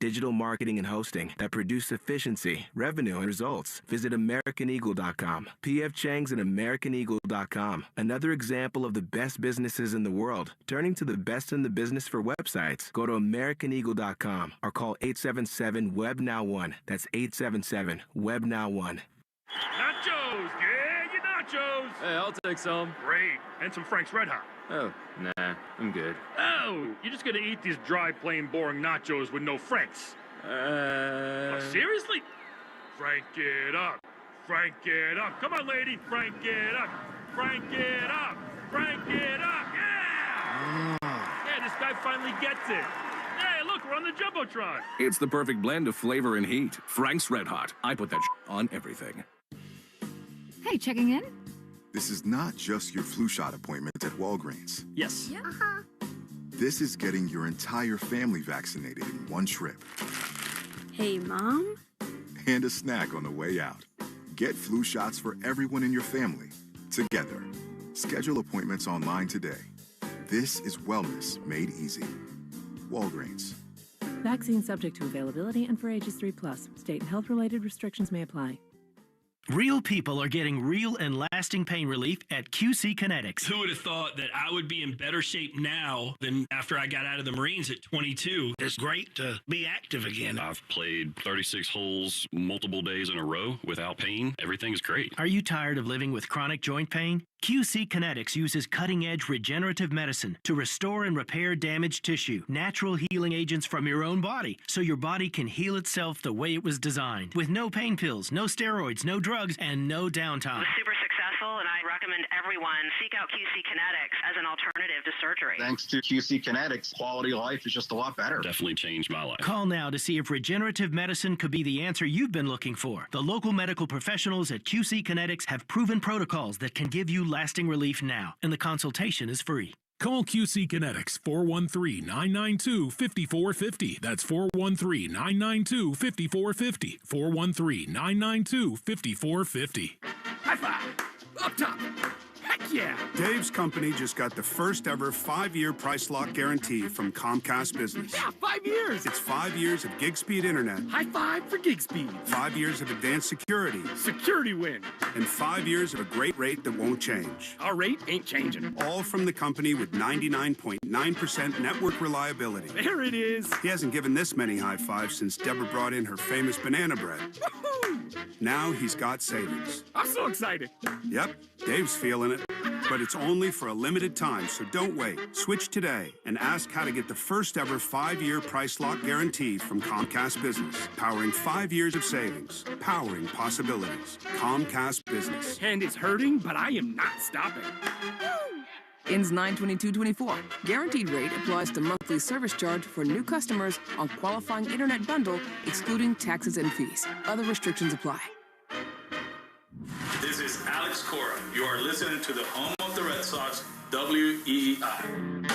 digital marketing, and hosting that produce efficiency, revenue, and results. Visit AmericanEagle.com. P.F. Chang's at AmericanEagle.com. Another example of the best businesses in the world, turning to the best in the business for websites. Go to AmericanEagle.com or call 877-WEB-NOW1. That's 877-WEB-NOW1. Nachos! Yeah, your nachos! Hey, I'll take some. Great. And some Frank's Red Hot. Oh, nah, I'm good. Oh, you're just gonna eat these dry, plain, boring nachos with no Franks? Oh, seriously? Frank it up. Frank it up. Come on, lady. Frank it up. Frank it up. Frank it up. Yeah! Yeah, this guy finally gets it. Hey, look, we're on the Jumbotron. It's the perfect blend of flavor and heat. Frank's Red Hot. I put that on everything. Hey, checking in? This is not just your flu shot appointment at Walgreens. Yes. Yeah. This is getting your entire family vaccinated in one trip. Hey, Mom? And a snack on the way out. Get flu shots for everyone in your family, together. Schedule appointments online today. This is wellness made easy. Walgreens. Vaccine subject to availability and for ages 3+. State and health-related restrictions may apply. Real people are getting real and lasting pain relief at QC Kinetics. Who would have thought that I would be in better shape now than after I got out of the Marines at 22? It's great to be active again. I've played 36 holes multiple days in a row without pain. Everything is great. Are you tired of living with chronic joint pain? QC Kinetics uses cutting-edge regenerative medicine to restore and repair damaged tissue, natural healing agents from your own body, so your body can heal itself the way it was designed, with no pain pills, no steroids, no drugs, and no downtime. It was super successful, and I recommend everyone seek out QC Kinetics as an alternative to surgery. Thanks to QC Kinetics, quality of life is just a lot better. Definitely changed my life. Call now to see if regenerative medicine could be the answer you've been looking for. The local medical professionals at QC Kinetics have proven protocols that can give you lasting relief now, and the consultation is free. Call QC Kinetics 413-992-5450. That's 413-992-5450. 413-992-5450. High five! Up top! Heck yeah! Dave's company just got the first ever 5-year price lock guarantee from Comcast Business. Yeah, 5 years! It's 5 years of gig speed internet. High five for gig speed. 5 years of advanced security. Security win. And 5 years of a great rate that won't change. Our rate ain't changing. All from the company with 99.9% network reliability. There it is. He hasn't given this many high fives since Deborah brought in her famous banana bread. Woohoo! Now he's got savings. I'm so excited. Yep, Dave's feeling it. But it's only for a limited time, so don't wait. Switch today and ask how to get the first ever 5-year price lock guarantee from Comcast Business. Powering 5 years of savings. Powering possibilities. Comcast Business. And it's hurting, but I am not stopping. Ends 9/22/24. Guaranteed rate applies to monthly service charge for new customers on qualifying internet bundle, excluding taxes and fees. Other restrictions apply. This is Alex Cora. You are listening to the home of the Red Sox, WEEI.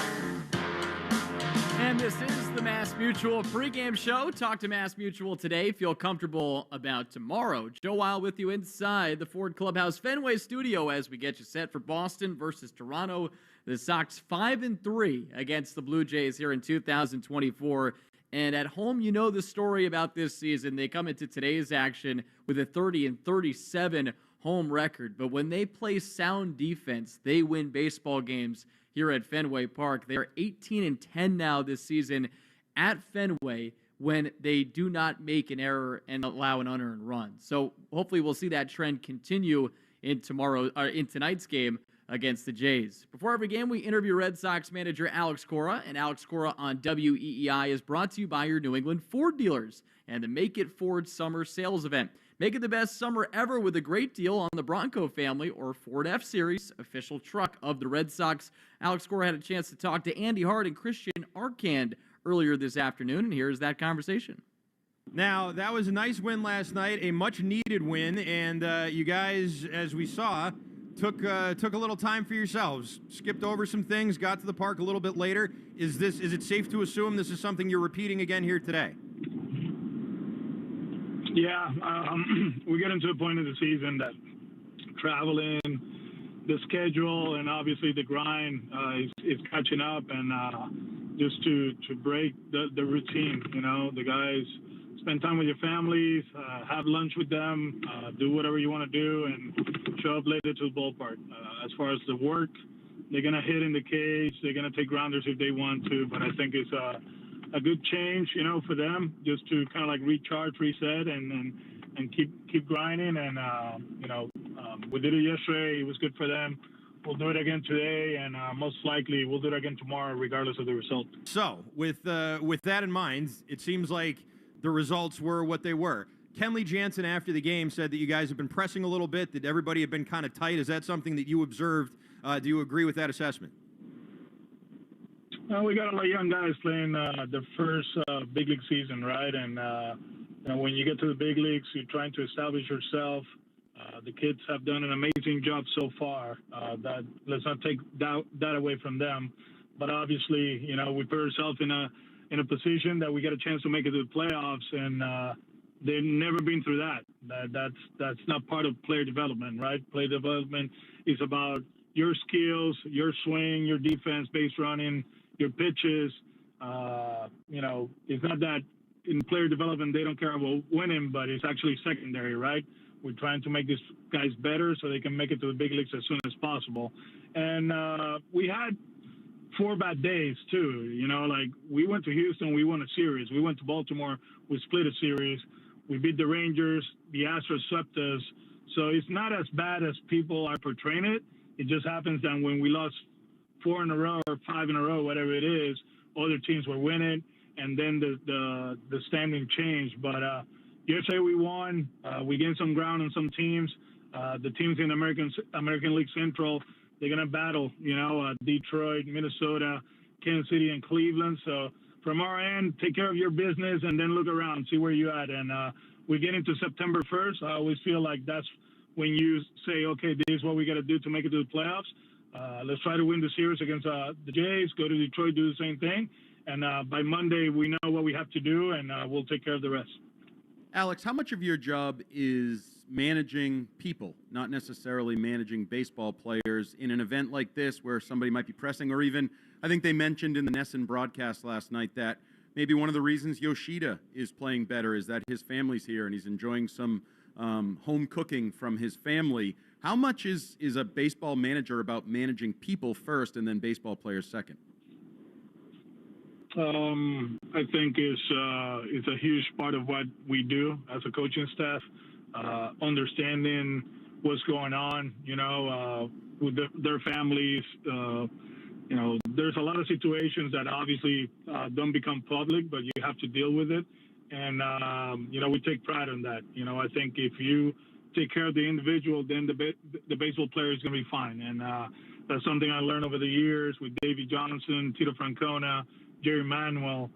And this is the Mass Mutual pregame show. Talk to Mass Mutual today. Feel comfortable about tomorrow. Joe Weil with you inside the Ford Clubhouse Fenway studio as we get you set for Boston versus Toronto. The Sox 5-3 against the Blue Jays here in 2024. And at home, you know the story about this season. They come into today's action with a 30-37 home record. But when they play sound defense, they win baseball games here at Fenway Park. They are 18-10 now this season at Fenway when they do not make an error and allow an unearned run. So hopefully we'll see that trend continue in tonight's game against the Jays. Before every game, we interview Red Sox manager Alex Cora, and Alex Cora on WEEI is brought to you by your New England Ford dealers and the Make It Ford Summer Sales Event. Make it the best summer ever with a great deal on the Bronco family or Ford F-Series, official truck of the Red Sox. Alex Cora had a chance to talk to Andy Hart and Christian Arcand earlier this afternoon, and here's that conversation. Now, that was a nice win last night, a much-needed win, and you guys, as we saw, took a little time for yourselves, skipped over some things, got to the park a little bit later. Is it safe to assume this is something you're repeating again here today? Yeah, we get into a point of the season that traveling, the schedule, and obviously the grind is catching up, and just to break the routine. You know, the guys spend time with your families, have lunch with them, do whatever you want to do, and show up later to the ballpark. As far as the work, they're gonna hit in the cage. They're gonna take grounders if they want to, but I think it's a good change, you know, for them just to kind of like recharge, reset, and keep grinding. And you know, we did it yesterday. It was good for them. We'll do it again today, and most likely we'll do it again tomorrow, regardless of the result. So, with that in mind, it seems like the results were what they were. Kenley Jansen, after the game, said that you guys have been pressing a little bit, that everybody had been kind of tight. Is that something that you observed? Do you agree with that assessment? Well, we got a lot of young guys playing the first big league season, right? And you know, when you get to the big leagues, you're trying to establish yourself. The kids have done an amazing job so far. That let's not take that away from them. But obviously, you know, we put ourselves in a position that we get a chance to make it to the playoffs, and they've never been through that. That's not part of player development, right? Player development is about your skills, your swing, your defense, base running, your pitches. You know, it's not that in player development they don't care about winning, but it's actually secondary, right? We're trying to make these guys better so they can make it to the big leagues as soon as possible. And we had 4 bad days too. You know, like we went to Houston, we won a series. We went to Baltimore, we split a series. We beat the Rangers. The Astros swept us. So it's not as bad as people are portraying it. It just happens that when we lost 4 in a row or 5 in a row, whatever it is, other teams were winning, and then the standing changed. But yesterday we won. We gained some ground on some teams. The teams in American League Central, they're gonna battle. You know, Detroit, Minnesota, Kansas City, and Cleveland. So from our end, take care of your business and then look around, see where you're at. And we get into September 1st. I always feel like that's when you say, okay, this is what we got to do to make it to the playoffs. Let's try to win the series against the Jays, go to Detroit, do the same thing. And by Monday, we know what we have to do, and we'll take care of the rest. Alex, how much of your job is managing people, not necessarily managing baseball players in an event like this where somebody might be pressing, or even, I think they mentioned in the Nesson broadcast last night that maybe one of the reasons Yoshida is playing better is that his family's here and he's enjoying some home cooking from his family. How much is a baseball manager about managing people first and then baseball players second? I think it's a huge part of what we do as a coaching staff, understanding what's going on, you know, with their families. You know, there's a lot of situations that obviously don't become public, but you have to deal with it. And, you know, we take pride in that. You know, I think if you take care of the individual, then the baseball player is going to be fine. And that's something I learned over the years with Davey Johnson, Tito Francona, Jerry Manuel.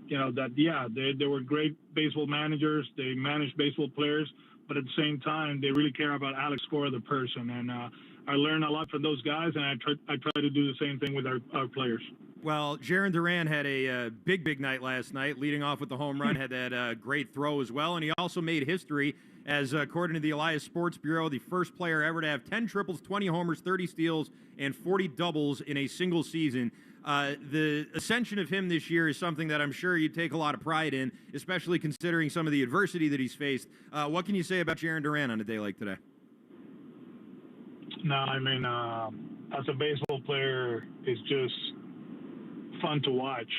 You know, that, yeah, they were great baseball managers. They managed baseball players, but at the same time, they really care about Alex Cora, the person. And I learned a lot from those guys, and I try to do the same thing with our players. Well, Jarren Duran had a big night last night, leading off with the home run, had that great throw as well, and he also made history as, according to the Elias Sports Bureau, the first player ever to have 10 triples, 20 homers, 30 steals, and 40 doubles in a single season. The ascension of him this year is something that I'm sure you take a lot of pride in, especially considering some of the adversity that he's faced. What can you say about Jarren Duran on a day like today? No, I mean, as a baseball player, it's just fun to watch.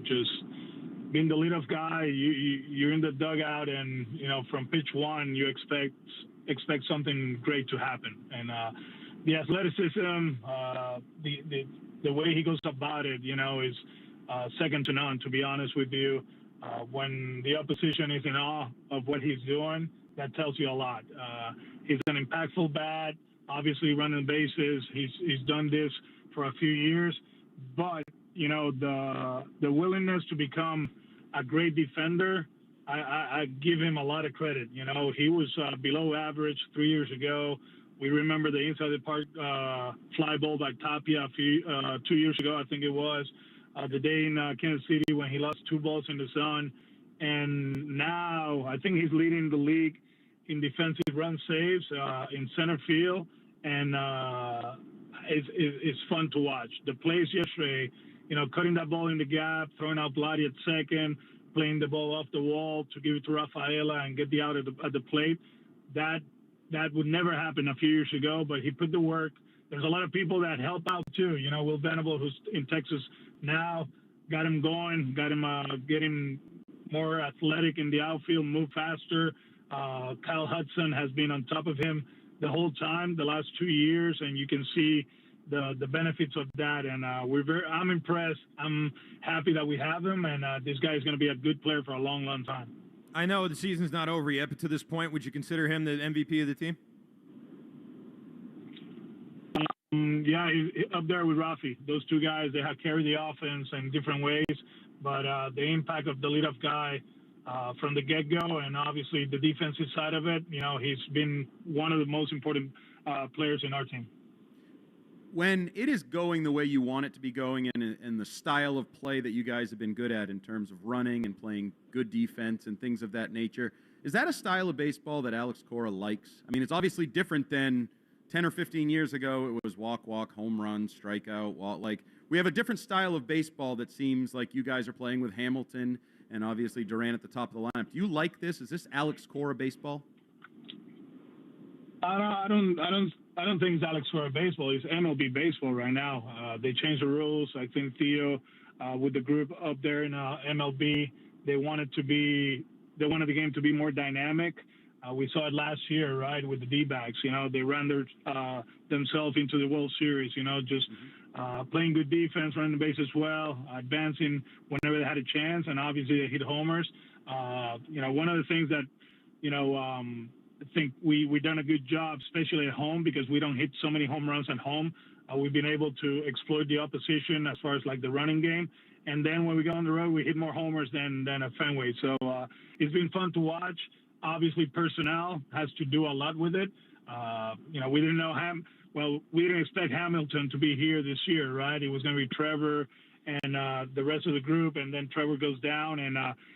Just being the leadoff guy, you're in the dugout, and you know from pitch one you expect something great to happen. And the athleticism, the way he goes about it, you know, is second to none. To be honest with you, when the opposition is in awe of what he's doing, that tells you a lot. He's an impactful bat. Obviously, running bases. He's done this for a few years, but you know the willingness to become a great defender. I give him a lot of credit. You know, he was below average 3 years ago. We remember the inside the park fly ball by Tapia 2 years ago, I think it was. The day in Kansas City when he lost 2 balls in the sun, and now I think he's leading the league in defensive run saves in center field, and it's fun to watch. The plays yesterday, cutting that ball in the gap, throwing out Vladdy at second, playing the ball off the wall to give it to Rafaela and get the out at the plate. That would never happen a few years ago, but he put the work. There's a lot of people that help out too. Will Venable, who's in Texas now, got him going, got him getting more athletic in the outfield, move faster. Kyle Hudson has been on top of him the whole time, the last 2 years, and you can see the benefits of that. And I'm impressed. I'm happy that we have him, and this guy is going to be a good player for a long, long time. I know the season's not over yet, but to this point, would you consider him the MVP of the team? Yeah, he's up there with Rafi. Those two guys, they have carried the offense in different ways, but the impact of the leadoff guy from the get-go, and obviously the defensive side of it, he's been one of the most important players in our team. When it is going the way you want it to be going and the style of play that you guys have been good at in terms of running and playing good defense and things of that nature, is that a style of baseball that Alex Cora likes? I mean, it's obviously different than 10 or 15 years ago. It was walk, home run, strikeout, walk. We have a different style of baseball that seems like you guys are playing with Hamilton and obviously Duran at the top of the lineup. Do you like this? Is this Alex Cora baseball? I don't think it's Alex Cora baseball. It's MLB baseball right now. They changed the rules. I think Theo, with the group up there in MLB, they wanted the game to be more dynamic. We saw it last year, right, with the D-backs. They ran themselves into the World Series. Just playing good defense, running the bases well, advancing whenever they had a chance, and obviously they hit homers. One of the things that I think we've done a good job, especially at home, because we don't hit so many home runs at home. We've been able to exploit the opposition as far as the running game. And then when we go on the road, we hit more homers than at Fenway. So it's been fun to watch. Obviously, personnel has to do a lot with it. We didn't know we didn't expect Hamilton to be here this year, right? It was going to be Trevor and the rest of the group, and then Trevor goes down, and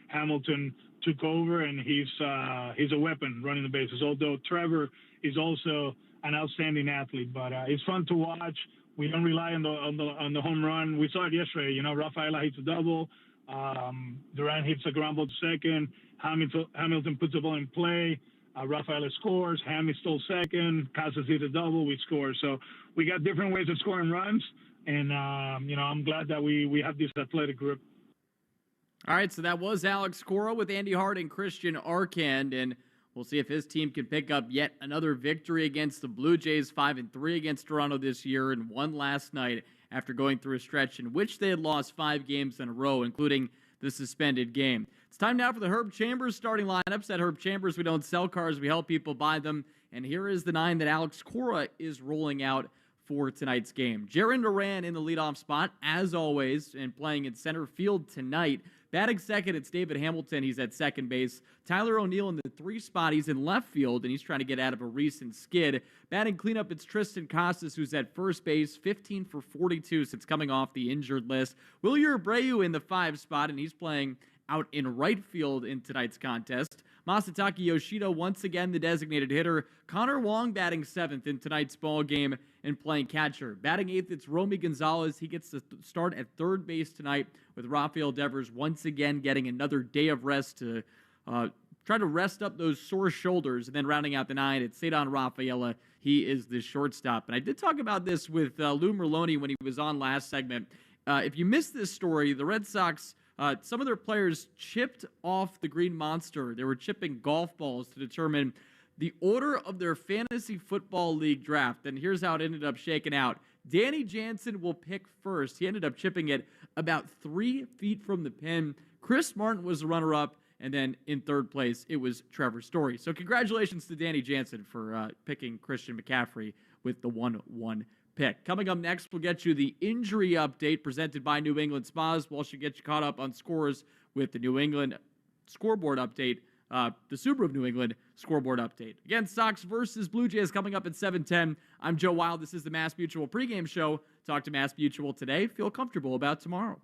Hamilton took over, and he's a weapon running the bases. Although Trevor is also an outstanding athlete, but it's fun to watch. We don't rely on the home run. We saw it yesterday. Rafaela hits a double. Duran hits a ground ball to second. Hamilton puts the ball in play. Rafaela scores. Hammy stole second. Casas hit a double. We score. So we got different ways of scoring runs, and I'm glad that we have this athletic group. All right, so that was Alex Cora with Andy Hart and Christian Arcand, and we'll see if his team can pick up yet another victory against the Blue Jays, 5-3 against Toronto this year, and won last night after going through a stretch in which they had lost 5 games in a row, including the suspended game. It's time now for the Herb Chambers starting lineups. At Herb Chambers, we don't sell cars, we help people buy them, and here is the 9 that Alex Cora is rolling out for tonight's game. Jarren Duran in the leadoff spot, as always, and playing in center field tonight. Batting second, it's David Hamilton. He's at second base. Tyler O'Neill in the 3 spot. He's in left field, and he's trying to get out of a recent skid. Batting cleanup, it's Tristan Casas, who's at first base, 15 for 42 since coming off the injured list. Wilyer Abreu in the 5 spot, and he's playing out in right field in tonight's contest. Masataka Yoshida, once again the designated hitter. Connor Wong batting 7th in tonight's ball game and playing catcher. Batting 8th, it's Romy Gonzalez. He gets to start at third base tonight, with Rafael Devers once again getting another day of rest to try to rest up those sore shoulders. And then rounding out the 9, it's Cedon Rafaela. He is the shortstop. And I did talk about this with Lou Merloni when he was on last segment. If you missed this story, the Red Sox, some of their players chipped off the Green Monster. They were chipping golf balls to determine the order of their fantasy football league draft. And here's how it ended up shaking out. Danny Jansen will pick first. He ended up chipping it about 3 feet from the pin. Chris Martin was the runner-up. And then in third place, it was Trevor Story. So congratulations to Danny Jansen for picking Christian McCaffrey with the 1-1 pick. Coming up next, we'll get you the injury update presented by New England Spas. We'll also get you caught up on scores with the New England scoreboard update, the Subaru of New England scoreboard update. Again, Sox versus Blue Jays coming up at 7:10. I'm Joe Wild. This is the Mass Mutual pregame show. Talk to Mass Mutual today. Feel comfortable about tomorrow.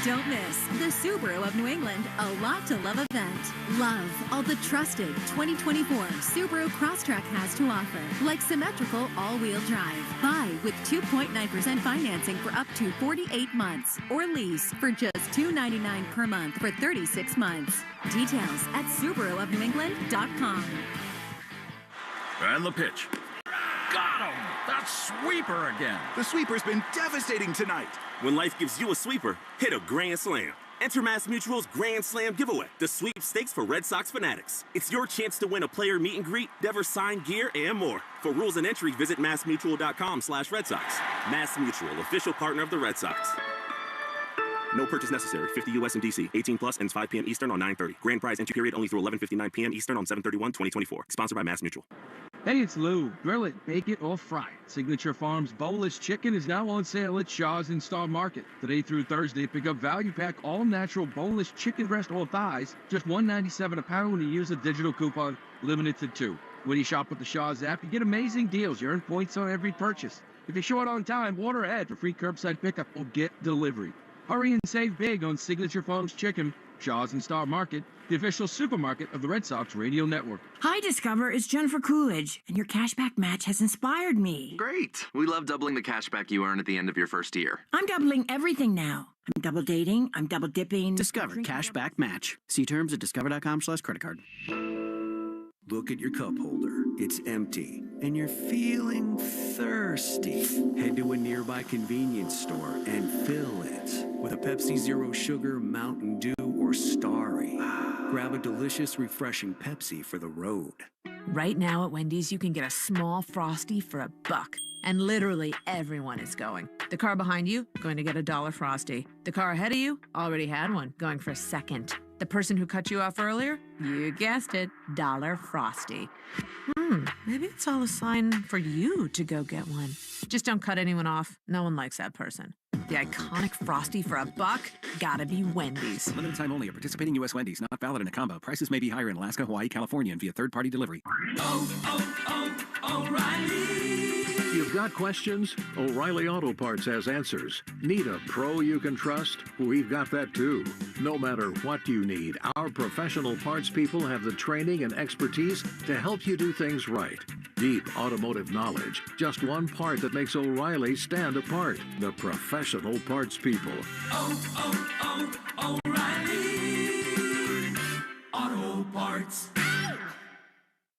Don't miss the Subaru of New England A Lot to Love event. Love all the trusted 2024 Subaru Crosstrek has to offer, like symmetrical all-wheel drive. Buy with 2.9% financing for up to 48 months, or lease for just $299 per month for 36 months. Details at SubaruofNewEngland.com. And the pitch. Got him! That sweeper again. The sweeper's been devastating tonight. When life gives you a sweeper, hit a grand slam. Enter MassMutual's Grand Slam giveaway, the sweepstakes for Red Sox fanatics. It's your chance to win a player meet and greet, Devers signed gear, and more. For rules and entry, visit massmutual.com/Red Sox. MassMutual, official partner of the Red Sox. No purchase necessary. 50 U.S. and D.C. 18 plus ends 5 p.m. Eastern on 9/30. Grand prize entry period only through 11:59 p.m. Eastern on 7/31/2024. Sponsored by MassMutual. Hey, it's Lou. Grill it, bake it, or fry it. Signature Farms boneless chicken is now on sale at Shaw's in Star Market. Today through Thursday, pick up value pack all-natural boneless chicken breast or thighs, just $1.97 a pound when you use a digital coupon, limited to 2. When you shop with the Shaw's app, you get amazing deals. You earn points on every purchase. If you're short on time, order ahead for free curbside pickup or get delivery. Hurry and save big on Signature Farms chicken. Shaw's in Star Market, the official supermarket of the Red Sox Radio Network. Hi, Discover. It's Jennifer Coolidge, and your cashback match has inspired me. Great. We love doubling the cashback you earn at the end of your first year. I'm doubling everything now. I'm double dating. I'm double dipping. Discover Cashback Match. See terms at discover.com/creditcard. Look at your cup holder. It's empty. And you're feeling thirsty. Head to a nearby convenience store and fill it with a Pepsi Zero Sugar, Mountain Dew, or Starry. Grab a delicious, refreshing Pepsi for the road. Right now at Wendy's, you can get a small Frosty for $1. And literally everyone is going. The car behind you, going to get a $1 Frosty. The car ahead of you, already had one, going for a second. The person who cut you off earlier, you guessed it, $1 Frosty. Maybe it's all a sign for you to go get one. Just don't cut anyone off. No one likes that person. The iconic Frosty for $1, gotta be Wendy's. Limited time only at participating U.S. Wendy's. Not valid in a combo. Prices may be higher in Alaska, Hawaii, California, and via third-party delivery. O'Reilly. You've got questions? O'Reilly Auto Parts has answers. Need a pro you can trust? We've got that too. No matter what you need, our professional parts people have the training and expertise to help you do things right. Deep automotive knowledge. Just one part that makes O'Reilly stand apart. The professional parts people. O'Reilly Auto Parts.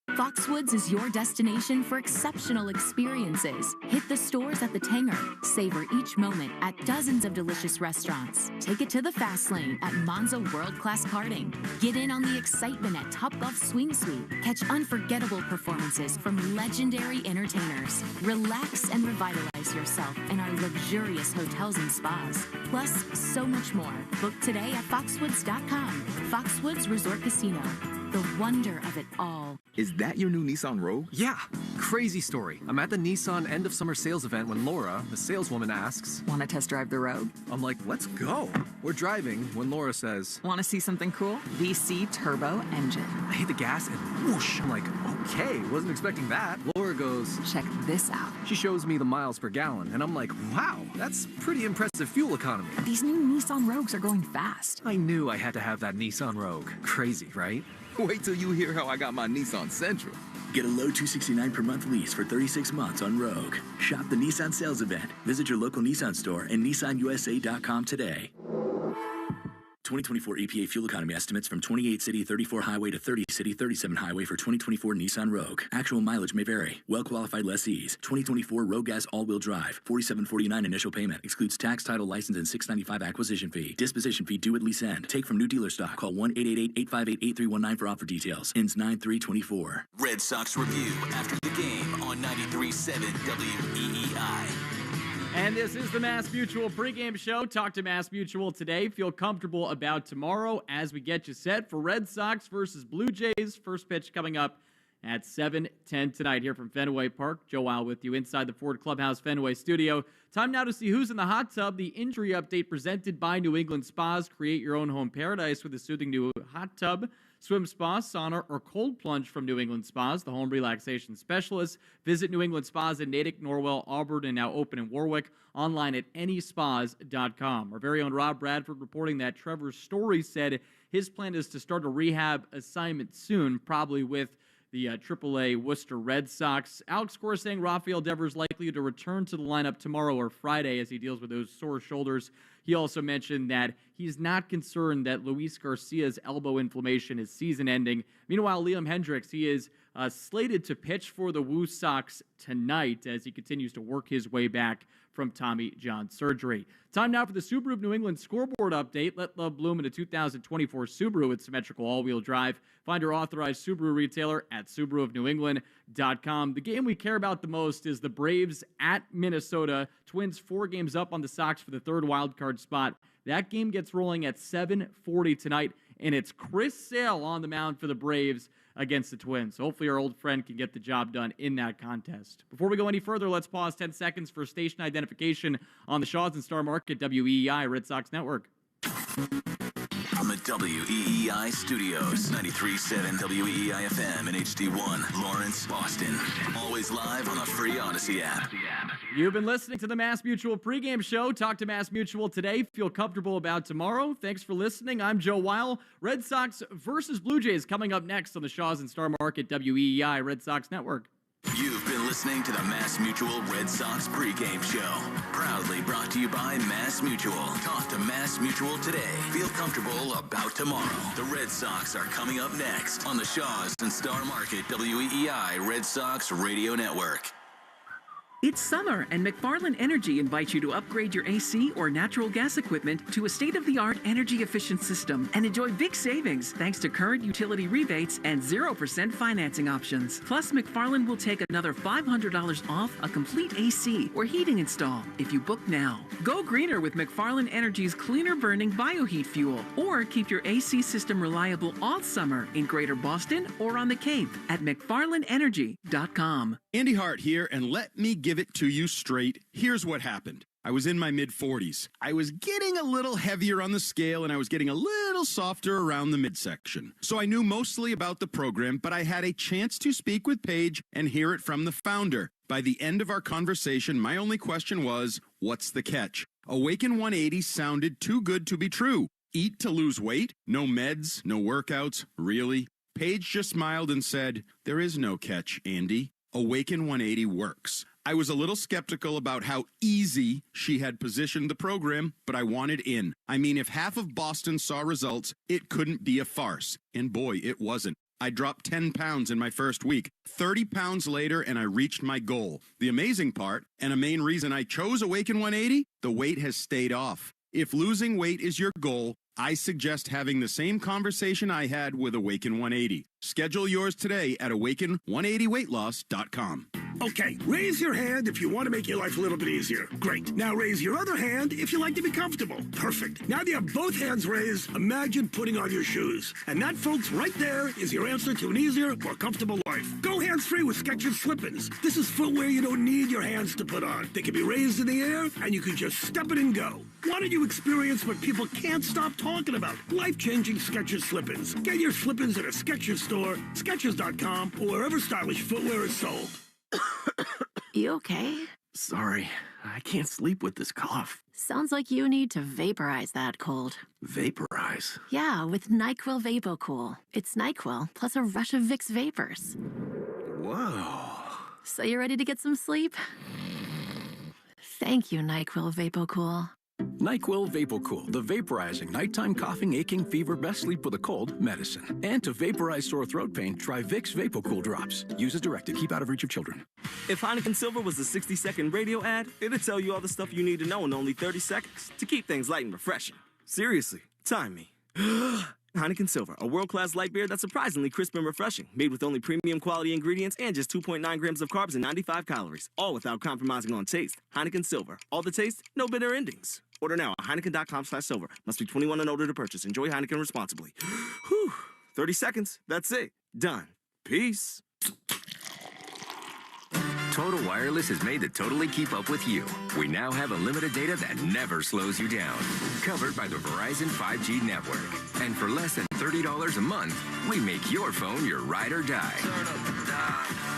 Foxwoods is your destination for exceptional experiences. Hit the stores at the Tanger. Savor each moment at dozens of delicious restaurants. Take it to the fast lane at Monza World Class Karting. Get in on the excitement at Topgolf Swing Suite. Catch unforgettable performances from legendary entertainers. Relax and revitalize yourself in our luxurious hotels and spas. Plus, so much more. Book today at foxwoods.com. Foxwoods Resort Casino. The wonder of it all. Is that your new Nissan Rogue? Yeah. Crazy story. I'm at the Nissan end of summer sales event when Laura, the saleswoman, asks, "Want to test drive the Rogue?" I'm like, let's go. We're driving when Laura says, "Want to see something cool? VC turbo engine." I hit the gas and whoosh. I'm like, okay, wasn't expecting that. Laura goes, "Check this out." She shows me the miles per gallon, and I'm like, wow, that's pretty impressive fuel economy. These new Nissan Rogues are going fast. I knew I had to have that Nissan Rogue. Crazy, right? Wait till you hear how I got my Nissan Sentra. Get a low $269 per month lease for 36 months on Rogue. Shop the Nissan sales event. Visit your local Nissan store and nissanusa.com today. 2024 EPA fuel economy estimates from 28 city 34 highway to 30 city 37 highway for 2024 Nissan Rogue. Actual mileage may vary. Well-qualified lessees. 2024 Rogue Gas all-wheel drive. $47.49 initial payment. Excludes tax, title, license, and $695 acquisition fee. Disposition fee due at lease end. Take from new dealer stock. Call 1-888-858-8319 for offer details. Ends 9/3/24. Red Sox Review after the game on 93.7 WEEI. And this is the Mass Mutual pregame show. Talk to Mass Mutual today. Feel comfortable about tomorrow as we get you set for Red Sox versus Blue Jays. First pitch coming up at 7:10 tonight here from Fenway Park. Joe Weil with you inside the Ford Clubhouse Fenway studio. Time now to see who's in the hot tub. The injury update presented by New England Spas. Create your own home paradise with a soothing new hot tub. Swim spa, sauna, or cold plunge from New England Spas, the home relaxation specialists. Visit New England Spas in Natick, Norwell, Auburn, and now open in Warwick. Online at anyspas.com. Our very own Rob Bradford reporting that Trevor Story said his plan is to start a rehab assignment soon, probably with the AAA Worcester Red Sox. Alex Cora saying Rafael Devers likely to return to the lineup tomorrow or Friday as he deals with those sore shoulders. He also mentioned that he's not concerned that Luis Garcia's elbow inflammation is season-ending. Meanwhile, Liam Hendricks, he is slated to pitch for the Woo Sox tonight as he continues to work his way back from Tommy John surgery. Time now for the Subaru of New England scoreboard update. Let love bloom in a 2024 Subaru with symmetrical all-wheel drive. Find your authorized Subaru retailer at SubaruofNewEngland.com. The game we care about the most is the Braves at Minnesota. Twins 4 games up on the Sox for the third wildcard spot. That game gets rolling at 7:40 tonight, and it's Chris Sale on the mound for the Braves against the Twins. So hopefully our old friend can get the job done in that contest. Before we go any further, let's pause 10 seconds for station identification on the Shaws and Star Market WEEI Red Sox Network. From the WEEI studios, 93.7 WEEI FM and HD1, Lawrence, Boston. Always live on the free Odyssey app. You've been listening to the Mass Mutual pregame show. Talk to Mass Mutual today. Feel comfortable about tomorrow. Thanks for listening. I'm Joe Weil. Red Sox versus Blue Jays coming up next on the Shaws and Star Market WEEI Red Sox Network. You've been listening to the Mass Mutual Red Sox pregame show. Proudly brought to you by Mass Mutual. Talk to Mass Mutual today. Feel comfortable about tomorrow. The Red Sox are coming up next on the Shaws and Star Market WEEI Red Sox Radio Network. It's summer, and McFarland Energy invites you to upgrade your AC or natural gas equipment to a state-of-the-art energy-efficient system and enjoy big savings thanks to current utility rebates and 0% financing options. Plus, McFarland will take another $500 off a complete AC or heating install if you book now. Go greener with McFarland Energy's cleaner-burning bioheat fuel, or keep your AC system reliable all summer in Greater Boston or on the Cape at McFarlandEnergy.com. Andy Hart here, and let me give it to you straight. Here's what happened. I was in my mid-40s. I was getting a little heavier on the scale, and I was getting a little softer around the midsection. So I knew mostly about the program, but I had a chance to speak with Paige and hear it from the founder. By the end of our conversation, my only question was, what's the catch? Awaken 180 sounded too good to be true. Eat to lose weight? No meds, no workouts, really? Paige just smiled and said, there is no catch, Andy. Awaken 180 works. I was a little skeptical about how easy she had positioned the program, but I wanted in. I mean, if half of Boston saw results, it couldn't be a farce. And boy, it wasn't. I dropped 10 pounds in my first week, 30 pounds later, and I reached my goal. The amazing part, and a main reason I chose Awaken 180, the weight has stayed off. If losing weight is your goal, I suggest having the same conversation I had with Awaken 180. Schedule yours today at awaken180weightloss.com. Okay, raise your hand if you want to make your life a little bit easier. Great. Now raise your other hand if you like to be comfortable. Perfect. Now that you have both hands raised, imagine putting on your shoes. And that, folks, right there is your answer to an easier, more comfortable life. Go hands-free with Skechers Slip-ins. This is footwear you don't need your hands to put on. They can be raised in the air, and you can just step it and go. Why don't you experience what people can't stop talking about? Life-changing Skechers Slip-ins. Get your Slip-ins at a Skechers store, Skechers.com, or wherever stylish footwear is sold. You okay? Sorry, I can't sleep with this cough. Sounds like you need to vaporize that cold. Vaporize? Yeah, with NyQuil VapoCool. It's NyQuil plus a rush of Vicks vapors. Whoa. So you ready to get some sleep? Thank you, NyQuil VapoCool. NyQuil VapoCool, the vaporizing nighttime coughing, aching, fever, best sleep with a cold medicine. And to vaporize sore throat pain, try Vicks VapoCool drops. Use as directed. Keep out of reach of children. If Heineken Silver was a 60-second radio ad, it'd tell you all the stuff you need to know in only 30 seconds to keep things light and refreshing. Seriously, time me. Heineken Silver, a world-class light beer that's surprisingly crisp and refreshing, made with only premium quality ingredients and just 2.9 grams of carbs and 95 calories, all without compromising on taste. Heineken Silver, all the taste, no bitter endings. Order now at Heineken.com/silver. Must be 21 and older to purchase. Enjoy Heineken responsibly. Whew, 30 seconds, that's it. Done. Peace. Total Wireless is made to totally keep up with you. We now have unlimited data that never slows you down. Covered by the Verizon 5G network. And for less than $30 a month, we make your phone your ride or die.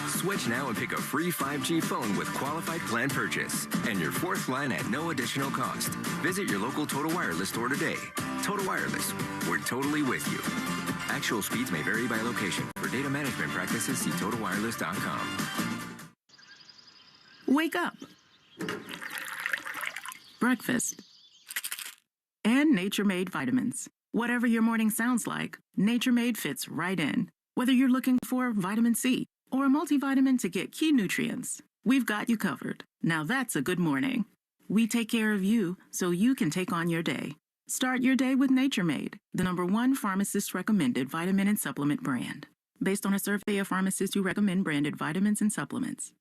Switch now and pick a free 5G phone with qualified plan purchase. And your fourth line at no additional cost. Visit your local Total Wireless store today. Total Wireless, we're totally with you. Actual speeds may vary by location. For data management practices, see TotalWireless.com. Wake up. Breakfast. And Nature Made vitamins. Whatever your morning sounds like, Nature Made fits right in. Whether you're looking for vitamin C or a multivitamin to get key nutrients, we've got you covered. Now that's a good morning. We take care of you so you can take on your day. Start your day with Nature Made, the #1 pharmacist-recommended vitamin and supplement brand. Based on a survey of pharmacists who recommend branded vitamins and supplements.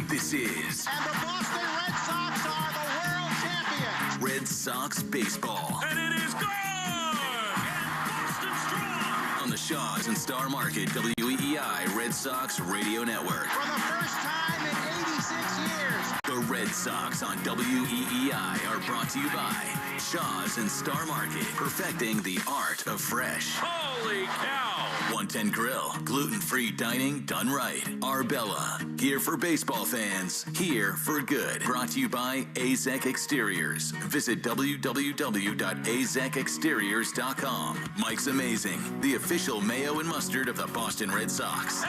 This is. And the Boston Red Sox are the world champions. Red Sox baseball. And it is good! And Boston strong! On the Shaws and Star Market WEEI Red Sox Radio Network. For the first time in 86 years. The Red Sox on WEEI are brought to you by Shaws and Star Market, perfecting the art of fresh. Holy cow! 110 Grill, gluten-free dining done right. Arbella, gear for baseball fans, here for good. Brought to you by AZEK Exteriors. Visit www.azekexteriors.com. Mike's Amazing, the official mayo and mustard of the Boston Red Sox.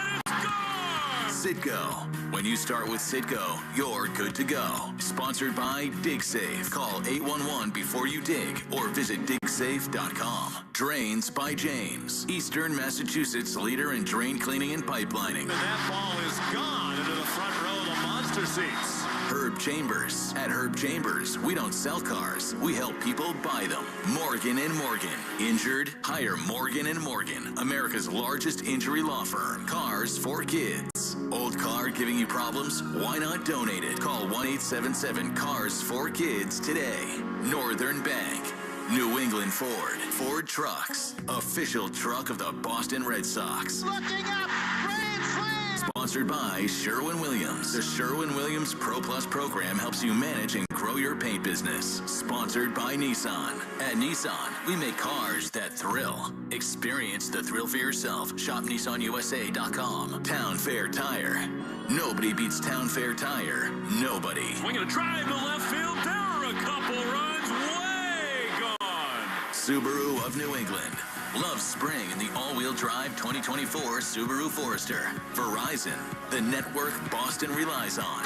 Citgo. When you start with Citgo, you're good to go. Sponsored by DigSafe. Call 811 before you dig or visit digsafe.com. Drains by James. Eastern Massachusetts leader in drain cleaning and pipelining. And that ball is gone into the front row of the monster seats. Herb Chambers. At Herb Chambers, we don't sell cars. We help people buy them. Morgan & Morgan. Injured? Hire Morgan & Morgan. America's largest injury law firm. Cars for kids. Old car giving you problems? Why not donate it? Call 1-877-CARS-4KIDS today. Northern Bank. New England Ford. Ford Trucks. Official truck of the Boston Red Sox. Looking up! Grand slam! Sponsored by Sherwin-Williams. The Sherwin-Williams Pro Plus program helps you manage and grow your paint business. Sponsored by Nissan. At Nissan, we make cars that thrill. Experience the thrill for yourself. Shop NissanUSA.com. Town Fair Tire. Nobody beats Town Fair Tire. Nobody. Swinging a drive to left field. There are a couple runs. Way gone. Subaru of New England. Love spring in the all-wheel drive 2024 Subaru Forester. Verizon, the network Boston relies on. Long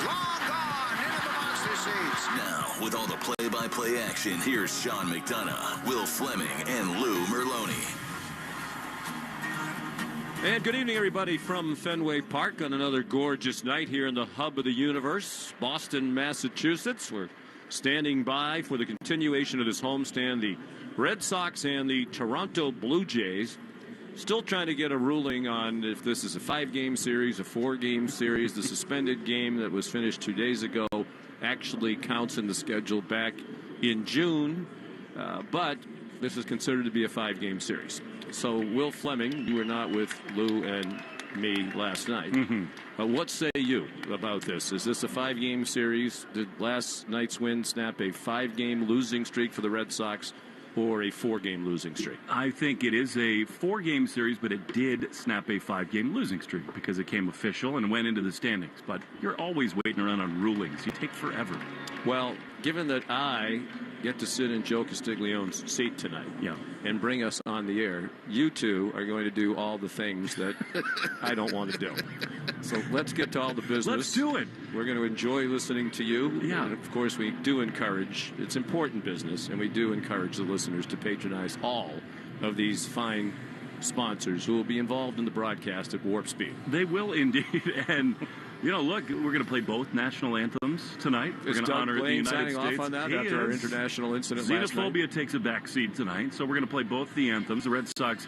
gone into the monster seats. Now, with all the play-by-play action, here's Sean McDonough, Will Fleming, and Lou Merloni. And good evening, everybody, from Fenway Park on another gorgeous night here in the hub of the universe, Boston, Massachusetts. We're standing by for the continuation of this homestand. The Red Sox and the Toronto Blue Jays still trying to get a ruling on if this is a 5-game series, a 4-game series. The suspended game that was finished 2 days ago actually counts in the schedule back in June, but this is considered to be a 5-game series. So, Will Fleming, you were not with Lou and me last night. What say you about this? Is this a 5-game series? Did last night's win snap a 5-game losing streak for the Red Sox, or a 4-game losing streak? I think it is a 4-game series, but it did snap a 5-game losing streak because it came official and went into the standings. But you're always waiting around on rulings. You take forever. Well, given that I get to sit in Joe Castiglione's seat tonight and bring us on the air, you two are going to do all the things that I don't want to do. So let's get to all the business. Let's do it. We're going to enjoy listening to you. Yeah. And of course, we do encourage, it's important business, and we do encourage the listeners to patronize all of these fine sponsors who will be involved in the broadcast at warp speed. They will indeed. And, you know, look, we're going to play both national anthems tonight. We're going to honor the United signing States. off on that after our international incident last night? Xenophobia takes a back seat tonight, so we're going to play both the anthems. The Red Sox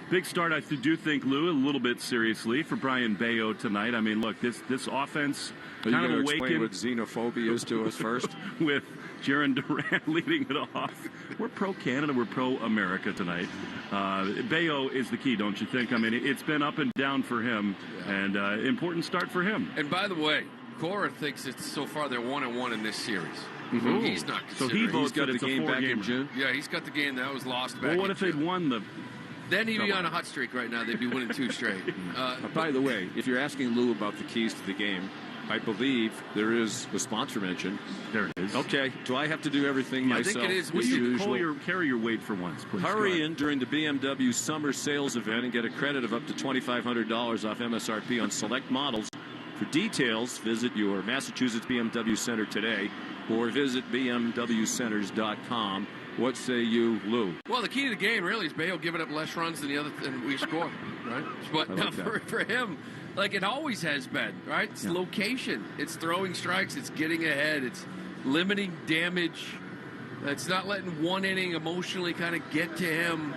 Big start, I do think, Lou, a little bit seriously for Brian Bayo tonight. I mean, look, this offense Are kind you of going to explain awakened what xenophobia is to us first? with Jaron Duran leading it off. We're pro-Canada, we're pro-America tonight. Bayo is the key, don't you think? I mean, it's been up and down for him, and important start for him. And by the way, Cora thinks it's so far they're 1-1 in this series. Mm-hmm. He's not So considering. he votes that it's the a game back in four-gamer. June. Yeah, he's got the game that was lost back. Well, what in if they'd June. won the... Then he'd be Come on a on. hot streak right now. They'd be winning 2 straight. By the way, if you're asking Lou about the keys to the game, I believe there is the sponsor mention. There it is. Okay. Do I have to do everything myself? I think it is. Will as you usual? carry your weight for once, please? Hurry in during the BMW summer sales event and get a credit of up to $2,500 off MSRP on select models. For details, visit your Massachusetts BMW Center today or visit bmwcenters.com. What say you, Lou? Well, the key to the game really is Bayo giving up less runs than the other, and we score, right? But I now like that. for him, like it always has been, right? It's location, it's throwing strikes, it's getting ahead, it's limiting damage. It's not letting one inning emotionally kind of get to him.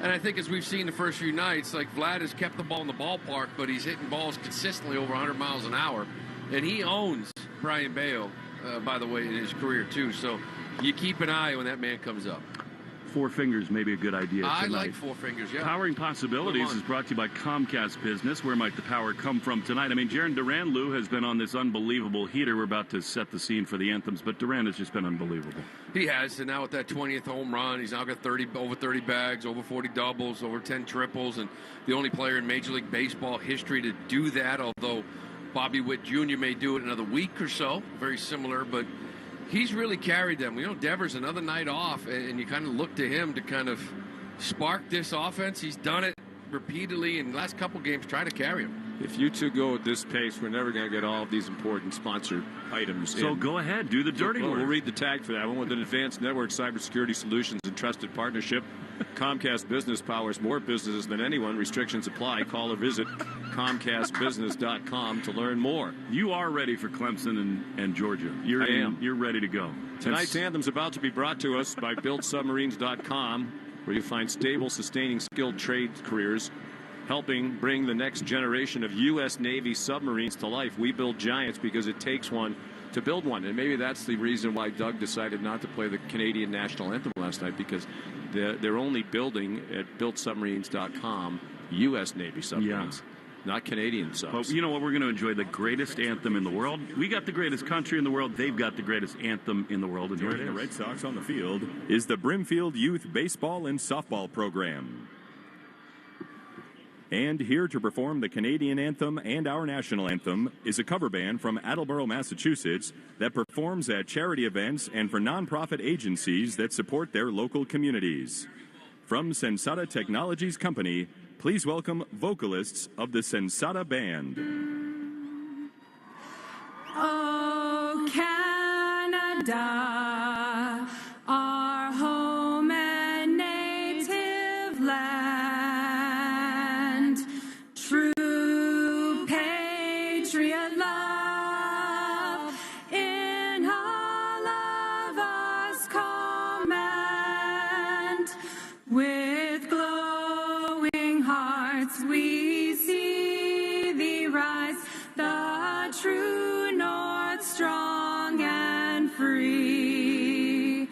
And I think as we've seen the first few nights, like Vlad has kept the ball in the ballpark, but he's hitting balls consistently over 100 miles an hour. And he owns Brian Bayo, by the way, in his career, too. So you keep an eye when that man comes up. 4 fingers may be a good idea I tonight. like 4 fingers, yeah. Powering Possibilities is brought to you by Comcast Business. Where might the power come from tonight? I mean, Jaron Duran, Lou, has been on this unbelievable heater. We're about to set the scene for the anthems, but Duran has just been unbelievable. He has, and now with that 20th home run, he's now got over 30 bags, over 40 doubles, over 10 triples, and the only player in Major League Baseball history to do that, although Bobby Witt Jr. may do it another week or so, very similar, but he's really carried them. You know, Devers, another night off, and you kind of look to him to kind of spark this offense. He's done it repeatedly in the last couple games, trying to carry him. If you two go at this pace, we're never going to get all of these important sponsor items So in. go ahead, do the dirty Well, work. we'll read the tag for that one. With an advanced network cybersecurity solutions and trusted partnership, Comcast Business powers more businesses than anyone. Restrictions apply. Call or visit ComcastBusiness.com to learn more. You are ready for Clemson and Georgia. I am. You're ready to go. Tonight's anthem's about to be brought to us by BuildSubmarines.com, where you find stable, sustaining, skilled trade careers, helping bring the next generation of U.S. Navy submarines to life. We build giants because it takes one to build one. And maybe that's the reason why Doug decided not to play the Canadian national anthem last night, because they're only building at BuildSubmarines.com U.S. Navy submarines. Not Canadian subs. But you know what? We're going to enjoy the greatest anthem in the world. We got the greatest country in the world. They've got the greatest anthem in the world. And here it Joining the is. Red Sox on the field is the Brimfield Youth Baseball and Softball Program. And here to perform the Canadian anthem and our national anthem is a cover band from Attleboro, Massachusetts, that performs at charity events and for nonprofit agencies that support their local communities. From Sensata Technologies Company, please welcome vocalists of the Sensata Band. Oh, Canada, our home and native land, true patriot love in all of us command. With glowing hearts we see thee rise, the true north, strong and free.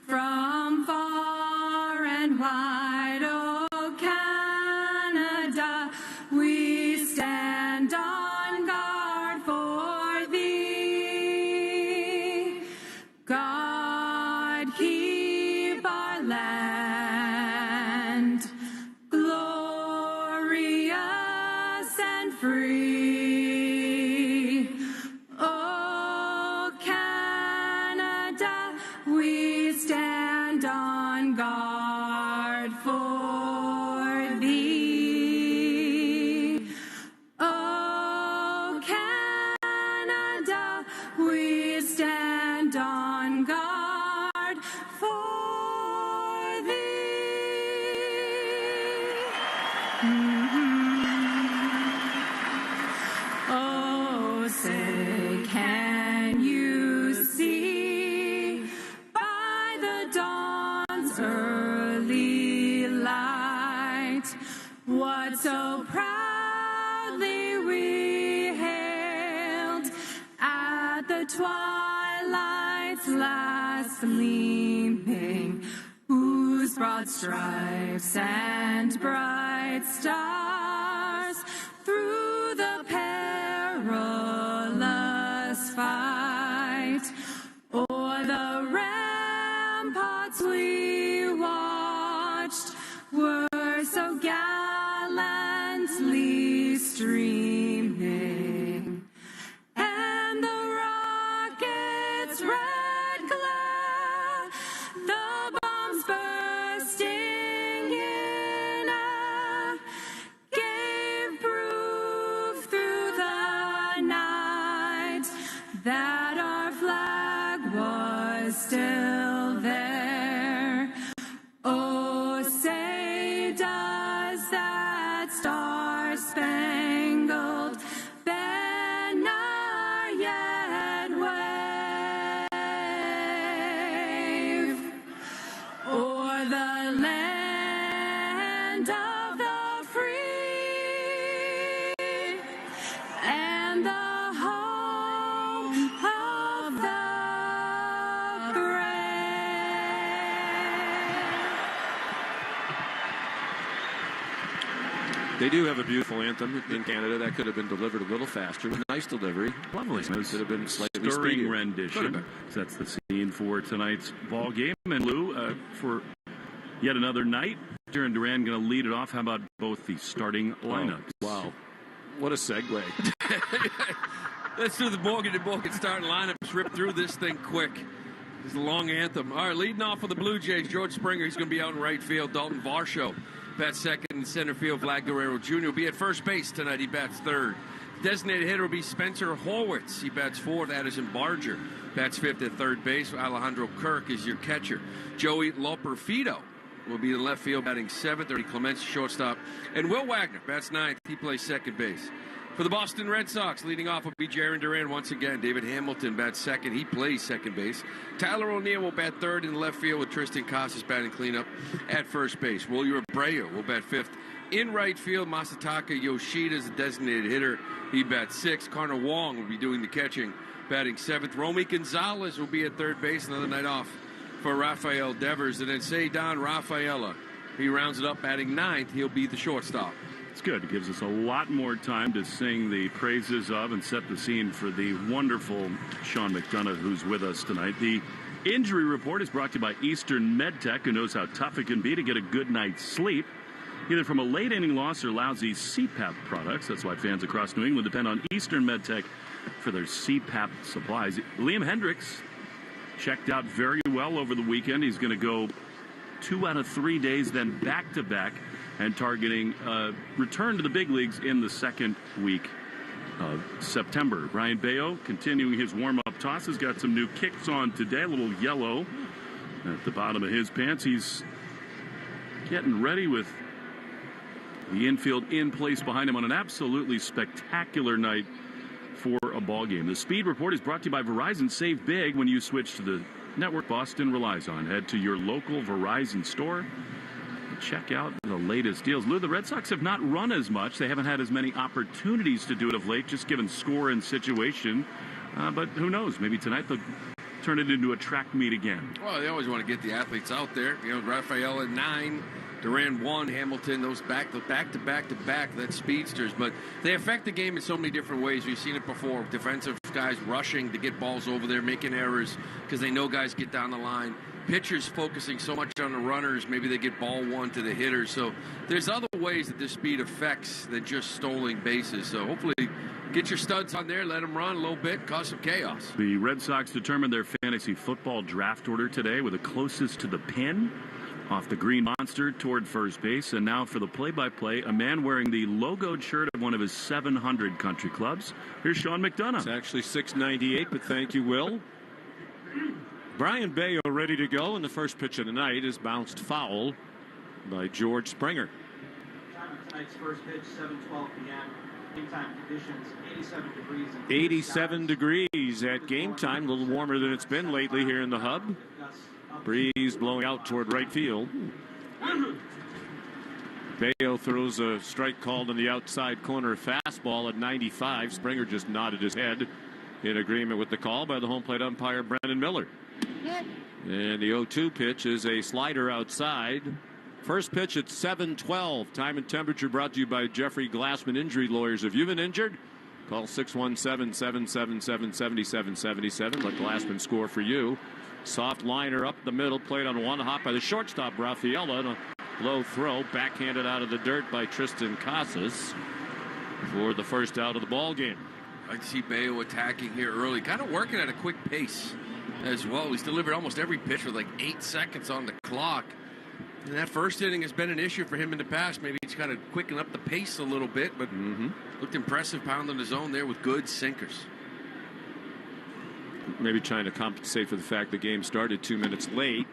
From far and wide, oh Canada, we stand on guard for thee. God keep our land glorious and free. Oh, Canada, we stand on guard for thee. Oh, Canada, we stand on guard for thee. Oh, say, can you see by the dawn's early light the twilight's last gleaming, whose broad stripes and bright stars through the perilous fight o'er the ramparts we watched were so gallantly streaming, and the rocket's red glare, the bombs bursting in air, gave proof through the night that our flag was still there. Oh, say does that star-spangled banner yet wave o'er the land of the free and the home of the They do have a beautiful anthem in Canada that could have been delivered a little faster. Nice delivery. Lovely. Could have been slightly Stirring speedier. rendition. That's the scene for tonight's ball game. And Lou, for yet another night, Duran Duran going to lead it off. How about both the starting lineups? Wow. What a segue. Let's do the Morgan & Morgan starting lineups. Rip through this thing quick. It's a long anthem. All right, leading off for the Blue Jays, George Springer. He's going to be out in right field. Dalton Varsho bats second in center field. Vlad Guerrero Jr. will be at first base tonight. He bats third. Designated hitter will be Spencer Horwitz. He bats fourth. Addison Barger bats fifth at third base. Alejandro Kirk is your catcher. Joey Loperfido will be in left field batting seventh. Ernie Clements, shortstop. And Will Wagner bats ninth. He plays second base. For the Boston Red Sox, leading off will be Jaron Duran once again. David Hamilton bats second. He plays second base. Tyler O'Neill will bat third in left field with Tristan Casas batting cleanup at first base. William Abreu will bat fifth. In right field, Masataka Yoshida is the designated hitter. He bats sixth. Connor Wong will be doing the catching, batting seventh. Romy Gonzalez will be at third base. Another night off for Rafael Devers. And then Cedar Rafaela, he rounds it up, batting ninth. He'll be the shortstop. It's good. It gives us a lot more time to sing the praises of and set the scene for the wonderful Sean McDonough, who's with us tonight. The injury report is brought to you by Eastern MedTech, who knows how tough it can be to get a good night's sleep, either from a late inning loss or lousy CPAP products. That's why fans across New England depend on Eastern MedTech for their CPAP supplies. Liam Hendricks checked out very well over the weekend. He's going to go 2 out of 3 days, then back-to-back, and targeting return to the big leagues in the second week of September. Ryan Baio continuing his warm-up toss. Has got some new kicks on today, a little yellow at the bottom of his pants. He's getting ready with the infield in place behind him on an absolutely spectacular night for a ball game. The Speed Report is brought to you by Verizon. Save big when you switch to the network Boston relies on. Head to your local Verizon store. Check out the latest deals. Lou, the Red Sox have not run as much. They haven't had as many opportunities to do it of late, just given score and situation. But who knows? Maybe tonight they'll turn it into a track meet again. Well, they always want to get the athletes out there. You know, Rafael at 9, Duran 1, Hamilton, those back to back, that's speedsters. But they affect the game in so many different ways. We've seen it before. Defensive guys rushing to get balls over there, making errors because they know guys get down the line. Pitchers focusing so much on the runners, maybe they get ball one to the hitters. So there's other ways that this speed affects than just stolen bases. So hopefully get your studs on there, let them run a little bit, cause some chaos. The Red Sox determined their fantasy football draft order today with the closest to the pin off the green monster toward first base. And now for the play-by-play, a man wearing the logoed shirt of one of his 700 country clubs. Here's Sean McDonough. It's actually 698, but thank you, Will. Brian Baio ready to go, and the first pitch of the night is bounced foul by George Springer. Tonight's first pitch, 7:12 p.m. Game time conditions, 87 degrees. 87 degrees at game time, a little warmer than it's been lately here in the hub. Breeze blowing out toward right field. Baio throws a strike called in the outside corner fastball at 95. Springer just nodded his head in agreement with the call by the home plate umpire, Brendan Miller. And the 0-2 pitch is a slider outside. First pitch at 7:12. Time and temperature brought to you by Jeffrey Glassman Injury Lawyers. If you've been injured, call 617-777-7777. Let Glassman score for you. Soft liner up the middle, played on one hop by the shortstop, Rafaela. And a low throw, backhanded out of the dirt by Tristan Casas for the first out of the ball game. I see Bayo attacking here early, kind of working at a quick pace as well. He's delivered almost every pitch with like 8 seconds on the clock. And that first inning has been an issue for him in the past. Maybe he's kind of quickened up the pace a little bit, but looked impressive pounding the zone there with good sinkers. Maybe trying to compensate for the fact the game started 2 minutes late.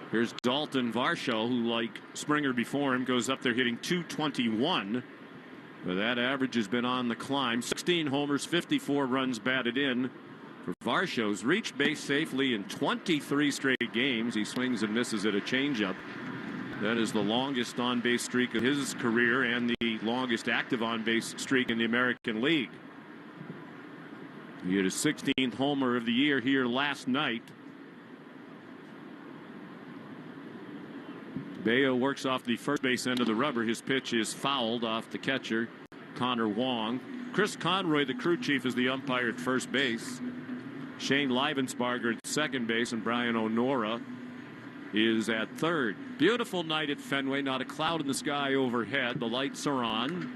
Here's Dalton Varsho, who, like Springer before him, goes up there hitting .221. But that average has been on the climb. 16 homers, 54 runs batted in. For Varsho's reached base safely in 23 straight games. He swings and misses at a changeup. That is the longest on-base streak of his career and the longest active on-base streak in the American League. He hit his 16th homer of the year here last night. Bayo works off the first base end of the rubber. His pitch is fouled off the catcher, Connor Wong. Chris Conroy, the crew chief, is the umpire at first base. Shane Leibensbarger at second base, and Brian Onora is at third. Beautiful night at Fenway. Not a cloud in the sky overhead. The lights are on.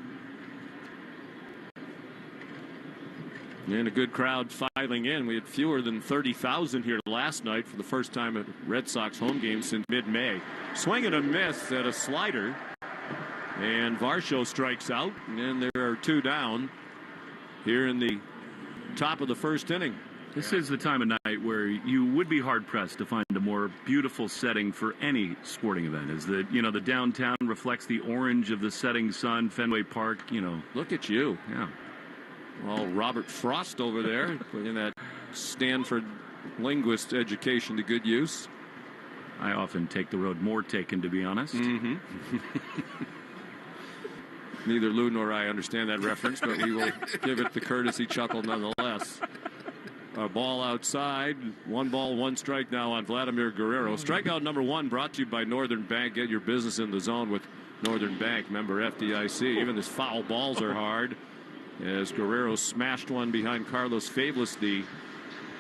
And a good crowd filing in. We had fewer than 30,000 here last night for the first time at Red Sox home game since mid-May. Swing and a miss at a slider. And Varsho strikes out. And there are two down here in the top of the first inning. This is the time of night where you would be hard-pressed to find a more beautiful setting for any sporting event. As the downtown reflects the orange of the setting sun, Fenway Park, Look at you. Yeah. Well, Robert Frost over there, putting that Stanford linguist education to good use. I often take the road more taken, to be honest. Neither Lou nor I understand that reference, but we will give it the courtesy chuckle nonetheless. A ball outside. 1 ball, 1 strike now on Vladimir Guerrero. Strikeout number 1 brought to you by Northern Bank. Get your business in the zone with Northern Bank. Member FDIC. Even his foul balls are hard. As Guerrero smashed one behind Carlos Fablis, the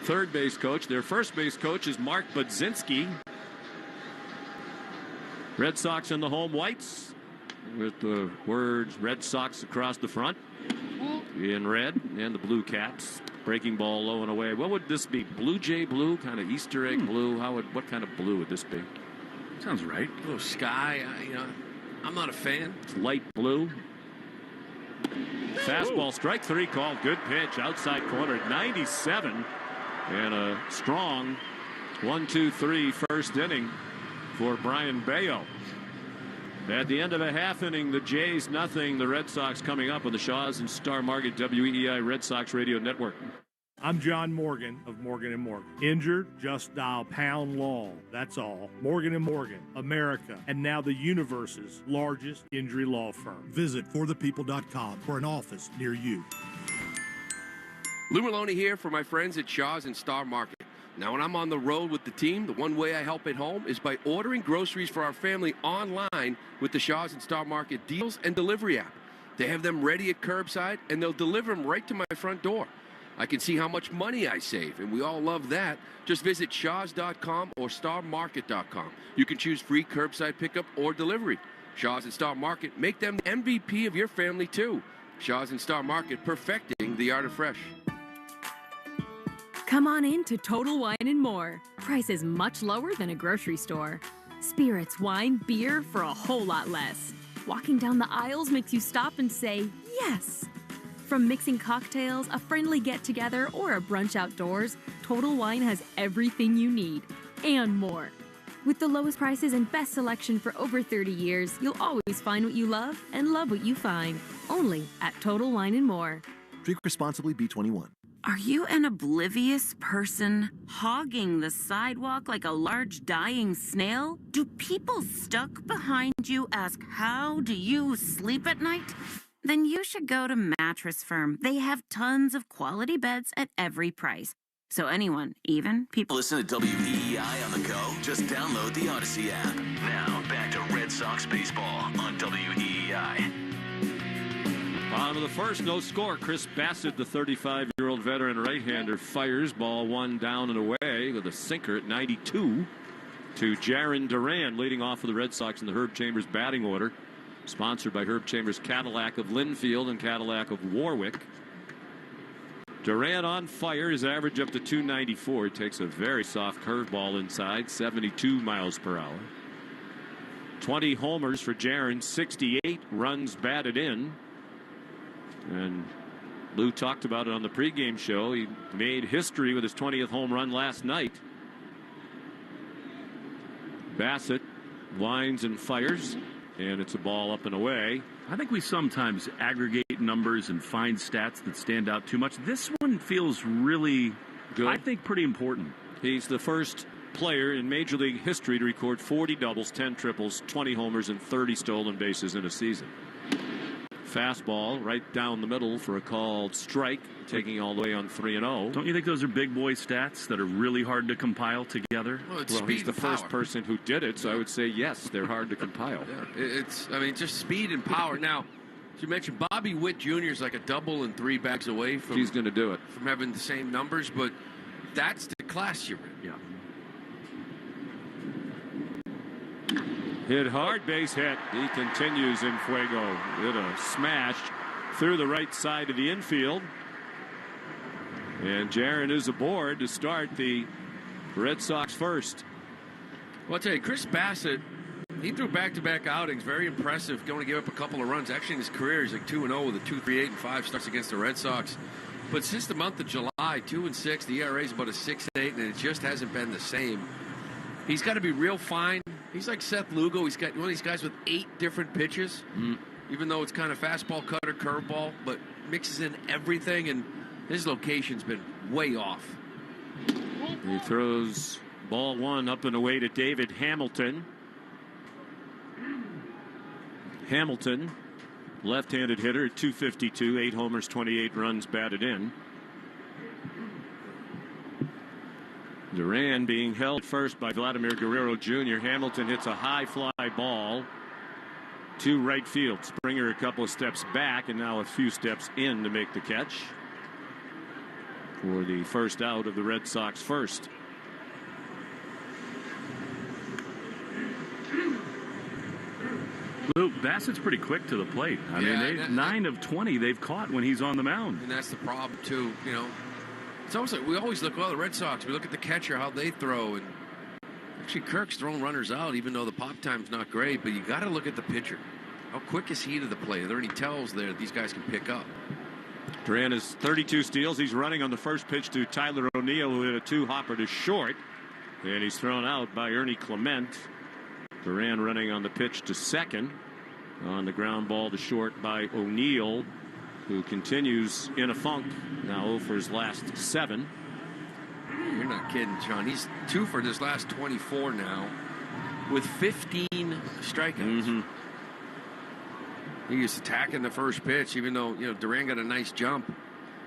third base coach. Their first base coach is Mark Budzinski. Red Sox in the home whites with the words Red Sox across the front in red, and the blue caps. Breaking ball low and away. What would this be? Blue Jay blue? Kind of Easter egg blue? What kind of blue would this be? Sounds right. Blue sky. I'm not a fan. It's light blue. Fastball, strike 3 called. Good pitch, outside corner at 97. And a strong 1-2-3 first inning for Brian Bayo. At the end of a half inning, the Jays nothing. The Red Sox coming up on the Shaws and Star Market WEEI Red Sox Radio Network. I'm John Morgan of Morgan & Morgan. Injured? Just dial pound law. That's all. Morgan & Morgan, America, and now the universe's largest injury law firm. Visit forthepeople.com for an office near you. Lou Maloney here for my friends at Shaw's and Star Market. Now, when I'm on the road with the team, the one way I help at home is by ordering groceries for our family online with the Shaw's and Star Market deals and delivery app. They have them ready at curbside, and they'll deliver them right to my front door. I can see how much money I save, and we all love that. Just visit shaws.com or starmarket.com. You can choose free curbside pickup or delivery. Shaw's and Star Market, make them the MVP of your family, too. Shaw's and Star Market, perfecting the art of fresh. Come on in to Total Wine & More. Prices much lower than a grocery store. Spirits, wine, beer for a whole lot less. Walking down the aisles makes you stop and say, yes. From mixing cocktails, a friendly get-together, or a brunch outdoors, Total Wine has everything you need and more. With the lowest prices and best selection for over 30 years, you'll always find what you love and love what you find. Only at Total Wine & More. Drink responsibly, B21. Are you an oblivious person hogging the sidewalk like a large dying snail? Do people stuck behind you ask, how do you sleep at night? Then you should go to Mattress Firm. They have tons of quality beds at every price. So anyone, even people... Listen to WEEI on the go? Just download the Odyssey app. Now, back to Red Sox baseball on WEEI. Bottom of the first, no score. Chris Bassett, the 35-year-old veteran right-hander, fires ball one down and away with a sinker at 92 to Jarren Duran, leading off for the Red Sox in the Herb Chambers batting order. Sponsored by Herb Chambers Cadillac of Linfield and Cadillac of Warwick. Duran on fire, his average up to 294. He takes a very soft curveball inside, 72 miles per hour. 20 homers for Jarren, 68 runs batted in. And Lou talked about it on the pregame show. He made history with his 20th home run last night. Bassett winds and fires, and it's a ball up and away. I think we sometimes aggregate numbers and find stats that stand out too much. This one feels really good. I think pretty important. He's the first player in Major League history to record 40 doubles, 10 triples, 20 homers, and 30 stolen bases in a season. Fastball right down the middle for a called strike, taking all the way on 3-0. Don't you think those are big boy stats that are really hard to compile together? Well, he's the first person who did it, so I would say yes, they're hard to compile. Yeah, just speed and power. Now, you mentioned Bobby Witt Jr. is like a double and 3 bags away from. He's going to do it. From having the same numbers, but that's the class you're in. Yeah. Hit hard, base hit. He continues in fuego. Hit a smash through the right side of the infield. And Jarren is aboard to start the Red Sox first. Well, I'll tell you, Chris Bassett, he threw back-to-back outings. Very impressive. Going to give up a couple of runs. Actually, in his career, he's like 2-0 with a 2.38 and 5 starts against the Red Sox. But since the month of July, 2-6, the ERA is about a 6.8, and it just hasn't been the same. He's got to be real fine. He's like Seth Lugo. He's got one of these guys with 8 different pitches, even though it's kind of fastball, cutter, curveball, but mixes in everything, and his location's been way off. He throws ball one up and away to David Hamilton. Hamilton, left-handed hitter at 252, 8 homers, 28 runs batted in. Duran being held first by Vladimir Guerrero Jr. Hamilton hits a high fly ball to right field. Springer a couple of steps back and now a few steps in to make the catch for the first out of the Red Sox first. Luke, Bassett's pretty quick to the plate. I mean, 9 of 20 they've caught when he's on the mound. And that's the problem, too, you know. It's almost like we always look, the Red Sox, we look at the catcher, how they throw, and actually Kirk's throwing runners out, even though the pop time's not great, but you got to look at the pitcher. How quick is he to the plate? Are there any tells there that these guys can pick up? Duran has 32 steals. He's running on the first pitch to Tyler O'Neill, who hit a 2-hopper to short, and he's thrown out by Ernie Clement. Duran running on the pitch to second on the ground ball to short by O'Neill, who continues in a funk now for his last 7. You're not kidding, John. He's 2 for his last 24 now with 15 strikeouts. He was attacking the first pitch, even though, you know, Duran got a nice jump.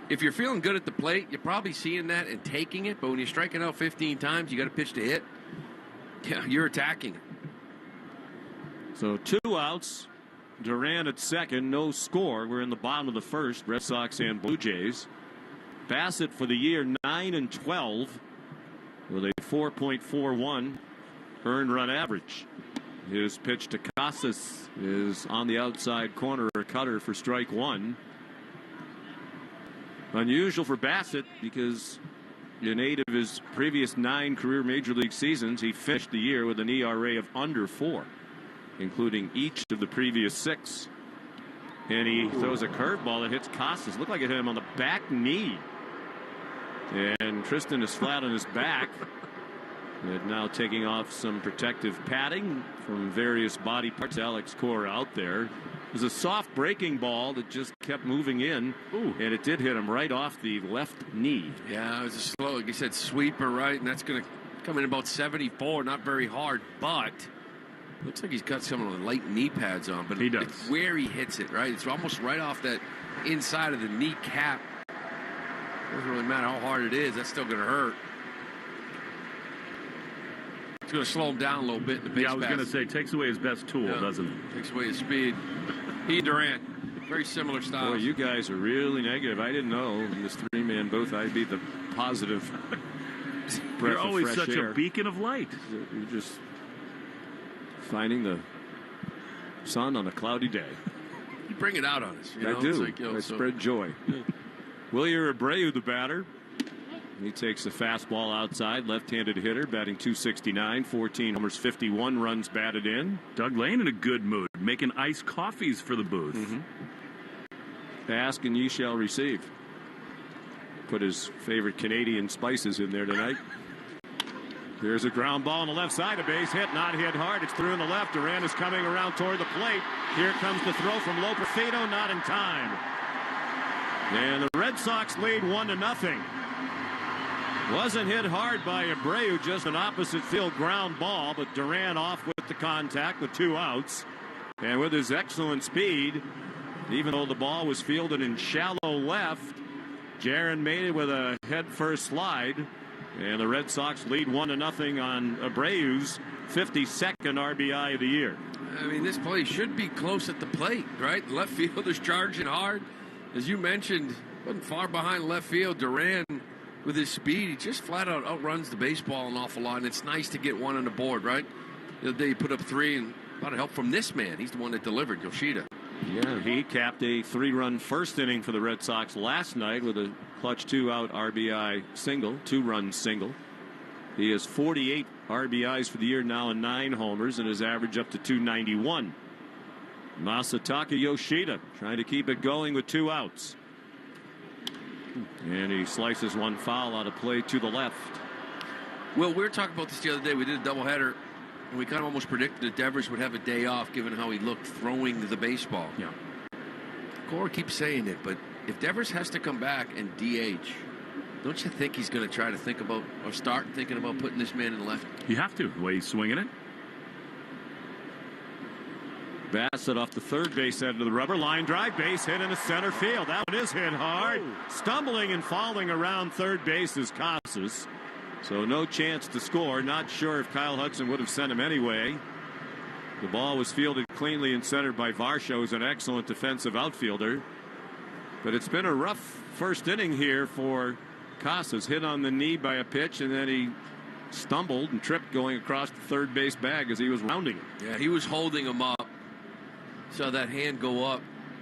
If you're feeling good at the plate, you're probably seeing that and taking it. But when you're striking out 15 times, you got a pitch to hit. Yeah, you're attacking it. So 2 outs. Duran at second, no score. We're in the bottom of the first, Red Sox and Blue Jays. Bassett for the year 9-12 with a 4.41 earned run average. His pitch to Casas is on the outside corner, a cutter for strike 1. Unusual for Bassett because in 8 of his previous 9 career major league seasons, he finished the year with an ERA of under 4. Including each of the previous 6. And he throws a curveball that hits Casas. Looked like it hit him on the back knee. And Tristan is flat on his back. And now taking off some protective padding from various body parts. Alex Cora out there. It was a soft breaking ball that just kept moving in. And it did hit him right off the left knee. Yeah, it was a slow, like you said, sweeper, right? And that's going to come in about 74. Not very hard, but Looks like he's got some of the light knee pads on, but he does. It's where he hits it, right? It's almost right off that inside of the kneecap. Doesn't really matter how hard it is. That's still going to hurt. It's going to slow him down a little bit in the base pass. I was going to say, takes away his best tool, doesn't it? Takes away his speed. He and Durant, very similar styles. Boy, you guys are really negative. I didn't know in this three-man booth I'd be the positive You're always fresh such air. a beacon of light. You're just finding the sun on a cloudy day. You bring it out on us. You know? I do. It's like, I spread joy. Wilyer Abreu, the batter. He takes the fastball outside, left-handed hitter, batting .269, 14 homers, 51 runs batted in. Doug Lane in a good mood, making iced coffees for the booth. Ask and ye shall receive. Put his favorite Canadian spices in there tonight. Here's a ground ball on the left side. A base hit, not hit hard. It's through in the left. Durant is coming around toward the plate. Here comes the throw from Lopezito, not in time. And the Red Sox lead 1-0. Wasn't hit hard by Abreu, just an opposite field ground ball, but Durant off with the contact with 2 outs. And with his excellent speed, even though the ball was fielded in shallow left, Jaron made it with a head-first slide. And the Red Sox lead 1-0 on Abreu's 52nd RBI of the year. I mean, this play should be close at the plate, right? Left fielder's charging hard. As you mentioned, wasn't far behind left field. Durant, with his speed, he just flat out outruns the baseball an awful lot, and it's nice to get one on the board, right? The other day he put up 3, and a lot of help from this man. He's the one that delivered, Yoshida. Yeah, he capped a 3-run first inning for the Red Sox last night with a clutch 2-out RBI single, 2-run single. He has 48 RBIs for the year now and 9 homers, and his average up to 291. Masataka Yoshida trying to keep it going with 2 outs. And he slices one foul out of play to the left. Well, we were talking about this the other day. We did a doubleheader, and we kind of almost predicted that Devers would have a day off given how he looked throwing the baseball. Yeah. Cora keeps saying it, but if Devers has to come back and DH, don't you think he's going to try to think about or start thinking about putting this man in the left? You have to, the way he's swinging it. Bassett off the third base end of the rubber. Line drive, base hit in the center field. That one is hit hard. Stumbling and falling around third base is Casas. So no chance to score. Not sure if Kyle Hudson would have sent him anyway. The ball was fielded cleanly and centered by Varsho, who's an excellent defensive outfielder. But it's been a rough first inning here for Casas. Hit on the knee by a pitch, and then he stumbled and tripped going across the third base bag as he was rounding it. Yeah, he was holding him up. Saw that hand go up.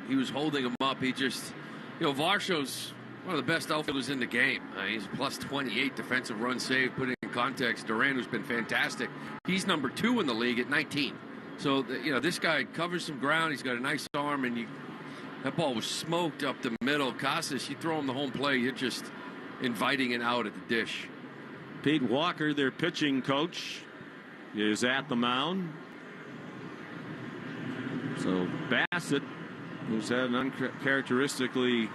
He was holding him up. He just, Varsho's one of the best outfielders in the game. He's plus 28 defensive run save. Put it in context, Durant, who's been fantastic, he's number 2 in the league at 19. So, this guy covers some ground. He's got a nice arm, and that ball was smoked up the middle. Casas, you throw him the home plate, you're just inviting it out at the dish. Pete Walker, their pitching coach, is at the mound. So Bassett, who's had an uncharacteristically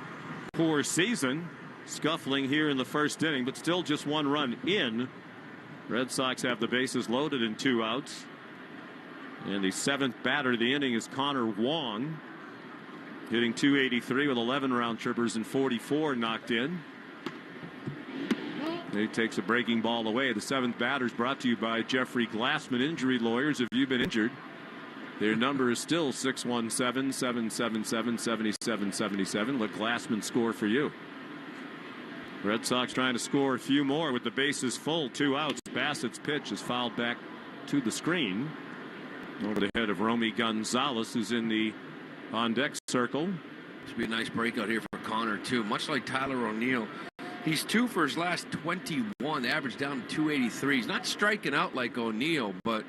poor season, scuffling here in the first inning, but still just 1 run in. Red Sox have the bases loaded in 2 outs. And the 7th batter of the inning is Connor Wong, hitting .283 with 11 round trippers and 44 knocked in. He takes a breaking ball away. The 7th batter is brought to you by Jeffrey Glassman Injury Lawyers. If you've been injured, their number is still 617-777-7777. Let Glassman score for you. Red Sox trying to score a few more with the bases full. 2 outs. Bassett's pitch is fouled back to the screen over the head of Romy Gonzalez, who's in the on-deck circle. This would be a nice breakout here for Connor, too. Much like Tyler O'Neill. He's 2 for his last 21, average down to 283. He's not striking out like O'Neill, but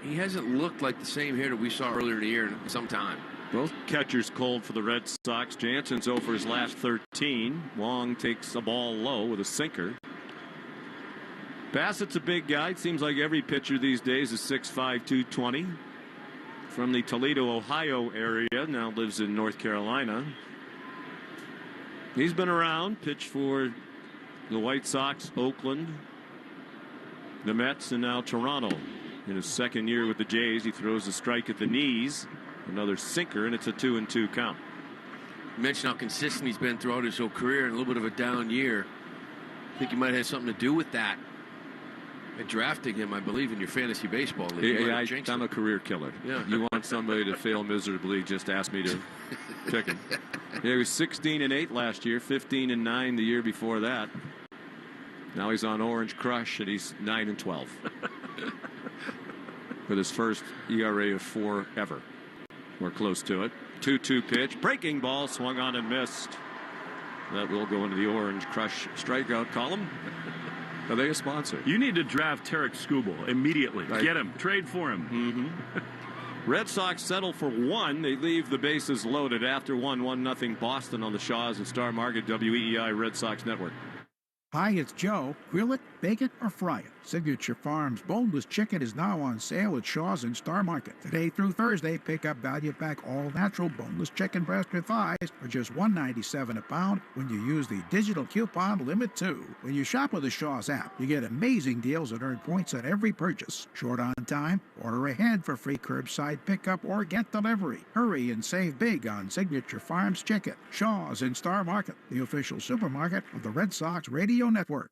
he hasn't looked like the same hitter we saw earlier in the year in some time. Both catchers cold for the Red Sox. Jansen's 0 for his last 13. Wong takes a ball low with a sinker. Bassett's a big guy. It seems like every pitcher these days is 6'5", 220. From the Toledo, Ohio area. Now lives in North Carolina. He's been around. Pitched for the White Sox, Oakland, the Mets, and now Toronto. In his second year with the Jays, he throws a strike at the knees, another sinker, and it's a 2-2 count. You mentioned how consistent he's been throughout his whole career and a little bit of a down year. I think he might have something to do with that. And drafting him, I believe, in your fantasy baseball league. I'm a career killer. Yeah. You want somebody to fail miserably, just ask me to pick him. Yeah, he was 16-8 last year, 15-9 the year before that. Now he's on Orange Crush, and he's 9-12. With his first ERA of 4 ever. We're close to it. 2-2 pitch. Breaking ball swung on and missed. That will go into the Orange Crush strikeout column. Are they a sponsor? You need to draft Tarek Skubal immediately. Right. Get him. Trade for him. Mm-hmm. Red Sox settle for 1. They leave the bases loaded after 1-0 Boston on the Shaws and Star Market WEEI Red Sox Network. Hi, it's Joe. Grill it, bake it, or fry it. Signature Farms boneless chicken is now on sale at Shaw's and Star Market. Today through Thursday, pick up value-pack all-natural boneless chicken breast and thighs for just $1.97 a pound when you use the digital coupon Limit 2. When you shop with the Shaw's app, you get amazing deals and earn points on every purchase. Short on time? Order ahead for free curbside pickup or get delivery. Hurry and save big on Signature Farms chicken. Shaw's and Star Market, the official supermarket of the Red Sox Radio Network.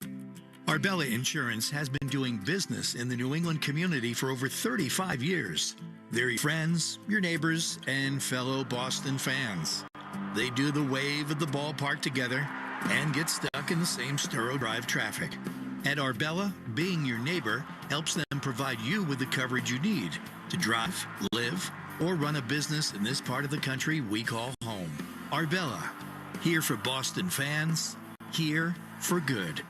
Arbella Insurance has been doing business in the New England community for over 35 years. They're your friends, your neighbors, and fellow Boston fans. They do the wave at the ballpark together and get stuck in the same Sturo Drive traffic. At Arbella, being your neighbor helps them provide you with the coverage you need to drive, live, or run a business in this part of the country we call home. Arbella, here for Boston fans, here for good.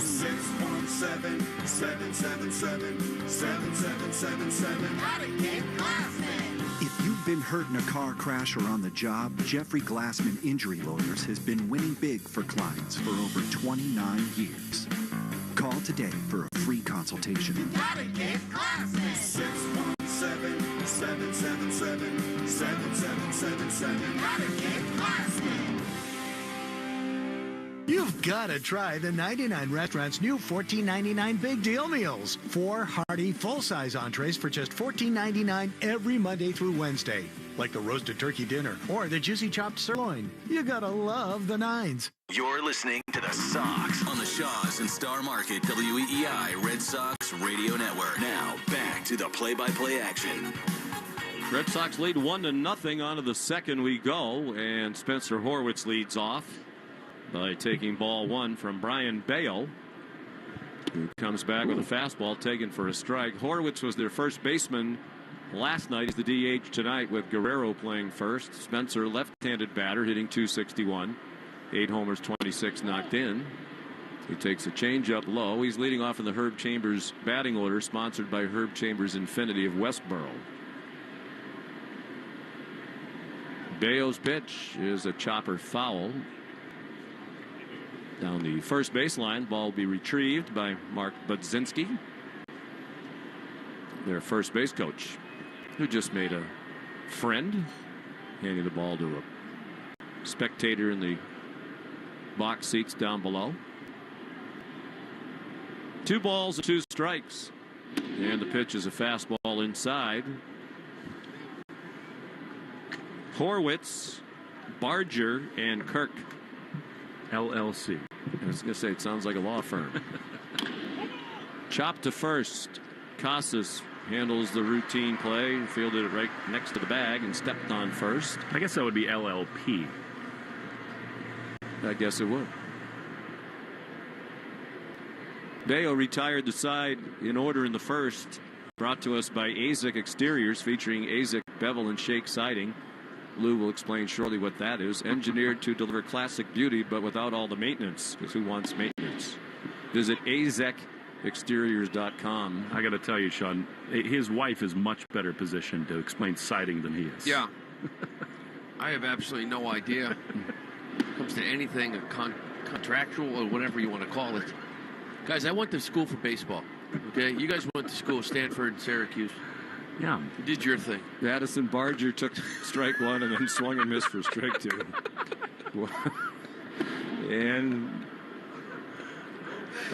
617-777-7777. If you've been hurt in a car crash or on the job, Jeffrey Glassman Injury Lawyers has been winning big for clients for over 29 years. Call today for a free consultation. You gotta get Glassman. 617-777-7777. Gotta get Glassman. You've got to try the 99 Restaurant's new $14.99 Big Deal Meals. 4 hearty, full-size entrees for just $14.99 every Monday through Wednesday. Like the roasted turkey dinner or the juicy chopped sirloin. You gotta love the nines. You're listening to the Sox on the Shaws and Star Market WEEI Red Sox Radio Network. Now, back to the play-by-play action. Red Sox lead 1-0 onto the second we go, and Spencer Horwitz leads off by taking ball 1 from Brian Bale, who comes back with a fastball taken for a strike. Horwitz was their first baseman last night. He's the DH tonight with Guerrero playing first. Spencer, left-handed batter, hitting .261. 8 homers, 26 knocked in. He takes a changeup low. He's leading off in the Herb Chambers batting order, sponsored by Herb Chambers Infinity of Westboro. Bayo's pitch is a chopper foul. Down the first baseline, ball will be retrieved by Mark Budzinski, their first base coach, who just made a friend, handing the ball to a spectator in the box seats down below. 2 balls and 2 strikes, and the pitch is a fastball inside. Horwitz, Barger, and Kirk. LLC. I was going to say, it sounds like a law firm. Chop to first. Casas handles the routine play, fielded it right next to the bag, and stepped on first. I guess that would be LLP. I guess it would. Bayo retired the side in order in the first. Brought to us by AZEK Exteriors, featuring AZEK bevel and shake siding. Lou will explain shortly what that is. Engineered to deliver classic beauty, but without all the maintenance. Because who wants maintenance? Visit azekexteriors.com. I got to tell you, Sean, his wife is much better positioned to explain siding than he is. Yeah. I have absolutely no idea. When it comes to anything contractual or whatever you want to call it. Guys, I went to school for baseball. Okay? You guys went to school, Stanford and Syracuse. Yeah. You did your thing. Addison Barger took strike 1 and then swung and missed for strike 2. And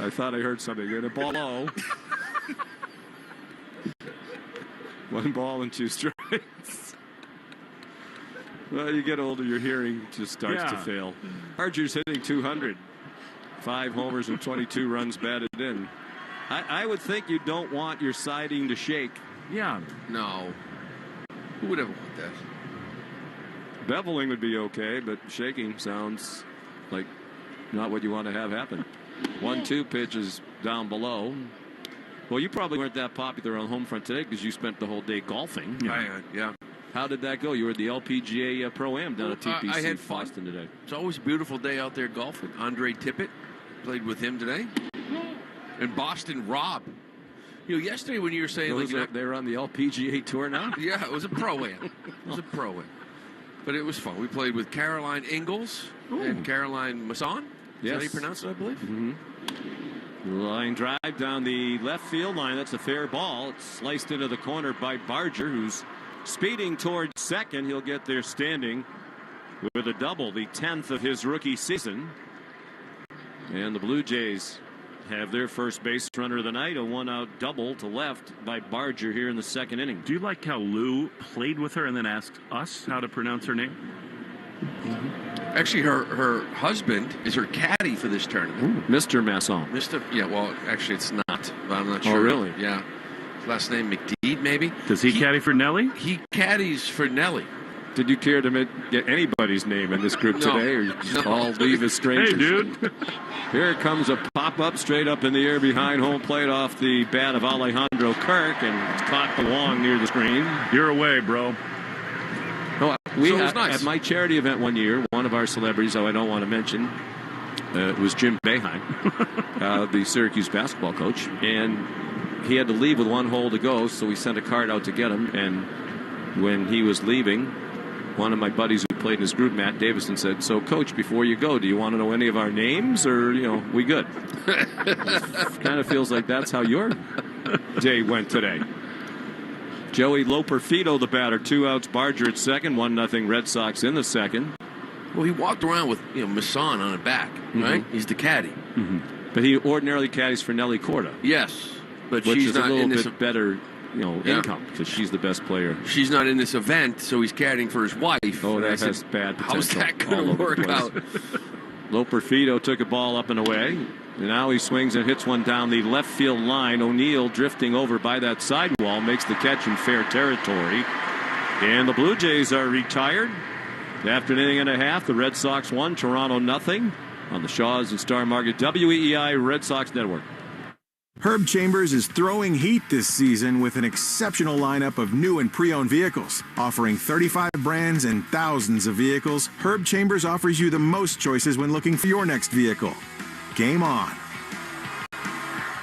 I thought I heard something. Get a ball low. 1 ball and 2 strikes. Well, you get older, your hearing just starts to fail. Barger's hitting 200. 5 homers and 22 runs batted in. I would think you don't want your siding to shake. Yeah. No. Who would ever want that? Beveling would be okay, but shaking sounds like not what you want to have happen. 1-2 pitch is down below. Well, you probably weren't that popular on the home front today because you spent the whole day golfing. Yeah. How did that go? You were at the LPGA Pro-Am down at TPC I had fun. Boston today. It's always a beautiful day out there golfing. Andre Tippett played with him today. And Boston Rob. Yesterday when you were saying they were on the LPGA tour now? Yeah, it was a Pro-Am. It was a Pro-Am. But it was fun. We played with Caroline Ingalls and Caroline Masson. Is that how you pronounce it, I believe? Mm-hmm. Line drive down the left field line. That's a fair ball. It's sliced into the corner by Barger, who's speeding towards second. He'll get there standing with a double, the 10th of his rookie season. And the Blue Jays have their first base runner of the night, a 1-out double to left by Barger here in the second inning. Do you like how Lou played with her and then asked us how to pronounce her name? Actually, her husband is her caddy for this tournament. Mr. Masson. Well, actually, it's not. But I'm not sure. Oh, really? Yeah. His last name McDeed, maybe. Does he caddy for Nellie? He caddies for Nellie. Did you care to get anybody's name in this group today, or just all leave as strangers? Hey, dude. Here comes a pop-up straight up in the air behind home plate off the bat of Alejandro Kirk, and it's caught Belong near the screen. You're away, bro. No, it was nice. At my charity event one year, one of our celebrities, who I don't want to mention, it was Jim Boeheim, the Syracuse basketball coach, and he had to leave with 1 hole to go, so we sent a card out to get him, and when he was leaving, one of my buddies who played in his group, Matt Davison, said, "So, Coach, before you go, do you want to know any of our names, or, we good?" Kind of feels like that's how your day went today. Joey Loperfido, the batter, 2 outs, Barger at second, 1-0 Red Sox in the second. Well, he walked around with Masson on the back, right? He's the caddy. Mm-hmm. But he ordinarily caddies for Nelly Corda. Yes, but which she's is not a in little this bit better income because she's the best player. She's not in this event, so he's caddying for his wife. Oh, that has bad potential. How's that going to work out? Loperfido took a ball up and away. And now he swings and hits one down the left field line. O'Neill drifting over by that sidewall makes the catch in fair territory. And the Blue Jays are retired. After an inning and a half, the Red Sox won, Toronto nothing. On the Shaws and Star Market WEEI Red Sox Network. Herb Chambers is throwing heat this season with an exceptional lineup of new and pre-owned vehicles. Offering 35 brands and thousands of vehicles, Herb Chambers offers you the most choices when looking for your next vehicle. Game on.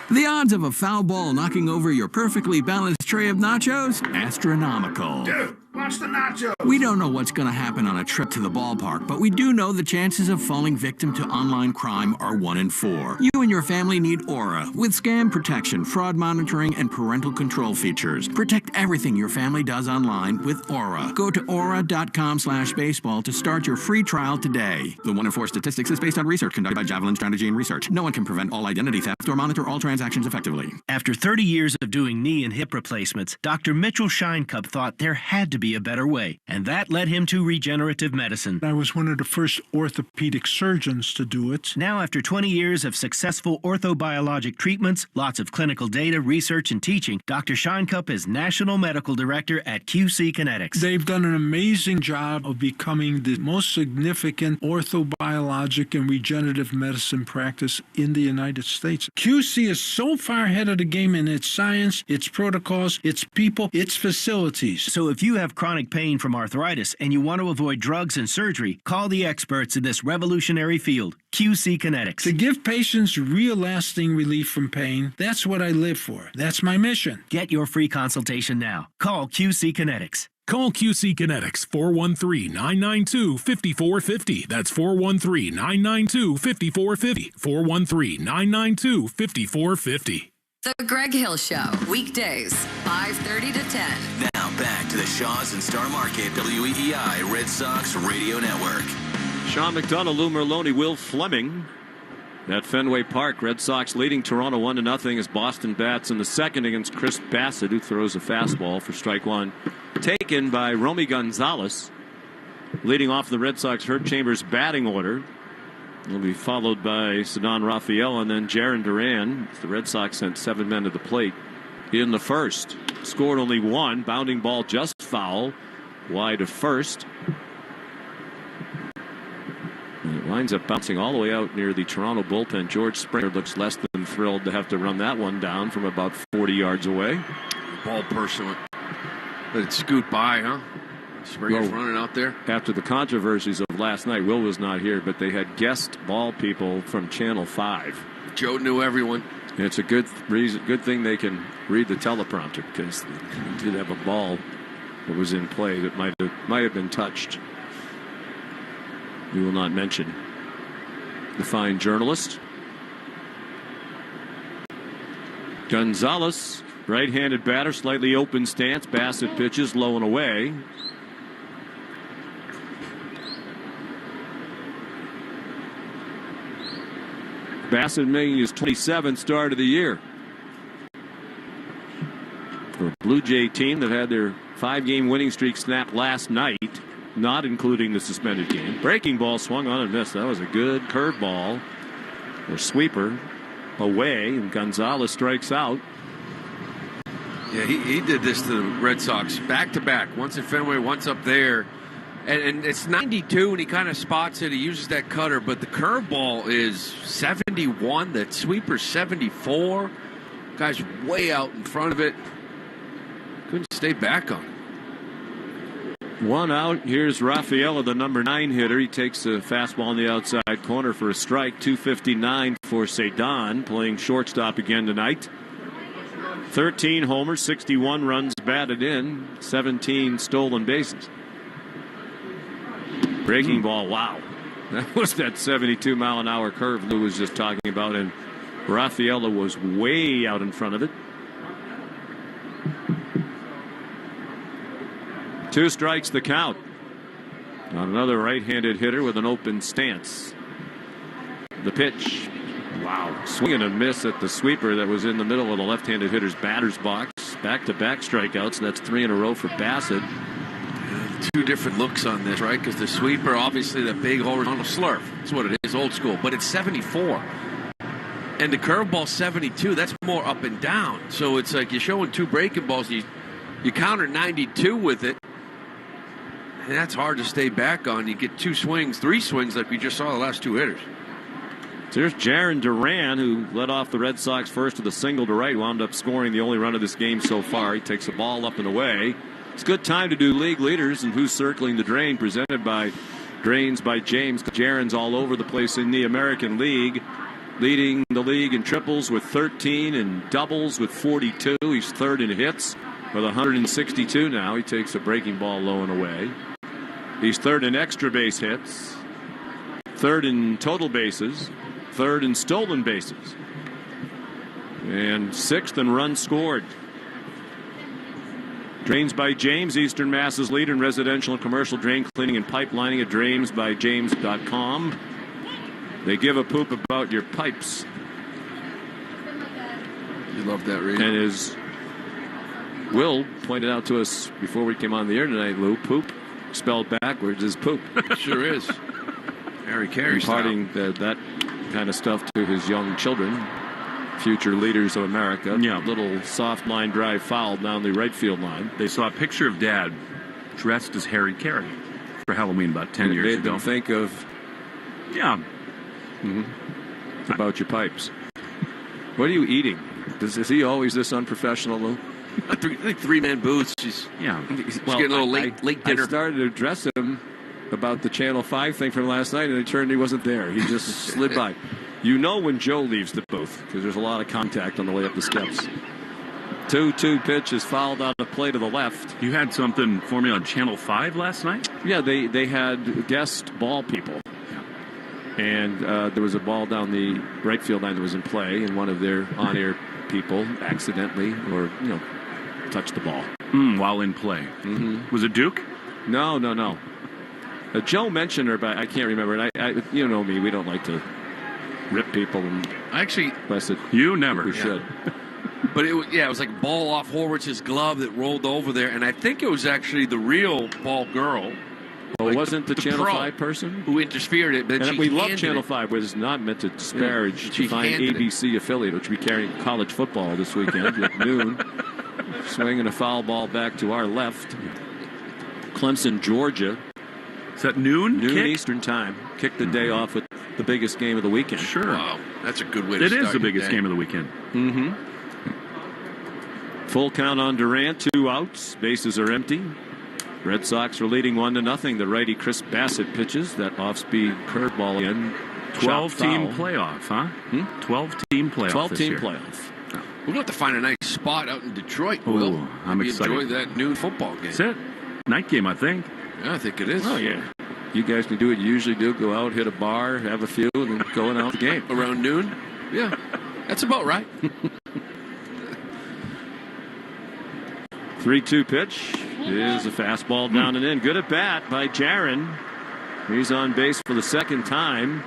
The odds of a foul ball knocking over your perfectly balanced tray of nachos? Astronomical. Dude, watch the nachos. We don't know what's going to happen on a trip to the ballpark, but we do know the chances of falling victim to online crime are 1 in 4. You and your family need Aura with scam protection, fraud monitoring, and parental control features. Protect everything your family does online with Aura. Go to aura.com/baseball to start your free trial today. The 1 in 4 statistics is based on research conducted by Javelin Strategy and Research. No one can prevent all identity theft or monitor all transactions effectively. After 30 years of doing knee and hip replacements, Dr. Mitchell Scheinkup thought there had to be a better way, and that led him to regenerative medicine. I was one of the first orthopedic surgeons to do it. Now, after 20 years of successful orthobiologic treatments, lots of clinical data, research, and teaching, Dr. Scheinkup is National Medical Director at QC Kinetics. They've done an amazing job of becoming the most significant orthobiologic and regenerative medicine practice in the United States. QC is so far ahead of the game in its science, its protocols, its people, its facilities. So if you have chronic pain from arthritis and you want to avoid drugs and surgery, call the experts in this revolutionary field, QC Kinetics. To give patients real lasting relief from pain, that's what I live for. That's my mission. Get your free consultation now. Call QC Kinetics. Call QC Kinetics 413-992-5450. That's 413-992-5450. 413-992-5450. The Greg Hill Show, weekdays, 5:30 to 10. Now back to the Shaws and Star Market WEEI Red Sox Radio Network. Sean McDonough, Lou Merlone, Will Fleming At Fenway Park, Red Sox leading Toronto 1-0 as Boston bats in the second against Chris Bassett, who throws a fastball for strike one. Taken by Romy Gonzalez. Leading off the Red Sox, Herb Chambers batting order. Will be followed by Ceddanne Raphael and then Jarren Duran. The Red Sox sent 7 men to the plate in the first. Scored only one. Bounding ball just foul. Wide of first. And it winds up bouncing all the way out near the Toronto bullpen. George Springer looks less than thrilled to have to run that one down from about 40 yards away. Ball person. Let it scoot by, huh? Springer's running out there. After the controversies of last night, Will was not here, but they had guest ball people from Channel 5. Joe knew everyone. And it's a good thing they can read the teleprompter, because they did have a ball that was in play that might have been touched. We will not mention the fine journalist. Gonzalez, right-handed batter, slightly open stance. Bassett pitches low and away. Bassett making his 27th start of the year. For a Blue Jay team that had their 5-game winning streak snapped last night, not including the suspended game. Breaking ball swung on and missed. That was a good curveball or sweeper away, and Gonzalez strikes out. Yeah, he did this to the Red Sox back-to-back. Once at Fenway, once up there. And it's 92, and he kind of spots it. He uses that cutter, but the curveball is 71. That sweeper's 74. Guy's way out in front of it. Couldn't stay back on it. One out. Here's Raphael, the number 9 hitter. He takes a fastball in the outside corner for a strike. 259 for Ceddanne, playing shortstop again tonight. 13 homers, 61 runs batted in, 17 stolen bases. Breaking ball, wow. That was that 72-mile-an-hour curve Lou was just talking about, and Raphael was way out in front of it. 2 strikes the count on another right-handed hitter with an open stance. The pitch, wow, swing and a miss at the sweeper that was in the middle of the left-handed hitter's batter's box. Back-to-back strikeouts, and that's 3 in a row for Bassett. 2 different looks on this, right? Because the sweeper, obviously, the big horizontal slurve. That's what it is, old school. But it's 74. And the curveball 72. That's more up and down. So it's like you're showing 2 breaking balls. You counter 92 with it. And that's hard to stay back on. You get 2 swings, 3 swings like we just saw the last 2 hitters. So here's Jarren Duran, who led off the Red Sox first with a single to right, wound up scoring the only run of this game so far. He takes the ball up and away. It's a good time to do league leaders and who's circling the drain, presented by Drains by James. Jarren's all over the place in the American League, leading the league in triples with 13 and doubles with 42. He's 3rd in hits with 162 now. He takes a breaking ball low and away. He's 3rd in extra base hits, 3rd in total bases, 3rd in stolen bases, and 6th in runs scored. Drains by James, Eastern Mass's leader in residential and commercial drain cleaning and pipelining at drainsbyjames.com. They give a poop about your pipes. You love that, Reed. And as Will pointed out to us before we came on the air tonight, Lou, poop spelled backwards is poop. Sure is. Harry Carey imparting that kind of stuff to his young children. Future leaders of America. Yeah. Little soft line drive foul down the right field line. They saw a picture of Dad dressed as Harry Carey for Halloween about 10 years ago. Made them think of... Yeah. Mm-hmm. About your pipes. What are you eating? Is he always this unprofessional, Lou? I think 3-man booths. He's getting a little late dinner. I started to address him about the Channel 5 thing from last night, and it turned he wasn't there. He just slid by. You know when Joe leaves the booth, because there's a lot of contact on the way up the steps. 2-2 pitch is fouled out of play to the left. You had something for me on Channel 5 last night? Yeah, they had guest ball people. And there was a ball down the right field line that was in play, and one of their on-air people accidentally, or, touched the ball. While in play. Mm-hmm. Was it Duke? No. Joe mentioned her, but I can't remember. And I you know me, we don't like to rip people. And actually, I said, you never. We should. But it was like a ball off Horwitz's glove that rolled over there, and I think it was actually the real ball girl. Well, it wasn't the Channel pro 5 person who interfered it, but and she we love handed Channel it. 5, but it's not meant to disparage the fine handed ABC affiliate, which will be carrying college football this weekend at noon. Swinging a foul ball back to our left. Clemson, Georgia. Is that noon? Noon kick? Eastern time. Kick the day off with the biggest game of the weekend. Sure. Wow, that's a good way to It start is the your biggest day. game of the weekend. Mm-hmm. Full count on Durant, 2 outs. Bases are empty. Red Sox are leading 1-0. The righty Chris Bassett pitches that off-speed curveball again. 12-team playoff, huh? 12-team playoff. 12-team playoff. We're going to have to find a nice spot out in Detroit. Oh, Will. I'm Maybe excited. Enjoy that noon football game. That's it. Night game, I think. Yeah, I think it is. Oh, yeah. You guys can do what you usually do. Go out, hit a bar, have a few, and then go out the game. Around noon? Yeah. That's about right. 3-2 pitch is a fastball down and in. Good at bat by Jaron. He's on base for the second time.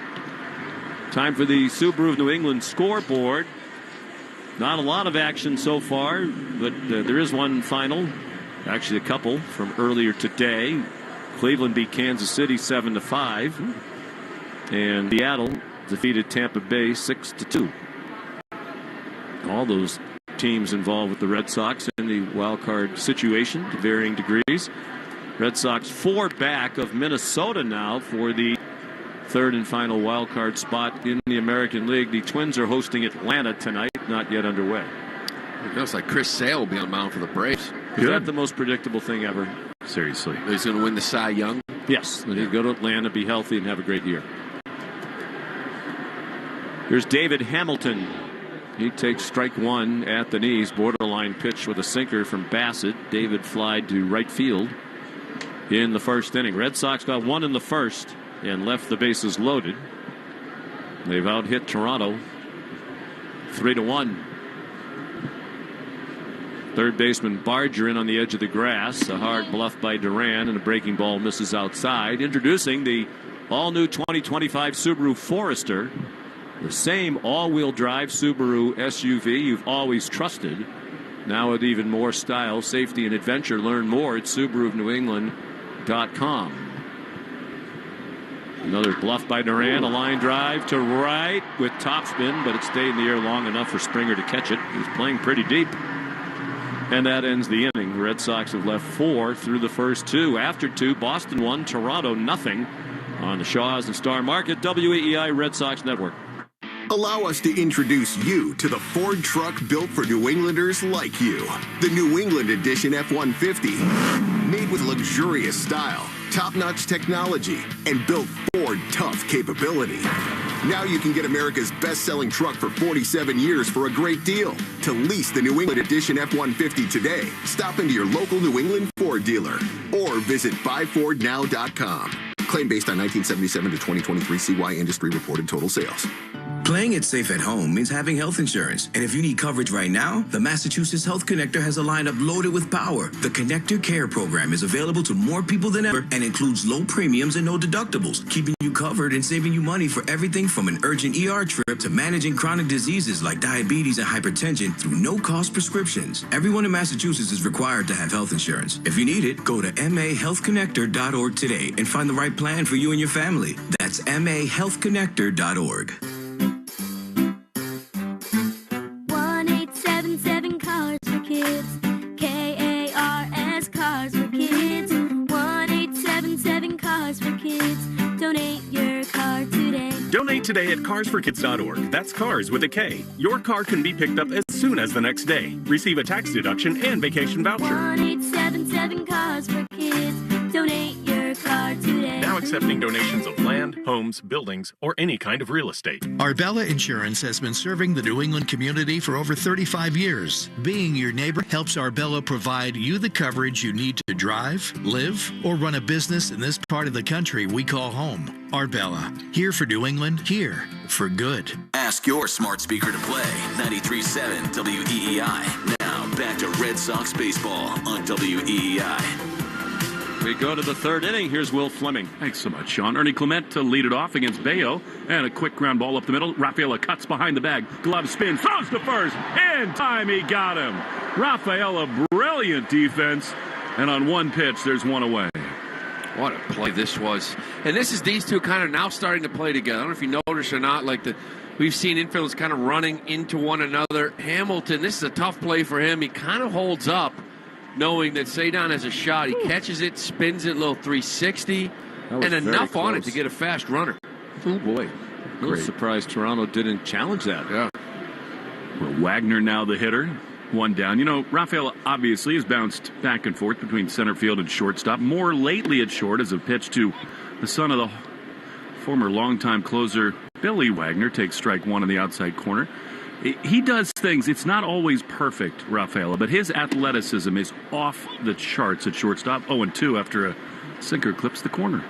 Time for the Subaru of New England scoreboard. Not a lot of action so far, but there is one final. Actually, a couple from earlier today. Cleveland beat Kansas City 7-5. And Seattle defeated Tampa Bay 6-2. All those teams involved with the Red Sox in the wild card situation to varying degrees. Red Sox 4 back of Minnesota now for the third and final wild card spot in the American League. The Twins are hosting Atlanta tonight, not yet underway. It looks like Chris Sale will be on the mound for the Braves. Is that the most predictable thing ever? Seriously. He's going to win the Cy Young? Yes. Then he'd go to Atlanta, be healthy, and have a great year. Here's David Hamilton. He takes strike one at the knees. Borderline pitch with a sinker from Bassett. David flied to right field in the first inning. Red Sox got one in the first and left the bases loaded. They've out-hit Toronto 3-1. Third baseman Barger in on the edge of the grass. A hard bluff by Duran, and a breaking ball misses outside. Introducing the all-new 2025 Subaru Forester. The same all-wheel drive Subaru SUV you've always trusted. Now with even more style, safety, and adventure. Learn more at SubaruofNewEngland.com. Another bluff by Duran. A line drive to right with topspin, but it stayed in the air long enough for Springer to catch it. He's playing pretty deep. And that ends the inning. The Red Sox have left 4 through the first 2. After 2, Boston 1, Toronto nothing. On the Shaws and Star Market, WEEI Red Sox Network. Allow us to introduce you to the Ford truck built for New Englanders like you. The New England Edition F-150. Made with luxurious style, top-notch technology, and built Ford tough capability. Now you can get America's best-selling truck for 47 years for a great deal. To lease the New England Edition F-150 today, stop into your local New England Ford dealer or visit buyfordnow.com. Claim based on 1977 to 2023 CY industry reported total sales. Playing it safe at home means having health insurance. And if you need coverage right now, the Massachusetts Health Connector has a lineup loaded with power. The Connector Care program is available to more people than ever and includes low premiums and no deductibles, keeping you covered and saving you money for everything from an urgent ER trip to managing chronic diseases like diabetes and hypertension through no-cost prescriptions. Everyone in Massachusetts is required to have health insurance. If you need it, go to mahealthconnector.org today and find the right plan for you and your family. That's mahealthconnector.org. 1-877 Cars for Kids. KARS Cars for Kids. 1-877 Cars for Kids. Donate your car today. Donate today at carsforkids.org. That's cars with a K. Your car can be picked up as soon as the next day. Receive a tax deduction and vacation voucher. 1-877 Cars for Kids. Donate your car today. Now accepting donations of land, homes, buildings, or any kind of real estate. Arbella Insurance has been serving the New England community for over 35 years. Being your neighbor helps Arbella provide you the coverage you need to drive, live, or run a business in this part of the country we call home. Arbella, here for New England, here for good. Ask your smart speaker to play 93.7 WEEI. Now back to Red Sox baseball on WEEI. We go to the third inning. Here's Will Fleming. Thanks so much, Sean. Ernie Clement to lead it off against Bayo. And a quick ground ball up the middle. Rafaela cuts behind the bag. Glove spin. Throws to first. In time, he got him. Rafaela, brilliant defense. And on one pitch, there's one away. What a play this was. And this is these two kind of now starting to play together. I don't know if you noticed or not, we've seen infielders kind of running into one another. Hamilton, this is a tough play for him. He kind of holds up knowing that Cedon has a shot. He catches it, spins it, a little 360, and enough on it to get a fast runner. Oh, boy. No surprise Toronto didn't challenge that. Yeah. Well, Wagner now the hitter. One down. Rafael obviously has bounced back and forth between center field and shortstop. More lately at short as a pitch to the son of the former longtime closer, Billy Wagner, takes strike one in the outside corner. He does things. It's not always perfect, Rafaela, but his athleticism is off the charts at shortstop. 0-2 after a sinker clips the corner.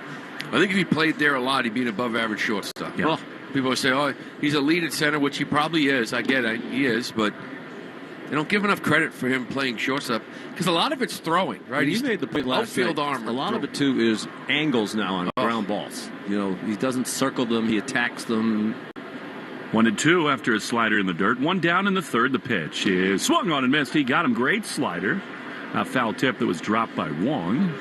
I think if he played there a lot, he'd be an above-average shortstop. Yeah. Well, people say, he's a lead at center, which he probably is. I get it. He is, but they don't give enough credit for him playing shortstop because a lot of it's throwing, right? He made the point last outfield night. armor. A lot of it, too, is angles now on ground balls. He doesn't circle them. He attacks them. 1-2 after a slider in the dirt. One down in the third. The pitch is swung on and missed. He got him. Great slider. A foul tip that was dropped by Wong.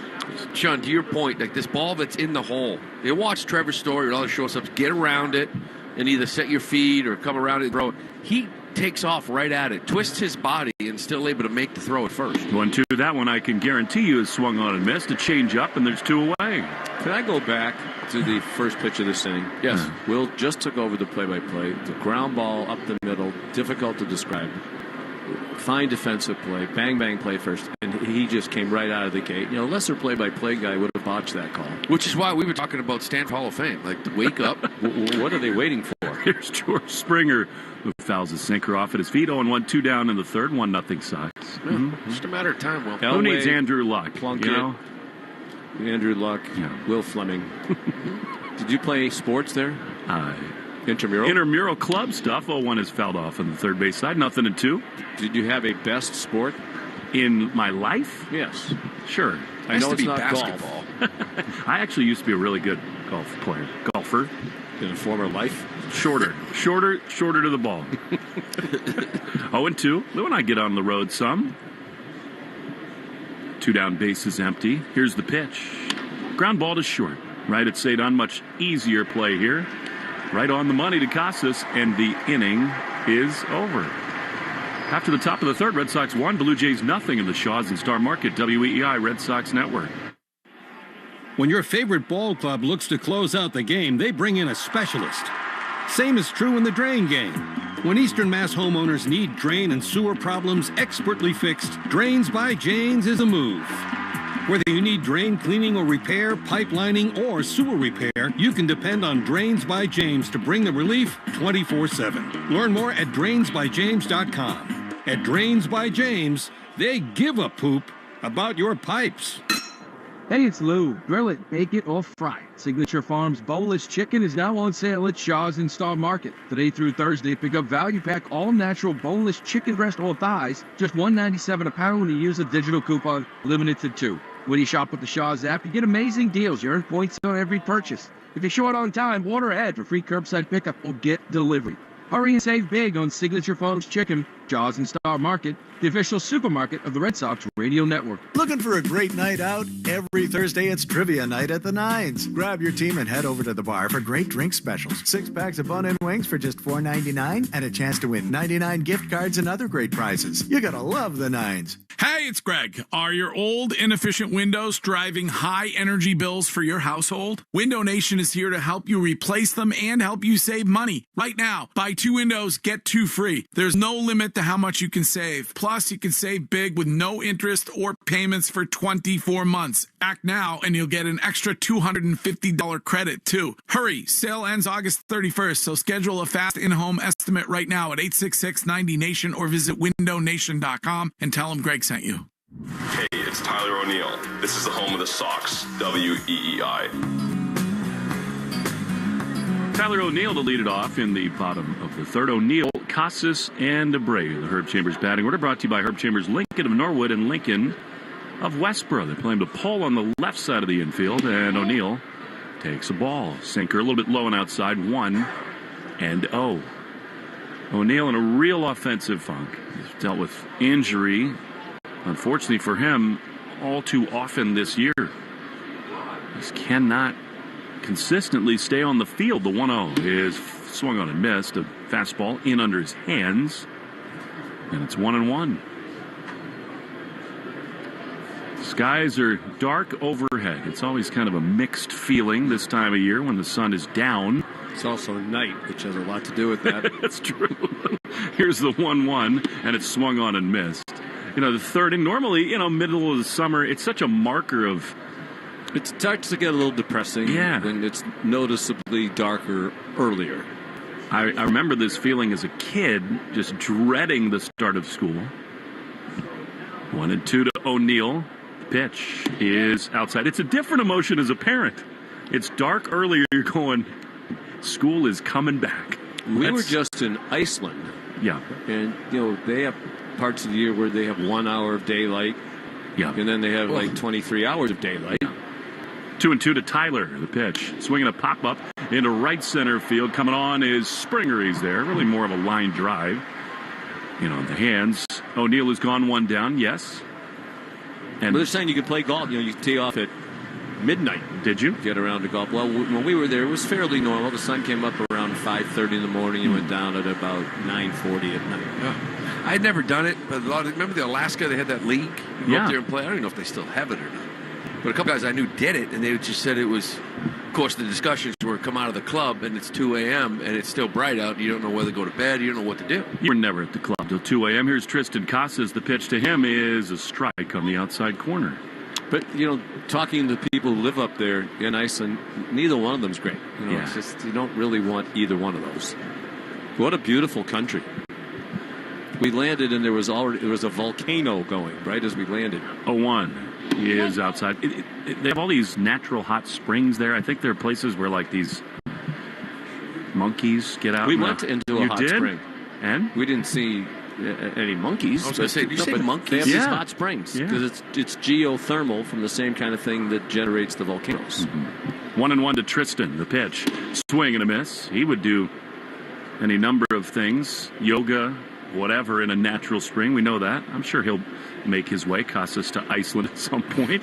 Sean, to your point, this ball that's in the hole, you watch Trevor Story and all the shortstops get around it and either set your feet or come around it and throw it. He takes off right at it, twists his body, and still able to make the throw at first. 1-2. That one I can guarantee you is swung on and missed. A change up, and there's two away. Can I go back to the first pitch of this inning? Yes. Will just took over the play-by-play. The ground ball up the middle, difficult to describe. Fine defensive play, bang play first, and he just came right out of the gate. A lesser play-by-play guy would have botched that call. Which is why we were talking about Stanford Hall of Fame. Wake up. What are they waiting for? Here's George Springer, who fouls a sinker off at his feet. 0-1, 2 down in the third, 1-0 Sox. Yeah, just a matter of time, Will. Who needs Andrew Luck? Plunkett, Andrew Luck, Will Fleming. Did you play sports there? Intramural club stuff. 0-1 is fouled off on the third base side. 0-2. Did you have a best sport in my life? Yes. Sure. I know it's not basketball. Golf. I actually used to be a really good golfer. In a former life? Shorter to the ball. 0-2. Lou and I get on the road some. 2 down, base is empty. Here's the pitch. Ground ball to short. Right at Cedon, much easier play here. Right on the money to Casas, and the inning is over. After the top of the third, Red Sox 1, Blue Jays nothing in the Shaws and Star Market, WEEI Red Sox Network. When your favorite ball club looks to close out the game, they bring in a specialist. Same is true in the drain game. When Eastern Mass homeowners need drain and sewer problems expertly fixed, Drains by James is a move. Whether you need drain cleaning or repair, pipelining, or sewer repair, you can depend on Drains by James to bring the relief 24/7. Learn more at drainsbyjames.com. At Drains by James, they give a poop about your pipes. Hey, it's Lou. Grill it, bake it, or fry it. Signature Farms boneless chicken is now on sale at Shaw's and Star Market. Today through Thursday, pick up value pack all-natural boneless chicken breast or thighs, just $1.97 a pound when you use a digital coupon, limited to 2. When you shop with the Shaw's app, you get amazing deals. You earn points on every purchase. If you're short on time, order ahead for free curbside pickup or get delivery. Hurry and save big on Signature Farms chicken. Shaw's and Star Market, the official supermarket of the Red Sox Radio Network. Looking for a great night out? Every Thursday, it's trivia night at the Nines. Grab your team and head over to the bar for great drink specials. 6 packs of bone-in wings for just $4.99 and a chance to win 99 gift cards and other great prizes. You're going to love the Nines. Hey, it's Greg. Are your old, inefficient windows driving high energy bills for your household? Window Nation is here to help you replace them and help you save money. Right now, buy 2 windows, get 2 free. There's no limit to how much you can save. Plus, you can save big with no interest or payments for 24 months. Act now and you'll get an extra $250 credit too. Hurry, sale ends August 31st, so schedule a fast in-home estimate right now at 866-90-NATION or visit windownation.com and tell them Greg sent you. Hey, it's Tyler O'Neill. This is the home of the Sox, WEEI. Tyler O'Neill to lead it off in the bottom of the third. O'Neill, Casas, and Abreu. The Herb Chambers batting order brought to you by Herb Chambers, Lincoln of Norwood and Lincoln of Westboro. They're playing the pole on the left side of the infield, and O'Neill takes a ball. Sinker a little bit low and outside, 1-0. O'Neill in a real offensive funk. He's dealt with injury, unfortunately for him, all too often this year. Just cannot consistently stay on the field. The 1-0 is swung on and missed. A fastball in under his hands. And it's 1-1. Skies are dark overhead. It's always kind of a mixed feeling this time of year when the sun is down. It's also night, which has a lot to do with that. That's true. Here's the 1-1, and it's swung on and missed. The third inning, normally, middle of the summer, it's such a marker of... It starts to get a little depressing. Yeah. And it's noticeably darker earlier. I remember this feeling as a kid, just dreading the start of school. 1-2 to O'Neill. Pitch is outside. It's a different emotion as a parent. It's dark earlier. You're going, school is coming back. We were just in Iceland. Yeah. And, they have parts of the year where they have 1 hour of daylight. Yeah. And then they have 23 hours of daylight. 2-2 to Tyler. The pitch. Swinging a pop-up into right center field. Coming on is Springer. He's there. Really more of a line drive. In the hands. O'Neill has gone one down. Yes. And they're saying you could play golf. You could tee off at midnight. Did you? Get around to golf. Well, when we were there, it was fairly normal. The sun came up around 5:30 in the morning and went down at about 9:40 at night. Yeah. I'd never done it, but remember the Alaska, they had that league? You go up there and play. I don't even know if they still have it or not. But a couple guys I knew did it, and they just said it was, of course, the discussions were come out of the club, and it's 2 a.m., and it's still bright out, and you don't know whether to go to bed, you don't know what to do. You were never at the club till 2 a.m. Here's Tristan Casas. The pitch to him is a strike on the outside corner. But, talking to people who live up there in Iceland, neither one of them's great. It's just, you don't really want either one of those. What a beautiful country. We landed, and there was a volcano going, right, as we landed. 0-1. He is outside. They have all these natural hot springs there. I think there are places where, these monkeys get out. We went into a hot spring. And? We didn't see any monkeys. I was going to say, did you say monkeys? They have these hot springs. Because it's geothermal from the same kind of thing that generates the volcanoes. 1-1 to Tristan. The pitch. Swing and a miss. He would do any number of things. Yoga, whatever, in a natural spring. We know that. I'm sure he'll make his way, Casas, to Iceland at some point.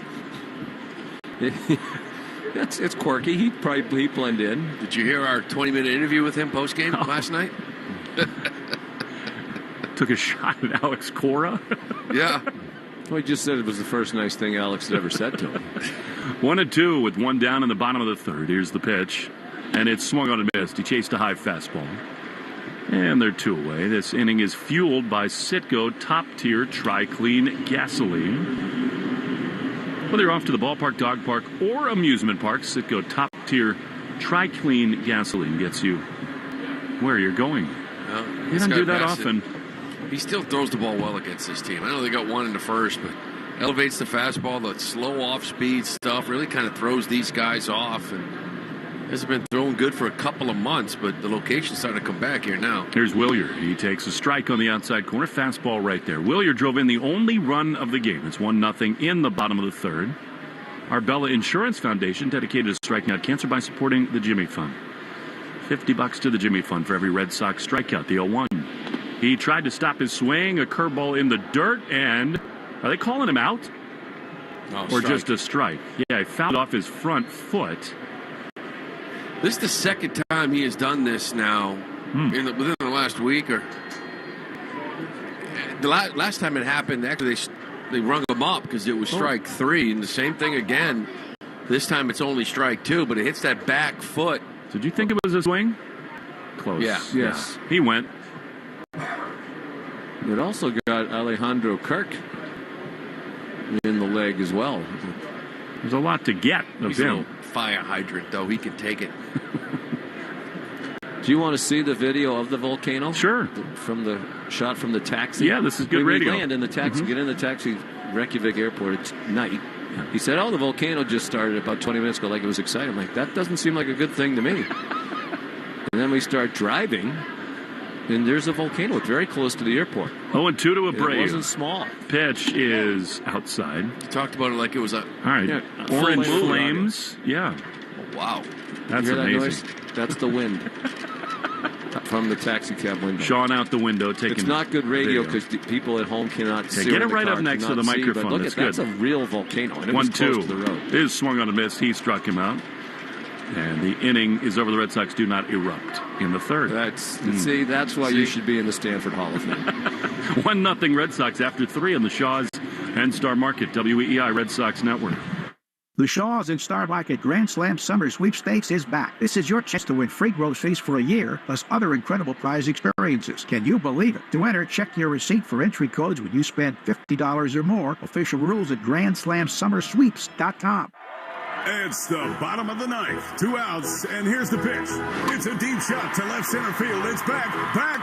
It's quirky. He'd probably blend in. Did you hear our 20-minute interview with him post-game last night? Took a shot at Alex Cora. Yeah. Well, he just said it was the first nice thing Alex had ever said to him. 1-2 with one down in the bottom of the third. Here's the pitch. And it's swung on and missed. He chased a high fastball. And they're 2 away. This inning is fueled by Citgo top-tier Tri-Clean gasoline. Whether you're off to the ballpark, dog park, or amusement park, Citgo top-tier Tri-Clean gasoline gets you where you're going. Well, you don't do that often. He still throws the ball well against this team. I know they got one in the first, but elevates the fastball, the slow off-speed stuff, really kind of throws these guys off. And hasn't been throwing good for a couple of months, but the location's starting to come back here now. Here's Willier. He takes a strike on the outside corner. Fastball right there. Willier drove in the only run of the game. It's 1-0 in the bottom of the third. Arbella Insurance Foundation dedicated to striking out cancer by supporting the Jimmy Fund. $50 to the Jimmy Fund for every Red Sox strikeout. The 0-1. He tried to stop his swing. A curveball in the dirt, and are they calling him out? Or just a strike? Yeah, he fouled off his front foot. This is the second time he has done this now within the last week. Or the last time it happened, actually they rung him up because it was strike 3, and the same thing again. This time it's only strike 2, but it hits that back foot. Did you think it was a swing? Close. Yeah. Yes. He went. It also got Alejandro Kirk in the leg as well. There's a lot to get of He's a him. little fire hydrant, though. He can take it. Do you want to see the video of the volcano? Sure. From the shot from the taxi? Yeah, this is good radio. We land in the taxi, get in the taxi, Reykjavik Airport. It's night. He said, the volcano just started about 20 minutes ago, like it was exciting. I'm like, that doesn't seem like a good thing to me. And then we start driving, And there's a volcano. It's very close to the airport. 0-2 to Abreu. It wasn't small. Pitch is outside. You talked about it like it was a... All right. Orange flames. Yeah. Oh, wow. That's you hear amazing. That noise? That's the wind. From the taxi cab window. Sean out the window taking. It's not good radio video. because people at home cannot see. Get it right up next to the microphone. But look, That's that's good. a real volcano. And it was 1-2. close to the road. It is swung on a miss. He struck him out. And the inning is over. The Red Sox do not erupt in the third. See, that's why you should be in the Stanford Hall of Fame. 1-0 Red Sox after 3 on the Shaws and Star Market, WEEI Red Sox Network. The Shaws and Star Market Grand Slam Summer Sweepstakes is back. This is your chance to win free groceries for a year, plus other incredible prize experiences. Can you believe it? To enter, check your receipt for entry codes when you spend $50 or more. Official rules at GrandSlamSummerSweeps.com. It's the bottom of the ninth. 2 outs, and here's the pitch. It's a deep shot to left center field. It's back, gone!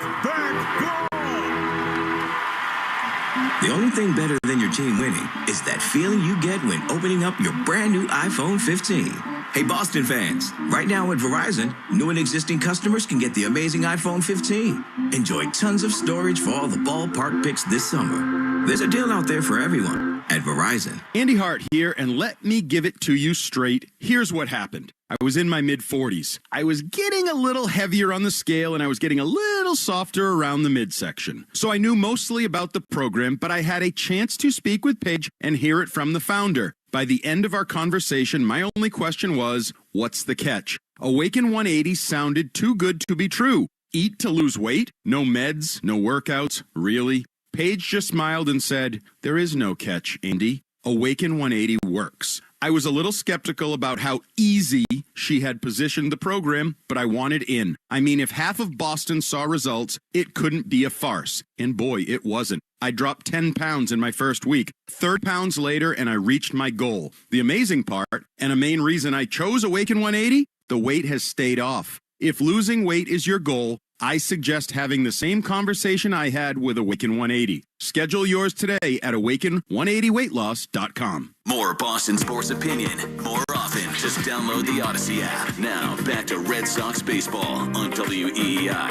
The only thing better than your team winning is that feeling you get when opening up your brand new iPhone 15. Hey, Boston fans, right now at Verizon, new and existing customers can get the amazing iPhone 15. Enjoy tons of storage for all the ballpark picks this summer. There's a deal out there for everyone at Verizon. Andy Hart here, and let me give it to you straight. Here's what happened. I was in my mid-40s. I was getting a little heavier on the scale, and I was getting a little softer around the midsection. So I knew mostly about the program, but I had a chance to speak with Paige and hear it from the founder. By the end of our conversation, my only question was, what's the catch? Awaken 180 sounded too good to be true. Eat to lose weight? No meds, no workouts? Really? Paige just smiled and said, there is no catch, Andy. Awaken 180 works. I was a little skeptical about how easy she had positioned the program, but I wanted in. I mean, if half of Boston saw results, it couldn't be a farce. And boy, it wasn't. I dropped 10 pounds in my first week, 30 pounds later, and I reached my goal. The amazing part, and a main reason I chose Awaken 180, the weight has stayed off. If losing weight is your goal, I suggest having the same conversation I had with Awaken 180. Schedule yours today at awaken180weightloss.com. More Boston sports opinion, more often. Just download the Odyssey app. Now, back to Red Sox baseball on WEEI.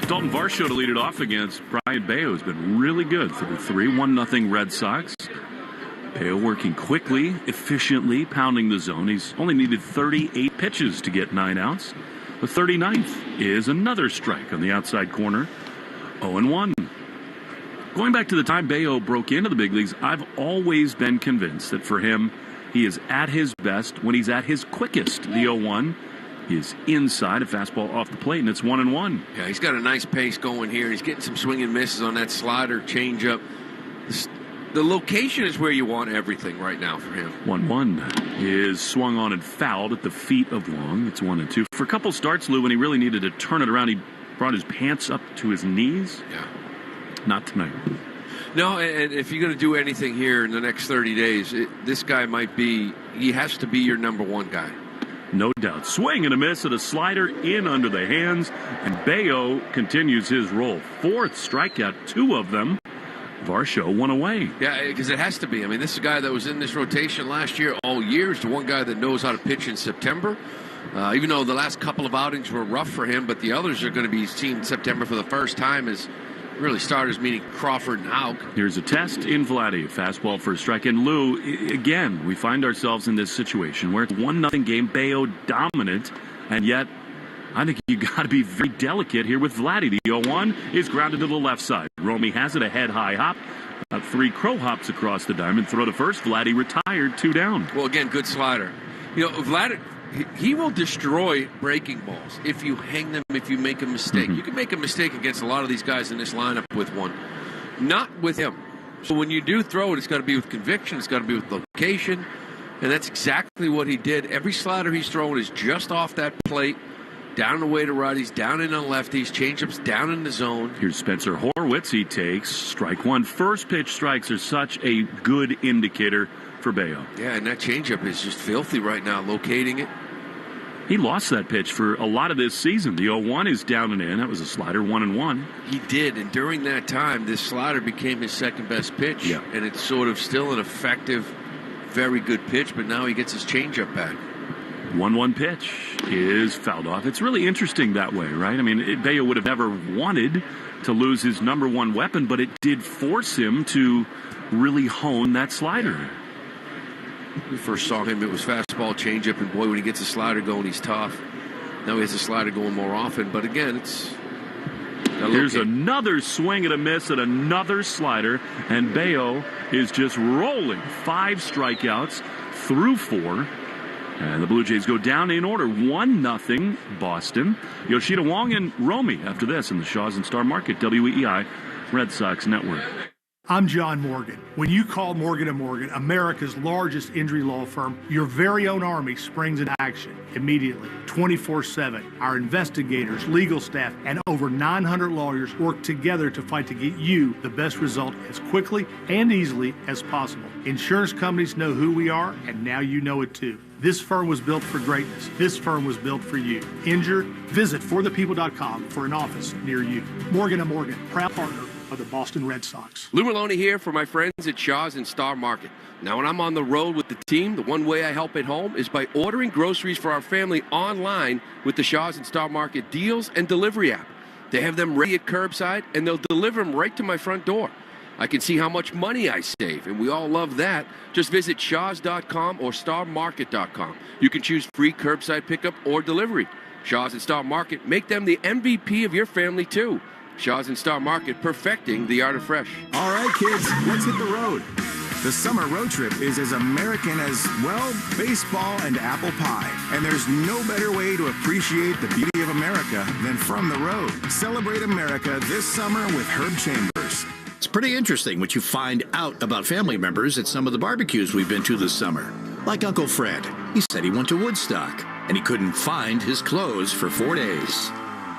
Dalton Varsho to lead it off against Brian Bayo has been really good through 3-1-0 Red Sox. Bayo working quickly, efficiently, pounding the zone. He's only needed 38 pitches to get 9 outs. The 39th is another strike on the outside corner. 0-1. Going back to the time Bayo broke into the big leagues, I've always been convinced that for him, he is at his best when he's at his quickest. The 0-1 is inside, a fastball off the plate, and it's 1-1. Yeah, he's got a nice pace going here. He's getting some swing and misses on that slider, changeup. The location is where you want everything right now for him. 1-1 is swung on and fouled at the feet of Long. It's 1-2. For a couple starts, Lou, when he really needed to turn it around, he brought his pants up to his knees. Yeah. Not tonight. No, and if you're going to do anything here in the next 30 days, this guy he has to be your number one guy. No doubt. Swing and a miss at a slider in under the hands, and Bayo continues his roll. 4th strikeout, 2 of them. Varsho won away. Yeah, because it has to be. I mean, this is a guy that was in this rotation last year all year. He's the one guy that knows how to pitch in September. Even though the last couple of outings were rough for him, but the others are going to be seen in September for the first time as really starters, meaning Crawford and Houck. Here's a test in Vladdy. Fastball for a strike. And Lou, again, we find ourselves in this situation where it's 1-0 game, Bayo dominant, and yet I think you got to be very delicate here with Vladdy. The 0-1 is grounded to the left side. Romy has it, a head-high hop. About 3 crow hops across the diamond. Throw to first. Vladdy retired, 2 down. Well, again, good slider. You know, Vladdy, he will destroy breaking balls if you hang them, if you make a mistake. You can make a mistake against a lot of these guys in this lineup with one. Not with him. So when you do throw it, it's got to be with conviction. It's got to be with location. And that's exactly what he did. Every slider he's throwing is just off that plate. Down the way to righties, down in on lefties, changeups down in the zone. Here's Spencer Horwitz. He takes strike 1. First pitch strikes are such a good indicator for Bayo. Yeah, and that changeup is just filthy right now, locating it. He lost that pitch for a lot of this season. The 0-1 is down and in. That was a slider, 1-1. He did, and during that time, this slider became his second best pitch. Yeah. And it's sort of still an effective, very good pitch, but now he gets his changeup back. 1-1 pitch is fouled off. It's really interesting that way, right? I mean, Bayo would have never wanted to lose his number one weapon, but it did force him to really hone that slider. We first saw him, it was fastball, changeup, and boy, when he gets a slider going, he's tough. Now he has a slider going more often, but again, it's... Here's another swing and a miss at another slider, and Bayo is just rolling. 5 strikeouts through 4. And the Blue Jays go down in order, 1-0 Boston. Yoshida, Wong, and Romy after this in the Shaws and Star Market, WEEI Red Sox Network. I'm John Morgan. When you call Morgan & Morgan, America's largest injury law firm, your very own army springs into action immediately, 24/7. Our investigators, legal staff, and over 900 lawyers work together to fight to get you the best result as quickly and easily as possible. Insurance companies know who we are, and now you know it too. This firm was built for greatness. This firm was built for you. Injured? Visit forthepeople.com for an office near you. Morgan & Morgan, proud partner of the Boston Red Sox. Lou Maloney here for my friends at Shaw's and Star Market. Now, when I'm on the road with the team, the one way I help at home is by ordering groceries for our family online with the Shaw's and Star Market deals and delivery app. They have them ready at curbside, and they'll deliver them right to my front door. I can see how much money I save, and we all love that. Just visit shaws.com or starmarket.com. You can choose free curbside pickup or delivery. Shaw's and Star Market, make them the MVP of your family, too. Shaw's and Star Market, perfecting the art of fresh. All right, kids, let's hit the road. The summer road trip is as American as, well, baseball and apple pie. And there's no better way to appreciate the beauty of America than from the road. Celebrate America this summer with Herb Chambers. It's pretty interesting what you find out about family members at some of the barbecues we've been to this summer. Like Uncle Fred. He said he went to Woodstock, and he couldn't find his clothes for 4 days.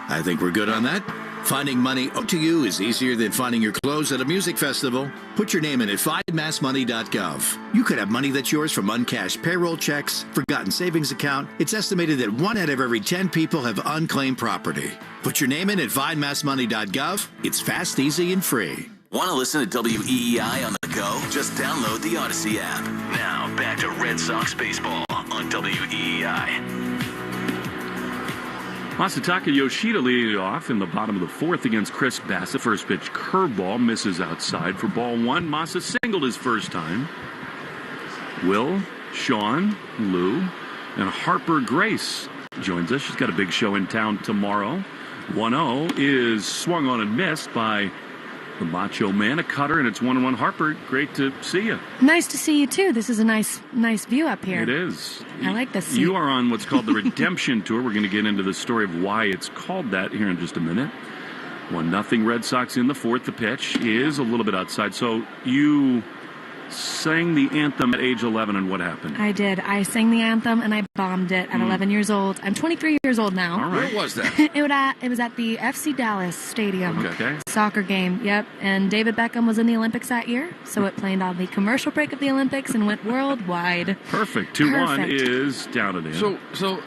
I think we're good on that. Finding money owed to you is easier than finding your clothes at a music festival. Put your name in at findmassmoney.gov. You could have money that's yours from uncashed payroll checks, forgotten savings account. It's estimated that 1 out of every 10 people have unclaimed property. Put your name in at findmassmoney.gov. It's fast, easy, and free. Want to listen to WEEI on the go? Just download the Odyssey app. Now, back to Red Sox baseball on WEEI. Masataka Yoshida leading off in the bottom of the 4th against Chris Bassett. First pitch curveball misses outside for ball 1. Masa singled his first time. Will, Sean, Lou, and Harper Grace joins us. She's got a big show in town tomorrow. 1-0 is swung on and missed by the Macho Man, a cutter, and it's 1-1. Harper, great to see you. Nice to see you, too. This is a nice view up here. It is. I like this seat. You are on what's called the Redemption Tour. We're going to get into the story of why it's called that here in just a minute. 1-0 Red Sox in the 4th. The pitch is a little bit outside. So you sang the anthem at age 11, and what happened? I did. I sang the anthem, and I bombed it at 11 years old. I'm 23 years old now. All right. Where was that? It was at the FC Dallas Stadium. Okay. Soccer game, yep. And David Beckham was in the Olympics that year, so it played on the commercial break of the Olympics and went worldwide. Perfect. 2-1 is down to the So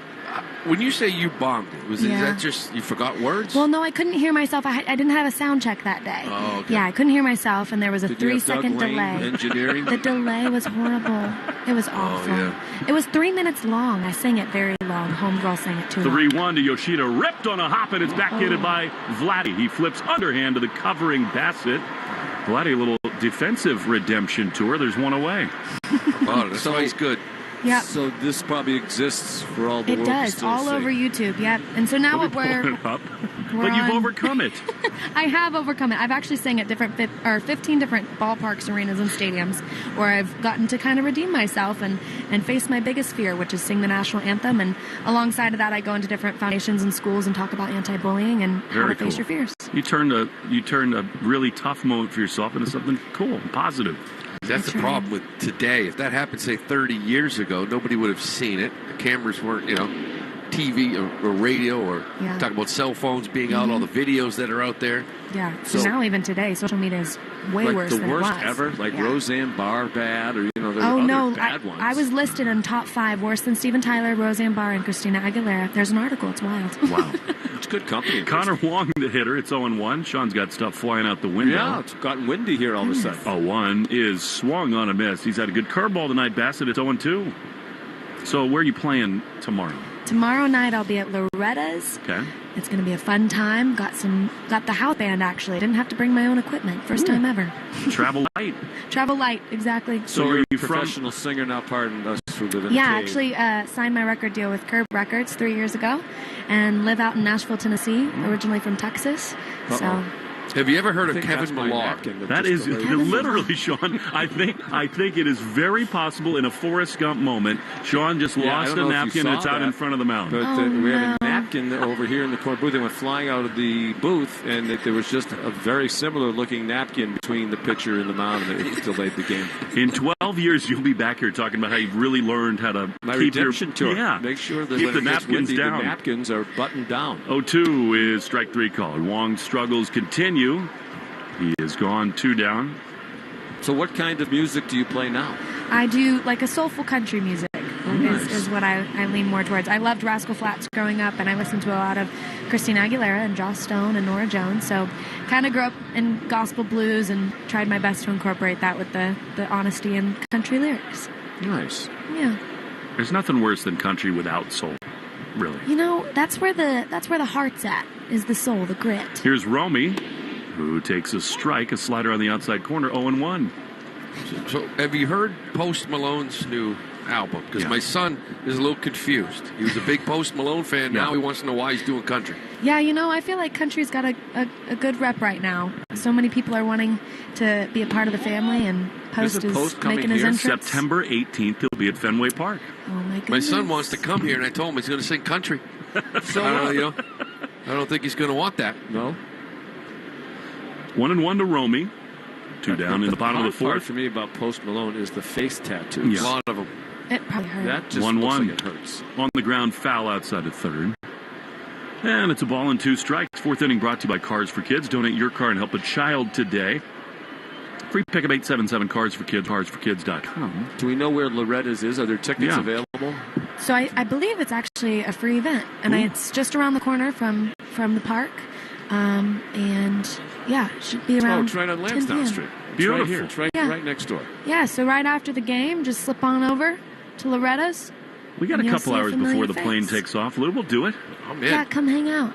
when you say you bombed it, is that just you forgot words? Well, no, I couldn't hear myself. I didn't have a sound check that day. Oh, okay. Yeah, I couldn't hear myself, and there was a Did you have 3-second Doug Lane delay. engineering? The delay was horrible. It was awful. yeah. It was 3 minutes long. I sang it very long. Homegirl sang it too long. 3-1 to Yoshida, ripped on a hop, and it's backhanded by Vladdy. He flips underhand to the covering Bassett. Vladdy, a little defensive redemption tour. There's one away. Oh, that's always good. Yep. So this probably exists for all the It world to does, still all see. over YouTube, yep. And so now what we're... Up. We're But you've on- overcome it. I have overcome it. I've actually sang at 15 different ballparks, arenas, and stadiums where I've gotten to kind of redeem myself and face my biggest fear, which is sing the national anthem. And alongside of that, I go into different foundations and schools and talk about anti-bullying and how to face your fears. You turned a really tough moment for yourself into something cool and positive. That's the problem with today. If that happened, say, 30 years ago, nobody would have seen it. The cameras weren't, TV or radio or talk about cell phones being out, all the videos that are out there. Yeah. So So- now even today, social media is way like worse the than worst it was. ever, like Yeah. Roseanne Barr bad, or there are Oh other no! bad ones. I was listed in top 5 worse than Steven Tyler, Roseanne Barr, and Christina Aguilera. There's an article. It's wild. Wow. It's good company. Connor Wong, the hitter. It's 0-1. Sean's got stuff flying out the window. Yeah, it's gotten windy here all of a sudden. 0-1 is swung on a miss. He's had a good curveball tonight, Bassett. It's 0-2. So where are you playing tomorrow? Tomorrow night I'll be at Loretta's. Okay. It's going to be a fun time. Got the house band, actually. I didn't have to bring my own equipment. First time ever. Travel light. Travel light, exactly. So you're a professional singer now, pardon us for living Yeah, actually signed my record deal with Curb Records 3 years ago and live out in Nashville, Tennessee, originally from Texas. So have you ever heard of Kevin Millar? That is literally, Sean. I think it is very possible in a Forrest Gump moment. Sean just lost a napkin and it's out in front of the mound. But we had a napkin over here in the corner booth. They went flying out of the booth, and there was just a very similar looking napkin between the pitcher and the mound, and it delayed the game. In 12 years, you'll be back here talking about how you've really learned how to My keep redemption tour. Yeah, Make sure that keep when the it gets napkins windy, down. the napkins are buttoned down. 0-2 is strike three call. Wong's struggles continue. He is gone 2 down. So what kind of music do you play now? I do like a soulful country music is what I lean more towards. I loved Rascal Flatts growing up, and I listened to a lot of Christina Aguilera and Joss Stone and Nora Jones. So kind of grew up in gospel blues and tried my best to incorporate that with the honesty and country lyrics. Nice. Yeah. There's nothing worse than country without soul, really. You know, that's where the heart's at, is the soul, the grit. Here's Romy, who takes a strike, a slider on the outside corner, 0-1. So have you heard Post Malone's new album? Because my son is a little confused. He was a big Post Malone fan. Now he wants to know why he's doing country. Yeah, you know, I feel like country's got a good rep right now. So many people are wanting to be a part of the family, and Post is making his entrance. September 18th, he'll be at Fenway Park. Oh, my goodness. My son wants to come here, and I told him he's going to sing country. So I don't think he's going to want that. No. 1-1 to Romy. 2 down in the bottom of the fourth. Part for me about Post Malone is the face tattoos. Yeah. A lot of them. It probably hurts. That just 1-1. looks like it hurts. On the ground, foul outside of third. And it's a ball and 2 strikes. Fourth inning brought to you by Cars for Kids. Donate your car and help a child today. Free pickup 877 Cars for Kids, carsforkids.com. Do we know where Loretta's is? Are there tickets available? So I believe it's actually a free event, and it's just around the corner from the park. And yeah, it should be around. Oh, it's right on 10 Lansdowne p.m. Street. Beautiful. It's right here. It's right next door. Yeah, so right after the game, just slip on over to Loretta's. We got a couple hours before the plane takes off. Lou, we'll do it. I'm in. Yeah, come hang out.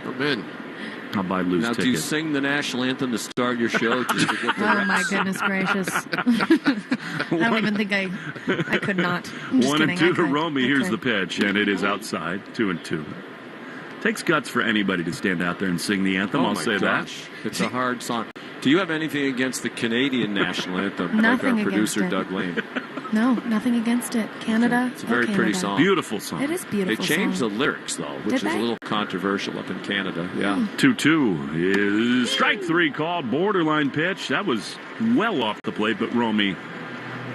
I'm in. I'll buy Lou's Now, ticket. do you sing the national anthem to start your show? Just to get the Oh reps? my goodness gracious! I don't even think I could not. I'm just 1-2 kidding. to I could. Romy. I Here's could. the pitch, and it is outside. 2-2. Takes guts for anybody to stand out there and sing the anthem. Oh I'll my say gosh. It's a hard song. Do you have anything against the Canadian national anthem, like Nothing our against producer it. Doug Lane? No, nothing against it. Canada. It's a very pretty song. Beautiful song. It is beautiful. They changed song. the lyrics, though, which Did is they? a little controversial up in Canada. Yeah. 2-2 is strike three called. Borderline pitch. That was well off the plate, but Romy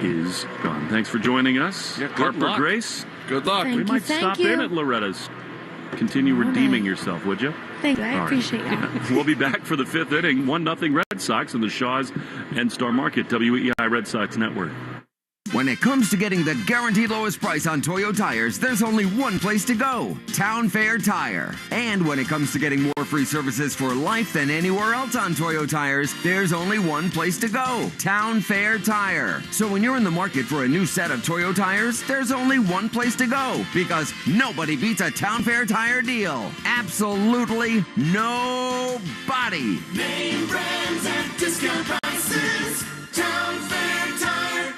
is gone. Thanks for joining us. Yeah, good Harper luck. Grace. Good luck. Thank We you, might thank stop you. in at Loretta's. Continue redeeming yourself, would you? Thank you. I All right. appreciate you. We'll be back for the fifth inning. 1-0 Red Sox in the Shaws and Star Market, WEI Red Sox Network. When it comes to getting the guaranteed lowest price on Toyo tires, there's only one place to go, Town Fair Tire. And when it comes to getting more free services for life than anywhere else on Toyo tires, there's only one place to go, Town Fair Tire. So when you're in the market for a new set of Toyo tires, there's only one place to go, because nobody beats a Town Fair Tire deal. Absolutely nobody. Name brands at discount prices. Town Fair Tire.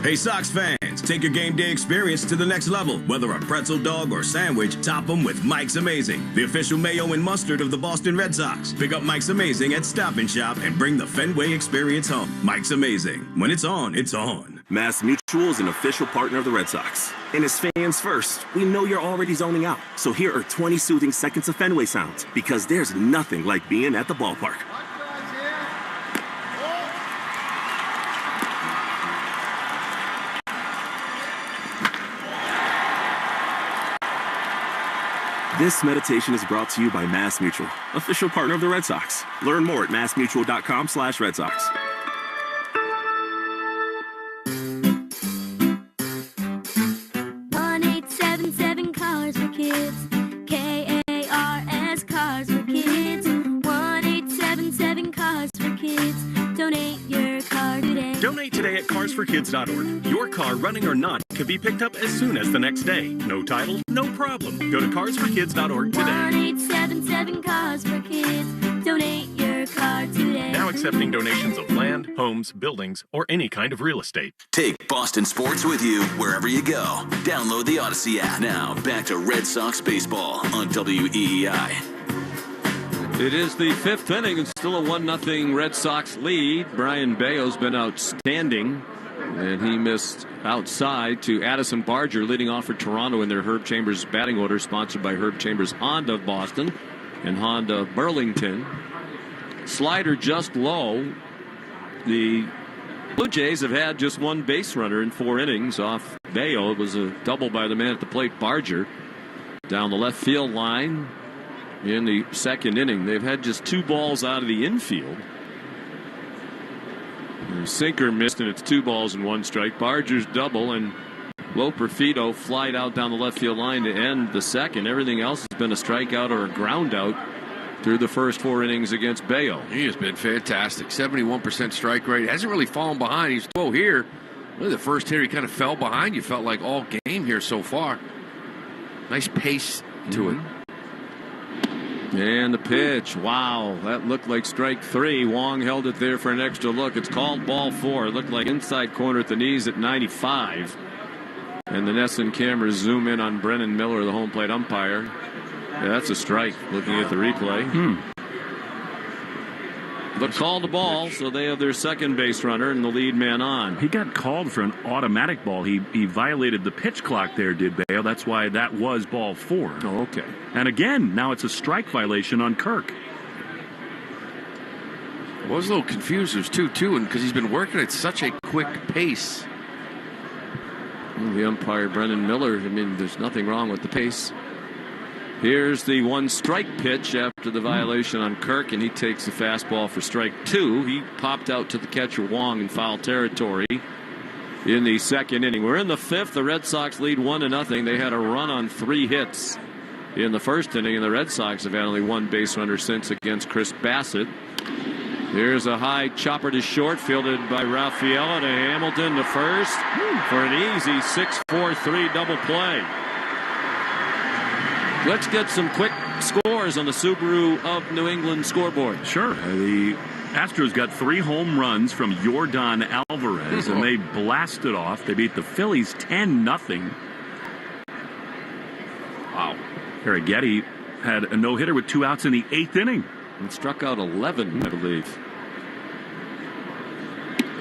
Hey, Sox fans, take your game day experience to the next level. Whether a pretzel dog or sandwich, top them with Mike's Amazing, the official mayo and mustard of the Boston Red Sox. Pick up Mike's Amazing at Stop and Shop and bring the Fenway experience home. Mike's Amazing. When it's on, it's on. Mass Mutual is an official partner of the Red Sox. And as fans first, we know you're already zoning out. So here are 20 soothing seconds of Fenway sounds, because there's nothing like being at the ballpark. This meditation is brought to you by Mass Mutual, official partner of the Red Sox. Learn more at massmutual.com/Red Sox. Cars for Kids. KARS Cars for Kids. 1-877 Cars for Kids. Donate your car today. Donate today at Cars for Kids. carsforkids.org. Your car, running or not, can be picked up as soon as the next day. No title, no problem. Go to carsforkids.org today. 1-877 Cars for Kids. Donate your car today. Now accepting donations of land, homes, buildings, or any kind of real estate. Take Boston sports with you wherever you go. Download the Odyssey app. Now, back to Red Sox baseball on WEEI. It is the fifth inning and still a 1-0 Red Sox lead. Brian Bayo's been outstanding, and he missed outside to Addison Barger, leading off for Toronto in their Herb Chambers batting order, sponsored by Herb Chambers Honda of Boston and Honda Burlington. Slider just low. The Blue Jays have had just one base runner in 4 innings off Bayo. It was a double by the man at the plate, Barger, down the left field line in the second inning. They've had just 2 balls out of the infield. The sinker missed, and it's 2 balls and 1 strike. Barger's double, and Loperfido flied out down the left field line to end the second. Everything else has been a strikeout or a ground out through the first 4 innings against Bayo. He has been fantastic. 71% strike rate. Hasn't really fallen behind. He's slow here. Really, the first hitter, he kind of fell behind. You felt like all game here so far. Nice pace to it. And the pitch. Wow, that looked like strike 3. Wong held it there for an extra look. It's called ball 4. It looked like inside corner at the knees at 95. And the Nesson cameras zoom in on Brennan Miller, the home plate umpire. Yeah, that's a strike, looking at the replay. But called the ball, so they have their second base runner and the lead man on. He got called for an automatic ball. He violated the pitch clock there, did Bayo. That's why that was ball 4. Oh, okay. And again, now it's a strike violation on Kirk. I was a little confused. There's 2-2, and because he's been working at such a quick pace. The umpire, Brennan Miller, I mean, there's nothing wrong with the pace. Here's the 1-strike pitch after the violation on Kirk, and he takes the fastball for strike 2. He popped out to the catcher Wong in foul territory in the second inning. We're in the 5th. The Red Sox lead 1-0. They had a run on 3 hits in the first inning, and the Red Sox have had only 1 base runner since against Chris Bassett. Here's a high chopper to short, fielded by Raffaella to Hamilton to first for an easy 6-4-3 double play. Let's get some quick scores on the Subaru of New England scoreboard. Sure. The Astros got 3 home runs from Yordan Alvarez, and they blasted off. They beat the Phillies 10-0. Wow. Arrighetti had a no-hitter with 2 outs in the 8th inning. And struck out 11, I believe.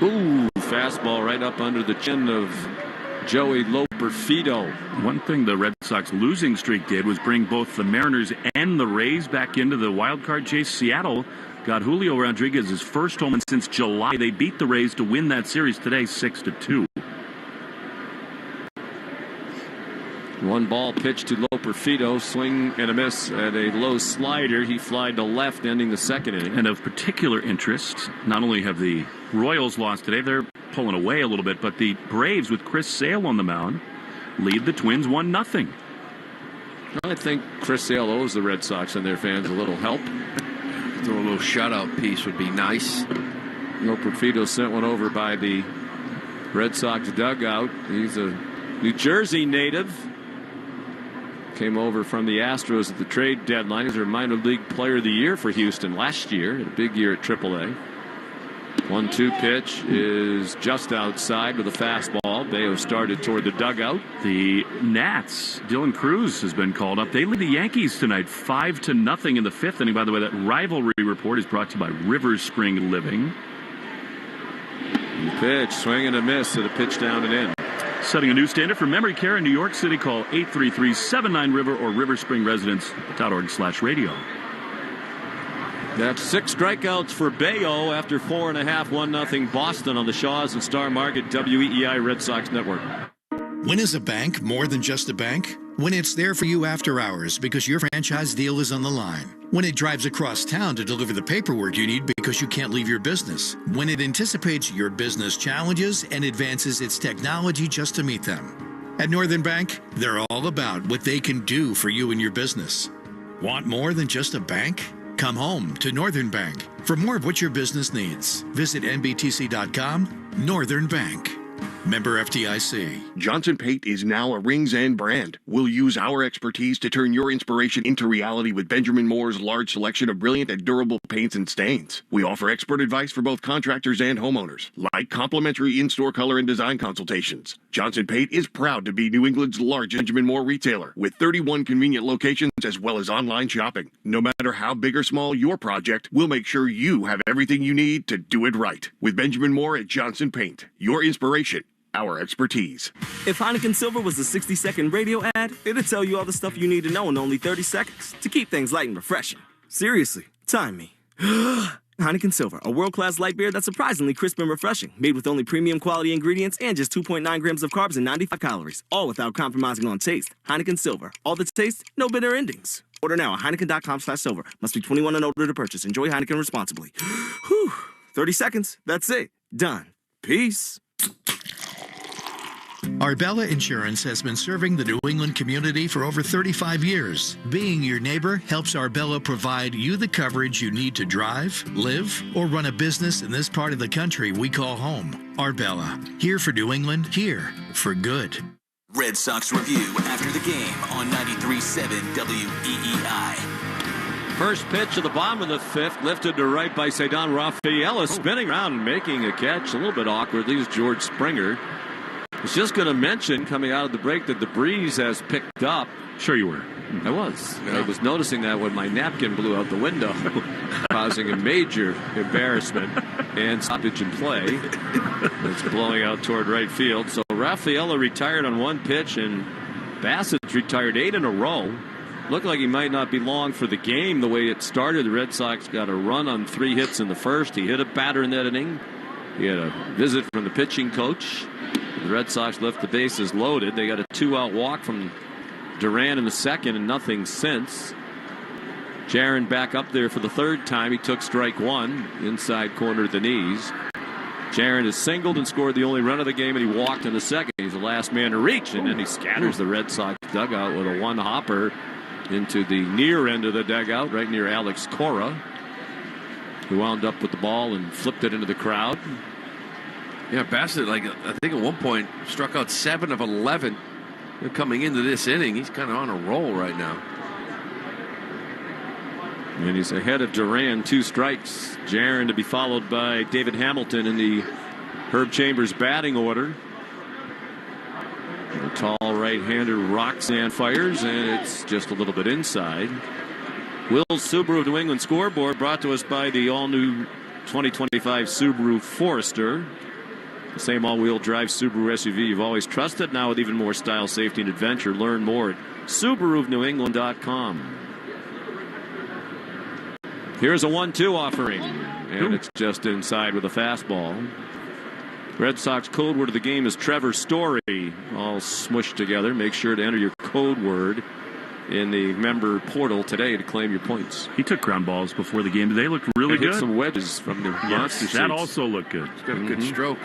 Ooh, fastball right up under the chin of Joey Loperfido. One thing the Red Sox losing streak did was bring both the Mariners and the Rays back into the wild card chase. Seattle got Julio Rodriguez's first home run since July. They beat the Rays to win that series today 6-2. 1 ball pitch to Loperfido, swing and a miss at a low slider. He flied to left, ending the second inning. And of particular interest, not only have the Royals lost today, they're pulling away a little bit, but the Braves with Chris Sale on the mound lead the Twins 1-0. I think Chris Sale owes the Red Sox and their fans a little help. Throw a little shutout piece would be nice. Loperfido sent one over by the Red Sox dugout. He's a New Jersey native. Came over from the Astros at the trade deadline. He's their minor league player of the year for Houston last year. Had a big year at AAA. 1-2 pitch is just outside with a fastball. Bayo started toward the dugout. The Nats, Dylan Cruz has been called up. They lead the Yankees tonight 5-0 in the 5th inning. By the way, that rivalry report is brought to you by River Spring Living. Pitch, swing and a miss at a pitch down and in. Setting a new standard for memory care in New York City. Call 833-79-RIVER or riverspringresidents.org/radio. That's 6 strikeouts for Bayo after 4.5, 1-0 Boston on the Shaws and Star Market WEEI Red Sox Network. When is a bank more than just a bank? When it's there for you after hours because your franchise deal is on the line. When it drives across town to deliver the paperwork you need because you can't leave your business. When it anticipates your business challenges and advances its technology just to meet them. At Northern Bank, they're all about what they can do for you and your business. Want more than just a bank? Come home to Northern Bank. For more of what your business needs, visit nbtc.com. Northern Bank. Member FDIC. Johnson Paint is now a Rings End brand. We'll use our expertise to turn your inspiration into reality with Benjamin Moore's large selection of brilliant and durable paints and stains. We offer expert advice for both contractors and homeowners, like complimentary in-store color and design consultations. Johnson Paint is proud to be New England's largest Benjamin Moore retailer, with 31 convenient locations as well as online shopping. No matter how big or small your project, we'll make sure you have everything you need to do it right. With Benjamin Moore at Johnson Paint, your inspiration, our expertise. If Heineken Silver was a 60-second radio ad, it'd tell you all the stuff you need to know in only 30 seconds to keep things light and refreshing. Seriously, time me. Heineken Silver, a world-class light beer that's surprisingly crisp and refreshing, made with only premium quality ingredients and just 2.9 grams of carbs and 95 calories, all without compromising on taste. Heineken Silver, all the taste, no bitter endings. Order now at Heineken.com/silver. Must be 21 and older to purchase. Enjoy Heineken responsibly. Whew, 30 seconds, that's it. Done. Peace. Arbella Insurance has been serving the New England community for over 35 years. Being your neighbor helps Arbella provide you the coverage you need to drive, live, or run a business in this part of the country we call home. Arbella, here for New England, here for good. Red Sox Review after the game on 93.7 WEEI. First pitch of the bottom of the fifth, lifted to right by Cedon Rafaela, spinning around and making a catch a little bit awkwardly is George Springer. I was just going to mention, coming out of the break, that the breeze has picked up. Sure you were. I was. Yeah. I was noticing that when my napkin blew out the window, causing a major embarrassment and stoppage in play. It's blowing out toward right field. So Rafaela retired on one pitch, and Bassett's retired 8 in a row. Looked like he might not be long for the game the way it started. The Red Sox got a run on 3 hits in the first. He hit a batter in that inning. He had a visit from the pitching coach. The Red Sox left the bases loaded. They got a 2-out walk from Duran in the second and nothing since. Jaron back up there for the third time. He took strike one, inside corner of the knees. Jaron has singled and scored the only run of the game, and he walked in the second. He's the last man to reach, and then he scatters the Red Sox dugout with a one-hopper into the near end of the dugout, right near Alex Cora, who wound up with the ball and flipped it into the crowd. Yeah, Bassett, I think at one point, struck out 7 of 11 coming into this inning. He's kind of on a roll right now. And he's ahead of Duran, 2 strikes. Jaron to be followed by David Hamilton in the Herb Chambers batting order. The tall right-hander Roxanne fires, and it's just a little bit inside. Will's Subaru of New England scoreboard brought to us by the all-new 2025 Subaru Forester. The same all-wheel drive Subaru SUV you've always trusted, now with even more style, safety, and adventure. Learn more at SubaruofNewEngland.com. Here's a 1-2 offering, and it's just inside with a fastball. Red Sox code word of the game is Trevor Story, all smushed together. Make sure to enter your code word in the member portal today to claim your points. He took ground balls before the game today. Looked really good. Hit some wedges from the monster that also looked good. He's got a good stroke.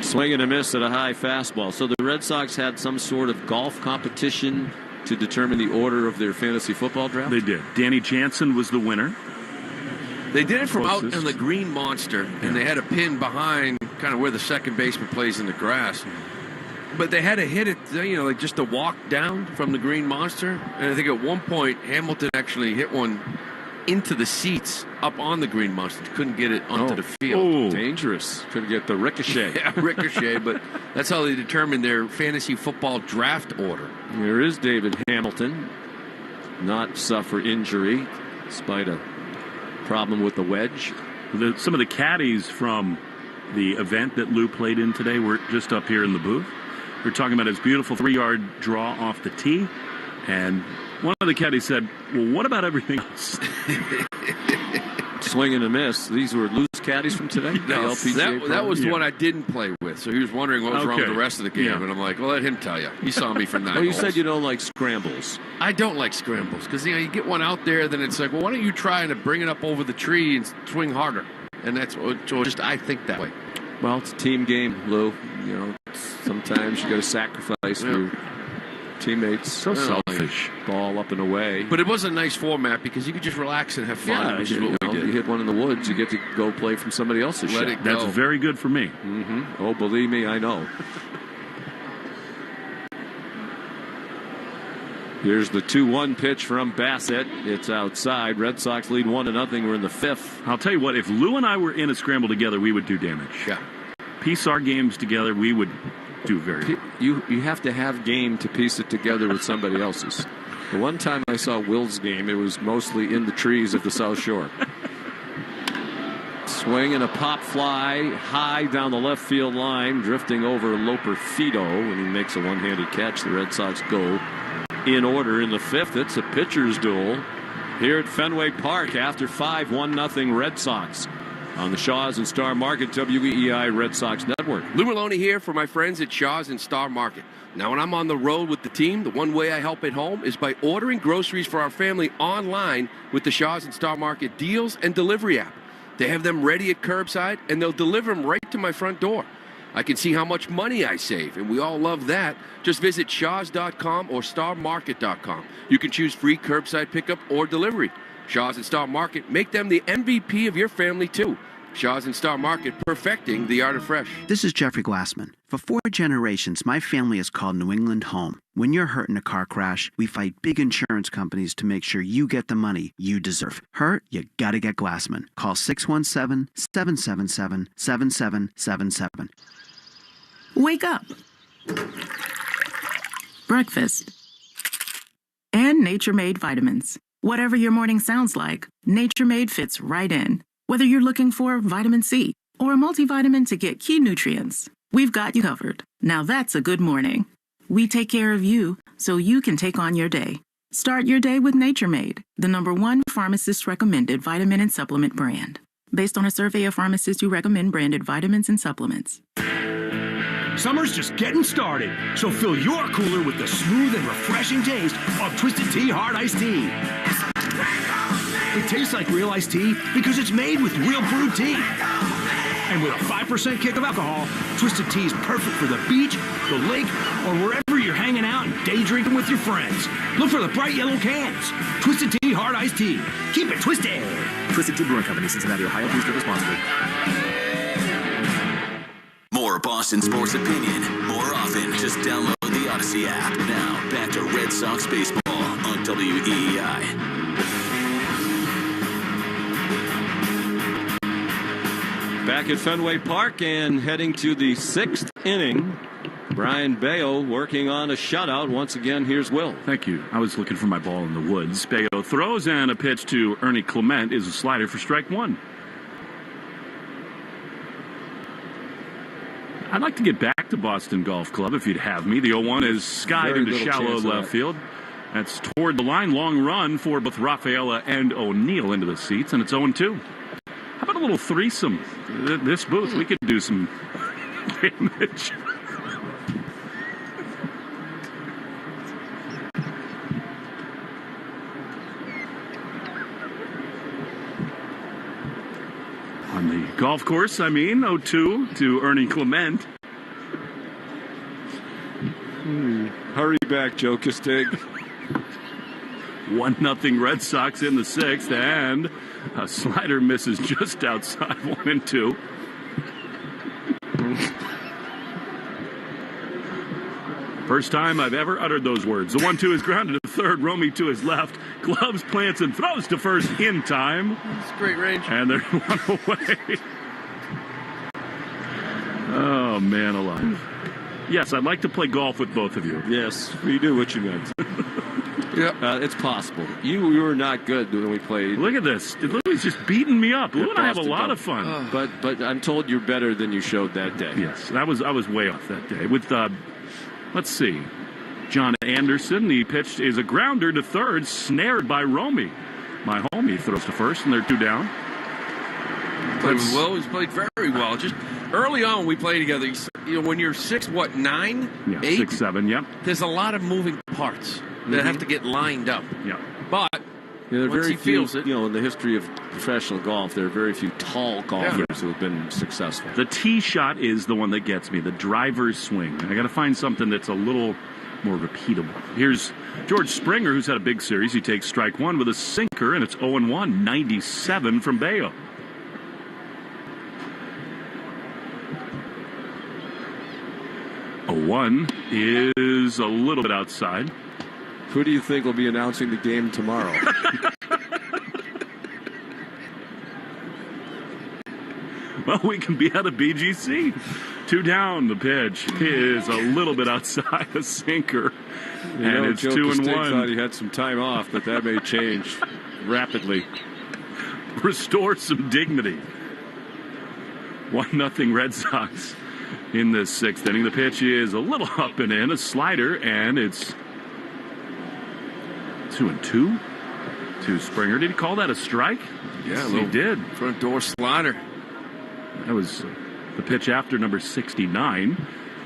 Swing and a miss at a high fastball. So the Red Sox had some sort of golf competition to determine the order of their fantasy football draft? They did. Danny Jansen was the winner. They did it from out in the Green Monster, and they had a pin behind kind of where the second baseman plays in the grass. But they had to hit it, just a walk down from the Green Monster. And I think at one point, Hamilton actually hit one into the seats up on the Green Monster. Couldn't get it onto the field. Oh, dangerous. Couldn't get the ricochet. Yeah, ricochet, but that's how they determined their fantasy football draft order. There is David Hamilton. Not suffer injury despite a problem with the wedge. Some of the caddies from the event that Lou played in today were just up here in the booth. We're talking about his beautiful 3-yard draw off the tee, and one of the caddies said, well, what about everything else? Swing and a miss. These were loose caddies from today? No, that was the one I didn't play with. So he was wondering what was wrong with the rest of the game. Yeah. And I'm like, well, let him tell you. He saw me from 9 Well, you holes. said you don't like scrambles. I don't like scrambles because, you get one out there, then it's like, well, why don't you try to bring it up over the tree and swing harder? And that's just I think that way. Well, it's a team game, Lou. Sometimes you got to sacrifice for your teammates. So selfish. Ball up and away. But it was a nice format because you could just relax and have fun, which is what we You hit one in the woods, you get to go play from somebody else's shot. That's very good for me. Mm-hmm. Oh, believe me, I know. Here's the 2-1 pitch from Bassett. It's outside. Red Sox lead 1-0. We're in the fifth. I'll tell you what, if Lou and I were in a scramble together, we would do damage. Yeah. Piece our games together, we would do very well. You have to have game to piece it together with somebody else's. The one time I saw Will's game, it was mostly in the trees of the South Shore. Swing and a pop fly high down the left field line, drifting over Loper Fido when he makes a one-handed catch. The Red Sox go in order in the fifth. It's a pitcher's duel here at Fenway Park after 1-0 Red Sox on the Shaw's and Star Market WEEI Red Sox Network. Lou Maloney here for my friends at Shaw's and Star Market. Now, when I'm on the road with the team, the one way I help at home is by ordering groceries for our family online with the Shaw's and Star Market Deals and Delivery app. They have them ready at curbside, and they'll deliver them right to my front door. I can see how much money I save, and we all love that. Just visit shaws.com or starmarket.com. You can choose free curbside pickup or delivery. Shaw's and Star Market, make them the MVP of your family, too. Shaw's and Star Market, perfecting the art of fresh. This is Jeffrey Glassman. For 4 generations, my family has called New England home. When you're hurt in a car crash, we fight big insurance companies to make sure you get the money you deserve. Hurt? You gotta get Glassman. Call 617-777-7777. Wake up. Breakfast. And Nature Made vitamins. Whatever your morning sounds like, Nature Made fits right in. Whether you're looking for vitamin C or a multivitamin to get key nutrients, we've got you covered. Now that's a good morning. We take care of you so you can take on your day. Start your day with Nature Made, the #1 pharmacist-recommended vitamin and supplement brand. Based on a survey of pharmacists who recommend branded vitamins and supplements. Summer's just getting started, so fill your cooler with the smooth and refreshing taste of Twisted Tea Hard Iced Tea. It tastes like real iced tea because it's made with real brewed tea. And with a 5% kick of alcohol, Twisted Tea is perfect for the beach, the lake, or wherever you're hanging out and day drinking with your friends. Look for the bright yellow cans. Twisted Tea Hard Iced Tea. Keep it twisted. Twisted Tea Brewing Company, Cincinnati, Ohio. Please drink responsibly. More Boston sports opinion, more often. Just download the Odyssey app. Now, back to Red Sox baseball on WEEI. Back at Fenway Park and heading to the 6th inning. Brian Bayo working on a shutout. Once again, here's Will. Thank you. I was looking for my ball in the woods. Bayo throws, and a pitch to Ernie Clement is a slider for strike 1. I'd like to get back to Boston Golf Club if you'd have me. The 0-1 is skied into shallow left field. That's toward the line. Long run for both Rafaela and O'Neill into the seats, and it's 0-2. How about a little threesome? This booth, we could do some damage. On the golf course, 0-2 to Ernie Clement. Hurry back, Joe Castig. 1-0 Red Sox in the 6th, and a slider misses just outside 1-2. First time I've ever uttered those words. The 1-2 is grounded to third. Romy to his left. Gloves, plants, and throws to first in time. That's great range. And they're 1 away. Oh, man alive. Yes, I'd like to play golf with both of you. Yes, we do what you meant. Yeah, it's possible. You were not good when we played. Look at this. Lou's just beating me up. Lou and I have a lot of fun. But I'm told you're better than you showed that day. Yes, I was way off that day. With, let's see, John Anderson. The pitch is a grounder to third, snared by Romy. My homie throws to first, and they're 2 down. Played well. He's played very well. Just early on, we played together. When you're 9, yeah, 8, 6, 7, yeah. There's a lot of moving parts that have to get lined up. Yeah. But there are once very he feels it, in the history of professional golf, there are very few tall golfers who have been successful. The tee shot is the one that gets me. The driver's swing. I got to find something that's a little more repeatable. Here's George Springer, who's had a big series. He takes strike one with a sinker, and it's 0-1, 97 from Bayo. A 1 is a little bit outside. Who do you think will be announcing the game tomorrow? Well, we can be at a BGC. 2 down. The pitch is a little bit outside, a sinker. And it's Joe 2-1. Thought he had some time off, but that may change rapidly. Restore some dignity. 1-0 Red Sox in the 6th inning. The pitch is a little up and in, a slider, and it's 2-2 to Springer. Did he call that a strike? Yeah, he did. Front door slider. That was the pitch after number 69.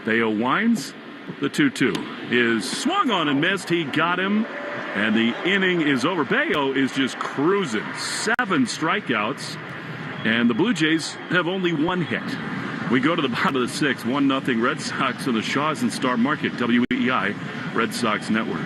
Bayo winds. The 2-2 is swung on and missed. He got him, and the inning is over. Bayo is just cruising. 7 strikeouts, and the Blue Jays have only 1 hit. We go to the bottom of the 6th. 1-0 Red Sox on the Shaws and Star Market, WEEI Red Sox Network.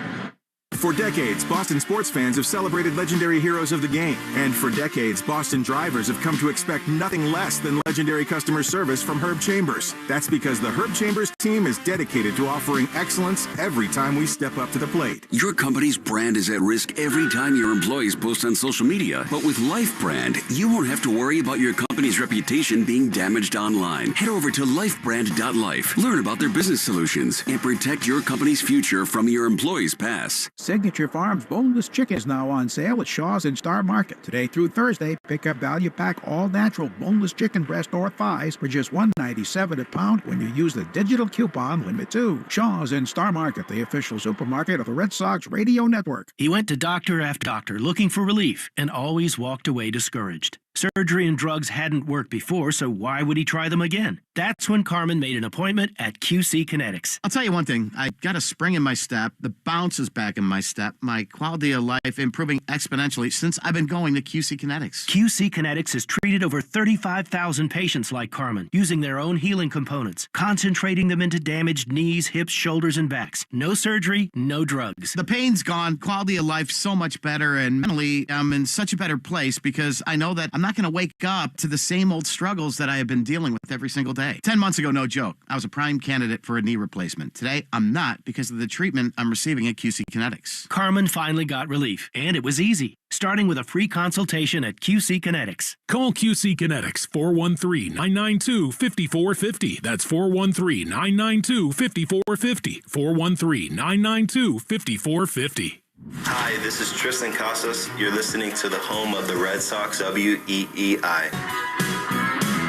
For decades, Boston sports fans have celebrated legendary heroes of the game. And for decades, Boston drivers have come to expect nothing less than legendary customer service from Herb Chambers. That's because the Herb Chambers team is dedicated to offering excellence every time we step up to the plate. Your company's brand is at risk every time your employees post on social media. But with Life Brand, you won't have to worry about your company's reputation being damaged online. Head over to lifebrand.life, learn about their business solutions, and protect your company's future from your employees' past. Signature Farms boneless chicken is now on sale at Shaw's and Star Market. Today through Thursday, pick up value pack all-natural boneless chicken breast or thighs for just $1.97 a pound when you use the digital coupon Limit 2. Shaw's and Star Market, the official supermarket of the Red Sox Radio Network. He went to doctor after doctor looking for relief and always walked away discouraged. Surgery and drugs hadn't worked before, so why would he try them again? That's when Carmen made an appointment at QC Kinetics. I'll tell you one thing. I got a spring in my step. The bounce is back in my step. My quality of life improving exponentially since I've been going to QC Kinetics. QC Kinetics has treated over 35,000 patients like Carmen, using their own healing components, concentrating them into damaged knees, hips, shoulders, and backs. No surgery, no drugs. The pain's gone. Quality of life so much better, and mentally I'm in such a better place because I know that I'm not going to wake up to the same old struggles that I have been dealing with every single day. 10 months ago, no joke, I was a prime candidate for a knee replacement. Today, I'm not because of the treatment I'm receiving at QC Kinetics. Carmen finally got relief, and it was easy, starting with a free consultation at QC Kinetics. Call QC Kinetics 413-992-5450. That's 413-992-5450. 413-992-5450. Hi, this is Tristan Casas. You're listening to the home of the Red Sox, WEEI.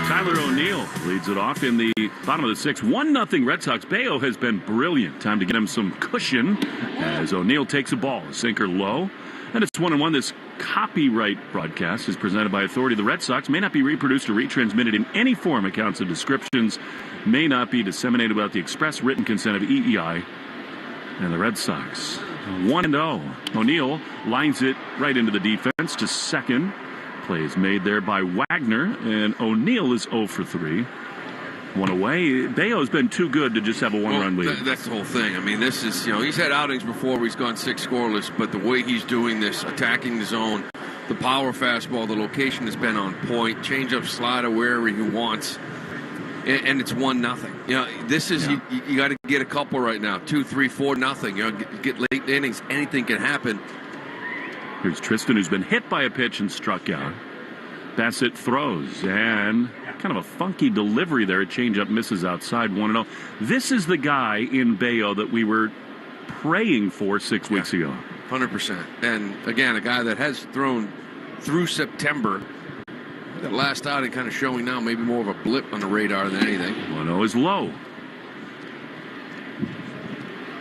Tyler O'Neill leads it off in the bottom of the 6th. 1-0 Red Sox. Bayo has been brilliant. Time to get him some cushion as O'Neill takes a ball. Sinker low. And it's 1-1. This copyright broadcast is presented by authority of the Red Sox. May not be reproduced or retransmitted in any form. Accounts and descriptions may not be disseminated without the express written consent of EEI and the Red Sox. 1-0. O'Neill lines it right into the defense to second. Play is made there by Wagner, and O'Neill is 0 for 3. One away. Bayo's been too good to just have a one-run lead. That's the whole thing. I mean, this is, he's had outings before where he's gone 6 scoreless, but the way he's doing this, attacking the zone, the power fastball, the location has been on point, change-up slider wherever he wants, and it's 1-0. This is, you got to get a couple right now, 2, 3, 4-0. Get late innings, anything can happen. Here's Tristan, who's been hit by a pitch and struck out. Bassett throws, and kind of a funky delivery there. A changeup misses outside, 1-0. This is the guy in Bayo that we were praying for 6 weeks ago. 100%. And, again, a guy that has thrown through September. That last outing kind of showing now maybe more of a blip on the radar than anything. 1-0 is low.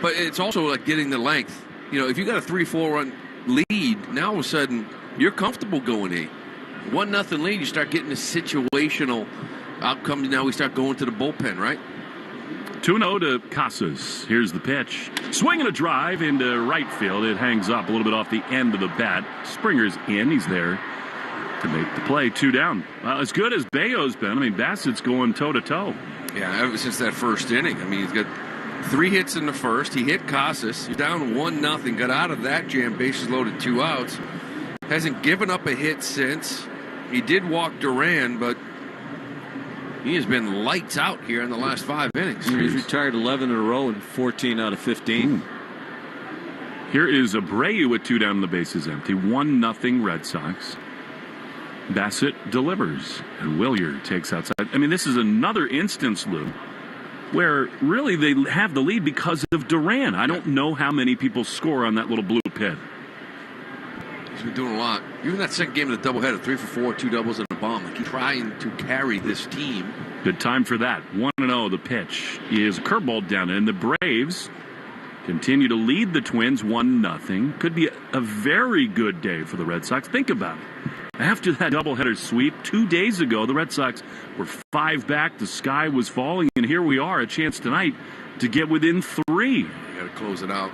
But it's also like getting the length. If you got a 3-4 run lead, now all of a sudden you're comfortable going 8. 1-0 lead, you start getting the situational outcomes. Now we start going to the bullpen, right? 2-0 to Casas. Here's the pitch. Swing and a drive into right field. It hangs up a little bit off the end of the bat. Springer's in. He's there to make the play. 2 down. As good as Bayo's been, Bassett's going toe-to-toe. Yeah, ever since that first inning. He's got 3 hits in the first. He hit Casas. He's down 1-0. Got out of that jam, bases loaded, 2 outs. Hasn't given up a hit since. He did walk Duran, but he has been lights out here in the last 5 innings. He's retired 11 in a row and 14 out of 15. Ooh. Here is Abreu with 2 down, the bases empty. 1-0 Red Sox. Bassett delivers, and Willier takes outside. I mean, this is another instance, Lou, where really they have the lead because of Duran. I don't know how many people score on that little blue pit. He's been doing a lot. Even that second game of the doubleheader, 3 for 4, 2 doubles and a bomb. Like, he's trying to carry this team. Good time for that. 1-0. The pitch is a curveball down, and the Braves continue to lead the Twins 1-0. Could be a very good day for the Red Sox. Think about it. After that doubleheader sweep 2 days ago, the Red Sox were 5 back. The sky was falling, and here we are, a chance tonight to get within 3. You got to close it out.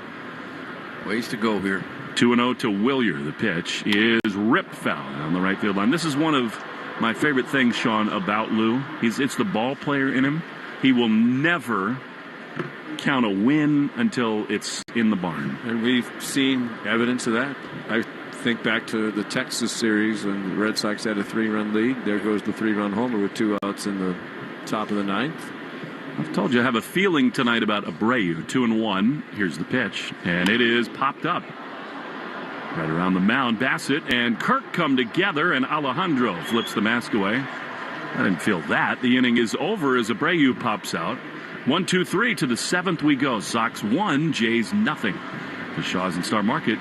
Ways to go here. 2-0 to Willier. The pitch is rip foul on the right field line. This is one of my favorite things, Sean, about Lou. It's the ball player in him. He will never count a win until it's in the barn. And we've seen evidence of that. I think back to the Texas series when the Red Sox had a 3-run lead. There goes the 3-run homer with 2 outs in the top of the 9th. I've told you I have a feeling tonight about Abreu. 2-1. Here's the pitch, and it is popped up. Right around the mound, Bassett and Kirk come together, and Alejandro flips the mask away. I didn't feel that. The inning is over as Abreu pops out. 1-2-3 to the 7th we go. Sox 1, Jays nothing. The Shaw's and Star Market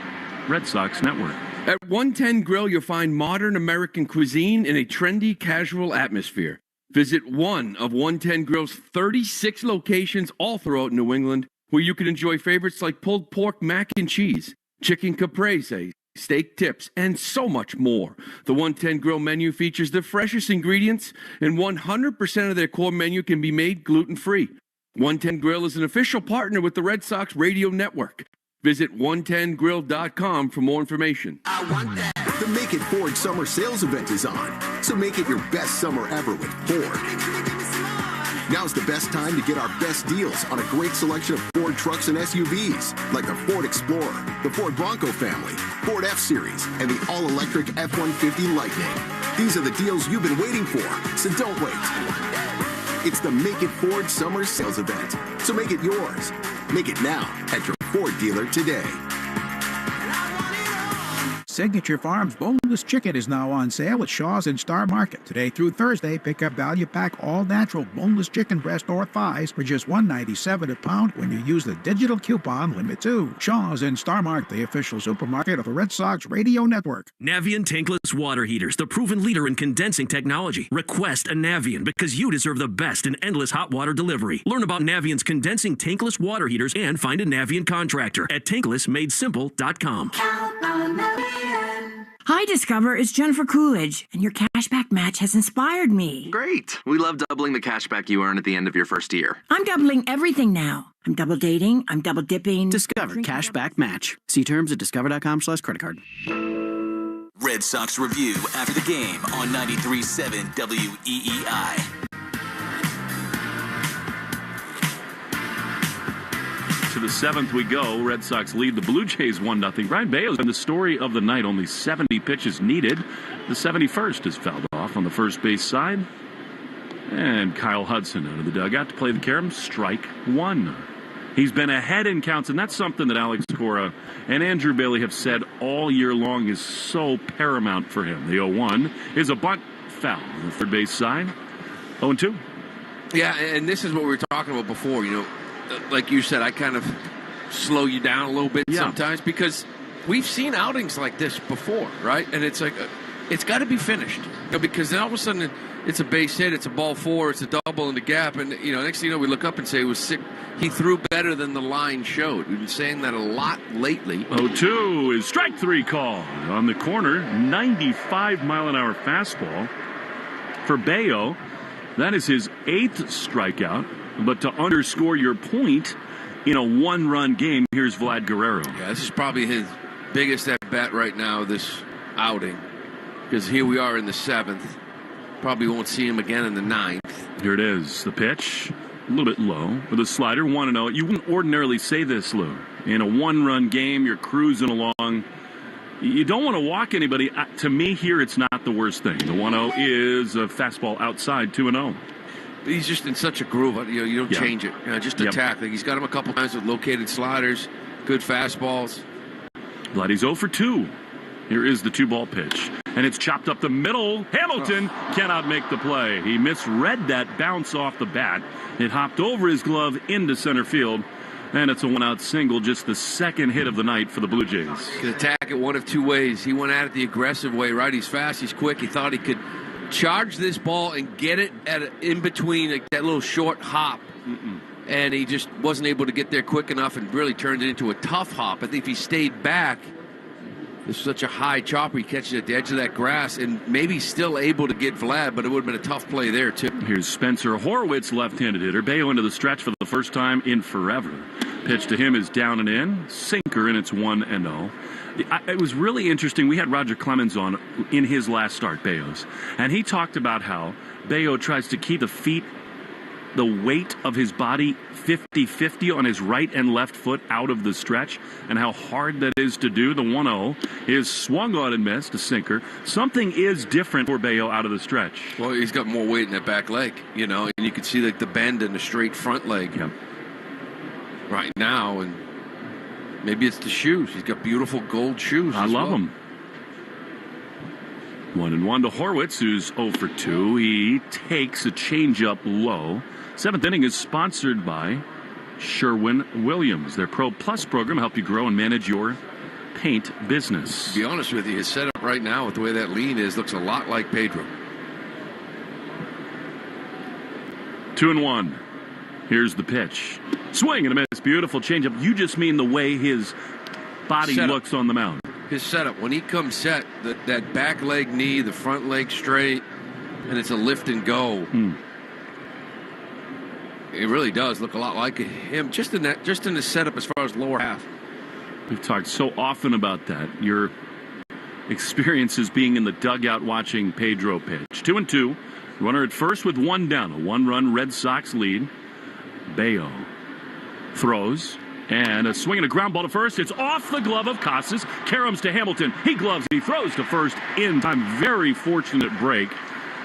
Red Sox Network. At 110 Grill, you'll find modern American cuisine in a trendy, casual atmosphere. Visit one of 110 Grill's 36 locations all throughout New England, where you can enjoy favorites like pulled pork mac and cheese, chicken caprese, steak tips, and so much more. The 110 Grill menu features the freshest ingredients, and 100% of their core menu can be made gluten-free. 110 Grill is an official partner with the Red Sox Radio Network. Visit 110grill.com for more information. The Make It Ford Summer Sales Event is on, so make it your best summer ever with Ford. Now's the best time to get our best deals on a great selection of Ford trucks and SUVs, like the Ford Explorer, the Ford Bronco family, Ford F-Series, and the all-electric F-150 Lightning. These are the deals you've been waiting for, so don't wait. It's the Make It Ford Summer Sales Event, so make it yours. Make it now at your Ford dealer today. Signature Farms boneless chicken is now on sale at Shaw's and Star Market. Today through Thursday, pick up value pack all-natural boneless chicken breast or thighs for just $1.97 a pound when you use the digital coupon Limit 2. Shaw's and Star Market, the official supermarket of the Red Sox Radio Network. Navien tankless water heaters, the proven leader in condensing technology. Request a Navien because you deserve the best in endless hot water delivery. Learn about Navien's condensing tankless water heaters and find a Navien contractor at tanklessmadesimple.com. Hi, Discover. It's Jennifer Coolidge, and your cashback match has inspired me. Great. We love doubling the cashback you earn at the end of your first year. I'm doubling everything now. I'm double dating. I'm double dipping. Discover cashback match. See terms at discover.com/creditcard. Red Sox Review after the game on 93.7 WEEI. To the 7th we go. Red Sox lead the Blue Jays 1-0. Brian Bayo's been the story of the night. Only 70 pitches needed. The 71st is fouled off on the first base side. And Kyle Hudson out of the dugout to play the carom. Strike 1. He's been ahead in counts, and that's something that Alex Cora and Andrew Bailey have said all year long is so paramount for him. The 0-1 is a bunt foul on the third base side. 0-2. Yeah, and this is what we were talking about before, you know. Like you said, I kind of slow you down a little bit sometimes because we've seen outings like this before, right? And it's like, it's got to be finished. You know, because then all of a sudden it's a base hit, it's a ball four, it's a double in the gap. And, you know, next thing you know, we look up and say it was sick. He threw better than the line showed. We've been saying that a lot lately. 0-2 is strike 3 call on the corner. 95-mile-an-hour fastball for Bayo. That is his 8th strikeout. But to underscore your point, in a one-run game, here's Vlad Guerrero. Yeah, this is probably his biggest at-bat right now, this outing. Because here we are in the 7th. Probably won't see him again in the 9th. Here it is. The pitch a little bit low with a slider, 1-0. You wouldn't ordinarily say this, Lou. In a one-run game, you're cruising along. You don't want to walk anybody. To me here, it's not the worst thing. The 1-0 is a fastball outside, 2-0. He's just in such a groove. You don't change it. Just attack. Like, he's got him a couple times with located sliders, good fastballs. Vladdy's 0 for 2. Here is the 2-ball pitch. And it's chopped up the middle. Hamilton cannot make the play. He misread that bounce off the bat. It hopped over his glove into center field. And it's a one-out single, just the second hit of the night for the Blue Jays. He could attack it one of two ways. He went at it the aggressive way, right? He's fast, he's quick. He thought he could charge this ball and get it in between that little short hop. And he just wasn't able to get there quick enough and really turned it into a tough hop. I think if he stayed back, this is such a high chopper, he catches at the edge of that grass and maybe still able to get Vlad, but it would have been a tough play there, too. Here's Spencer Horwitz, left-handed hitter. Bello into the stretch for the first time in forever. Pitch to him is down and in. Sinker, and it's 1-0. It was really interesting. We had Roger Clemens on in his last start, Bello's, and he talked about how Bello tries to keep the weight of his body 50-50 on his right and left foot out of the stretch, and how hard that is to do. The 1-0 is swung on and missed, a sinker. Something is different for Bello out of the stretch. Well, he's got more weight in that back leg, and you can see the bend in the straight front leg right now, and maybe it's the shoes. He's got beautiful gold shoes. I love them. 1-1 to Horwitz, who's 0 for 2. He takes a changeup low. Seventh inning is sponsored by Sherwin-Williams. Their Pro Plus program help you grow and manage your paint business. To be honest with you, his setup right now with the way that lean is looks a lot like Pedro. 2-1. Here's the pitch. Swing and a miss. Beautiful changeup. You just mean the way his body looks on the mound. His setup, when he comes set, that back leg knee, the front leg straight, and it's a lift and go. It really does look a lot like him, just in the setup as far as lower half. We've talked so often about that. Your experiences being in the dugout watching Pedro pitch. 2-2. Runner at first with one down. A one-run Red Sox lead. Bello throws. And a swing and a ground ball to first. It's off the glove of Casas. Karams to Hamilton. He gloves. He throws to first in time. Very fortunate break.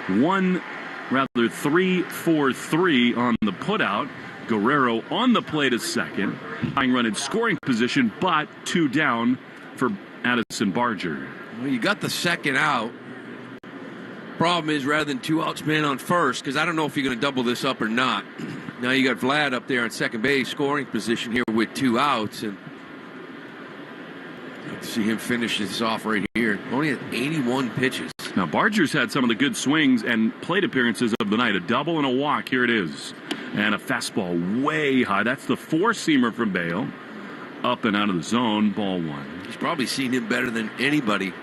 3-4-3 on the putout. Guerrero on the plate at second. Tying run in scoring position, but 2 down for Addison Barger. Well, you got the second out. Problem is, rather than 2 outs, man on first, because I don't know if you're going to double this up or not. Now you got Vlad up there on second base, scoring position here with 2 outs, and I'd like to see him finish this off right here. Only had 81 pitches. Now Barger's had some of the good swings and plate appearances of the night. A double and a walk. Here it is, and a fastball way high. That's the 4-seamer from Bello. Up and out of the zone. Ball 1. He's probably seen him better than anybody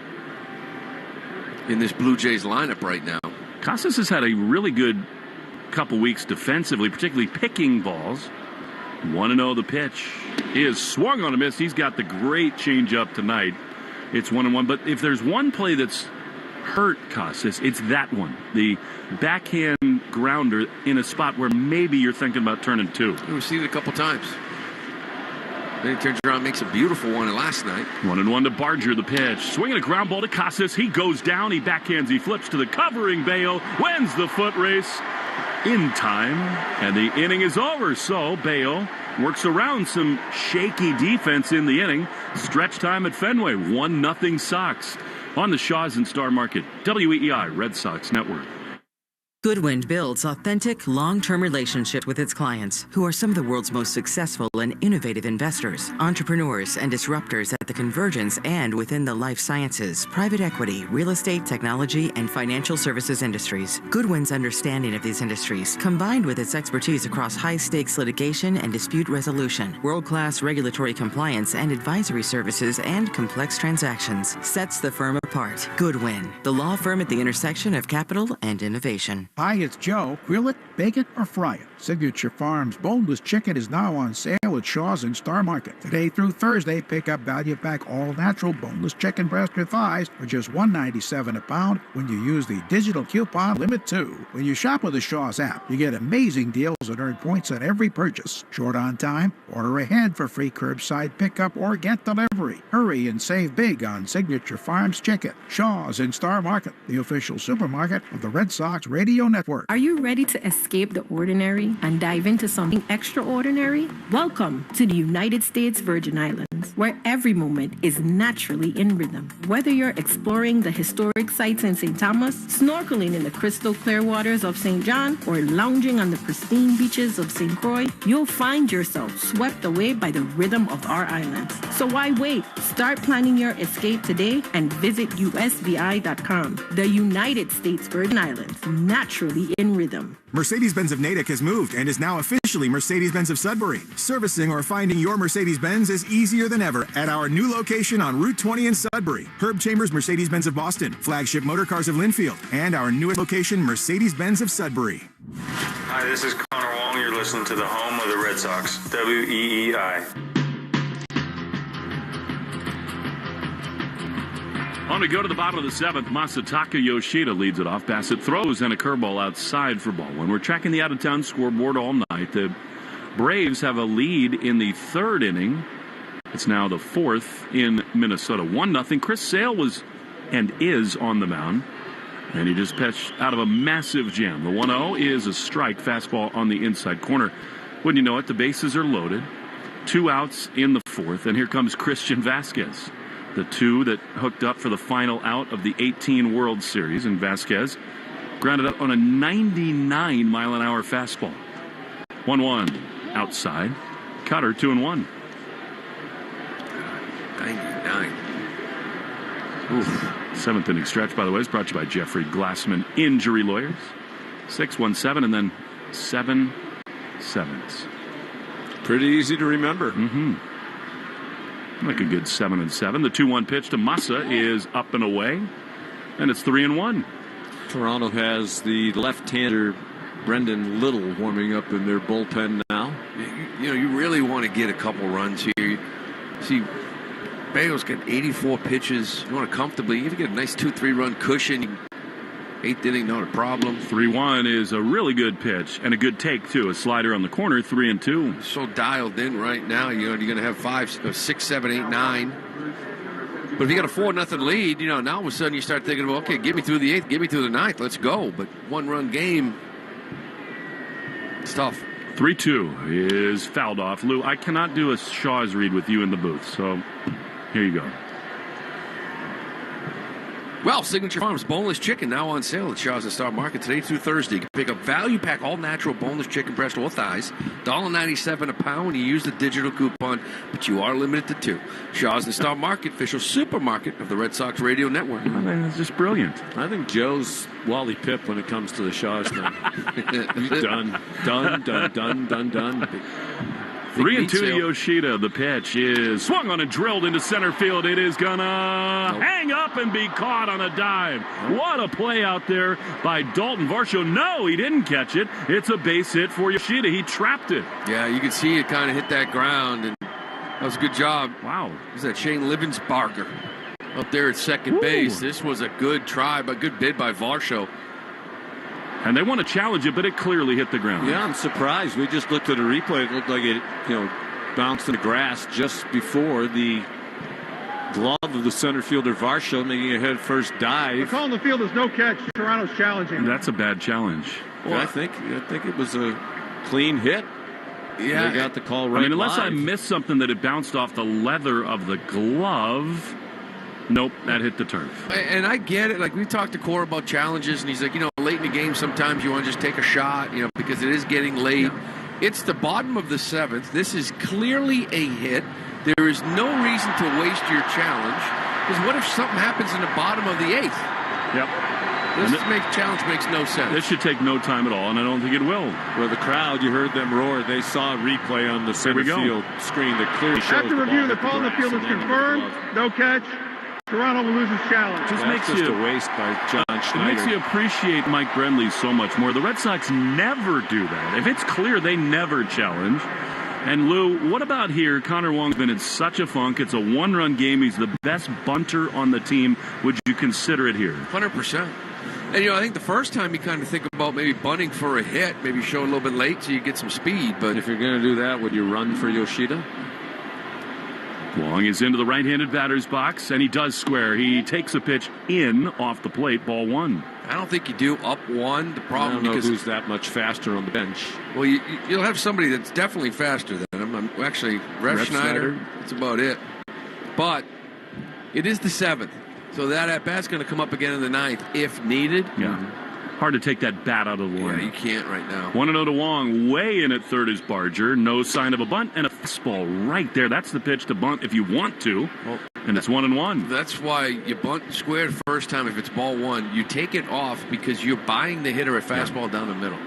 in this Blue Jays lineup right now. Casas has had a really good couple weeks defensively, particularly picking balls. 1-0 the pitch. He is swung on a miss. He's got the great changeup tonight. It's 1-1. But if there's one play that's hurt Casas, it's that one. The backhand grounder in a spot where maybe you're thinking about turning 2. We've seen it a couple times. Then he turns around and makes a beautiful one last night. 1-1 to Barger, the pitch. Swinging a ground ball to Casas. He goes down. He backhands. He flips to the covering Bello. Wins the foot race in time. And the inning is over. So Bello works around some shaky defense in the inning. Stretch time at Fenway. 1-0 Sox. On the Shaws and Star Market. WEEI Red Sox Network. Goodwin builds authentic, long-term relationships with its clients, who are some of the world's most successful and innovative investors, entrepreneurs, and disruptors at the convergence and within the life sciences, private equity, real estate, technology, and financial services industries. Goodwin's understanding of these industries, combined with its expertise across high-stakes litigation and dispute resolution, world-class regulatory compliance and advisory services, and complex transactions, sets the firm apart. Goodwin, the law firm at the intersection of capital and innovation. Hi, it's Joe. Grill it, bake it, or fry it. Signature Farms boneless chicken is now on sale sale at Shaw's and Star Market. Today through Thursday, pick up value-pack all-natural boneless chicken breast or thighs for just $1.97 a pound when you use the digital coupon Limit 2. When you shop with the Shaw's app, you get amazing deals and earn points on every purchase. Short on time? Order ahead for free curbside pickup or get delivery. Hurry and save big on Signature Farms chicken. Shaw's and Star Market, the official supermarket of the Red Sox Radio Network. Are you ready to escape the ordinary and dive into something extraordinary? Welcome to the United States Virgin Islands, where every moment is naturally in rhythm. Whether you're exploring the historic sites in St. Thomas, snorkeling in the crystal clear waters of St. John, or lounging on the pristine beaches of St. Croix, you'll find yourself swept away by the rhythm of our islands. So why wait? Start planning your escape today and visit usvi.com. The United States Virgin Islands, naturally in rhythm. Mercedes-Benz of Natick has moved and is now officially Mercedes-Benz of Sudbury. Servicing or finding your Mercedes-Benz is easier than ever at our new location on Route 20 in Sudbury. Herb Chambers Mercedes-Benz of Boston, Flagship Motorcars of Linfield, and our newest location, Mercedes-Benz of Sudbury. Hi, this is Connor Wong. You're listening to the home of the Red Sox, WEEI. On we go to the bottom of the seventh. Masataka Yoshida leads it off. Bassett throws and a curveball outside for ball one. We're tracking the out-of-town scoreboard all night. The Braves have a lead in the third inning. It's now the fourth in Minnesota. 1-0. Chris Sale was and is on the mound. And he just pitched out of a massive jam. The 1-0 is a strike. Fastball on the inside corner. Wouldn't you know it, the bases are loaded. 2 outs in the fourth. And here comes Christian Vasquez. The two that hooked up for the final out of the 18 World Series. And Vasquez grounded up on a 99-mile-an-hour fastball. 1-1 outside. Cutter 2-1. 99. Oof. Seventh inning stretch, by the way, is brought to you by Jeffrey Glassman Injury Lawyers. 6-1-7 and then 7 sevens. Pretty easy to remember. Like a good 7-7. The 2-1 pitch to Massa is up and away, and it's 3-1. Toronto has the left-hander Brendan Little warming up in their bullpen now. You know, you really want to get a couple runs here. See, Bale's got 84 pitches. You want to comfortably, you get a nice 2-3 run cushion. 8th inning, not a problem. 3-1 is a really good pitch and a good take too. A slider on the corner, 3-2. So dialed in right now. You know, you're going to have 5, 6, 7, 8, 9. But if you got a 4-0 lead, you know, now all of a sudden you start thinking, well, okay, get me through the 8th, get me through the 9th, let's go. But 1-run game, it's tough. 3-2 is fouled off. Lou, I cannot do a Shaw's read with you in the booth, so here you go. Well, Signature Farms boneless chicken now on sale at Shaw's and Star Market today through Thursday. You can pick up value pack all natural boneless chicken breast or thighs, $1.97 a pound when you use the digital coupon, but you are limited to 2. Shaw's and Star Market, official supermarket of the Red Sox Radio Network. I mean, it's just brilliant. I think Joe's Wally Pipp when it comes to the Shaw's thing. He's done. 3-2 to Yoshida. The pitch is swung on and drilled into center field. It is gonna hang up and be caught on a dive. What a play out there by Dalton Varsho. No, he didn't catch it. It's a base hit for Yoshida. He trapped it. Yeah, you can see it kind of hit that ground, and that was a good job. Wow. Is that Shane Livensbarger up there at second base? This was a good try, but good bid by Varsho. And they want to challenge it, but it clearly hit the ground. Yeah, I'm surprised. We just looked at a replay. It looked like it, bounced in the grass just before the glove of the center fielder Varsho, making a head first dive. They're calling the field as no catch. Toronto's challenging. That's a bad challenge. Well, I think it was a clean hit. Yeah, they got the call right. I mean, unless live. I missed something that it bounced off the leather of the glove. Nope, that hit the turf. And I get it. Like, we talked to Cora about challenges, and he's like, late in the game, sometimes you want to just take a shot, because it is getting late. It's the bottom of the 7th. This is clearly a hit. There is no reason to waste your challenge, because what if something happens in the bottom of the 8th? Yep. This challenge makes no sense. This should take no time at all, and I don't think it will. Well, the crowd, you heard them roar. They saw a replay on the center field screen that clearly shows after review, the call in the field is confirmed. No catch. Toronto will lose his challenge. That's just a waste by John Schneider. It makes you appreciate Mike Brenly so much more. The Red Sox never do that. If it's clear, they never challenge. And Lou, what about here? Connor Wong's been in such a funk. It's a one-run game. He's the best bunter on the team. Would you consider it here? 100%. And, I think the first time you kind of think about maybe bunting for a hit, maybe show a little bit late so you get some speed. But if you're going to do that, would you run for Yoshida? Wong is into the right-handed batter's box, and he does square. He takes a pitch in off the plate, ball one. I don't think you do up one. The problem I don't know because who's that much faster on the bench. Well, you'll have somebody that's definitely faster than him. Actually, Rev Schneider. That's about it. But it is the 7th, so that at bat's going to come up again in the 9th if needed. Yeah. Hard to take that bat out of the line. Yeah, you can't right now. 1-0 to Wong. Way in at third is Barger. No sign of a bunt, and a fastball right there. That's the pitch to bunt if you want to. Well, and it's 1-1. That's why you bunt squared first time if it's ball one. You take it off because you're buying the hitter a fastball down the middle.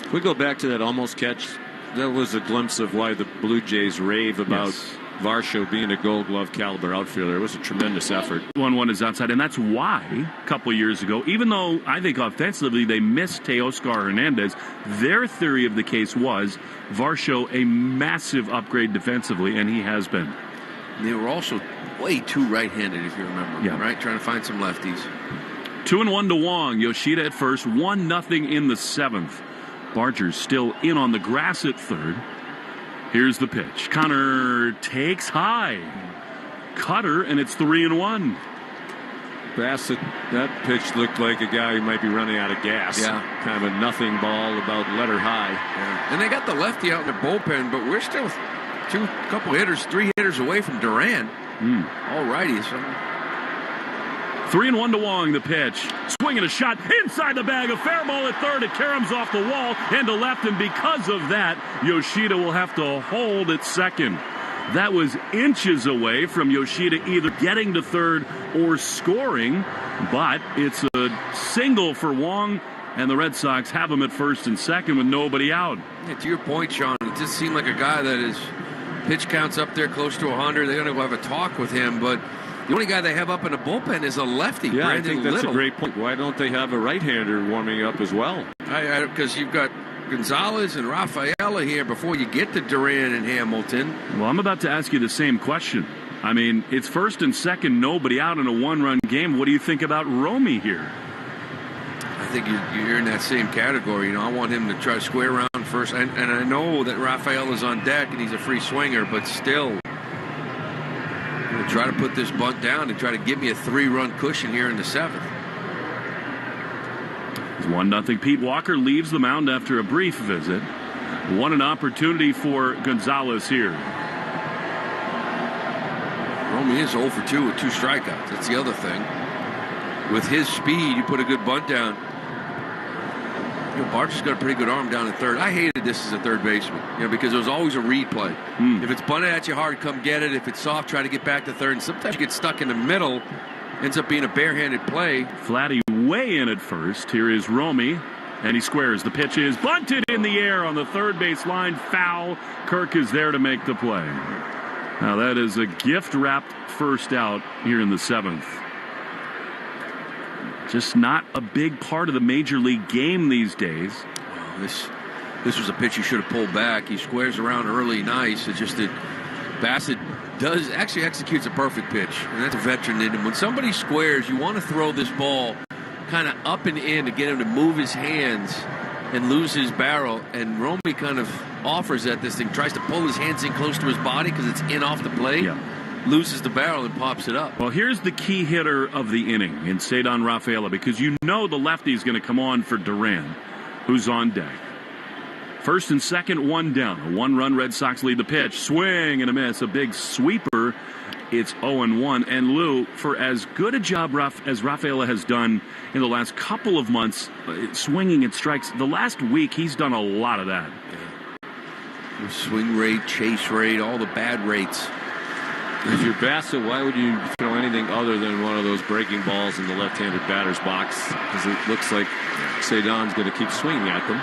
If we go back to that almost catch, that was a glimpse of why the Blue Jays rave about Varsho being a Gold Glove caliber outfielder. It was a tremendous effort. 1-1 is outside, and that's why a couple years ago, even though I think offensively they missed Teoscar Hernandez, their theory of the case was Varsho a massive upgrade defensively, and he has been. And they were also way too right-handed, if you remember. Yeah. Right? Trying to find some lefties. 2-1 to Wong. Yoshida at first. 1-0 in the 7th. Barger's still in on the grass at third. Here's the pitch. Connor takes high. Cutter, and it's 3-1. Bassett, that pitch looked like a guy who might be running out of gas. Yeah. Kind of a nothing ball about letter high. Yeah. And they got the lefty out in the bullpen, but we're still three hitters away from Duran. All righty. So 3-1 to Wong, the pitch. Swinging a shot inside the bag. A fair ball at third. It caroms off the wall and to left, and because of that, Yoshida will have to hold at second. That was inches away from Yoshida either getting to third or scoring, but it's a single for Wong, and the Red Sox have him at first and second with nobody out. Yeah, to your point, Sean, it just seemed like a guy that is pitch counts up there close to 100. They're going to go have a talk with him, but the only guy they have up in the bullpen is a lefty, yeah, Brandon I think that's Little. a great point. Why don't they have a right-hander warming up as well? Because you've got Gonzalez and Rafaela here before you get to Duran and Hamilton. Well, I'm about to ask you the same question. I mean, it's first and second, nobody out in a one-run game. What do you think about Romy here? I think you're in that same category. I want him to try to square around first. And I know that Rafaela's on deck and he's a free swinger, but still, try to put this bunt down and try to give me a 3-run cushion here in the 7th. It's 1-0. Pete Walker leaves the mound after a brief visit. What an opportunity for Gonzalez here. Romy is 0 for 2 with 2 strikeouts. That's the other thing. With his speed, you put a good bunt down. Barger's got a pretty good arm down at third. I hated this as a third baseman, because there was always a read play. If it's bunted at you hard, come get it. If it's soft, try to get back to third. And sometimes you get stuck in the middle. Ends up being a barehanded play. Flatty way in at first. Here is Romy, and he squares. The pitch is bunted in the air on the third base line. Foul. Kirk is there to make the play. Now that is a gift-wrapped first out here in the 7th. Just not a big part of the major league game these days. Oh, this was a pitch he should have pulled back. He squares around early, nice. It's just that Bassett actually executes a perfect pitch, and that's a veteran in him. When somebody squares, you want to throw this ball kind of up and in to get him to move his hands and lose his barrel. And Romy kind of offers that this thing, tries to pull his hands in close to his body because it's in off the plate. Yeah. Loses the barrel and pops it up. Well, here's the key hitter of the inning in Cedon Rafaela, because the lefty is going to come on for Duran, who's on deck. First and second, one down. A 1-run Red Sox lead the pitch. Swing and a miss. A big sweeper. It's 0-1. And Lou, for as good a job as Rafaela has done in the last couple of months, swinging at strikes, the last week he's done a lot of that. Yeah. Swing rate, chase rate, all the bad rates. If you're Bassett, why would you throw anything other than one of those breaking balls in the left-handed batter's box? Because it looks like Cedon's going to keep swinging at them.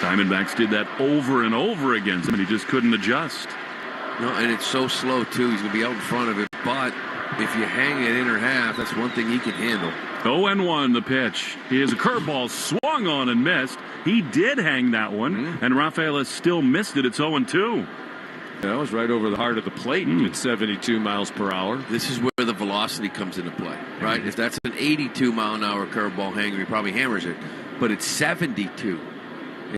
Diamondbacks did that over and over against him, and he just couldn't adjust. No, and it's so slow, too. He's going to be out in front of it. But if you hang it inner half, that's one thing he can handle. 0-1 the pitch. Here's a curveball swung on and missed. He did hang that one, and Rafaela still missed it. It's 0-2. That was right over the heart of the plate at 72 miles per hour. This is where the velocity comes into play, right? If that's an 82 mile an hour curveball hanger, he probably hammers it. But it's 72.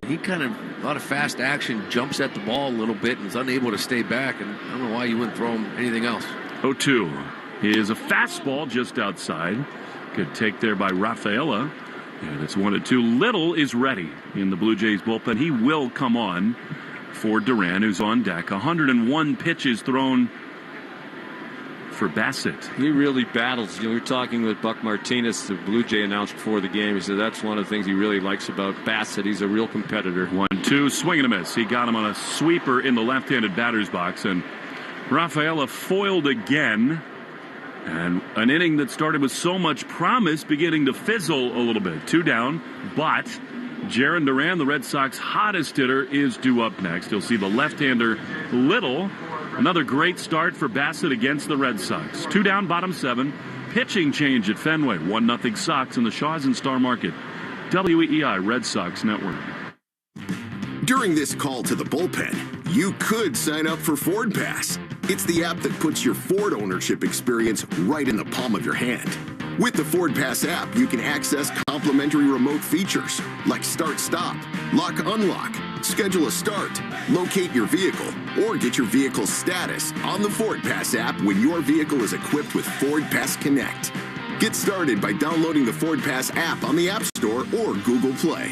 And he kind of, a lot of fast action, jumps at the ball a little bit and is unable to stay back. And I don't know why you wouldn't throw him anything else. 0-2 is a fastball just outside. Good take there by Rafaela. And it's 1-2. Little is ready in the Blue Jays bullpen. He will come on for Duran, who's on deck. 101 pitches thrown for Bassett. He really battles. You know, we were talking with Buck Martinez, the Blue Jay announced before the game. He said that's one of the things he really likes about Bassett. He's a real competitor. 1-2, swing and a miss. He got him on a sweeper in the left-handed batter's box, and Rafaela foiled again. And an inning that started with so much promise beginning to fizzle a little bit. 2 down, but Jarren Duran, the Red Sox hottest hitter, is due up next. You'll see the left-hander Little. Another great start for Bassett against the Red Sox. 2 down, bottom 7. Pitching change at Fenway. 1-0 Sox in the Shaws and Star Market. WEEI Red Sox Network. During this call to the bullpen, you could sign up for Ford Pass. It's the app that puts your Ford ownership experience right in the palm of your hand. With the Ford Pass app, you can access complimentary remote features like start-stop, lock-unlock, schedule a start, locate your vehicle, or get your vehicle's status on the Ford Pass app when your vehicle is equipped with Ford Pass Connect. Get started by downloading the Ford Pass app on the App Store or Google Play.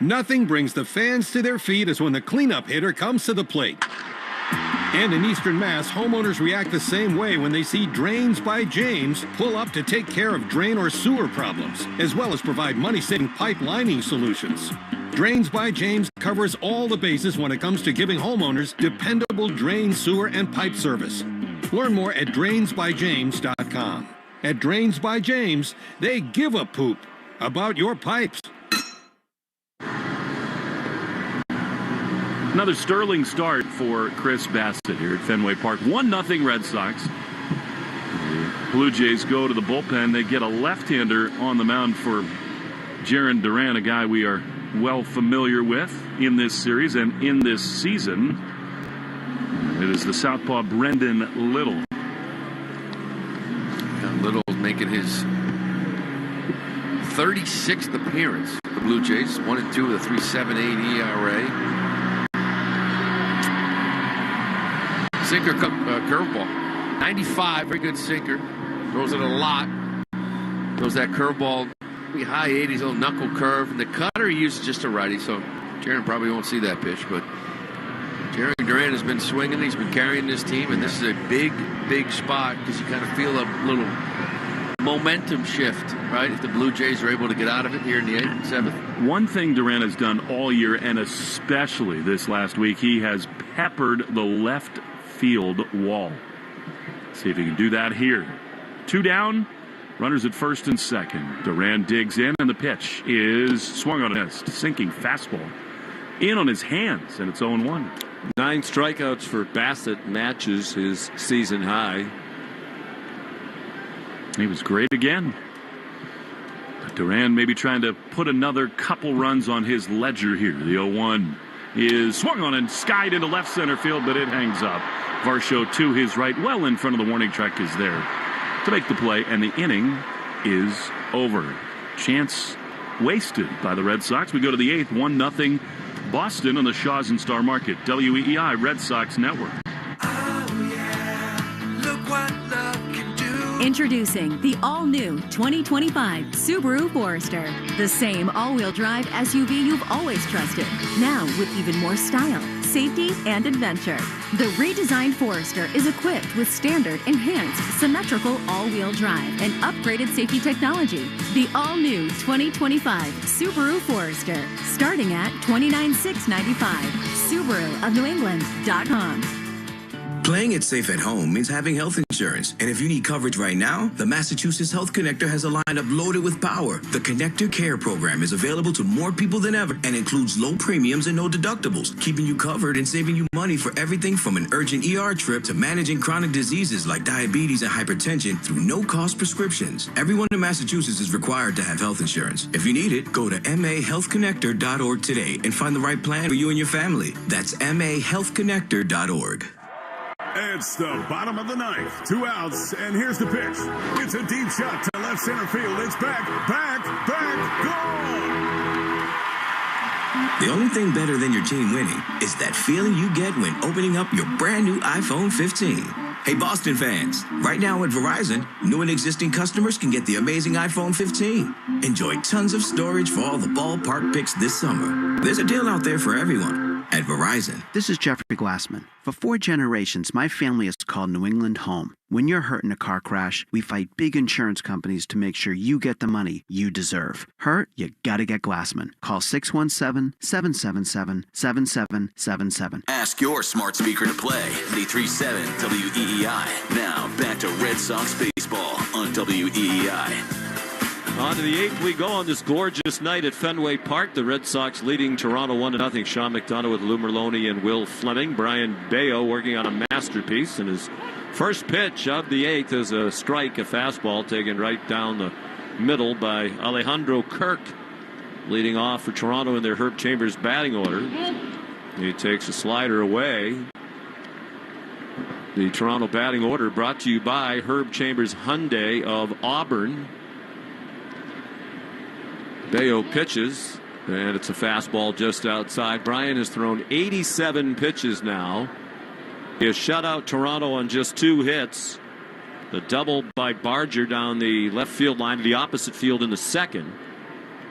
Nothing brings the fans to their feet as when the cleanup hitter comes to the plate. And in Eastern Mass, homeowners react the same way when they see Drains by James pull up to take care of drain or sewer problems, as well as provide money-saving pipe lining solutions. Drains by James covers all the bases when it comes to giving homeowners dependable drain, sewer, and pipe service. Learn more at drainsbyjames.com. At Drains by James, they give a poop about your pipes. Another sterling start for Chris Bassett here at Fenway Park. 1-0 Red Sox. The Blue Jays go to the bullpen. They get a left-hander on the mound for Jarren Duran, a guy we are well familiar with in this series and in this season. It is the southpaw Brendan Little. And Little making his 36th appearance for the Blue Jays. 1-2 with a 3.78 ERA. Sinker curveball. 95, very good sinker. Throws it a lot. Throws that curveball, maybe high 80s, little knuckle curve. And the cutter he uses just a righty, so Jarren probably won't see that pitch. But Jarren Duran has been swinging. He's been carrying this team, and this is a big, big spot because you kind of feel a little momentum shift, right? If the Blue Jays are able to get out of it here in the 8th and 7th. One thing Duran has done all year, and especially this last week, he has peppered the left field wall. See if he can do that here. 2 down, runners at first and second. Duran digs in, and the pitch is swung on a missed. Sinking fastball in on his hands, and it's 0-1. 9 strikeouts for Bassett matches his season high. He was great again. But Duran maybe trying to put another couple runs on his ledger here. The 0-1 is swung on and skied into left center field, but it hangs up. Varsho to his right, well in front of the warning track, is there to make the play, and the inning is over. Chance wasted by the Red Sox. We go to the 8th, 1-0 Boston on the Shaws and Star Market. WEEI Red Sox Network. Introducing the all-new 2025 Subaru Forester. The same all-wheel drive SUV you've always trusted. Now with even more style, safety, and adventure. The redesigned Forester is equipped with standard, enhanced, symmetrical all-wheel drive and upgraded safety technology. The all-new 2025 Subaru Forester. Starting at $29,695. Subaru of New England.com. Playing it safe at home means having health insurance. And if you need coverage right now, the Massachusetts Health Connector has a lineup loaded with power. The Connector Care program is available to more people than ever and includes low premiums and no deductibles, keeping you covered and saving you money for everything from an urgent ER trip to managing chronic diseases like diabetes and hypertension through no-cost prescriptions. Everyone in Massachusetts is required to have health insurance. If you need it, go to mahealthconnector.org today and find the right plan for you and your family. That's mahealthconnector.org. It's the bottom of the ninth. 2 outs, and here's the pitch. It's a deep shot to left center field. It's back, gone! The only thing better than your team winning is that feeling you get when opening up your brand new iPhone 15. Hey, Boston fans, right now at Verizon, new and existing customers can get the amazing iPhone 15. Enjoy tons of storage for all the ballpark picks this summer. There's a deal out there for everyone at Verizon. This is Jeffrey Glassman. For 4 generations, my family has called New England home. When you're hurt in a car crash, we fight big insurance companies to make sure you get the money you deserve. Hurt? You gotta get Glassman. Call 617-777-7777. Ask your smart speaker to play 93.7 WEEI. Now back to Red Sox baseball on WEEI. On to the 8th we go on this gorgeous night at Fenway Park. The Red Sox leading Toronto 1-0. Sean McDonough with Lou Merlone and Will Fleming. Brian Bayo working on a masterpiece, and his first pitch of the 8th is a strike, a fastball taken right down the middle by Alejandro Kirk, leading off for Toronto in their Herb Chambers batting order. He takes a slider away. The Toronto batting order brought to you by Herb Chambers Hyundai of Auburn. Bayo pitches, and it's a fastball just outside. Brian has thrown 87 pitches now. He has shut out Toronto on just 2 hits. The double by Barger down the left field line to the opposite field in the second.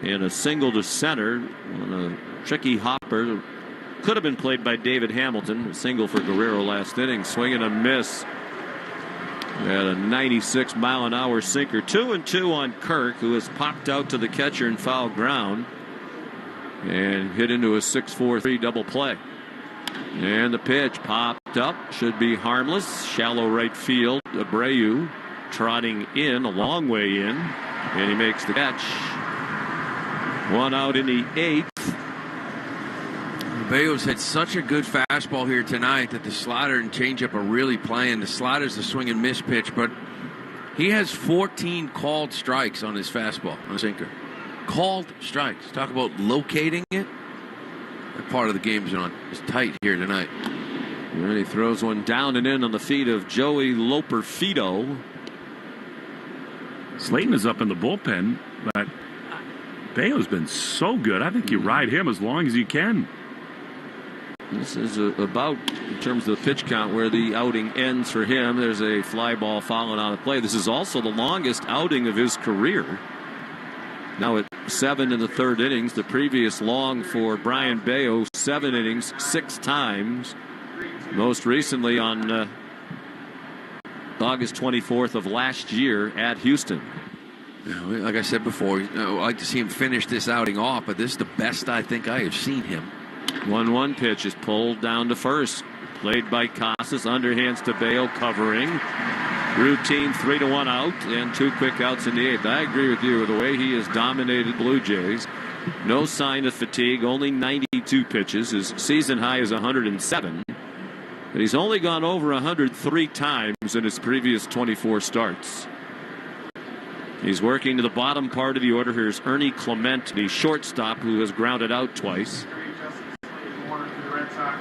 And a single to center on a tricky hopper. Could have been played by David Hamilton. A single for Guerrero last inning. Swing and a miss. At a 96-mile-an-hour sinker. 2-2 on Kirk, who has popped out to the catcher in foul ground and hit into a 6-4-3 double play. And the pitch popped up. Should be harmless. Shallow right field. Abreu trotting in, a long way in. And he makes the catch. 1 out in the 8th. Bayo's had such a good fastball here tonight that the slider and changeup are really playing. The slider's the swing and miss pitch, but he has 14 called strikes on his fastball, on his sinker. Called strikes. Talk about locating it. That part of the game's on. It's tight here tonight. And he throws one down and in on the feet of Joey Loperfido. Slayton is up in the bullpen, but Bayo's been so good. I think you ride him as long as you can. This is about, in terms of the pitch count, where the outing ends for him. There's a fly ball fouling out of play. This is also the longest outing of his career. Now at 7 in the 3rd innings. The previous long for Brian Bayo, 7 innings, 6 times. Most recently on August 24th of last year at Houston. Like I said before, I'd like to see him finish this outing off, but this is the best I think I have seen him. 1-1 pitch is pulled down to first. Played by Casas. Underhands to Bayo, covering. Routine 3-1 out and 2 quick outs in the 8th. I agree with you with the way he has dominated Blue Jays. No sign of fatigue. Only 92 pitches. His season high is 107. But he's only gone over 103 times in his previous 24 starts. He's working to the bottom part of the order. Here's Ernie Clement, the shortstop, who has grounded out twice.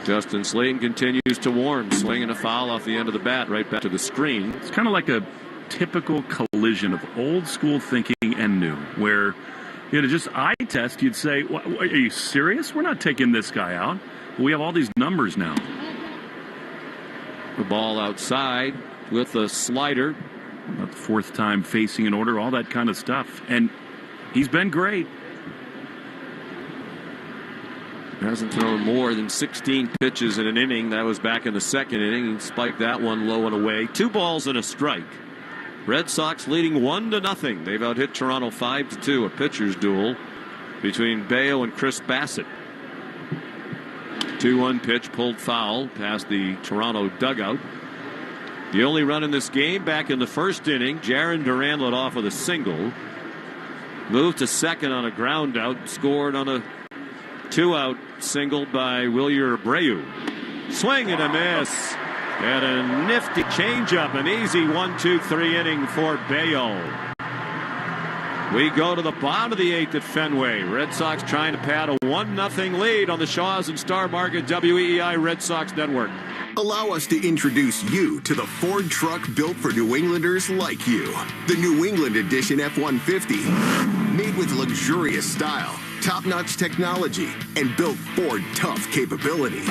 Justin Slayton continues to warm, swinging a foul off the end of the bat right back to the screen. It's kind of like a typical collision of old school thinking and new, where just eye test, you'd say, are you serious? We're not taking this guy out. We have all these numbers now. The ball outside with a slider. About the 4th time facing an order, all that kind of stuff. And he's been great. Hasn't thrown more than 16 pitches in an inning. That was back in the 2nd inning. He spiked that one low and away. 2 balls and a strike. Red Sox leading 1-0. They've out-hit Toronto 5-2. A pitcher's duel between Bayo and Chris Bassett. 2-1 pitch pulled foul past the Toronto dugout. The only run in this game back in the first inning. Jarren Duran led off with a single. Moved to second on a ground out. Scored on a 2-out single by Wilyer Abreu. Swing and a miss. And a nifty changeup. An easy 1-2-3 inning for Bayo. We go to the bottom of the 8th at Fenway. Red Sox trying to pad a 1-0 lead on the Shaws and Star Market WEEI Red Sox Network. Allow us to introduce you to the Ford truck built for New Englanders like you. The New England Edition F-150. Made with luxurious style, top-notch technology, and built Ford tough capability.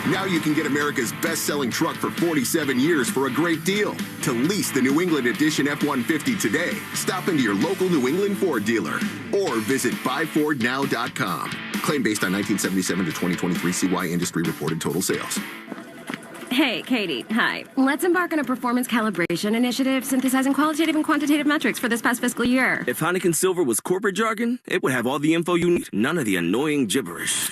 Now you can get America's best-selling truck for 47 years for a great deal. To lease the New England Edition F-150 today, stop into your local New England Ford dealer or visit buyfordnow.com. Claim based on 1977 to 2023 CY industry reported total sales. Hey, Katie. Hi. Let's embark on a performance calibration initiative synthesizing qualitative and quantitative metrics for this past fiscal year. If Heineken Silver was corporate jargon, it would have all the info you need. None of the annoying gibberish.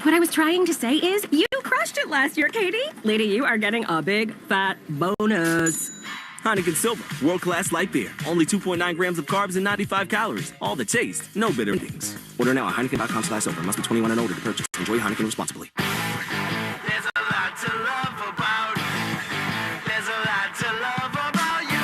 What I was trying to say is, you crushed it last year, Katie. Lady, you are getting a big, fat bonus. Heineken Silver, world-class light beer. Only 2.9 grams of carbs and 95 calories. All the taste, no bitter endings. Order now at Heineken.com/silver. Must be 21 and older to purchase. Enjoy Heineken responsibly. There's a lot to love about. There's a lot to love about you.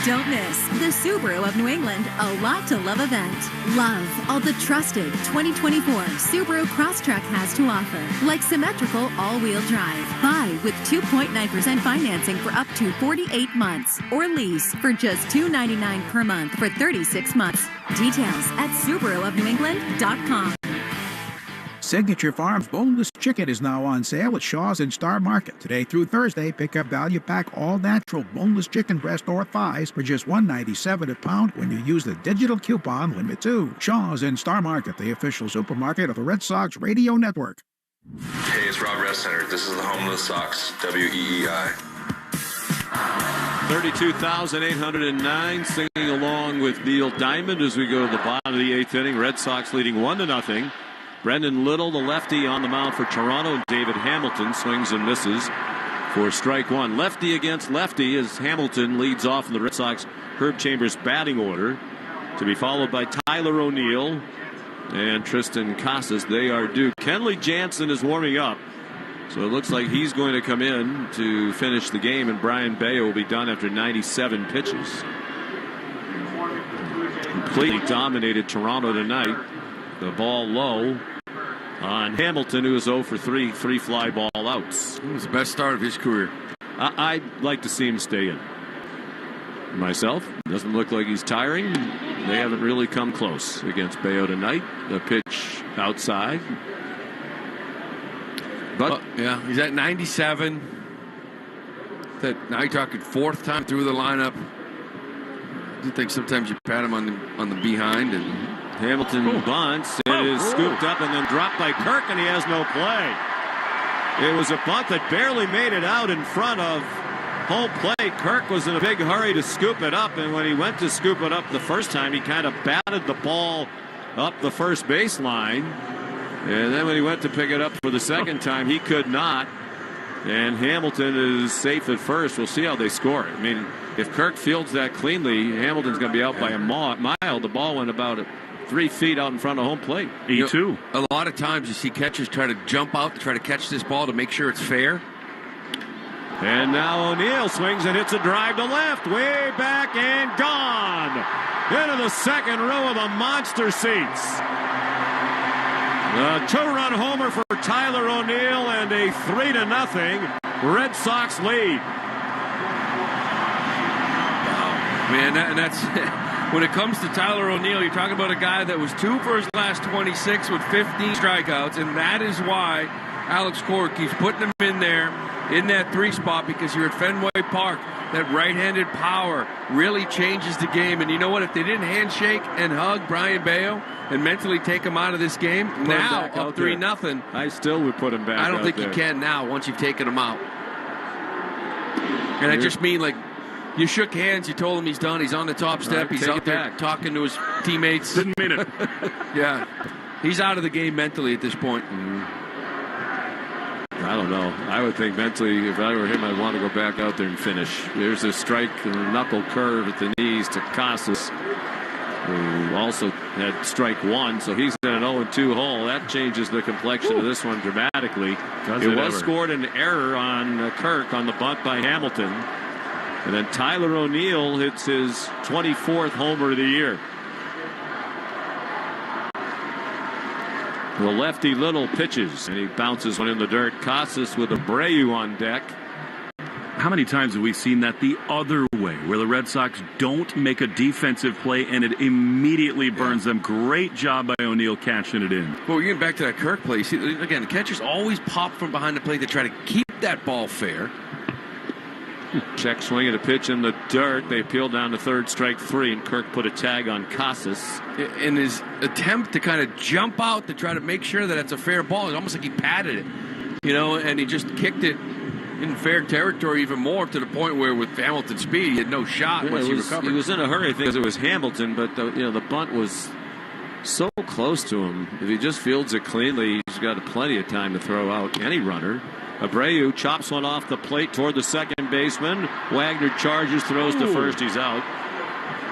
Don't miss the Subaru of New England A Lot to Love event. Love all the trusted 2024 Subaru Crosstrek has to offer, like symmetrical all-wheel drive. Buy with 2.9% financing for up to 48 months, or lease for just $299 per month for 36 months. Details at SubaruofNewEngland.com. Signature Farms boneless chicken is now on sale at Shaw's and Star Market. Today through Thursday, pick up value pack all-natural boneless chicken breast or thighs for just $1.97 a pound when you use the digital coupon Limit 2. Shaw's and Star Market, the official supermarket of the Red Sox Radio Network. Hey, it's Rob Rest-Center. This is the home of the Sox, WEEI. 32,809 singing along with Neil Diamond as we go to the bottom of the 8th inning. Red Sox leading 1-0. Brendan Little, the lefty, on the mound for Toronto. David Hamilton swings and misses for strike one. Lefty against lefty as Hamilton leads off in the Red Sox Herb Chambers batting order, to be followed by Tyler O'Neill and Tristan Casas. They are due. Kenley Jansen is warming up, so it looks like he's going to come in to finish the game, and Brian Bayo will be done after 97 pitches. Completely dominated Toronto tonight. The ball low on Hamilton, who is 0 for 3 fly ball outs. It was the best start of his career. I'd like to see him stay in. Myself, doesn't look like he's tiring. They haven't really come close against Bayo tonight. The pitch outside. But yeah, he's at 97. Now you're talking fourth time through the lineup. I do think sometimes you pat him on the behind, and Hamilton bunts. It is scooped up and then dropped by Kirk, and he has no play. It was a bunt that barely made it out in front of home plate. Kirk was in a big hurry to scoop it up, and when he went to scoop it up the first time, he kind of batted the ball up the first baseline. And then when he went to pick it up for the second time, he could not. And Hamilton is safe at first. We'll see how they score it. I mean, if Kirk fields that cleanly, Hamilton's going to be out by a mile. The ball went about 3 feet out in front of home plate. E2. A lot of times you see catchers try to jump out to try to catch this ball to make sure it's fair. And now O'Neill swings and hits a drive to left, way back and gone into the second row of the monster seats. A 2-run homer for Tyler O'Neill and a 3-0 Red Sox lead. Man, that's when it comes to Tyler O'Neill, you're talking about a guy that was 2 for his last 26 with 15 strikeouts, and that is why Alex Cora keeps putting him in there in that 3 spot, because you're at Fenway Park. That right-handed power really changes the game. And you know what? If they didn't handshake and hug Brian Bayo and mentally take him out of this game, now up 3-0. I still would put him back. I don't think you can now once you've taken him out. And I just mean, like, you shook hands, you told him he's done, he's on the top step, he's out there talking to his teammates. Didn't mean it. Yeah. He's out of the game mentally at this point. I don't know. I would think mentally, if I were him, I'd want to go back out there and finish. There's a strike and a knuckle curve at the knees to Casas, who also had strike one, so he's in an 0-2 hole. That changes the complexion of this one dramatically. It was scored an error on Kirk on the bunt by Hamilton. And then Tyler O'Neill hits his 24th homer of the year. The lefty little pitches, and he bounces one in the dirt. Casas with Abreu on deck. How many times have we seen that the other way, where the Red Sox don't make a defensive play and it immediately burns them? Great job by O'Neill catching it in. Well, we're getting back to that Kirk play. See, again, the catchers always pop from behind the plate to try to keep that ball fair. Check swing at a pitch in the dirt. They appeal down to third, strike 3, and Kirk put a tag on Casas. In his attempt to kind of jump out to try to make sure that it's a fair ball, it's almost like he patted it, and he just kicked it in fair territory even more, to the point where with Hamilton's speed, he had no shot once he recovered. He was in a hurry, I think, because it was Hamilton, but the bunt was so close to him. If he just fields it cleanly, he's got plenty of time to throw out any runner. Abreu chops one off the plate toward the second baseman. Wagner charges, throws to first. He's out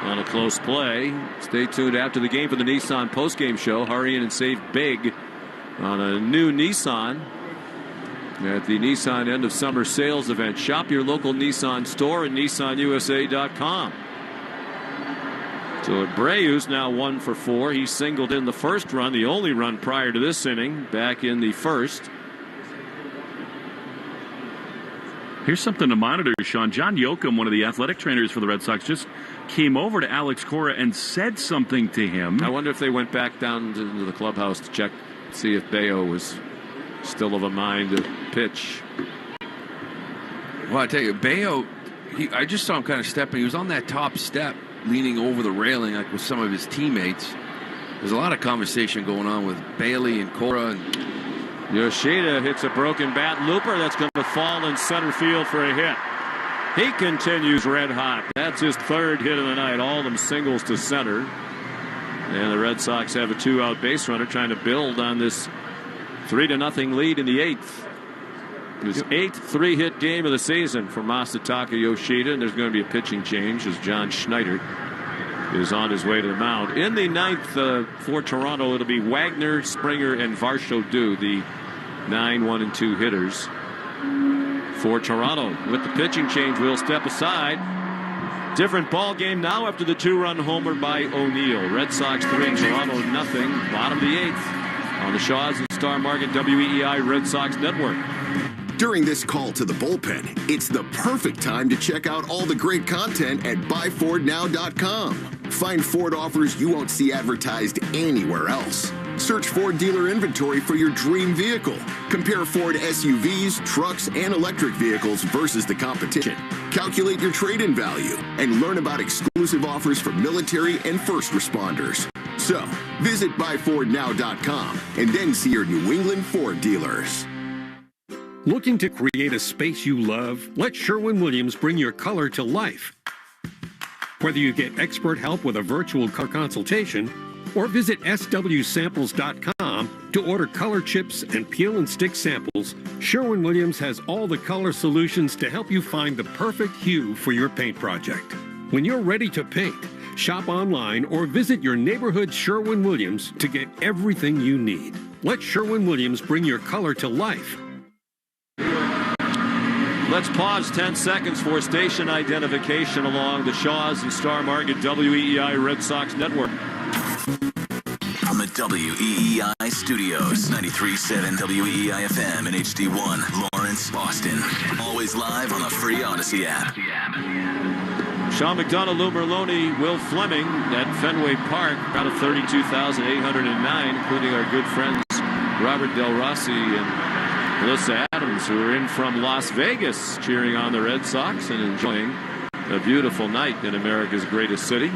on a close play. Stay tuned after the game for the Nissan postgame show. Hurry in and save big on a new Nissan at the Nissan end of summer sales event. Shop your local Nissan store at nissanusa.com. So Abreu's now 1 for 4. He singled in the first run, the only run prior to this inning, back in the first. Here's something to monitor, Sean. John Yoakum, one of the athletic trainers for the Red Sox, just came over to Alex Cora and said something to him. I wonder if they went back down to the clubhouse to check, see if Bayo was still of a mind to pitch. Well, I tell you, Bayo, I just saw him kind of stepping. He was on that top step, leaning over the railing like with some of his teammates. There's a lot of conversation going on with Bailey and Cora, and Yoshida hits a broken bat looper that's going to fall in center field for a hit. He continues red hot. That's his third hit of the night. All of them singles to center. And the Red Sox have a 2-out base runner trying to build on this 3-0 lead in the 8th. His 8th 3-hit game of the season for Masataka Yoshida. And there's going to be a pitching change as John Schneider is on his way to the mound. In the 9th for Toronto, it'll be Wagner, Springer, and Varsho-Du, the 9, 1, and 2 hitters for Toronto. With the pitching change, we'll step aside. Different ball game now after the 2-run homer by O'Neill. Red Sox 3, Toronto 0. Bottom of the 8th on the Shaws and Star Market WEEI Red Sox Network. During this call to the bullpen, it's the perfect time to check out all the great content at buyfordnow.com. Find Ford offers you won't see advertised anywhere else. Search Ford dealer inventory for your dream vehicle. Compare Ford SUVs, trucks, and electric vehicles versus the competition. Calculate your trade-in value and learn about exclusive offers for military and first responders. So, visit buyfordnow.com and then see your New England Ford dealers. Looking to create a space you love? Let Sherwin-Williams bring your color to life. Whether you get expert help with a virtual color consultation or visit swsamples.com to order color chips and peel and stick samples, Sherwin-Williams has all the color solutions to help you find the perfect hue for your paint project. When you're ready to paint, shop online or visit your neighborhood Sherwin-Williams to get everything you need. Let Sherwin-Williams bring your color to life. Let's pause 10 seconds for station identification along the Shaws and Star Market WEEI Red Sox Network. From the WEEI studios, 93.7 WEEI FM and HD1, Lawrence, Boston. Always live on the free Odyssey app. Sean McDonough, Lou Merlone, Will Fleming at Fenway Park, crowd of 32,809, including our good friends Robert Del Rossi and Melissa Adams, who are in from Las Vegas, cheering on the Red Sox and enjoying a beautiful night in America's greatest city.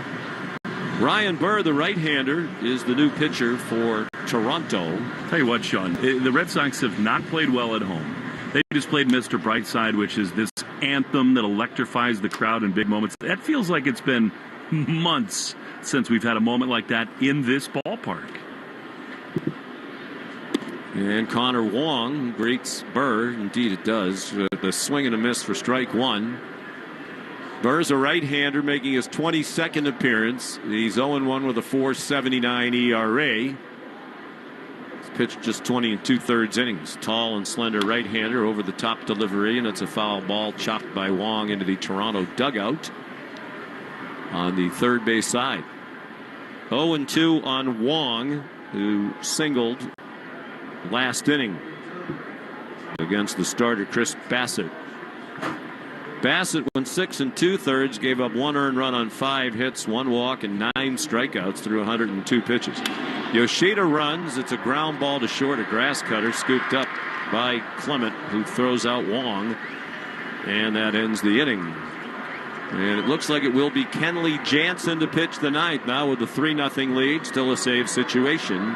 Ryan Burr, the right-hander, is the new pitcher for Toronto. Tell you what, Sean, the Red Sox have not played well at home. They just played Mr. Brightside, which is this anthem that electrifies the crowd in big moments. That feels like it's been months since we've had a moment like that in this ballpark. And Connor Wong greets Burr. Indeed, it does. The swing and a miss for strike one. Burr's a right-hander making his 22nd appearance. He's 0-1 with a 4.79 ERA. He's pitched just 20 2/3 innings. Tall and slender right-hander over the top delivery, and it's a foul ball chopped by Wong into the Toronto dugout on the third base side. 0-2 on Wong, who singled last inning against the starter Chris Bassett. Bassett went 6 2/3, gave up 1 earned run on 5 hits, 1 walk, and 9 strikeouts through 102 pitches. Yoshida runs. It's a ground ball to short, a grass cutter scooped up by Clement, who throws out Wong, and that ends the inning. And it looks like it will be Kenley Jansen to pitch the ninth now with the 3-0 lead. Still a save situation.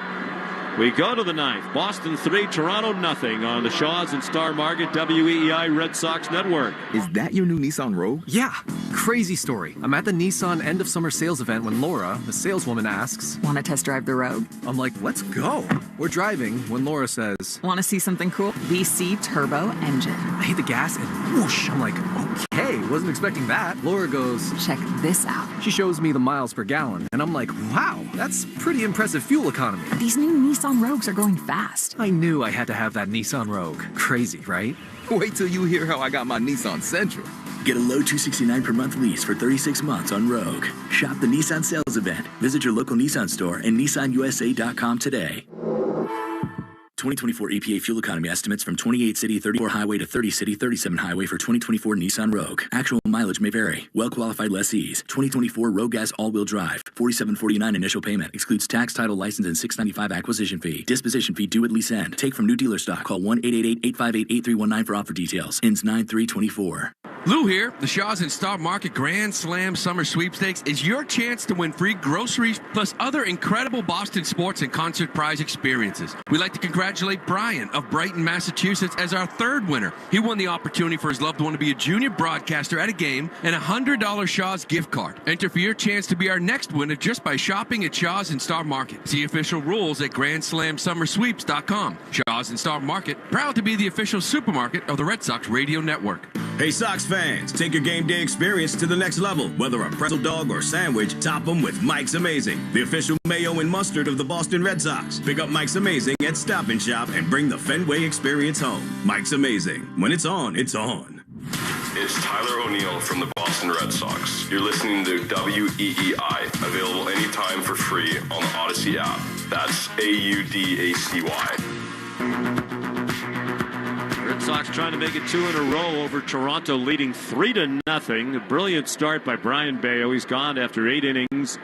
We go to the ninth. Boston 3, Toronto 0 on the Shaws and Star Market WEEI Red Sox Network. Is that your new Nissan Rogue? Yeah. Crazy story. I'm at the Nissan end of summer sales event when Laura, the saleswoman, asks, "Want to test drive the Rogue?" I'm like, "Let's go." We're driving when Laura says, "Want to see something cool? VC turbo engine." I hit the gas and whoosh. I'm like, okay, wasn't expecting that. Laura goes, "Check this out." She shows me the miles per gallon, and I'm like, wow, that's pretty impressive fuel economy. These new Nissan Rogues are going fast. I knew I had to have that Nissan Rogue. Crazy, right? Wait till you hear how I got my Nissan Sentra. Get a low $269 per month lease for 36 months on Rogue. Shop the Nissan sales event. Visit your local Nissan store and nissanusa.com today. 2024 EPA fuel economy estimates from 28 city, 34 highway to 30 city, 37 highway for 2024 Nissan Rogue. Actual mileage may vary. Well-qualified lessees. 2024 Rogue Gas all-wheel drive. $47.49 initial payment. Excludes tax, title, license, and $695 acquisition fee. Disposition fee due at lease end. Take from new dealer stock. Call 1-888-858-8319 for offer details. Ends 9/3/24. Lou here. The Shaws and Star Market Grand Slam Summer Sweepstakes is your chance to win free groceries plus other incredible Boston sports and concert prize experiences. We'd like to congratulate Brian of Brighton, Massachusetts as our third winner. He won the opportunity for his loved one to be a junior broadcaster at a game and a $100 Shaw's gift card. Enter for your chance to be our next winner just by shopping at Shaws and Star Market. See official rules at GrandSlamSummerSweeps.com. Shaws and Star Market, proud to be the official supermarket of the Red Sox Radio Network. Hey Sox fans, take your game day experience to the next level. Whether a pretzel dog or sandwich, top them with Mike's Amazing, the official mayo and mustard of the Boston Red Sox. Pick up Mike's Amazing at Stop and Shop and bring the Fenway experience home. Mike's Amazing. When it's on, it's on. It's Tyler O'Neill from the Boston Red Sox. You're listening to WEEI, available anytime for free on the Odyssey app. That's AUDACY. Red Sox trying to make it 2 in a row over Toronto, leading 3-0. A brilliant start by Brian Bayo. He's gone after 8 innings,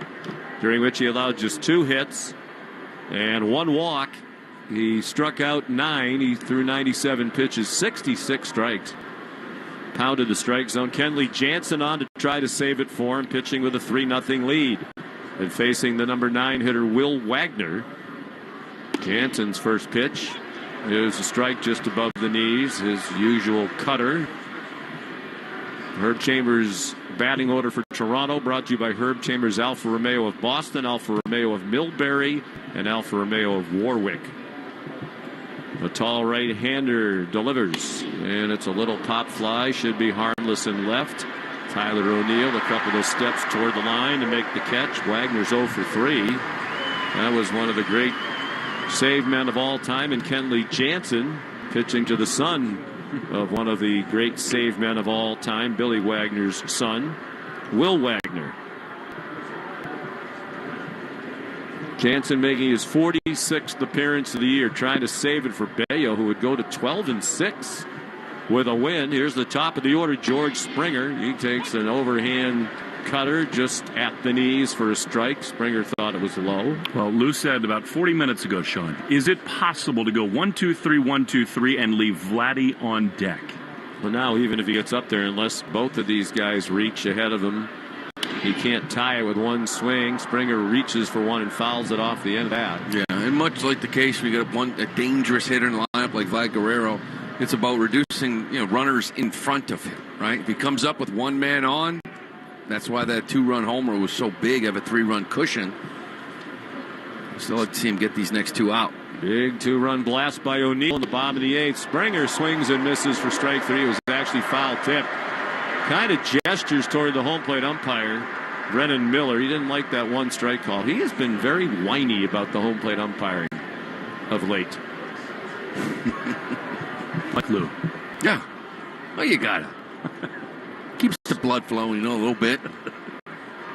during which he allowed just 2 hits and 1 walk. He struck out 9. He threw 97 pitches, 66 strikes. Pounded the strike zone. Kenley Jansen on to try to save it for him, pitching with a 3-0 lead. And facing the number 9 hitter, Will Wagner. Jansen's first pitch is a strike just above the knees, his usual cutter. Herb Chambers batting order for Toronto, brought to you by Herb Chambers Alfa Romeo of Boston, Alfa Romeo of Millbury, and Alfa Romeo of Warwick. A tall right-hander delivers, and it's a little pop fly, should be harmless and left. Tyler O'Neill a couple of steps toward the line to make the catch. Wagner's 0 for 3. That was one of the great save men of all time, and Kenley Jansen pitching to the son of one of the great save men of all time, Billy Wagner's son, Will Wagner. Jansen making his 46th appearance of the year, trying to save it for Bayo, who would go to 12-6 with a win. Here's the top of the order, George Springer. He takes an overhand cutter just at the knees for a strike. Springer thought it was low. Well, Lou said about 40 minutes ago, Sean, is it possible to go 1-2-3, 1-2-3 and leave Vladdy on deck? Well, now even if he gets up there, unless both of these guys reach ahead of him, he can't tie it with one swing. Springer reaches for one and fouls it off the end of that. Yeah, and much like the case, we got a dangerous hitter in the lineup like Vlad Guerrero. It's about reducing, runners in front of him, right? If he comes up with one man on, that's why that 2-run homer was so big, have a 3-run cushion. Still like to see him get these next two out. Big two-run blast by O'Neill in the bottom of the 8th. Springer swings and misses for strike 3. It was actually foul tip. Kind of gestures toward the home plate umpire, Brennan Miller. He didn't like that one strike call. He has been very whiny about the home plate umpiring of late. Like Lou. Yeah. Well, you got it. Keeps the blood flowing, a little bit.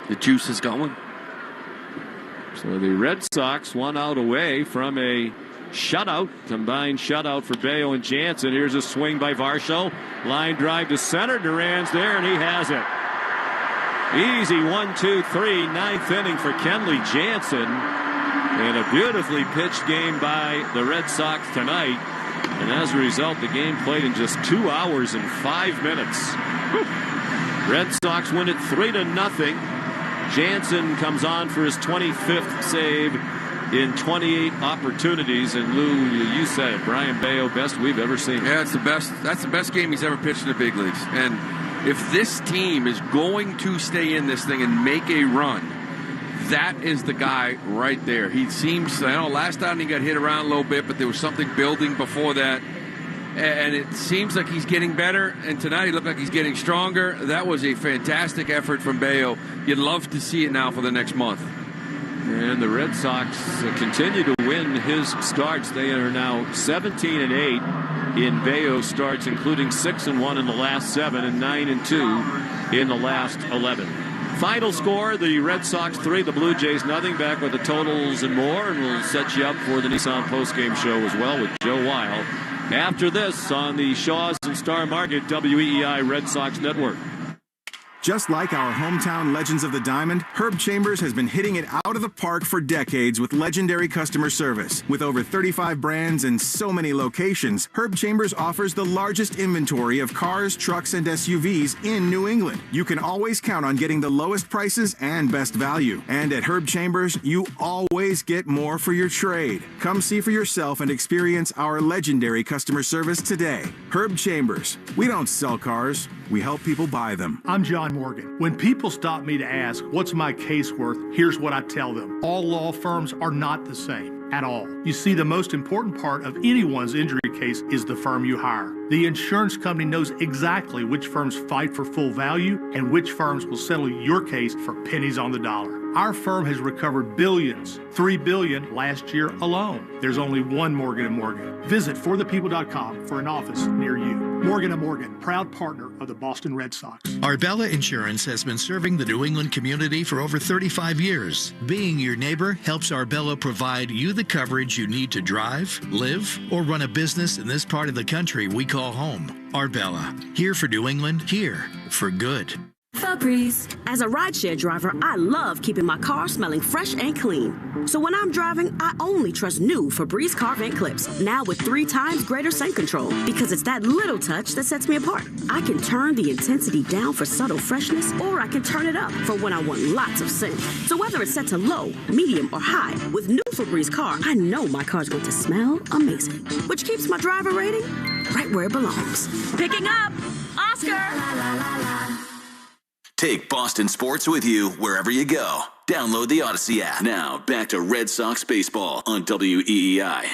The juice is going. So the Red Sox 1 out away from a shutout, combined shutout for Bayo and Jansen. Here's a swing by Varsho. Line drive to center. Duran's there, and he has it. Easy 1-2-3, 9th inning for Kenley Jansen. And a beautifully pitched game by the Red Sox tonight. And as a result, the game played in just 2 hours and 5 minutes. Red Sox win it 3-0. Jansen comes on for his 25th save in 28 opportunities. And Lou, you said it, Brian Bayo, best we've ever seen. Yeah, it's the best. That's the best game he's ever pitched in the big leagues. And if this team is going to stay in this thing and make a run, that is the guy right there. He seems, I know last time he got hit around a little bit, but there was something building before that. And it seems like he's getting better. And tonight he looked like he's getting stronger. That was a fantastic effort from Bayo. You'd love to see it now for the next month. And the Red Sox continue to win his starts. They are now 17-8 in Bayo starts, including 6-1 in the last 7 and 9-2 in the last 11. Final score, the Red Sox 3, the Blue Jays nothing. Back with the totals and more, and we'll set you up for the Nissan postgame show as well with Joe Weil after this on the Shaws and Star Market WEEI Red Sox Network. Just like our hometown legends of the diamond, Herb Chambers has been hitting it out of the park for decades with legendary customer service. With over 35 brands and so many locations, Herb Chambers offers the largest inventory of cars, trucks, and SUVs in New England. You can always count on getting the lowest prices and best value. And at Herb Chambers, you always get more for your trade. Come see for yourself and experience our legendary customer service today. Herb Chambers. We don't sell cars. We help people buy them. I'm John Morgan. When people stop me to ask, what's my case worth, here's what I tell them. All law firms are not the same at all. You see, the most important part of anyone's injury case is the firm you hire. The insurance company knows exactly which firms fight for full value and which firms will settle your case for pennies on the dollar. Our firm has recovered billions, $3 billion last year alone. There's only one Morgan & Morgan. Visit forthepeople.com for an office near you. Morgan & Morgan, proud partner of the Boston Red Sox. Arbella Insurance has been serving the New England community for over 35 years. Being your neighbor helps Arbella provide you the coverage you need to drive, live, or run a business in this part of the country we call home. Arbella, here for New England, here for good. Febreze. As a rideshare driver, I love keeping my car smelling fresh and clean. So when I'm driving, I only trust new Febreze car vent clips, now with 3 times greater scent control, because it's that little touch that sets me apart. I can turn the intensity down for subtle freshness, or I can turn it up for when I want lots of scent. So whether it's set to low, medium, or high, with new Febreze car, I know my car's going to smell amazing, which keeps my driver rating right where it belongs. Picking up, Oscar. Take Boston sports with you wherever you go. Download the Odyssey app. Now, back to Red Sox baseball on WEEI.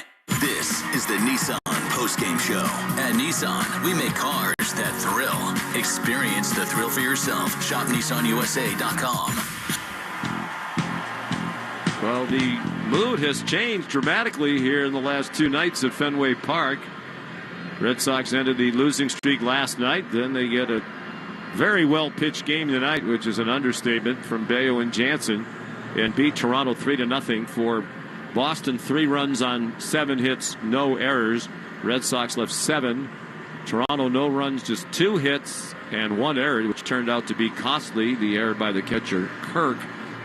This is the Nissan postgame show. At Nissan, we make cars that thrill. Experience the thrill for yourself. Shop NissanUSA.com. Well, the mood has changed dramatically here in the last 2 nights at Fenway Park. Red Sox ended the losing streak last night. Then they get a very well pitched game tonight, which is an understatement, from Bayo and Jansen, and beat Toronto 3-0 for Boston. 3 runs on 7 hits, no errors. Red Sox left 7. Toronto no runs, just 2 hits and 1 error, which turned out to be costly. The error by the catcher Kirk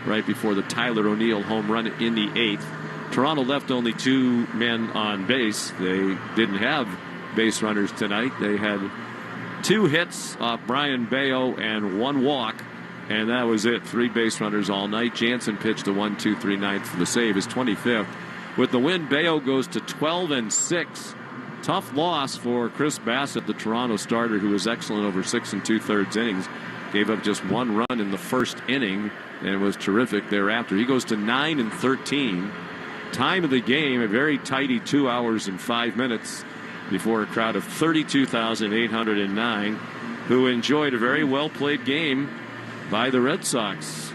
right before the Tyler O'Neill home run in the 8th. Toronto left only 2 men on base. They didn't have base runners tonight. They had 2 hits off Brian Bayo and 1 walk, and that was it. 3 base runners all night. Jansen pitched a 1-2-3 9th for the save, his 25th. With the win, Bayo goes to 12-6. Tough loss for Chris Bassett, the Toronto starter, who was excellent over 6 2/3 innings. Gave up just 1 run in the first inning and was terrific thereafter. He goes to 9-13. time of the game, a very tidy 2 hours and 5 minutes before a crowd of 32,809 who enjoyed a very well-played game by the Red Sox.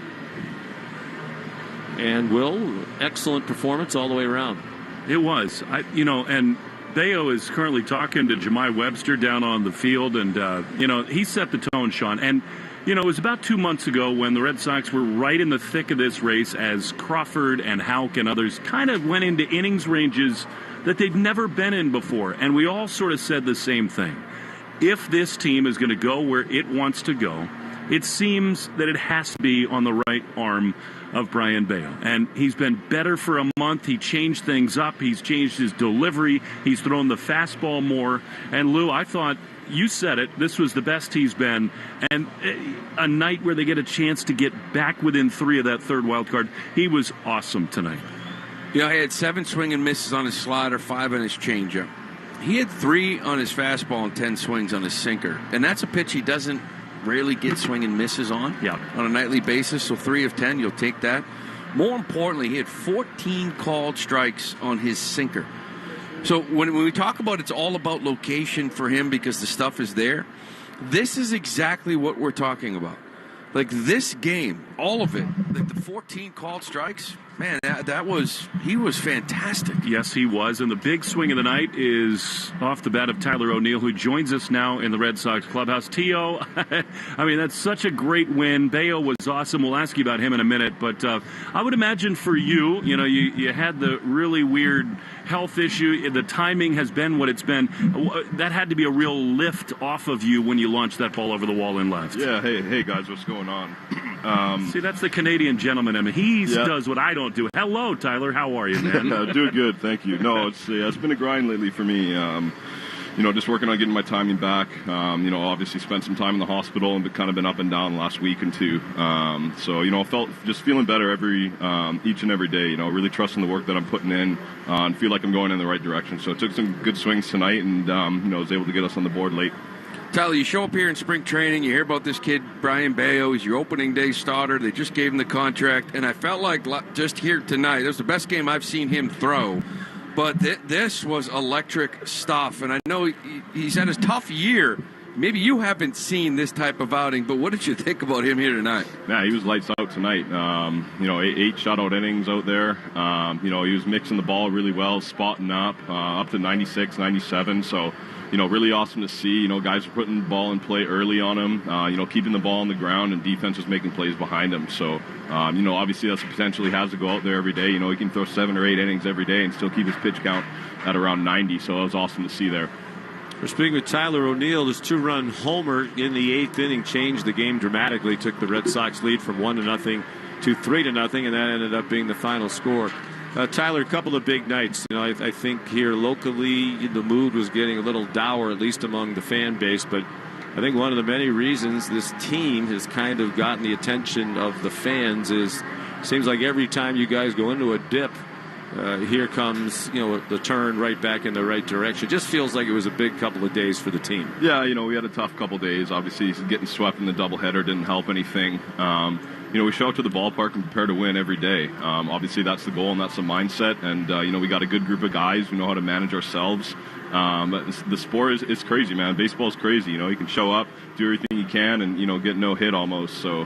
And Will, excellent performance all the way around. It was. And Bayo is currently talking to Jemai Webster down on the field, and, he set the tone, Sean. And, it was about 2 months ago when the Red Sox were right in the thick of this race as Crawford and Houck and others kind of went into innings ranges that they'd never been in before. And we all sort of said the same thing. If this team is going to go where it wants to go, it seems that it has to be on the right arm of Brayan Bello. And he's been better for a month. He changed things up. He's changed his delivery. He's thrown the fastball more. And Lou, I thought, you said it, this was the best he's been. And a night where they get a chance to get back within 3 of that third wild card. He was awesome tonight. He had 7 swing and misses on his slider, 5 on his changeup. He had 3 on his fastball and 10 swings on his sinker. And that's a pitch he doesn't rarely get swing and misses on a nightly basis. So 3 of 10, you'll take that. More importantly, he had 14 called strikes on his sinker. So when we talk about it's all about location for him because the stuff is there, this is exactly what we're talking about. Like this game, all of it, like the 14 called strikes, man, he was fantastic. Yes, he was. And the big swing of the night is off the bat of Tyler O'Neill, who joins us now in the Red Sox clubhouse. T.O., I mean, that's such a great win. Bayo was awesome. We'll ask you about him in a minute. But I would imagine for you, you had the really weird health issue. The timing has been what it's been. That had to be a real lift off of you when you launched that ball over the wall in left. Yeah, hey guys, what's going on? See, that's the Canadian gentleman. I mean, he does what I don't do. Hello, Tyler. How are you, man? Doing good, thank you. No, it's been a grind lately for me. Just working on getting my timing back. Obviously spent some time in the hospital and kind of been up and down the last week and two. I felt just feeling better each and every day. Really trusting the work that I'm putting in and feel like I'm going in the right direction. So I took some good swings tonight and was able to get us on the board late. Tyler, you show up here in spring training, you hear about this kid, Brayan Bello. He's your opening day starter. They just gave him the contract, and I felt like just here tonight, it was the best game I've seen him throw. But this was electric stuff, and I know he's had a tough year. Maybe you haven't seen this type of outing, but what did you think about him here tonight? Yeah, he was lights out tonight. 8 shutout innings out there. He was mixing the ball really well, spotting up to 96, 97, so... really awesome to see. Guys are putting the ball in play early on him, keeping the ball on the ground, and defense is making plays behind him. So, obviously that's the potential he has to go out there every day. He can throw 7 or 8 innings every day and still keep his pitch count at around 90. So it was awesome to see there. We're speaking with Tyler O'Neill. This 2-run homer in the 8th inning changed the game dramatically, took the Red Sox lead from 1-0 to 3-0, and that ended up being the final score. Tyler, a couple of big nights. I think here locally the mood was getting a little dour, at least among the fan base. But I think one of the many reasons this team has kind of gotten the attention of the fans is seems like every time you guys go into a dip, here comes the turn right back in the right direction. Just feels like it was a big couple of days for the team. Yeah, we had a tough couple of days. Obviously, getting swept in the doubleheader didn't help anything. We show up to the ballpark and prepare to win every day. Obviously, that's the goal and that's the mindset. And, we got a good group of guys who know how to manage ourselves. But the sport is crazy, man. Baseball is crazy. You can show up, do everything you can, and, get no hit almost. So,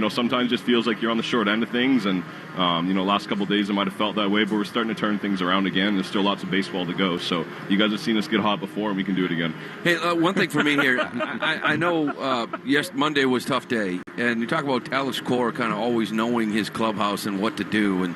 sometimes it just feels like you're on the short end of things. And, last couple of days it might have felt that way, but we're starting to turn things around again. There's still lots of baseball to go. So you guys have seen us get hot before, and we can do it again. Hey, one thing for me here, I know, yes, Monday was a tough day. And you talk about Alex Cora kind of always knowing his clubhouse and what to do. And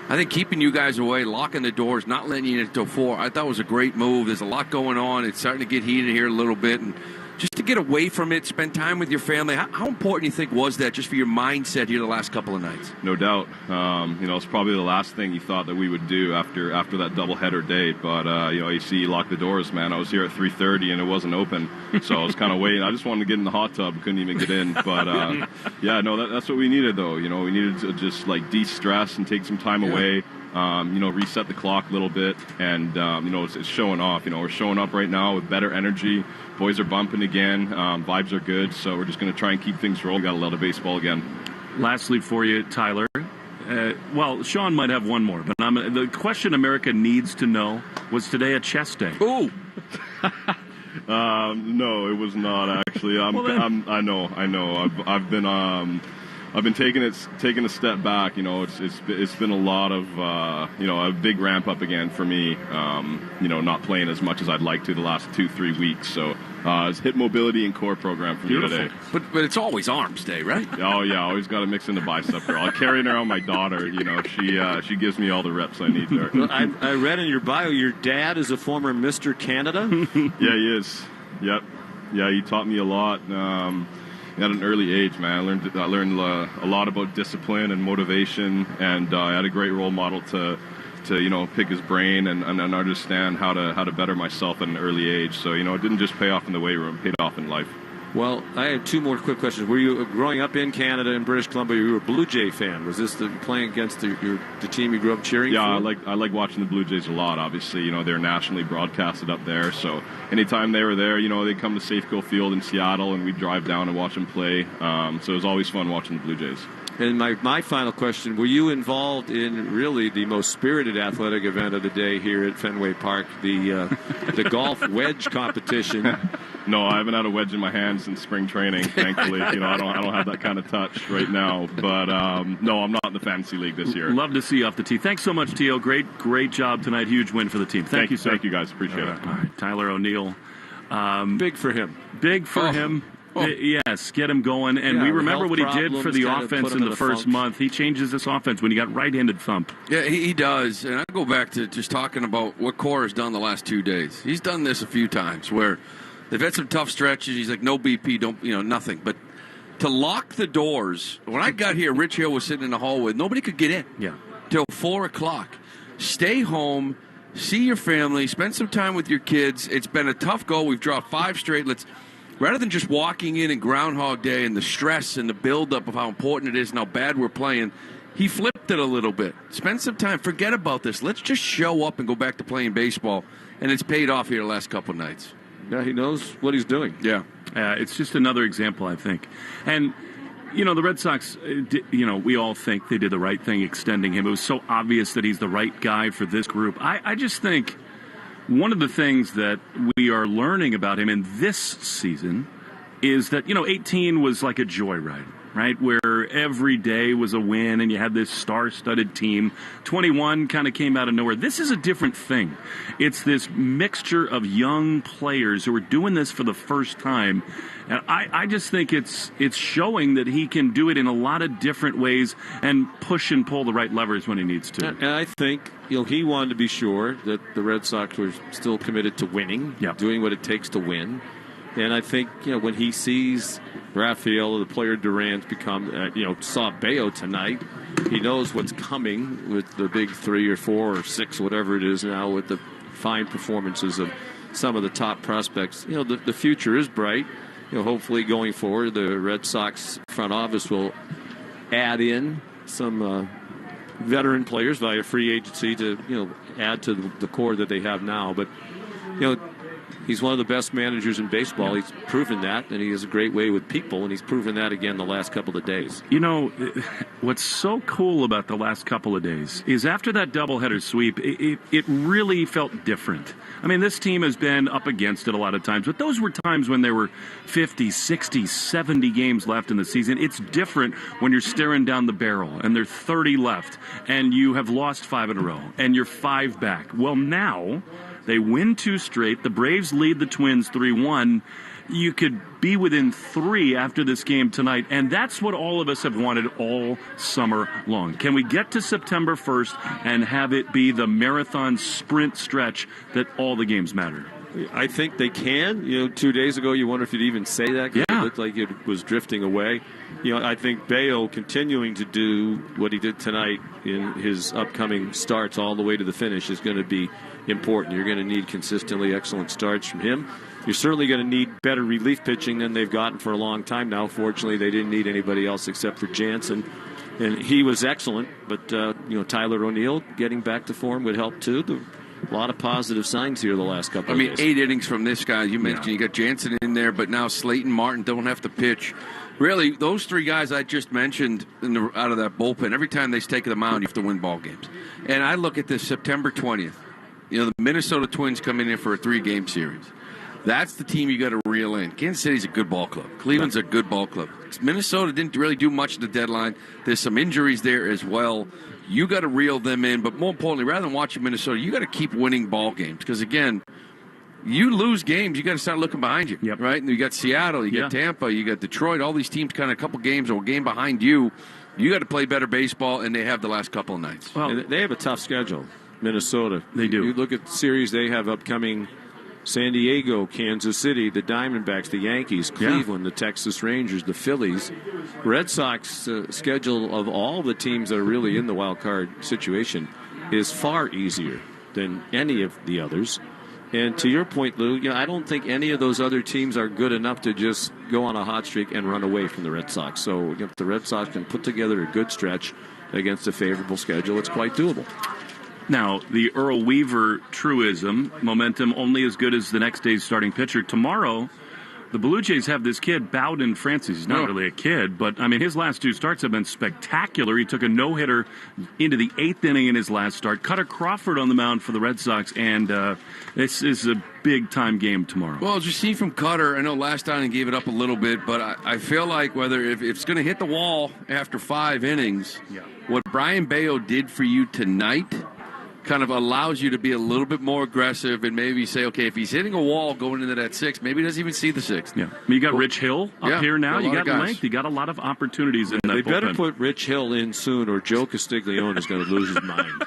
I think keeping you guys away, locking the doors, not letting you in until 4, I thought was a great move. There's a lot going on. It's starting to get heated here a little bit. And just to get away from it, spend time with your family, how important do you think was that just for your mindset here the last couple of nights? No doubt. It's probably the last thing you thought that we would do after that doubleheader day. But, you see, you lock the doors, man. I was here at 3:30 and it wasn't open. So I was kind of waiting. I just wanted to get in the hot tub. Couldn't even get in. But, that's what we needed, though. We needed to just, de-stress and take some time away. Reset the clock a little bit, and it's showing off. We're showing up right now with better energy. Boys are bumping again. Vibes are good, so we're just going to try and keep things rolling. Got a lot of baseball again. Lastly for you, Tyler, Well, Sean might have one more, but the question America needs to know, was today a chest day? Ooh. No, it was not actually. I know. I've been taking a step back. It's been a lot of a big ramp up again for me. Not playing as much as I'd like to the last 2-3 weeks. So it's hip mobility and core program for me today. But it's always arms day, right? Oh yeah, always got to mix in the bicep girl. I'm carrying around my daughter. She gives me all the reps I need there. Well, I read in your bio your dad is a former Mr. Canada. Yeah, he is. Yep. Yeah, he taught me a lot. At an early age, man, I learned a lot about discipline and motivation, and I had a great role model to pick his brain and understand how to better myself at an early age. So it didn't just pay off in the weight room; it paid off in life. Well, I have two more quick questions. Were you growing up in Canada, in British Columbia? You were a Blue Jay fan. Was this playing against the team you grew up cheering for? Yeah, I like watching the Blue Jays a lot. Obviously, they're nationally broadcasted up there. So anytime they were there, they'd come to Safeco Field in Seattle, and we'd drive down and watch them play. So it was always fun watching the Blue Jays. And my final question, were you involved in really the most spirited athletic event of the day here at Fenway Park, the golf wedge competition? No, I haven't had a wedge in my hand since spring training, thankfully. I don't have that kind of touch right now. But, no, I'm not in the fantasy league this year. Love to see you off the tee. Thanks so much, Tio. Great job tonight. Huge win for the team. Thank you, sir. Thank you, guys. Appreciate it. All right, Tyler O'Neill. Big for him. Big for him. Yes, get him going. And we remember what he did for the offense in the first month. He changes this offense when he got right-handed thump. Yeah, he does. And I go back to just talking about what Core has done the last 2 days. He's done this a few times where they've had some tough stretches. He's like, no BP, nothing. But to lock the doors, when I got here, Rich Hill was sitting in the hallway. Nobody could get in till 4 o'clock. Stay home, see your family, spend some time with your kids. It's been a tough go. We've dropped 5 straight. Rather than just walking in and Groundhog Day and the stress and the buildup of how important it is and how bad we're playing, he flipped it a little bit. Spend some time. Forget about this. Let's just show up and go back to playing baseball. And it's paid off here the last couple of nights. Yeah, he knows what he's doing. Yeah. It's just another example, I think. And, the Red Sox, we all think they did the right thing extending him. It was so obvious that he's the right guy for this group. I just think one of the things that we are learning about him in this season is that, 18 was like a joyride, right? Where every day was a win and you had this star-studded team. 21 kind of came out of nowhere. This is a different thing. It's this mixture of young players who are doing this for the first time. And I just think it's showing that he can do it in a lot of different ways and push and pull the right levers when he needs to. And I think he wanted to be sure that the Red Sox were still committed to winning, doing what it takes to win. And I think, when he sees Rafael, the player Durant saw Bayo tonight, he knows what's coming with the big 3 or 4 or 6, whatever it is now, with the fine performances of some of the top prospects. The future is bright. Hopefully going forward, the Red Sox front office will add in some veteran players via free agency to, add to the core that they have now. But, he's one of the best managers in baseball. He's proven that, and he has a great way with people, and he's proven that again the last couple of days. What's so cool about the last couple of days is after that doubleheader sweep, it really felt different. I mean, this team has been up against it a lot of times, but those were times when there were 50, 60, 70 games left in the season. It's different when you're staring down the barrel and there's 30 left, and you have lost 5 in a row, and you're 5 back. Well, now they win 2 straight. The Braves lead the Twins 3-1. You could be within 3 after this game tonight, and that's what all of us have wanted all summer long. Can we get to September 1st and have it be the marathon sprint stretch that all the games matter? I think they can. 2 days ago, you wonder if you'd even say that. It looked like it was drifting away. I think Bayo continuing to do what he did tonight in his upcoming starts all the way to the finish is going to be important. You're going to need consistently excellent starts from him. You're certainly going to need better relief pitching than they've gotten for a long time now. Fortunately, they didn't need anybody else except for Jansen, and he was excellent. But Tyler O'Neill getting back to form would help too. A lot of positive signs here the last couple of days. 8 innings from this guy. You mentioned you got Jansen in there, but now Slayton Martin don't have to pitch. Really, those three guys I just mentioned out of that bullpen, every time they take the mound, you have to win ball games. And I look at this September 20th. The Minnesota Twins coming in for a 3-game series. That's the team you got to reel in. Kansas City's a good ball club. Cleveland's a good ball club. Minnesota didn't really do much at the deadline. There's some injuries there as well. You got to reel them in. But more importantly, rather than watching Minnesota, you got to keep winning ball games. Because, again, you lose games, you got to start looking behind you, right? And you got Seattle, you got Tampa, you got Detroit, all these teams kind of a couple games or a game behind you. You got to play better baseball, and they have the last couple of nights. Well, they have a tough schedule, Minnesota. They do. You look at the series they have upcoming: San Diego, Kansas City, the Diamondbacks, the Yankees, Cleveland, the Texas Rangers, the Phillies. Red Sox schedule of all the teams that are really in the wild card situation is far easier than any of the others. And to your point, Lou, I don't think any of those other teams are good enough to just go on a hot streak and run away from the Red Sox. So if the Red Sox can put together a good stretch against a favorable schedule, it's quite doable. Now, the Earl Weaver truism, momentum only as good as the next day's starting pitcher. Tomorrow, the Blue Jays have this kid, Bowden Francis. He's not really a kid, but, I mean, his last 2 starts have been spectacular. He took a no-hitter into the 8th inning in his last start. Cutter Crawford on the mound for the Red Sox, and this is a big-time game tomorrow. Well, as you see from Cutter, I know last time he gave it up a little bit, but I feel like if it's going to hit the wall after 5 innings, what Brian Bayo did for you tonight kind of allows you to be a little bit more aggressive and maybe say, okay, if he's hitting a wall going into that 6th, maybe he doesn't even see the 6th. Yeah. I mean, you got Rich Hill up here now. You got length. You got a lot of opportunities in that They bullpen. better put Rich Hill in soon, or Joe Castiglione is going to lose his mind.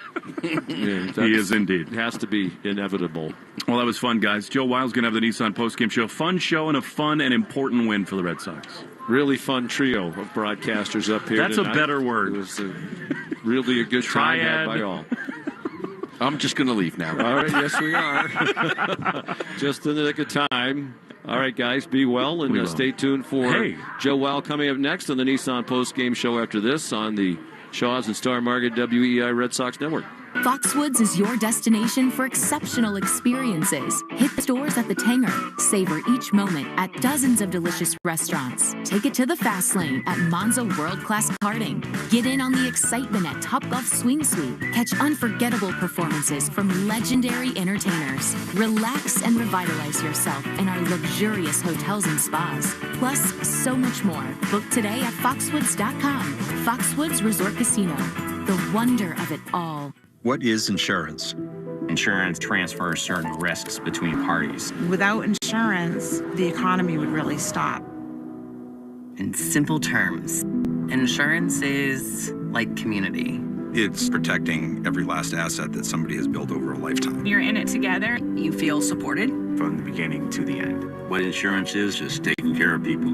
He is indeed. It has to be inevitable. Well, that was fun, guys. Joe Wild's going to have the Nissan postgame show. Fun show and a fun and important win for the Red Sox. Really fun trio of broadcasters up here That's tonight. a better word. It was really a good time had by all. I'm just going to leave now. All right, yes, we are. Just in the nick of time. All right, guys, be well, and stay tuned for Joe Wild coming up next on the Nissan Post-Game Show after this on the Shaw's and Star Market WEI Red Sox Network. Foxwoods is your destination for exceptional experiences. Hit the stores at the Tanger. Savor each moment at dozens of delicious restaurants. Take it to the fast lane at Monza World Class Karting. Get in on the excitement at Topgolf Swing Suite. Catch unforgettable performances from legendary entertainers. Relax and revitalize yourself in our luxurious hotels and spas. Plus, so much more. Book today at foxwoods.com. Foxwoods Resort Casino. The wonder of it all. What is insurance? Insurance transfers certain risks between parties. Without insurance, the economy would really stop. In simple terms, insurance is like community. It's protecting every last asset that somebody has built over a lifetime. You're in it together. You feel supported. From the beginning to the end. What insurance is just taking care of people.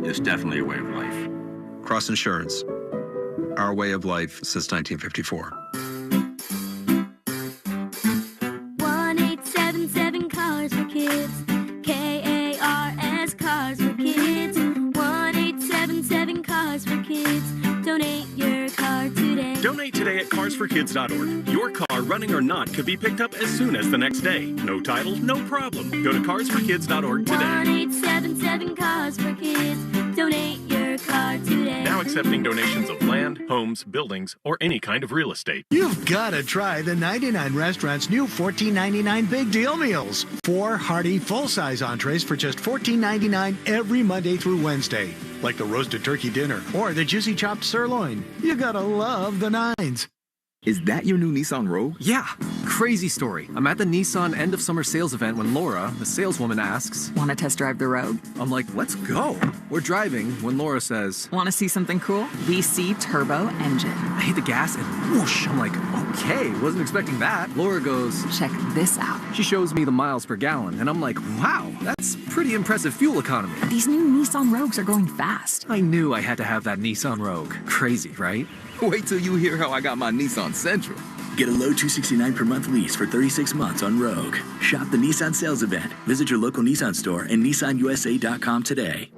It's definitely a way of life. Cross Insurance. Our way of life since 1954. 1-877 Cars for Kids. KARS Cars for Kids. 1-877 Cars for Kids. Donate your car today. Donate today at carsforkids.org. Your car, running or not, could be picked up as soon as the next day. No title, no problem. Go to carsforkids.org today. 1-877 Cars for Kids. Donate your car today. Now accepting donations of land, homes, buildings, or any kind of real estate. You've got to try the 99 Restaurant's new $14.99 Big Deal Meals. 4 hearty, full-size entrees for just $14.99 every Monday through Wednesday. Like the roasted turkey dinner or the juicy chopped sirloin. You gotta love the 9s. Is that your new Nissan Rogue? Yeah. Crazy story. I'm at the Nissan end of summer sales event when Laura, the saleswoman, asks, "Want to test drive the Rogue?" I'm like, "Let's go." We're driving when Laura says, "Want to see something cool? VC turbo engine." I hit the gas and whoosh. I'm like, okay, wasn't expecting that. Laura goes, "Check this out." She shows me the miles per gallon, and I'm like, wow, that's pretty impressive fuel economy. These new Nissan Rogues are going fast. I knew I had to have that Nissan Rogue. Crazy, right? Wait till you hear how I got my Nissan Sentra. Get a low $269 per month lease for 36 months on Rogue. Shop the Nissan sales event. Visit your local Nissan store and nissanusa.com today.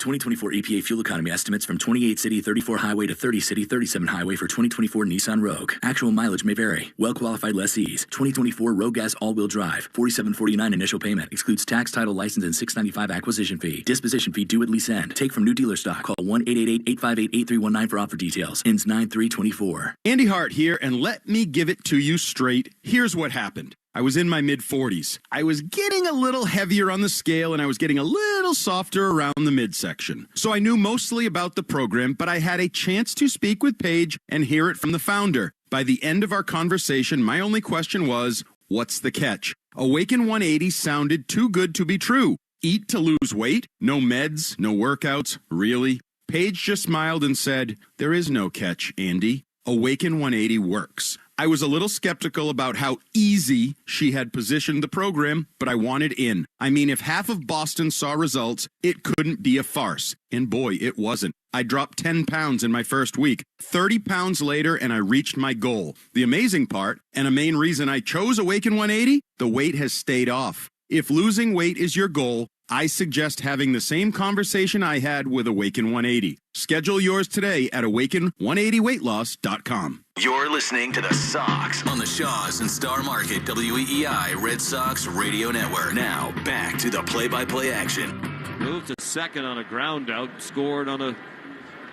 2024 EPA fuel economy estimates from 28 city, 34 highway to 30 city, 37 highway for 2024 Nissan Rogue. Actual mileage may vary. Well-qualified lessees. 2024 Rogue Gas all-wheel drive. $47.49 initial payment. Excludes tax, title, license, and $6.95 acquisition fee. Disposition fee due at lease end. Take from new dealer stock. Call 1-888-858-8319 for offer details. Ends 9/3/24. Andy Hart here, and let me give it to you straight. Here's what happened. I was in my mid-40s. I was getting a little heavier on the scale, and I was getting a little softer around the midsection. So I knew mostly about the program, but I had a chance to speak with Paige and hear it from the founder. By the end of our conversation, my only question was, what's the catch? Awaken 180 sounded too good to be true. Eat to lose weight? No meds, no workouts, really? Paige just smiled and said, there is no catch, Andy. Awaken 180 works. I was a little skeptical about how easy she had positioned the program, but I wanted in. I mean, if half of Boston saw results, it couldn't be a farce. And boy, it wasn't. I dropped 10 pounds in my first week, 30 pounds later, and I reached my goal. The amazing part, and a main reason I chose Awaken 180, the weight has stayed off. If losing weight is your goal, I suggest having the same conversation I had with Awaken 180. Schedule yours today at awaken180weightloss.com. You're listening to the Sox on the Shaws and Star Market WEEI Red Sox Radio Network. Now, back to the play-by-play action. Moved to second on a ground out, scored on a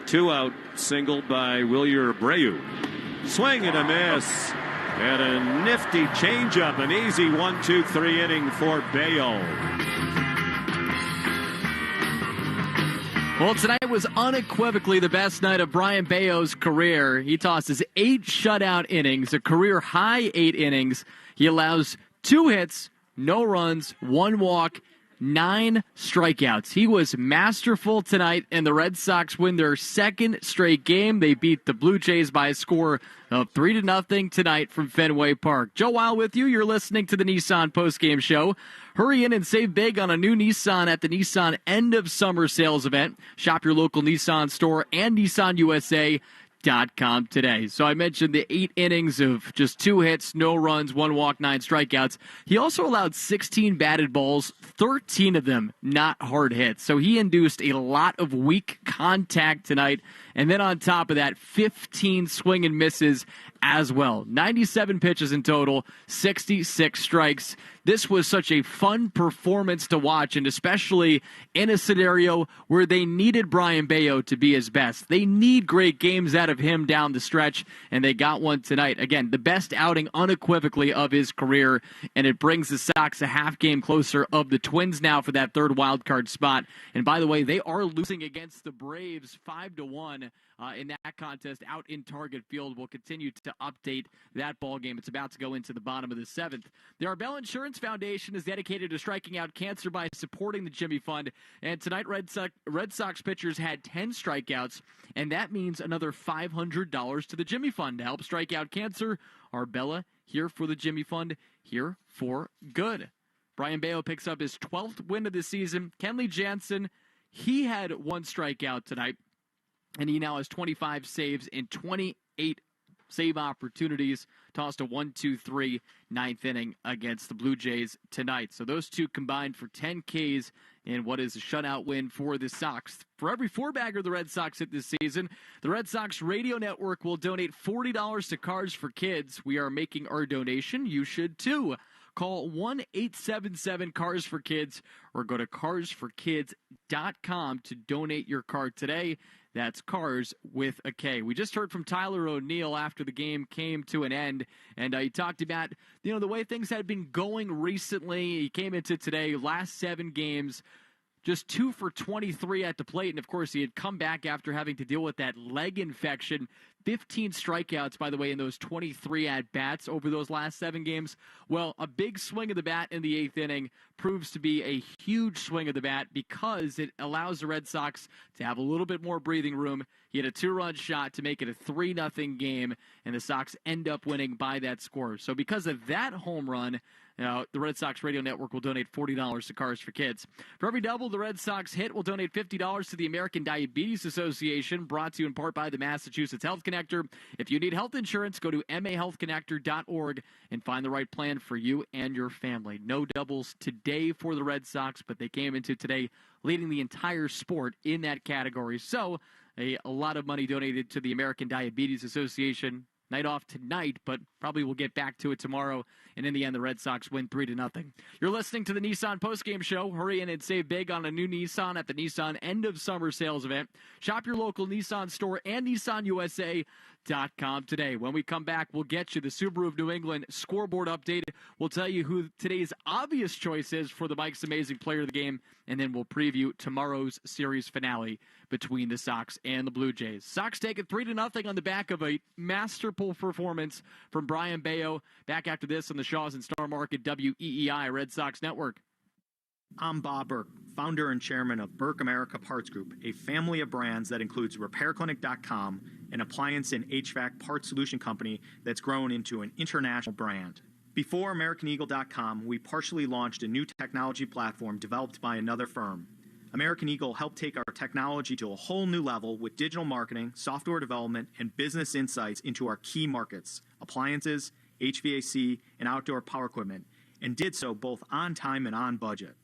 2-out single by Wilyer Abreu. Swing and a miss. And a nifty changeup, an easy 1-2-3 inning for Bayo. Well, tonight was unequivocally the best night of Brayan Bello's career. He tosses 8 shutout innings, a career high 8 innings. He allows 2 hits, no runs, 1 walk, 9 strikeouts. He was masterful tonight, and the Red Sox win their second straight game. They beat the Blue Jays by a score of 3-0 tonight from Fenway Park. Joe Wild with you. You're listening to the Nissan postgame show. Hurry in and save big on a new Nissan at the Nissan End of Summer Sales event. Shop your local Nissan store and NissanUSA.com today. So I mentioned the 8 innings of just 2 hits, no runs, 1 walk, 9 strikeouts. He also allowed 16 batted balls, 13 of them not hard hits. So he induced a lot of weak contact tonight. And then on top of that, 15 swing and misses as well. 97 pitches in total, 66 strikes. This was such a fun performance to watch, and especially in a scenario where they needed Brayan Bello to be his best. They need great games out of him down the stretch, and they got one tonight. Again, the best outing unequivocally of his career, and it brings the Sox a half game closer of the Twins now for that third wild card spot. And by the way, they are losing against the Braves 5-1. In that contest out in Target Field. We'll continue to update that ball game. It's about to go into the bottom of the 7th. The Arbella Insurance Foundation is dedicated to striking out cancer by supporting the Jimmy Fund. And tonight, Red Sox pitchers had 10 strikeouts, and that means another $500 to the Jimmy Fund to help strike out cancer. Arbella, here for the Jimmy Fund, here for good. Brayan Bello picks up his 12th win of the season. Kenley Jansen, he had 1 strikeout tonight. And he now has 25 saves in 28 save opportunities. Tossed a 1-2-3 ninth inning against the Blue Jays tonight. So those two combined for 10 Ks in what is a shutout win for the Sox. For every 4-bagger the Red Sox hit this season, the Red Sox Radio Network will donate $40 to Cars for Kids. We are making our donation. You should too. Call 1-877-CARS-FOR-KIDS or go to carsforkids.com to donate your car today. That's Cars with a K. We just heard from Tyler O'Neill after the game came to an end, and he talked about, the way things had been going recently. He came into today, last 7 games, just 2 for 23 at the plate, and of course he had come back after having to deal with that leg infection. 15 strikeouts, by the way, in those 23 at-bats over those last 7 games. Well, a big swing of the bat in the 8th inning proves to be a huge swing of the bat because it allows the Red Sox to have a little bit more breathing room. He had a 2-run shot to make it a 3-0 game, and the Sox end up winning by that score. So because of that home run, The Red Sox Radio Network will donate $40 to Cars for Kids. For every double the Red Sox hit, we'll donate $50 to the American Diabetes Association, brought to you in part by the Massachusetts Health Connector. If you need health insurance, go to mahealthconnector.org and find the right plan for you and your family. No doubles today for the Red Sox, but they came into today leading the entire sport in that category. So a lot of money donated to the American Diabetes Association. Night off tonight, but probably we'll get back to it tomorrow. And in the end, the Red Sox win 3-0. You're listening to the Nissan postgame show. Hurry in and save big on a new Nissan at the Nissan end of summer sales event. Shop your local Nissan store and NissanUSA.com today. When we come back, we'll get you the Subaru of New England scoreboard update. We'll tell you who today's obvious choice is for the Mike's Amazing Player of the Game, and then we'll preview tomorrow's series finale between the Sox and the Blue Jays. Sox take it 3-0 on the back of a masterful performance from Brian Bayo. Back after this on the Shaws and Star Market WEEI Red Sox Network. I'm Bob Burke, founder and chairman of Burke America Parts Group, a family of brands that includes RepairClinic.com, an appliance and HVAC parts solution company that's grown into an international brand. Before AmericanEagle.com, we partially launched a new technology platform developed by another firm. American Eagle helped take our technology to a whole new level with digital marketing, software development, and business insights into our key markets, appliances, HVAC, and outdoor power equipment, and did so both on time and on budget.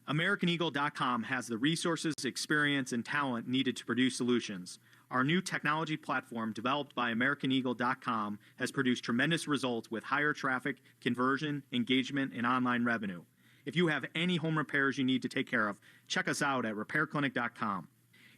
AmericanEagle.com has the resources, experience, and talent needed to produce solutions. Our new technology platform, developed by AmericanEagle.com, has produced tremendous results with higher traffic, conversion, engagement, and online revenue. If you have any home repairs you need to take care of, check us out at RepairClinic.com.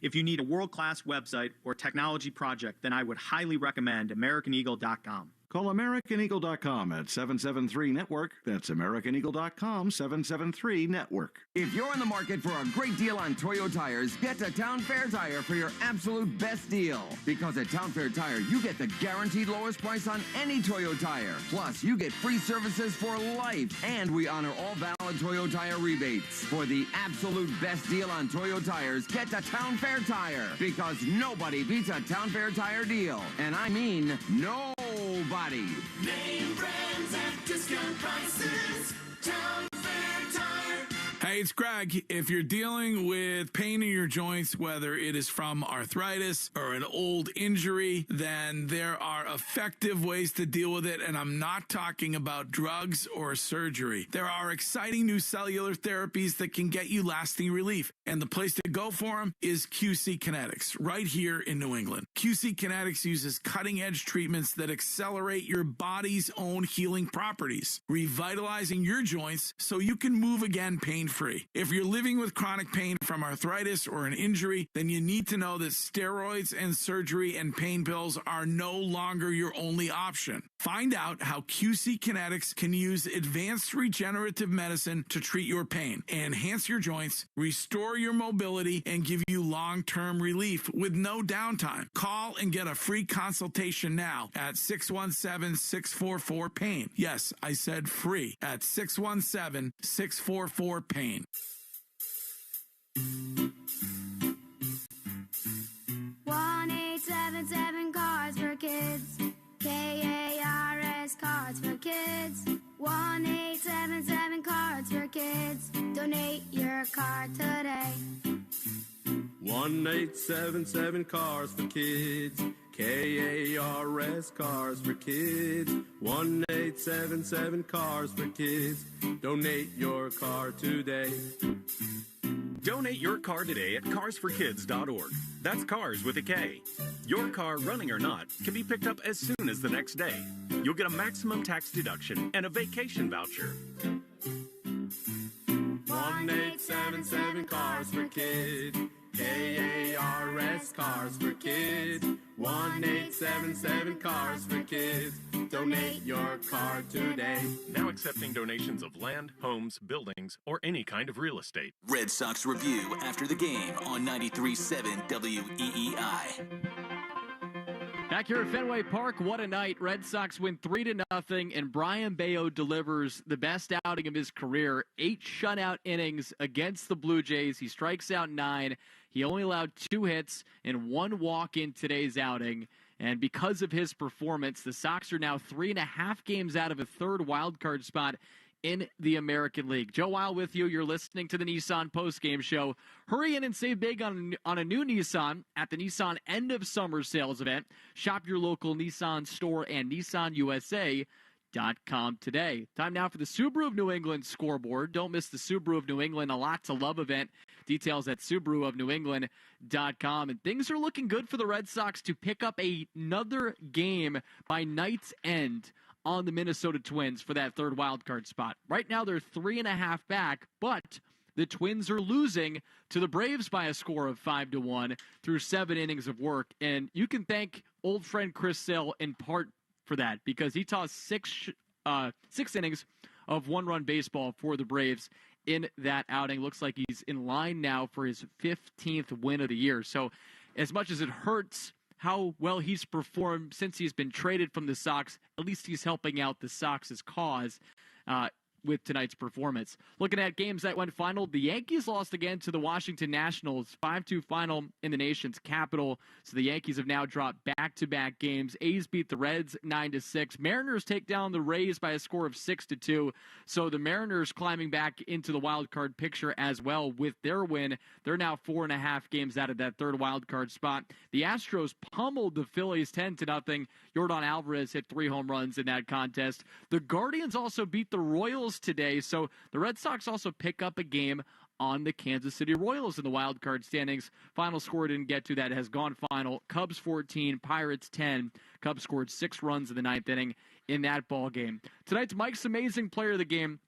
If you need a world-class website or technology project, then I would highly recommend AmericanEagle.com. Call AmericanEagle.com at 773-NETWORK. That's AmericanEagle.com, 773-NETWORK. If you're in the market for a great deal on Toyo tires, get to Town Fair Tire for your absolute best deal. Because at Town Fair Tire, you get the guaranteed lowest price on any Toyo tire. Plus, you get free services for life. And we honor all valid Toyo tire rebates. For the absolute best deal on Toyo tires, get to Town Fair Tire. Because nobody beats a Town Fair Tire deal. And I mean nobody. Name brands at discount prices. Town Fair Tire. Hey, it's Greg. If you're dealing with pain in your joints, whether it is from arthritis or an old injury, then there are effective ways to deal with it, and I'm not talking about drugs or surgery. There are exciting new cellular therapies that can get you lasting relief, and the place to go for them is QC Kinetics, right here in New England. QC Kinetics uses cutting-edge treatments that accelerate your body's own healing properties, revitalizing your joints so you can move again pain-free. If you're living with chronic pain from arthritis or an injury, then you need to know that steroids and surgery and pain pills are no longer your only option. Find out how QC Kinetics can use advanced regenerative medicine to treat your pain, enhance your joints, restore your mobility, and give you long-term relief with no downtime. Call and get a free consultation now at 617-644-PAIN. Yes, I said free at 617-644-PAIN. 1-877 Cars for Kids. KARS Cards for Kids. 1-877 Cards for Kids. Donate your card today. 1-877 Cars for Kids. KARS Cars for Kids. 1-877 Cars for Kids. Donate your car today. Donate your car today at carsforkids.org. That's cars with a K. Your car, running or not, can be picked up as soon as the next day. You'll get a maximum tax deduction and a vacation voucher. 1-877 Cars for Kids. KARS Cars for Kids. 1-877 Cars for Kids. Donate your car today. Now accepting donations of land, homes, buildings, or any kind of real estate. Red Sox Review after the game on 93.7 WEEI. Back here at Fenway Park, what a night. Red Sox win 3-0, and Brian Bayo delivers the best outing of his career. 8 shutout innings against the Blue Jays. He strikes out 9. He only allowed 2 hits and 1 walk in today's outing. And because of his performance, the Sox are now 3.5 games out of a third wildcard spot in the American League. Joe Weil with you. You're listening to the Nissan postgame show. Hurry in and save big on a new Nissan at the Nissan End of Summer Sales event. Shop your local Nissan store and NissanUSA.com today. Time now for the Subaru of New England scoreboard. Don't miss the Subaru of New England A Lot to Love event. Details at SubaruofNewEngland.com. And things are looking good for the Red Sox to pick up another game by night's end on the Minnesota Twins for that third wild card spot. Right now they're 3.5 back, but the Twins are losing to the Braves by a score of 5-1 through 7 innings of work. And you can thank old friend Chris Sale in part for that, because he tossed six innings of one-run baseball for the Braves in that outing. Looks like he's in line now for his 15th win of the year. So as much as it hurts how well he's performed since he's been traded from the Sox, at least he's helping out the Sox's cause with tonight's performance. Looking at games that went final, the Yankees lost again to the Washington Nationals, 5-2 final in the nation's capital. So the Yankees have now dropped back-to-back games. A's beat the Reds 9-6. Mariners take down the Rays by a score of 6-2. So the Mariners climbing back into the wild card picture as well with their win. They're now 4.5 games out of that third wild card spot. The Astros pummeled the Phillies 10-0. Yordan Alvarez hit 3 home runs in that contest. The Guardians also beat the Royals today, so the Red Sox also pick up a game on the Kansas City Royals in the wild card standings. Final score didn't get to that. It has gone final. Cubs 14, Pirates 10. Cubs scored 6 runs in the 9th inning in that ball game. Tonight's Mike's Amazing Player of the Game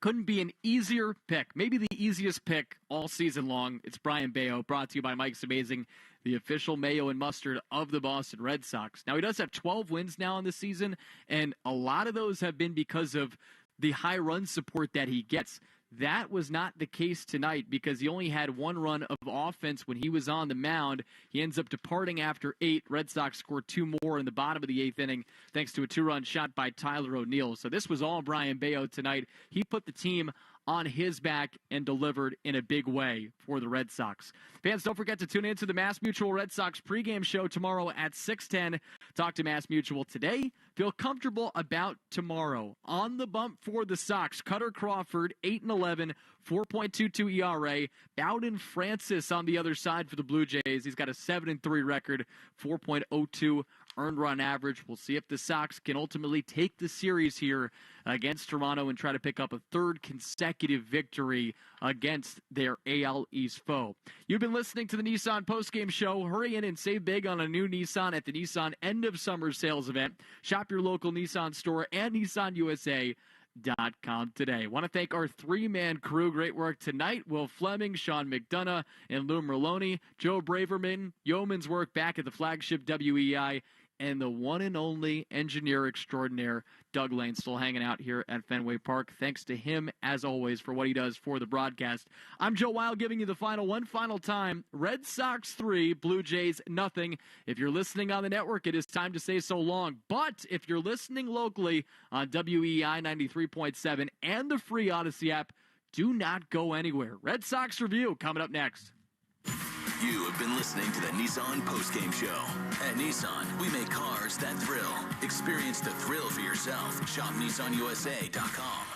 couldn't be an easier pick. Maybe the easiest pick all season long. It's Brian Bayo, brought to you by Mike's Amazing, the official mayo and mustard of the Boston Red Sox. Now, he does have 12 wins now in the season, and a lot of those have been because of the high run support that he gets. That was not the case tonight because he only had 1 run of offense when he was on the mound. He ends up departing after 8. Red Sox scored 2 more in the bottom of the 8th inning thanks to a 2-run shot by Tyler O'Neill. So this was all Brian Bayo tonight. He put the team on his back and delivered in a big way for the Red Sox. Fans, don't forget to tune in to the Mass Mutual Red Sox pregame show tomorrow at 6:10. Talk to Mass Mutual today. Feel comfortable about tomorrow. On the bump for the Sox, Cutter Crawford, 8-11, 4.22 ERA. Bowden Francis on the other side for the Blue Jays. He's got a 7-3 record, 4.02 earned run average. We'll see if the Sox can ultimately take the series here against Toronto and try to pick up a 3rd consecutive victory against their AL East foe. You've been listening to the Nissan postgame show. Hurry in and save big on a new Nissan at the Nissan End of Summer Sales event. Shop your local Nissan store and NissanUSA.com today. Want to thank our 3-man crew. Great work tonight. Will Fleming, Sean McDonough, and Lou Merloni. Joe Braverman, yeoman's work back at the flagship WEI. And the one and only engineer extraordinaire, Doug Lane, still hanging out here at Fenway Park. Thanks to him, as always, for what he does for the broadcast. I'm Joe Weil, giving you the one final time. Red Sox 3, Blue Jays nothing. If you're listening on the network, it is time to say so long. But if you're listening locally on WEI 93.7 and the free Odyssey app, do not go anywhere. Red Sox Review coming up next. You have been listening to the Nissan postgame show. At Nissan, we make cars that thrill. Experience the thrill for yourself. Shop NissanUSA.com.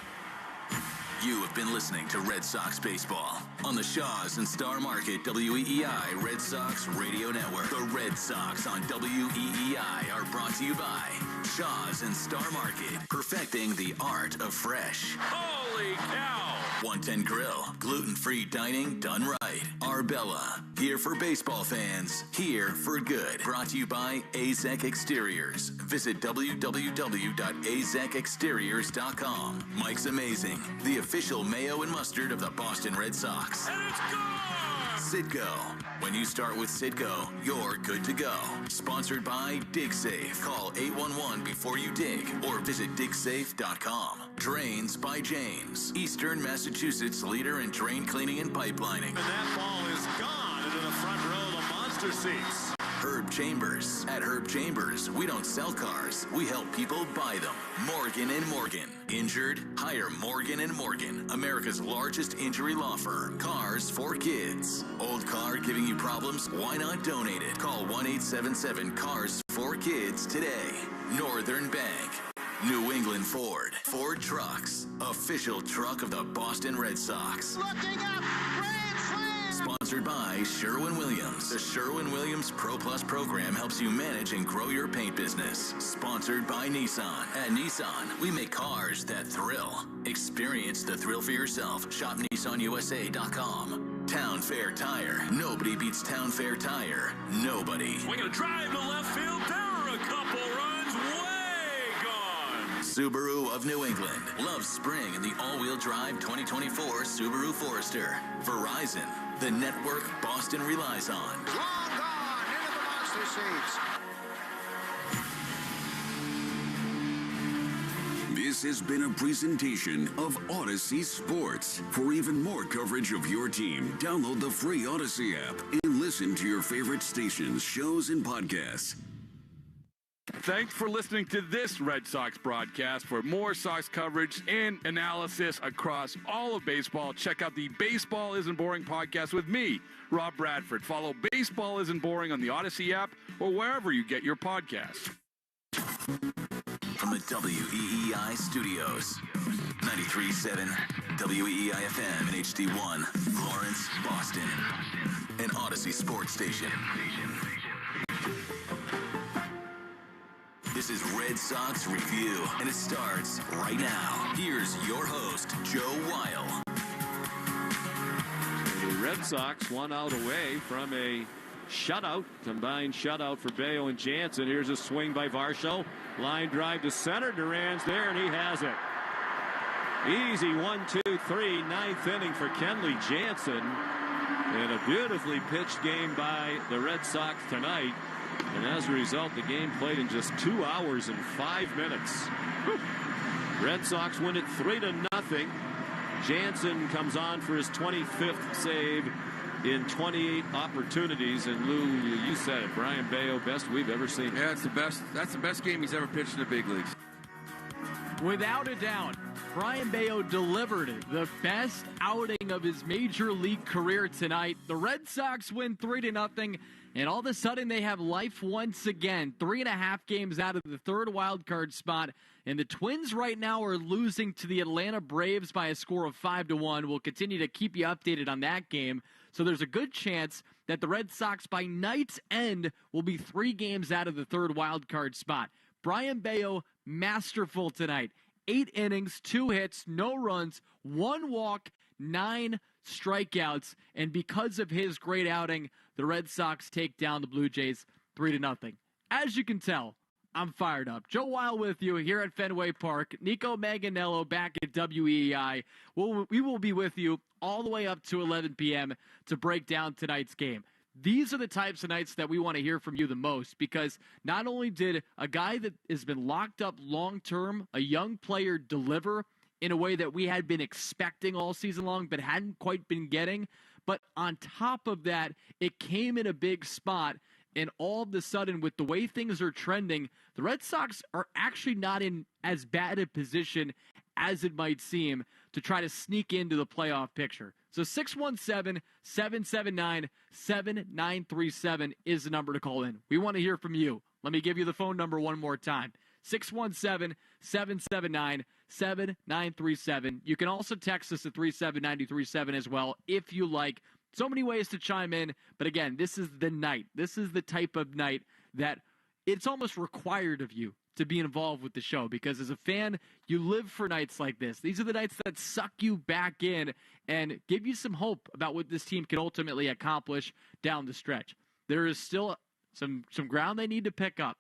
You have been listening to Red Sox Baseball on the Shaw's and Star Market WEEI Red Sox Radio Network. The Red Sox on WEEI are brought to you by Shaw's and Star Market, perfecting the art of fresh. Holy cow! 110 Grill, gluten-free dining done right. Arbella, here for baseball fans, here for good. Brought to you by AZEK Exteriors. Visit www.azekexteriors.com. Mike's Amazing, the official mayo and mustard of the Boston Red Sox. And it's gone! Citgo. When you start with Citgo, you're good to go. Sponsored by DigSafe. Call 811 before you dig or visit digsafe.com. Drains by James, Eastern Massachusetts leader in drain cleaning and pipelining. And that ball is gone into the front row of the monster seats. Herb Chambers. At Herb Chambers, we don't sell cars. We help people buy them. Morgan & Morgan. Injured? Hire Morgan & Morgan. America's largest injury law firm. Cars for kids. Old car giving you problems? Why not donate it? Call 1-877-CARS-4-KIDS today. Northern Bank. New England Ford. Ford Trucks. Official truck of the Boston Red Sox. Looking up, grand slam! Sponsored by Sherwin-Williams. The Sherwin-Williams Pro Plus program helps you manage and grow your paint business. Sponsored by Nissan. At Nissan, we make cars that thrill. Experience the thrill for yourself. Shop NissanUSA.com. Town Fair Tire. Nobody beats Town Fair Tire. Nobody. Swing a drive to left field. There are a couple runs. Way gone. Subaru of New England loves spring in the all-wheel drive 2024 Subaru Forester. Verizon, the network Boston relies on. Long gone into the monster seats. This has been a presentation of Odyssey Sports. For even more coverage of your team, download the free Odyssey app and listen to your favorite stations, shows, and podcasts. Thanks for listening to this Red Sox broadcast. For more Sox coverage and analysis across all of baseball, check out the Baseball Isn't Boring podcast with me, Rob Bradford. Follow Baseball Isn't Boring on the Odyssey app or wherever you get your podcasts. From the WEEI studios, 93.7 WEEI-FM and HD1, Lawrence, Boston, an Odyssey sports station. This is Red Sox Review, and it starts right now. Here's your host, Joe Weil. The Red Sox 1 out away from a shutout, combined shutout for Bayo and Jansen. Here's a swing by Varsho. Line drive to center. Duran's there, and he has it. Easy 1-2-3, ninth inning for Kenley Jansen. And a beautifully pitched game by the Red Sox tonight. And as a result, the game played in just 2 hours and 5 minutes. Whew. Red Sox win it 3-0. Jansen comes on for his 25th save in 28 opportunities. And Lou, you said it, Brian Bayo, best we've ever seen. Yeah, it's the best. That's the best game he's ever pitched in the big leagues. Without a doubt, Brian Bayo delivered the best outing of his major league career tonight. The Red Sox win 3-0, and all of a sudden they have life once again. 3.5 games out of the third wild card spot, and the Twins right now are losing to the Atlanta Braves by a score of 5-1. We'll continue to keep you updated on that game. So there's a good chance that the Red Sox by night's end will be 3 games out of the third wild card spot. Brian Bayo, masterful tonight. 8 innings, 2 hits, no runs, 1 walk, 9 strikeouts. And because of his great outing, the Red Sox take down the Blue Jays 3-0. As you can tell, I'm fired up. Joe Weil with you here at Fenway Park. Nico Manganiello back at WEEI. We will be with you all the way up to 11 p.m. to break down tonight's game. These are the types of nights that we want to hear from you the most, because not only did a guy that has been locked up long-term, a young player, deliver in a way that we had been expecting all season long but hadn't quite been getting, but on top of that, it came in a big spot, and all of a sudden, with the way things are trending, the Red Sox are actually not in as bad a position as it might seem to try to sneak into the playoff picture. So 617-779-7937 is the number to call in. We want to hear from you. Let me give you the phone number one more time. 617-779-7937. You can also text us at 37937 as well if you like. So many ways to chime in. But again, this is the night. This is the type of night that it's almost required of you to be involved with the show, because as a fan, you live for nights like this. These are the nights that suck you back in and give you some hope about what this team can ultimately accomplish down the stretch. There is still some ground they need to pick up.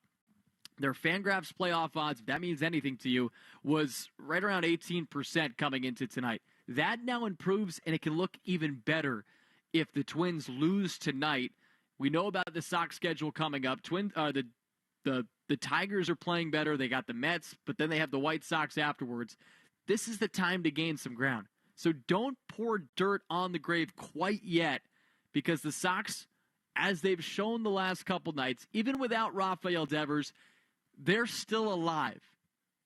Their Fangraphs playoff odds, if that means anything to you, was right around 18% coming into tonight. That now improves, and it can look even better if the Twins lose tonight. We know about the Sox schedule coming up. The Tigers are playing better. They got the Mets, but then they have the White Sox afterwards. This is the time to gain some ground. So don't pour dirt on the grave quite yet, because the Sox, as they've shown the last couple nights, even without Rafael Devers, they're still alive.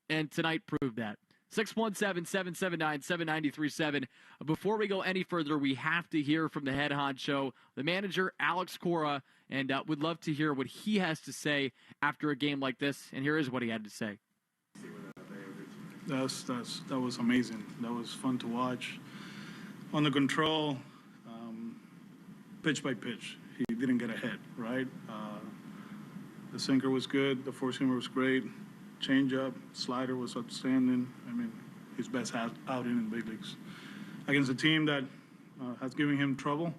And tonight proved that. 617-779-7937. Before we go any further, we have to hear from the head honcho, the manager, Alex Cora, and would love to hear what he has to say after a game like this. And here is what he had to say. That was amazing. That was fun to watch. On the control, pitch by pitch, he didn't get ahead, right? The sinker was good. The four-seamer was great. Changeup, slider was outstanding. I mean, his best outing in the big leagues. Against a team that has given him trouble,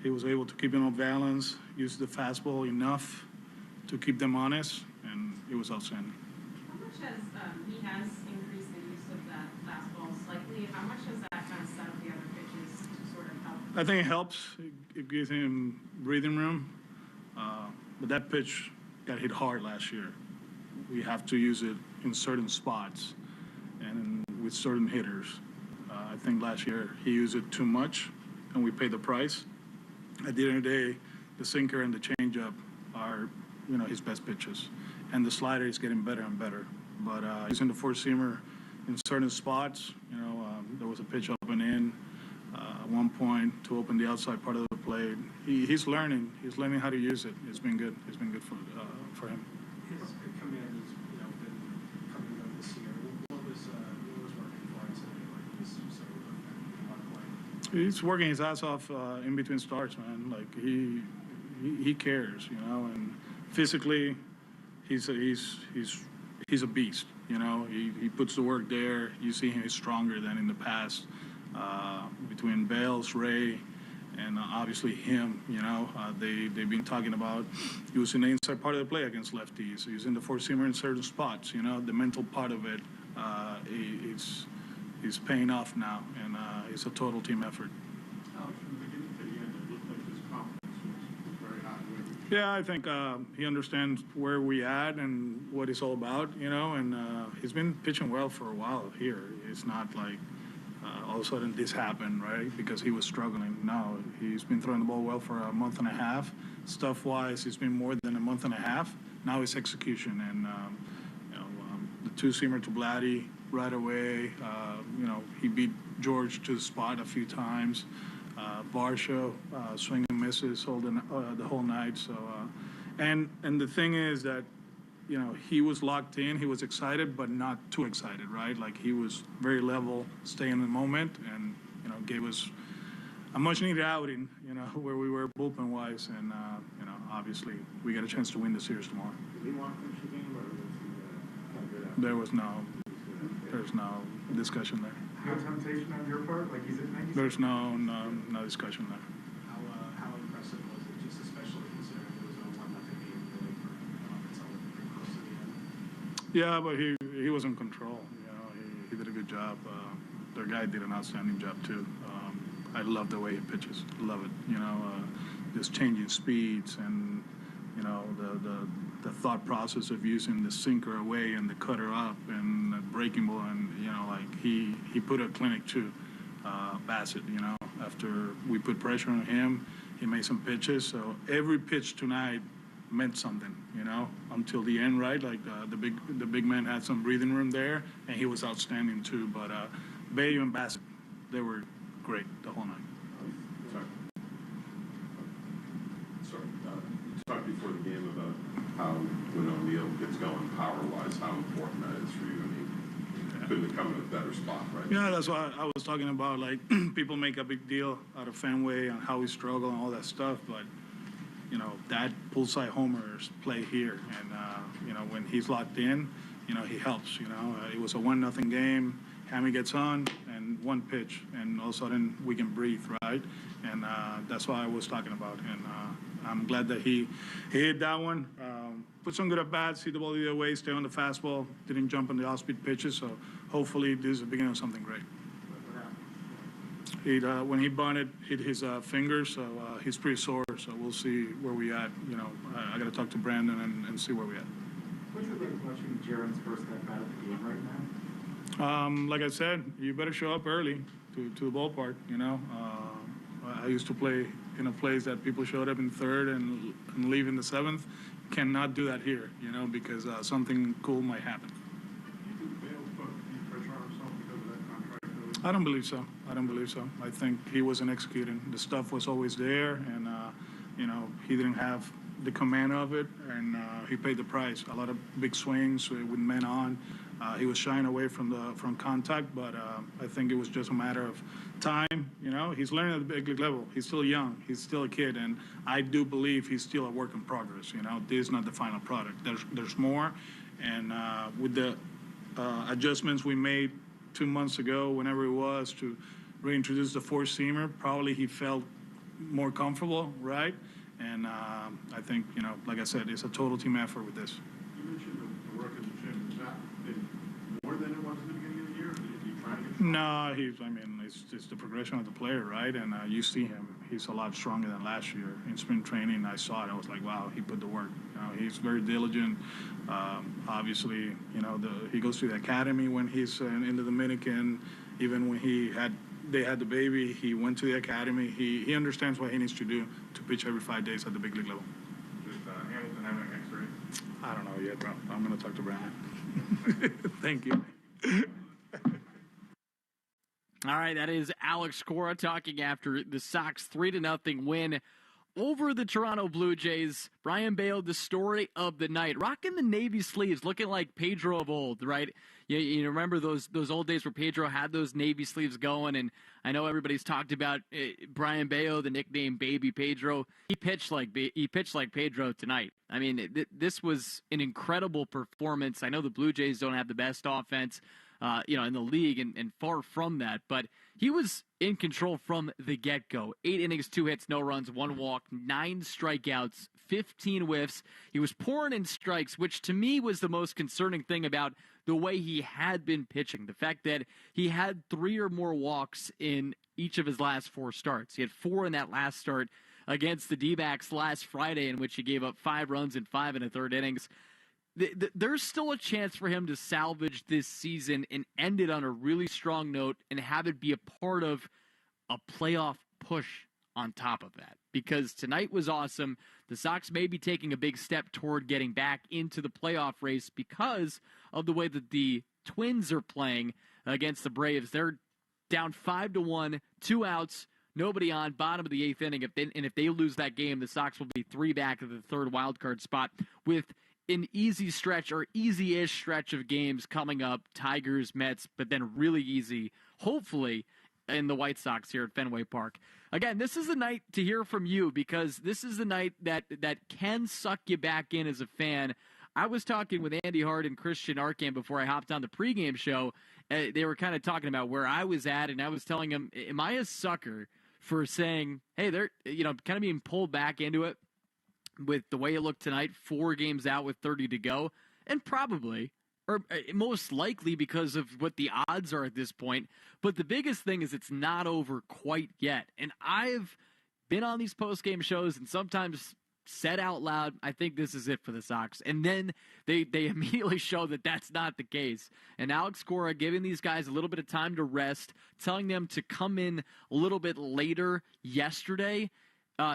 he was able to keep him off balance, use the fastball enough to keep them honest, and it was outstanding. How much has he has increased the use of that fastball slightly? How much has that kind of set up the other pitches to sort of help? I think it helps. It gives him breathing room. But that pitch got hit hard last year. We have to use it in certain spots and with certain hitters. I think last year he used it too much, and we paid the price. At the end of the day, the sinker and the changeup are, his best pitches, and the slider is getting better and better. But using the four-seamer in certain spots, there was a pitch up and in at one point to open the outside part of the plate. He's learning. He's learning how to use it. It's been good. It's been good for him. His command has been coming up this year. What was working for him today? Like this sort of He's working his ass off in between starts, man. Like he cares, and physically, he's a beast. He puts the work there. You see him is stronger than in the past. Between Bales, Ray, and obviously him, they've been talking about using the inside part of the play against lefties, using the four-seamer in certain spots. The mental part of it is paying off now, and it's a total team effort. Yeah, I think he understands where we at and what it's all about, and he's been pitching well for a while here. It's not like all of a sudden this happened, right, because he was struggling. No, he's been throwing the ball well for a month and a half. Stuff-wise, it's been more than a month and a half. Now it's execution, and the two-seamer to Blatty right away. He beat George to the spot a few times. Barsha, swing and misses holding the whole night. So, and the thing is that, he was locked in. He was excited, but not too excited, right? Like he was very level, staying in the moment, and gave us a much-needed outing. Where we were bullpen-wise, and obviously we got a chance to win the series tomorrow. Did he want to finish the game, or was he There's no discussion there. No temptation on your part? Like he's at 90? There's no discussion there. How impressive was it, just especially considering it was a 1-0 game really for until pretty close to the end? Yeah, but he was in control. He did a good job. Their guy did an outstanding job too. I love the way he pitches. Love it. Just changing speeds and the thought process of using the sinker away and the cutter up and the breaking ball, and he put a clinic too. Bassett, after we put pressure on him, he made some pitches. So every pitch tonight meant something, until the end, right? Like the big man had some breathing room there, and he was outstanding too. But Bayo and Bassett, they were great the whole night. Sorry. You talked before the game about how when O'Neill gets going power-wise, how important that is for you. I mean, couldn't have come in a better spot, right? Yeah, that's why I was talking about, like, people make a big deal out of Fenway and how we struggle and all that stuff, but, that pull-side homers play here, and, when he's locked in, he helps, It was a 1-0 game. Hammy gets on, and one pitch, and all of a sudden we can breathe, right? And that's what I was talking about. And I'm glad that he hit that one. Put some good at-bats, hit the ball the other way, stay on the fastball, didn't jump on the off-speed pitches, so hopefully this is the beginning of something great. When he bunted, hit his fingers, so he's pretty sore, so we'll see where we at. I got to talk to Brandon and see where we at. What's it like watching Jaron's first at-bat of the game right now? Like I said, you better show up early to the ballpark, I used to play in a place that people showed up in third and leave in the seventh. Cannot do that here, because something cool might happen. I don't believe so. I think he wasn't executing. The stuff was always there, and he didn't have the command of it, and he paid the price. A lot of big swings with men on. He was shying away from contact, but I think it was just a matter of time. You know, he's learning at the big league level. He's still young. He's still a kid, and I do believe he's still a work in progress. You know, this is not the final product. There's more, and with the adjustments we made 2 months ago, whenever it was, to reintroduce the four-seamer, probably he felt more comfortable, right? And I think, you know, like I said, it's a total team effort with this. You mentioned the work in the gym. Has that been more than it was at the beginning of the year? Did you try to get No, it's just the progression of the player, right? And you see him, he's a lot stronger than last year. In spring training, I saw it. I was like, wow, he put the work. You know, he's very diligent. Obviously, you know, he goes to the academy when he's in the Dominican. Even when they had the baby, he went to the academy. He understands what he needs to do to pitch every 5 days at the big league level. Just Hamilton having an X-ray? I don't know yet, bro. I'm going to talk to Brandon. Thank you. All right, that is Alex Cora talking after the Sox 3-0 win over the Toronto Blue Jays. Brian Bale, the story of the night, rocking the navy sleeves, looking like Pedro of old, right? You remember those old days where Pedro had those navy sleeves going, and I know everybody's talked about Brian Bale, the nickname Baby Pedro. He pitched like Pedro tonight. I mean, this was an incredible performance. I know the Blue Jays don't have the best offense, in the league, and far from that, but he was in control from the get-go. 8 innings, 2 hits, no runs, 1 walk, 9 strikeouts, 15 whiffs. He was pouring in strikes, which to me was the most concerning thing about the way he had been pitching. The fact that he had 3 or more walks in each of his last 4 starts. He had 4 in that last start against the D-backs last Friday, in which he gave up 5 runs in 5 1/3 innings. There's still a chance for him to salvage this season and end it on a really strong note and have it be a part of a playoff push on top of that. Because tonight was awesome. The Sox may be taking a big step toward getting back into the playoff race because of the way that the Twins are playing against the Braves. They're down 5-1, 2 outs, nobody on, bottom of the 8th inning. If they lose that game, the Sox will be 3 back of the 3rd wild card spot with an easy stretch or easy-ish stretch of games coming up, Tigers, Mets, but then really easy, hopefully, in the White Sox here at Fenway Park. Again, this is the night to hear from you because this is the night that can suck you back in as a fan. I was talking with Andy Hart and Christian Arcand before I hopped on the pregame show. They were kind of talking about where I was at, and I was telling them, am I a sucker for saying, hey, they're kind of being pulled back into it? With the way it looked tonight, 4 games out with 30 to go, and probably, or most likely because of what the odds are at this point. But the biggest thing is it's not over quite yet. And I've been on these post-game shows and sometimes said out loud, I think this is it for the Sox. And then they immediately show that that's not the case. And Alex Cora giving these guys a little bit of time to rest, telling them to come in a little bit later yesterday,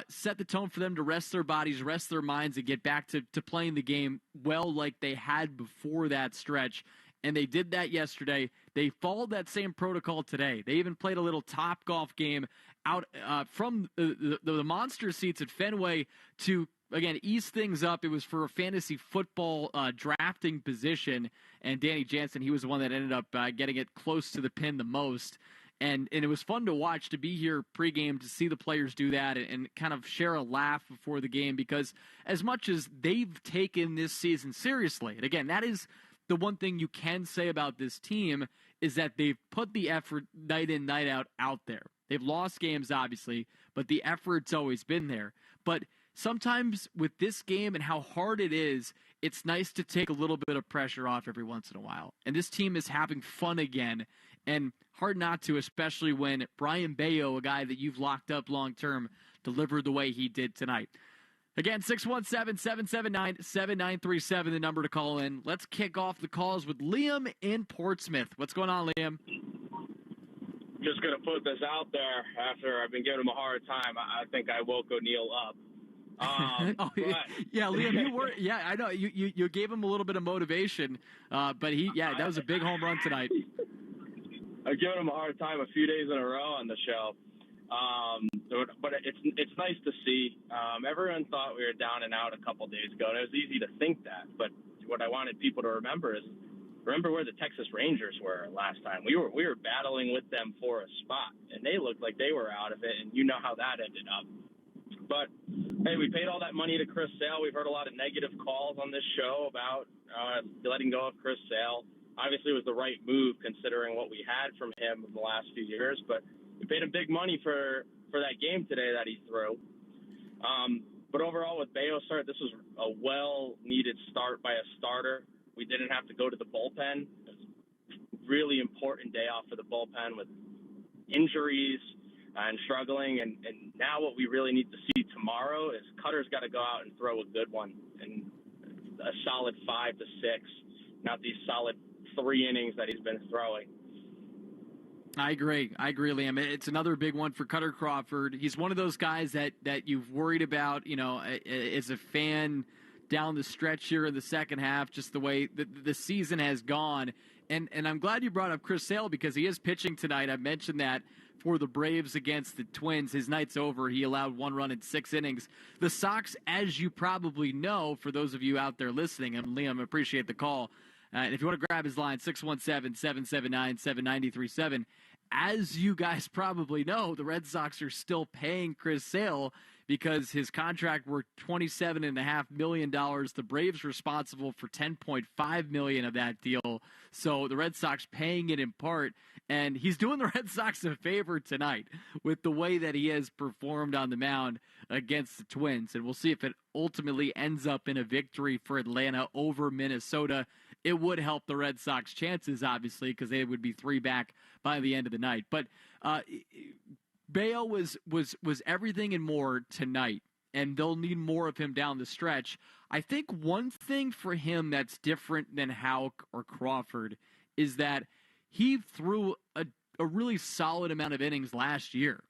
set the tone for them to rest their bodies, rest their minds, and get back to playing the game well like they had before that stretch. And they did that yesterday. They followed that same protocol today. They even played a little top golf game out from the monster seats at Fenway to, again, ease things up. It was for a fantasy football drafting position, and Danny Jansen, he was the one that ended up getting it close to the pin the most. And it was fun to watch, to be here pregame, to see the players do that and kind of share a laugh before the game, because as much as they've taken this season seriously, and again, that is the one thing you can say about this team, is that they've put the effort night in, night out there. They've lost games, obviously, but the effort's always been there. But sometimes with this game and how hard it is, it's nice to take a little bit of pressure off every once in a while. And this team is having fun again, and hard not to, especially when Brian Bayo, a guy that you've locked up long-term, delivered the way he did tonight. Again, 617-779-7937, the number to call in. Let's kick off the calls with Liam in Portsmouth. What's going on, Liam? Just going to put this out there after I've been giving him a hard time. I think I woke O'Neill up. Yeah, Liam, you were. Yeah, I know. You gave him a little bit of motivation, but that was a big home run tonight. I've given him a hard time a few days in a row on the show. So, but it's nice to see. Everyone thought we were down and out a couple days ago, and it was easy to think that. But what I wanted people to remember is where the Texas Rangers were last time. We were battling with them for a spot, and they looked like they were out of it, and you know how that ended up. But, hey, we paid all that money to Chris Sale. We've heard a lot of negative calls on this show about letting go of Chris Sale. Obviously, it was the right move considering what we had from him in the last few years, but we paid him big money for that game today that he threw. But overall, with Bayo start, this was a well-needed start by a starter. We didn't have to go to the bullpen. It was a really important day off for the bullpen with injuries and struggling. And now what we really need to see tomorrow is Cutter's got to go out and throw a good one and a solid 5 to 6, not these solid 3 innings that he's been throwing. I agree, Liam. It's another big one for Cutter Crawford. He's one of those guys that you've worried about, as a fan down the stretch here in the second half, just the way the season has gone. And I'm glad you brought up Chris Sale because he is pitching tonight. I mentioned that for the Braves against the Twins. His night's over. He allowed 1 run in 6 innings. The Sox, as you probably know, for those of you out there listening, and Liam, appreciate the call. And if you want to grab his line, 617-779-7937. As you guys probably know, the Red Sox are still paying Chris Sale because his contract worth $27.5 million. The Braves responsible for $10.5 million of that deal. So the Red Sox paying it in part. And he's doing the Red Sox a favor tonight with the way that he has performed on the mound against the Twins. And we'll see if it ultimately ends up in a victory for Atlanta over Minnesota. It would help the Red Sox chances, obviously, because they would be 3 back by the end of the night. But Bayo was everything and more tonight, and they'll need more of him down the stretch. I think one thing for him that's different than Houck or Crawford is that he threw a really solid amount of innings last year.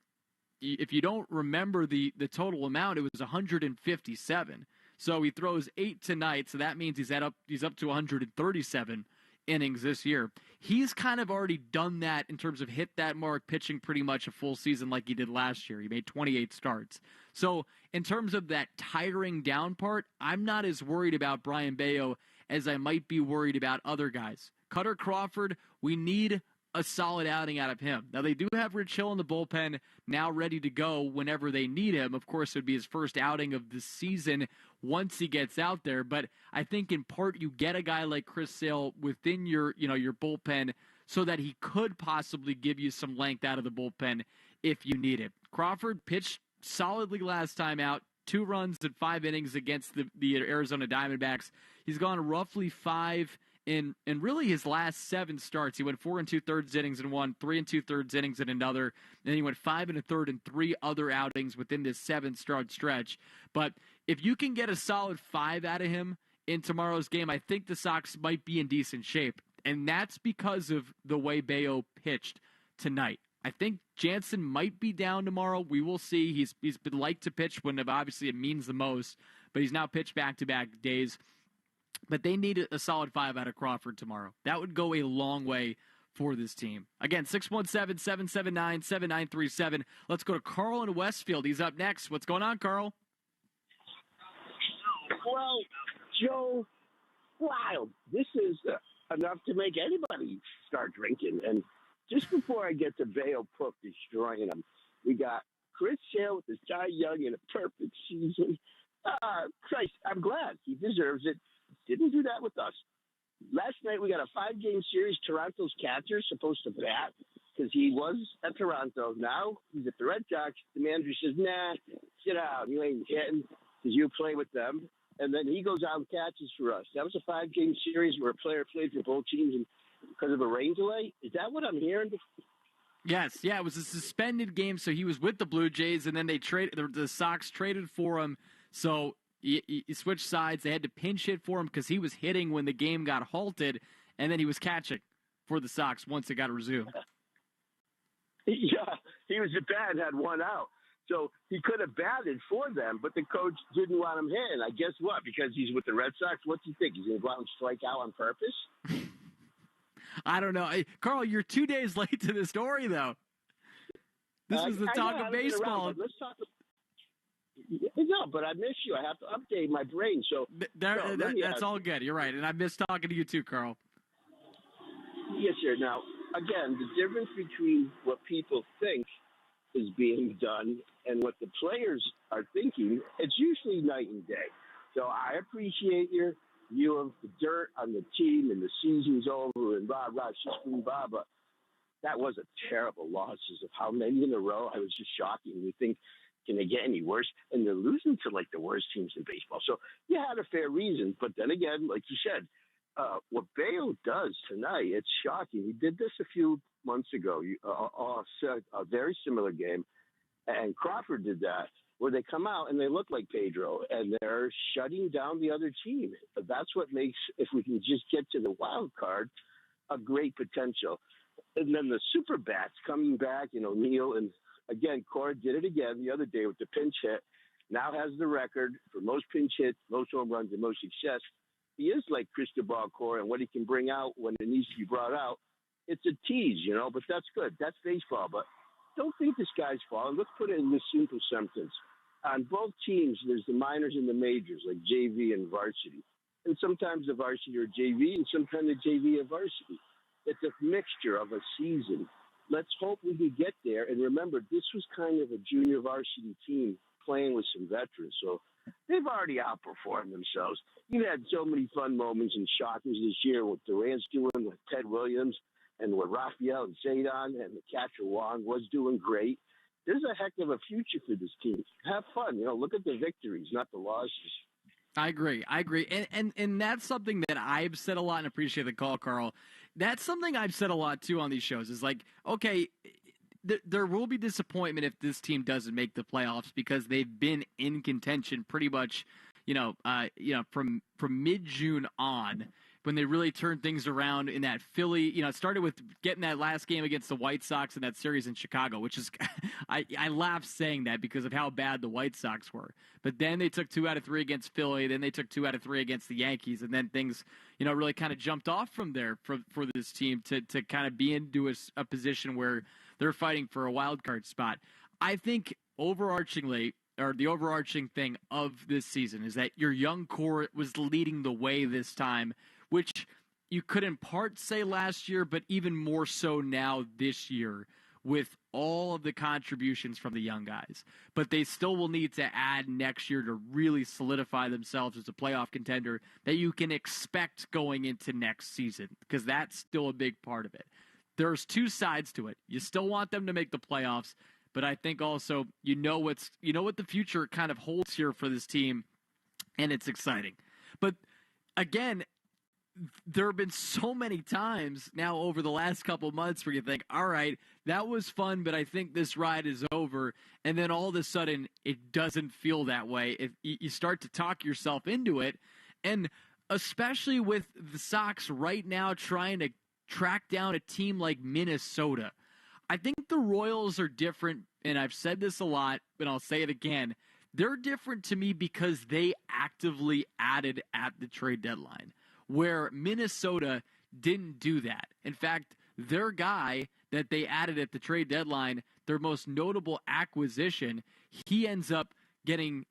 If you don't remember the total amount, it was 157. So he throws 8 tonight, so that means he's up to 137 innings this year. He's kind of already done that in terms of hit that mark, pitching pretty much a full season like he did last year. He made 28 starts. So in terms of that tiring down part, I'm not as worried about Brayan Bello as I might be worried about other guys. Cutter Crawford, we need a solid outing out of him. Now, they do have Rich Hill in the bullpen now ready to go whenever they need him. Of course, it would be his first outing of the season once he gets out there. But I think in part you get a guy like Chris Sale within your bullpen so that he could possibly give you some length out of the bullpen if you need it. Crawford pitched solidly last time out, 2 runs in 5 innings against the Arizona Diamondbacks. He's gone roughly 5 in really his last 7 starts. He went 4 2/3 innings in one, 3 2/3 innings in another, and he went 5 1/3 in 3 other outings within this 7-start stretch. But if you can get a solid 5 out of him in tomorrow's game, I think the Sox might be in decent shape, and that's because of the way Bayo pitched tonight. I think Jansen might be down tomorrow. We will see. He's been liked to pitch when obviously it means the most, but he's now pitched back-to-back days. But they need a solid 5 out of Crawford tomorrow. That would go a long way for this team. Again, 617-779-7937. Let's go to Carl in Westfield. He's up next. What's going on, Carl? Well, Joe, wild. This is enough to make anybody start drinking. And just before I get to Bayo Puck destroying them, we got Chris Sale with his Cy Young in a perfect season. Christ, I'm glad. He deserves it. Didn't do that with us. Last night we got a 5-game series. Toronto's catcher supposed to bat because he was at Toronto. Now he's at the Red Sox. The manager says, nah, sit down. You ain't hitting because you play with them. And then he goes out and catches for us. That was a 5-game series where a player played for both teams and because of a rain delay. Is that what I'm hearing? Yes, yeah, it was a suspended game, so he was with the Blue Jays, and then the Sox traded for him, so he switched sides. They had to pinch hit for him because he was hitting when the game got halted, and then he was catching for the Sox once it got resumed. Yeah, he was at bat and had 1 out. So he could have batted for them, but the coach didn't want him hitting. I guess what? Because he's with the Red Sox? What do you think? He's going to go out and strike out on purpose? I don't know. Carl, you're 2 days late to the story, though. This is the talk of baseball. Let's talk. No, but I miss you. I have to update my brain. So that's all good. You're right, and I miss talking to you too, Carl. Yes, sir. Now, again, the difference between what people think is being done and what the players are thinking, it's usually night and day. So I appreciate your view of the dirt on the team and the season's over and rah, shishkin, bah, but that was a terrible losses of how many in a row. I was just shocking. You think, can they get any worse? And they're losing to, like, the worst teams in baseball. So you had a fair reason. But then again, like you said, what Bayo does tonight, it's shocking. He did this a few months ago, a very similar game, and Crawford did that, where they come out and they look like Pedro, and they're shutting down the other team. That's what makes, if we can just get to the wild card, a great potential. And then the super bats coming back, Neil, and again, Cora did it again the other day with the pinch hit, now has the record for most pinch hits, most home runs, and most success. He is like Cristobal Cora, and what he can bring out when it needs to be brought out, it's a tease, but that's good. That's baseball. But don't think the sky's falling. Let's put it in this simple sentence. On both teams, there's the minors and the majors, like JV and varsity. And sometimes the varsity are JV, and sometimes the JV are varsity. It's a mixture of a season. Let's hope we can get there. And remember, this was kind of a junior varsity team playing with some veterans. So they've already outperformed themselves. You've had so many fun moments and shockers this year, what Durant's doing with Ted Williams and what Raphael and Zaydan and the catcher Wong was doing great. There's a heck of a future for this team. Have fun. Look at the victories, not the losses. I agree. And that's something that I've said a lot, and appreciate the call, Carl. That's something I've said a lot, too, on these shows. Is like, okay, there will be disappointment if this team doesn't make the playoffs because they've been in contention pretty much, from mid-June on, when they really turned things around in that Philly, it started with getting that last game against the White Sox in that series in Chicago, which is, I laugh saying that because of how bad the White Sox were. But then they took 2 out of 3 against Philly, then they took 2 out of 3 against the Yankees, and then things, really kind of jumped off from there for this team to kind of be into a position where they're fighting for a wild card spot. I think overarchingly, or the overarching thing of this season is that your young core was leading the way this time, which you could in part say last year, but even more so now this year with all of the contributions from the young guys. But they still will need to add next year to really solidify themselves as a playoff contender that you can expect going into next season, because that's still a big part of it. There's 2 sides to it. You still want them to make the playoffs, but I think also what the future kind of holds here for this team, and it's exciting. But again, there have been so many times now over the last couple of months where you think, all right, that was fun, but I think this ride is over. And then all of a sudden, it doesn't feel that way. If you start to talk yourself into it, and especially with the Sox right now trying to track down a team like Minnesota. I think the Royals are different, and I've said this a lot, but I'll say it again. They're different to me because they actively added at the trade deadline, where Minnesota didn't do that. In fact, their guy that they added at the trade deadline, their most notable acquisition, he ends up getting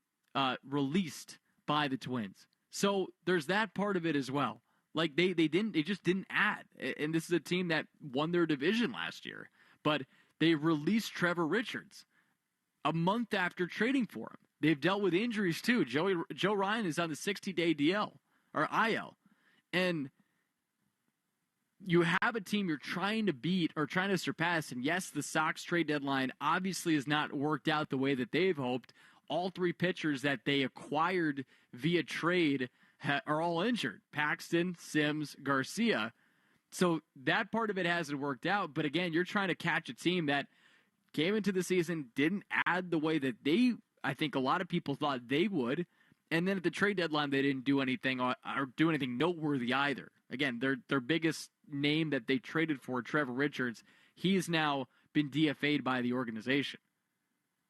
released by the Twins. So there's that part of it as well. Like they just didn't add. And this is a team that won their division last year. But they released Trevor Richards a month after trading for him. They've dealt with injuries too. Joe Ryan is on the 60-day DL or IL. And you have a team you're trying to beat or trying to surpass. And yes, the Sox trade deadline obviously has not worked out the way that they've hoped. All 3 pitchers that they acquired via trade are all injured. Paxton, Sims, Garcia. So that part of it hasn't worked out. But again, you're trying to catch a team that came into the season, didn't add the way that I think a lot of people thought they would. And then at the trade deadline, they didn't do anything or do anything noteworthy either. Again, their biggest name that they traded for, Trevor Richards, he's now been DFA'd by the organization.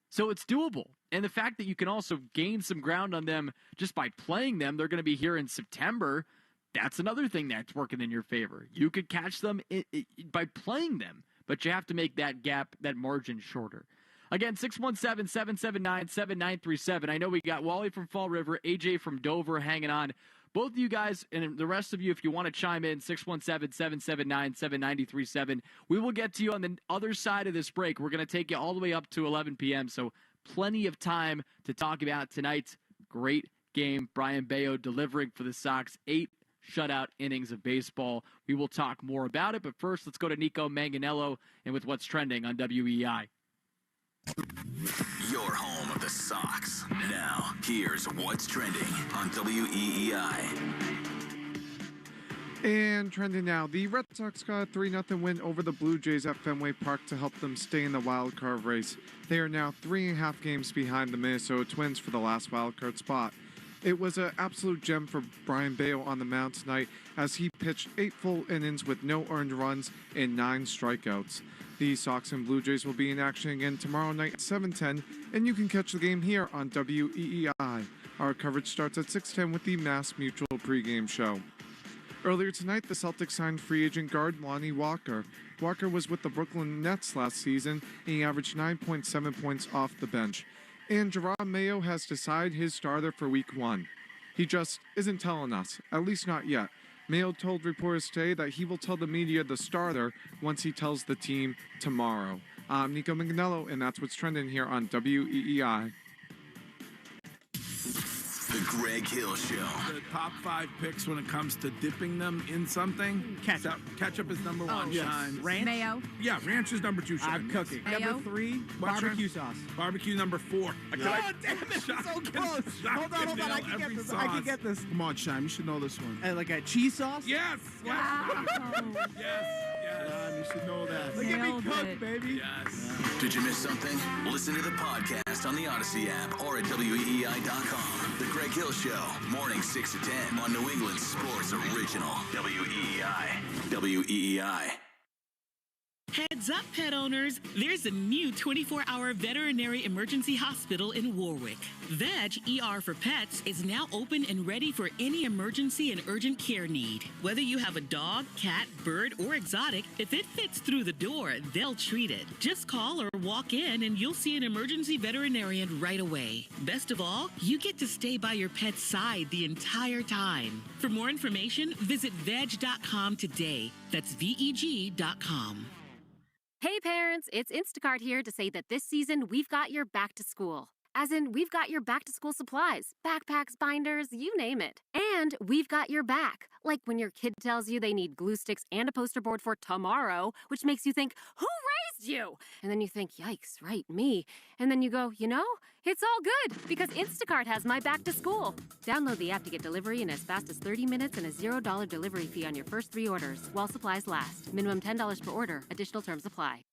So it's doable. And the fact that you can also gain some ground on them just by playing them, they're going to be here in September, that's another thing that's working in your favor. You could catch them by playing them, but you have to make that gap, that margin shorter. Again, 617-779-7937. I know we got Wally from Fall River, AJ from Dover hanging on. Both of you guys and the rest of you, if you want to chime in, 617-779-7937. We will get to you on the other side of this break. We're going to take you all the way up to 11 p.m., so plenty of time to talk about tonight's great game. Brian Bayo delivering for the Sox 8 shutout innings of baseball. We will talk more about it, but first let's go to Nico Manganello and with what's trending on WEI. Your home of the Sox. Now, here's what's trending on WEEI. And trending now, the Red Sox got a 3-0 win over the Blue Jays at Fenway Park to help them stay in the wild card race. They are now 3.5 games behind the Minnesota Twins for the last wild card spot. It was an absolute gem for Brian Bayo on the mound tonight as he pitched 8 full innings with no earned runs and 9 strikeouts. The Sox and Blue Jays will be in action again tomorrow night at 7:10, and you can catch the game here on WEEI. Our coverage starts at 6:10 with the Mass Mutual pregame show. Earlier tonight, the Celtics signed free agent guard Lonnie Walker. Walker was with the Brooklyn Nets last season, and he averaged 9.7 points off the bench. And Gerard Mayo has decided his starter for Week 1. He just isn't telling us, at least not yet. Mayo told reporters today that he will tell the media the starter once he tells the team tomorrow. I'm Nico Manganello, and that's what's trending here on WEEI. The Greg Hill Show. The top 5 picks when it comes to dipping them in something. Ketchup. Ketchup is number 1. yes. Shine. Ranch? Mayo. Yeah, ranch is number 2. Shine. cooking. Yes. Mayo. Number 3, Barbecue sauce. Barbecue number 4. Oh, damn it, it's so close. Hold on, I can get this. I can get this. Come on, Shine, you should know this one. Like a cheese sauce? Yes. Wow. Yes. You should know that. Look at me cook, baby. Yes. Did you miss something? Listen to the podcast on the Odyssey app or at WEEI.com. The Greg Hill Show, morning 6 to 10 on New England Sports Original. WEEI. WEEI. Heads up, pet owners. There's a new 24-hour veterinary emergency hospital in Warwick. Veg ER for Pets is now open and ready for any emergency and urgent care need. Whether you have a dog, cat, bird, or exotic, if it fits through the door, they'll treat it. Just call or walk in and you'll see an emergency veterinarian right away. Best of all, you get to stay by your pet's side the entire time. For more information, visit veg.com today. That's VEG.com. Hey parents, it's Instacart here to say that this season we've got your back to school. As in, we've got your back to school supplies, backpacks, binders, you name it. And we've got your back. Like when your kid tells you they need glue sticks and a poster board for tomorrow, which makes you think, who raised you? And then you think, yikes, right, me. And then you go, you know, it's all good because Instacart has my back to school. Download the app to get delivery in as fast as 30 minutes and a $0 delivery fee on your first 3 orders while supplies last. Minimum $10 per order. Additional terms apply.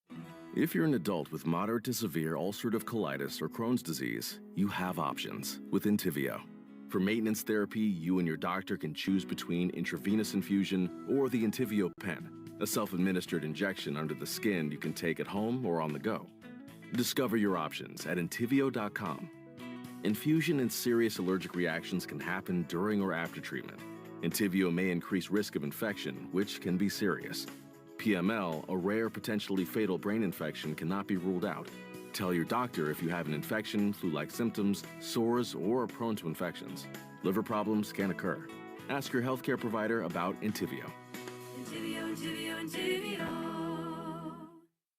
If you're an adult with moderate to severe ulcerative colitis or Crohn's disease, you have options with Entyvio. For maintenance therapy, you and your doctor can choose between intravenous infusion or the Entyvio pen, a self-administered injection under the skin you can take at home or on the go. Discover your options at Entyvio.com. Infusion and serious allergic reactions can happen during or after treatment. Entyvio may increase risk of infection, which can be serious. PML, a rare, potentially fatal brain infection, cannot be ruled out. Tell your doctor if you have an infection, flu-like symptoms, sores, or are prone to infections. Liver problems can occur. Ask your healthcare provider about Entyvio.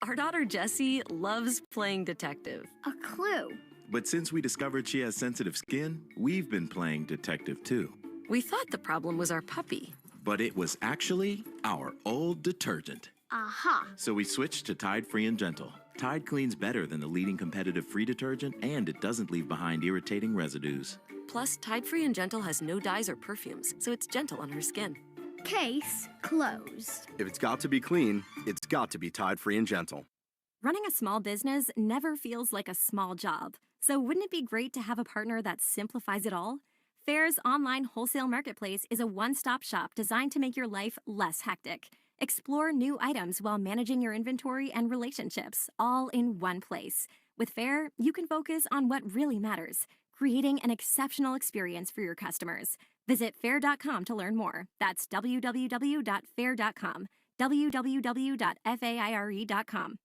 Our daughter Jessie loves playing detective. A clue. But since we discovered she has sensitive skin, we've been playing detective too. We thought the problem was our puppy. But it was actually our old detergent. Aha. So we switched to Tide Free and Gentle. Tide cleans better than the leading competitive free detergent, and it doesn't leave behind irritating residues. Plus, Tide Free and Gentle has no dyes or perfumes, so it's gentle on her skin. Case closed. If it's got to be clean, it's got to be Tide Free and Gentle. Running a small business never feels like a small job. So wouldn't it be great to have a partner that simplifies it all? Fair's online wholesale marketplace is a one-stop shop designed to make your life less hectic. Explore new items while managing your inventory and relationships, all in one place. With Fair, you can focus on what really matters, creating an exceptional experience for your customers. Visit fair.com to learn more. That's www.fair.com. www.faire.com.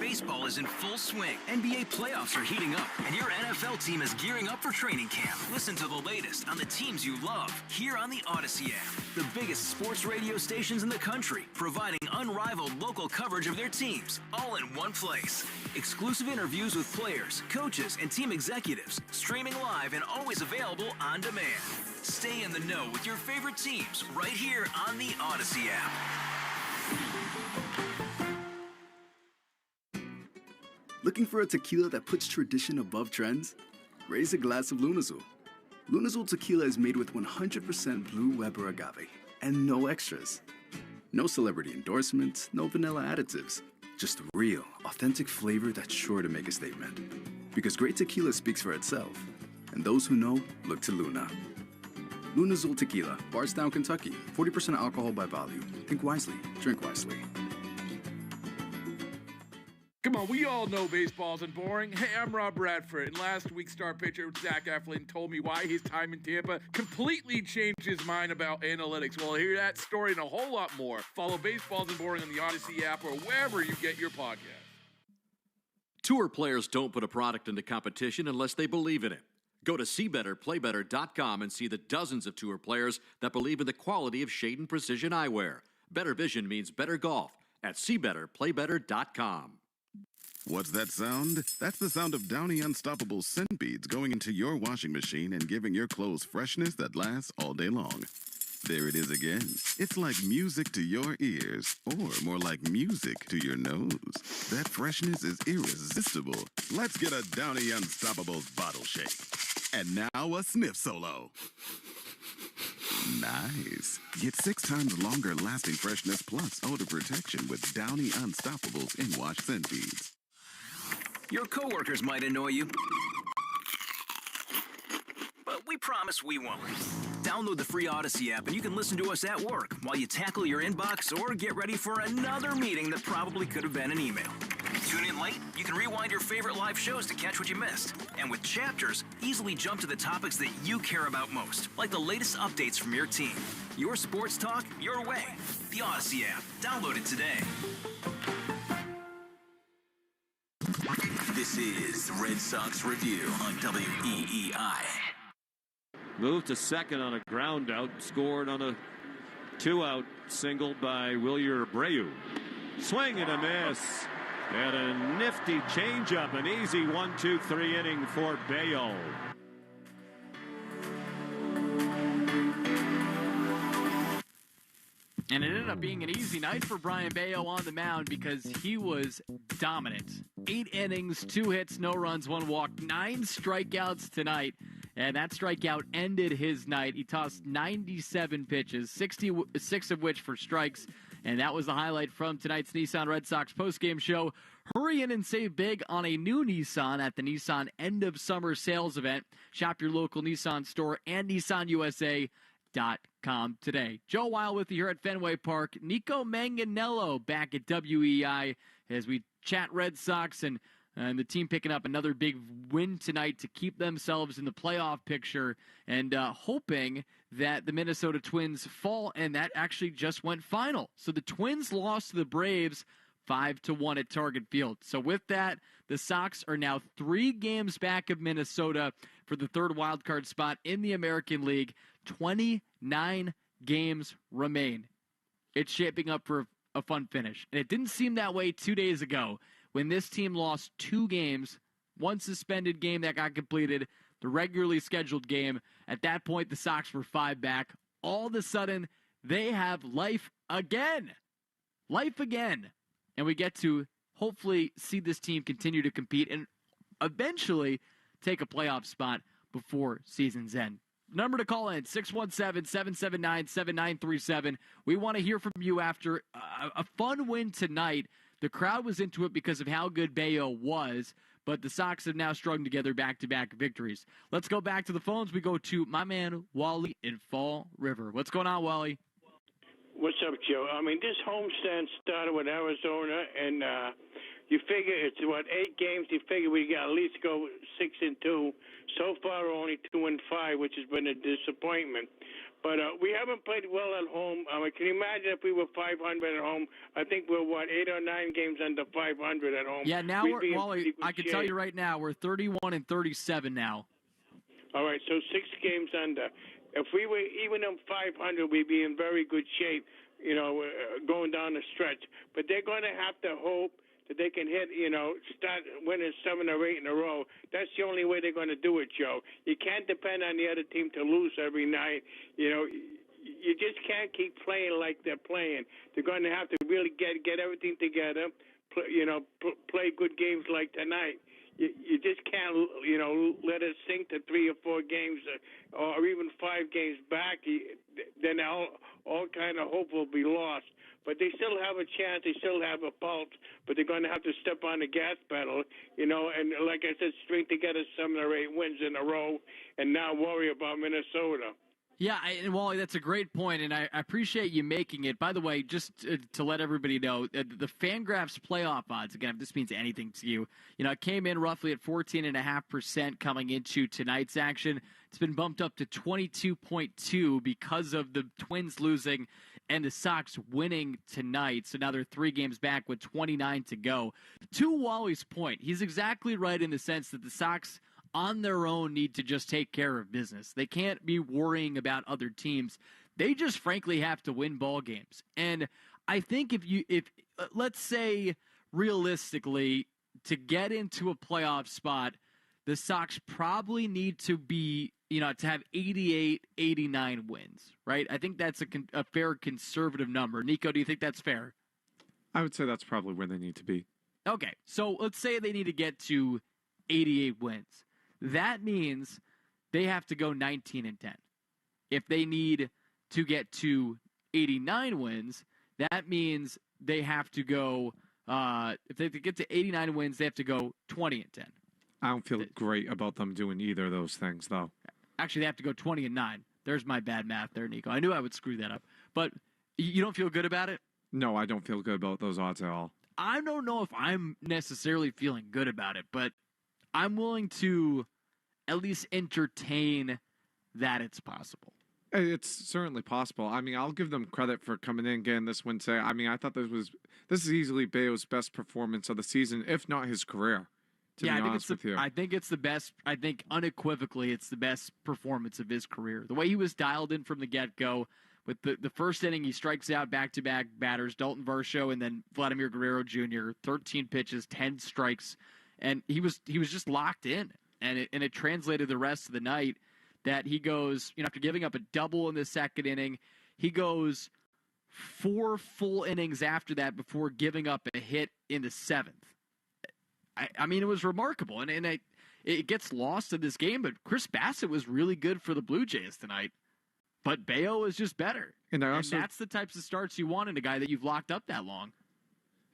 Baseball is in full swing. NBA playoffs are heating up, and your NFL team is gearing up for training camp. Listen to the latest on the teams you love here on the Odyssey app. The biggest sports radio stations in the country, providing unrivaled local coverage of their teams, all in one place. Exclusive interviews with players, coaches, and team executives, streaming live and always available on demand. Stay in the know with your favorite teams right here on the Odyssey app. Looking for a tequila that puts tradition above trends? Raise a glass of Lunazul. Lunazul tequila is made with 100% Blue Weber agave and no extras. No celebrity endorsements, no vanilla additives. Just real, authentic flavor that's sure to make a statement. Because great tequila speaks for itself. And those who know, look to Luna. Lunazul Tequila, Bardstown, Kentucky. 40% alcohol by volume. Think wisely. Drink wisely. Come on, we all know baseball isn't boring. Hey, I'm Rob Bradford, and last week's star pitcher Zach Eflin told me why his time in Tampa completely changed his mind about analytics. Well, hear that story and a whole lot more. Follow Baseball Isn't Boring on the Odyssey app or wherever you get your podcast. Tour players don't put a product into competition unless they believe in it. Go to SeeBetterPlayBetter.com and see the dozens of tour players that believe in the quality of Shade and Precision eyewear. Better vision means better golf at SeeBetterPlayBetter.com. What's that sound? That's the sound of Downy Unstoppable scent beads going into your washing machine and giving your clothes freshness that lasts all day long. There it is again. It's like music to your ears, or more like music to your nose. That freshness is irresistible. Let's get a Downy Unstoppables bottle shake. And now a sniff solo. Nice. Get 6 times longer lasting freshness plus odor protection with Downy Unstoppables in-wash scent beads. Your coworkers might annoy you, but we promise we won't. Download the free Odyssey app and you can listen to us at work while you tackle your inbox or get ready for another meeting that probably could have been an email. Tune in late? You can rewind your favorite live shows to catch what you missed. And with Chapters, easily jump to the topics that you care about most, like the latest updates from your team. Your sports talk, your way. The Odyssey app. Download it today. This is Red Sox Review on WEEI. Moved to second on a ground out, scored on a 2-out single by Wilyer Abreu. Swing and a miss. And a nifty changeup, an easy 1-2-3 inning for Bayo. And it ended up being an easy night for Brian Bayo on the mound because he was dominant. 8 innings, 2 hits, no runs, 1 walk, 9 strikeouts tonight. And that strikeout ended his night. He tossed 97 pitches, 66 of which for strikes. And that was the highlight from tonight's Nissan Red Sox postgame show. Hurry in and save big on a new Nissan at the Nissan End of Summer Sales event. Shop your local Nissan store and NissanUSA.com today. Joe Weil with you here at Fenway Park. Nico Manganiello back at WEI as we chat Red Sox and the team picking up another big win tonight to keep themselves in the playoff picture and hoping that the Minnesota Twins fall, and that actually just went final. So the Twins lost to the Braves 5-1 at Target Field. So with that, the Sox are now 3 games back of Minnesota for the 3rd wild card spot in the American League. 29 games remain. It's shaping up for a fun finish. And it didn't seem that way 2 days ago when this team lost 2 games, 1 suspended game that got completed, the regularly scheduled game. At that point, the Sox were 5 back. All of a sudden, they have life again. Life again. And we get to hopefully see this team continue to compete and eventually take a playoff spot before season's end. Number to call in, 617-779-7937. We want to hear from you after a fun win tonight. The crowd was into it because of how good Bayo was, but the Sox have now strung together back-to-back victories. Let's go back to the phones. We go to my man, Wally in Fall River. What's going on, Wally? What's up, Joe? I mean, this homestand started with Arizona, and, You figure it's, 8 games? You figure we got at least go 6-2. So far, only 2-5, which has been a disappointment. But we haven't played well at home. Can you imagine if we were 500 at home? I think we're, 8 or 9 games under 500 at home. Yeah, now Wally, I can tell you right now, we're 31-37 now. All right, so 6 games under. If we were even in 500, we'd be in very good shape, going down the stretch. But they're going to have to hope that they can hit, start winning 7 or 8 in a row. That's the only way they're going to do it, Joe. You can't depend on the other team to lose every night. You just can't keep playing like they're playing. They're going to have to really get everything together, play good games like tonight. You just can't, let it sink to 3 or 4 games or even 5 games back. Then all kind of hope will be lost. But they still have a chance. They still have a pulse. But they're going to have to step on the gas pedal, and like I said, string together 7 or 8 wins in a row and not worry about Minnesota. Yeah, and Wally, that's a great point, and I appreciate you making it. By the way, just to let everybody know, the Fangraphs playoff odds, again, if this means anything to you, it came in roughly at 14.5% coming into tonight's action. It's been bumped up to 22.2 because of the Twins losing and the Sox winning tonight. So now they're 3 games back with 29 to go. To Wally's point, he's exactly right in the sense that the Sox on their own need to just take care of business. They can't be worrying about other teams. They just frankly have to win ball games. And I think if let's say realistically, to get into a playoff spot, the Sox probably need to be, to have 88, 89 wins, right? I think that's a fair conservative number. Nico, do you think that's fair? I would say that's probably where they need to be. Okay, so let's say they need to get to 88 wins. That means they have to go 19-10. If they need to get to 89 wins, that means they have to go. If they get to 89 wins, they have to go 20-10. I don't feel great about them doing either of those things, though. Actually, they have to go 20-9. There's my bad math there, Nico. I knew I would screw that up. But you don't feel good about it? No, I don't feel good about those odds at all. I don't know if I'm necessarily feeling good about it, but I'm willing to at least entertain that it's possible. It's certainly possible. I mean, I'll give them credit for coming in, getting this win today. I mean, I thought this is easily Bayo's best performance of the season, if not his career. To be honest with you, I think it's the best. I think unequivocally, it's the best performance of his career. The way he was dialed in from the get-go. With the first inning, he strikes out back-to-back batters, Dalton Varsho and then Vladimir Guerrero Jr., 13 pitches, 10 strikes, and he was just locked in. And it translated the rest of the night that he goes, after giving up a double in the second inning, he goes 4 full innings after that before giving up a hit in the 7th. I mean, it was remarkable, and it gets lost in this game, but Chris Bassett was really good for the Blue Jays tonight. But Bayo is just better. And that's the types of starts you want in a guy that you've locked up that long.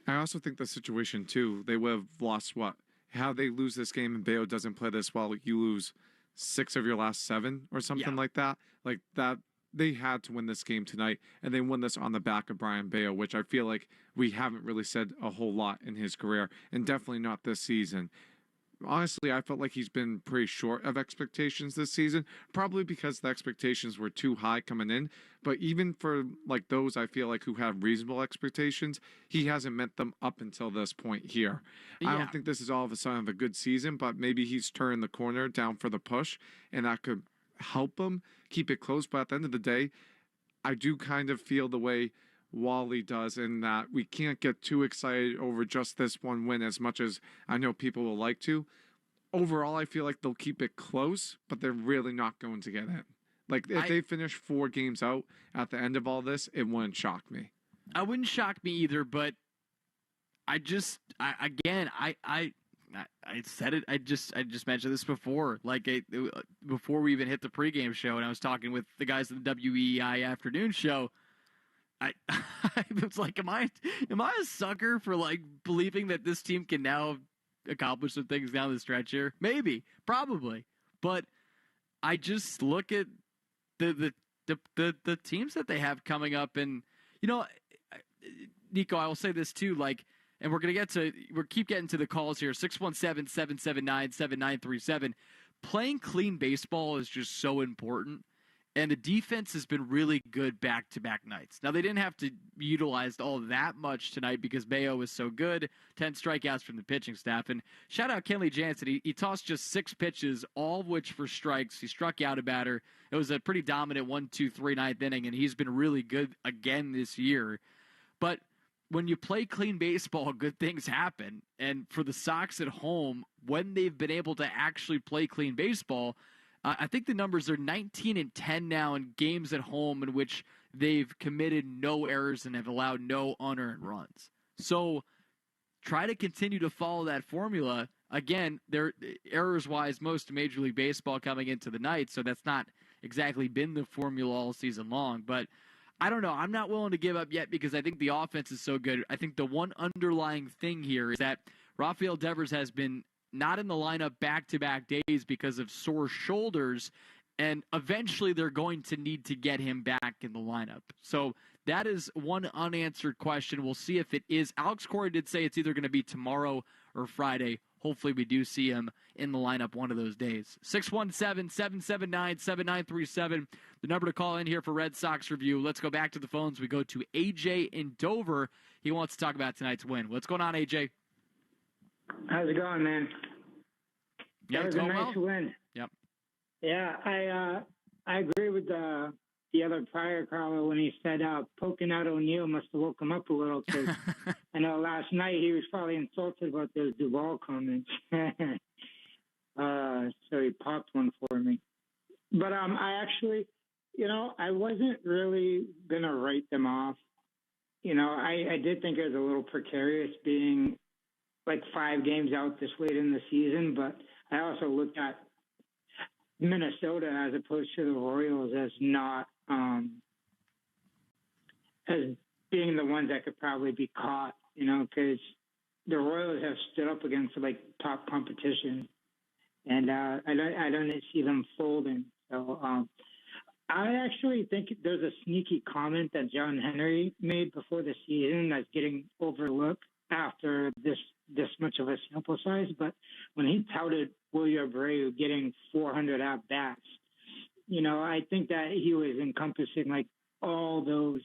I also think the situation, too, they would have lost what? How they lose this game and Bayo doesn't play this well, you lose 6 of your last 7 or something like that. Like that, they had to win this game tonight, and they won this on the back of Brian Bayo, which I feel like we haven't really said a whole lot in his career, and definitely not this season. Honestly, I felt like he's been pretty short of expectations this season, probably because the expectations were too high coming in. But even for like those, I feel like who have reasonable expectations, he hasn't met them up until this point here. Yeah. I don't think this is all of a sudden a good season, but maybe he's turned the corner down for the push, and that could help him keep it close. But at the end of the day, I do kind of feel the way Wally does, in that we can't get too excited over just this one win as much as I know people will like to. Overall, I feel like they'll keep it close, but they're really not going to get in. Like, if they finish 4 games out at the end of all this, it wouldn't shock me. I wouldn't shock me either, but I said it. I just mentioned this before. Like before we even hit the pregame show, and I was talking with the guys in the WEI afternoon show. I was like, am I a sucker for like believing that this team can now accomplish some things down the stretch here? Maybe, probably, but I just look at the teams that they have coming up, and Nico, I will say this too, like and we're keep getting to the calls here. 617-779-7937. Playing clean baseball is just so important. And the defense has been really good back-to-back nights. Now, they didn't have to utilize all that much tonight because Bayo was so good. 10 strikeouts from the pitching staff. And shout out Kenley Jansen. He tossed just 6 pitches, all of which for strikes. He struck out a batter. It was a pretty dominant 1-2-3 ninth inning, and he's been really good again this year. But when you play clean baseball, good things happen. And for the Sox at home, when they've been able to actually play clean baseball, I think the numbers are 19-10 now in games at home in which they've committed no errors and have allowed no unearned runs. So try to continue to follow that formula. Again, they're errors-wise, most Major League Baseball coming into the night, so that's not exactly been the formula all season long. But I don't know. I'm not willing to give up yet because I think the offense is so good. I think the one underlying thing here is that Rafael Devers has been not in the lineup back-to-back days because of sore shoulders, and eventually they're going to need to get him back in the lineup. So that is one unanswered question. We'll see if it is. Alex Corey did say it's either going to be tomorrow or Friday. Hopefully we do see him in the lineup one of those days. 617-779-7937, the number to call in here for Red Sox Review. Let's go back to the phones. We go to AJ in Dover. He wants to talk about tonight's win. What's going on, AJ? How's it going, man? Yeah, that was a nice win. Yep. Yeah, I agree with the other prior caller when he said poking out O'Neill must have woke him up a little, because I know last night he was probably insulted about those Duvall comments. So he popped one for me. But I actually, I wasn't really going to write them off. I did think it was a little precarious being like 5 games out this late in the season, but I also looked at Minnesota as opposed to the Royals as not as being the ones that could probably be caught, because the Royals have stood up against like top competition, and I don't see them folding. So I actually think there's a sneaky comment that John Henry made before the season that's getting overlooked after this much of a sample size, but when he touted Wilyer Abreu getting 400 at-bats, I think that he was encompassing like all those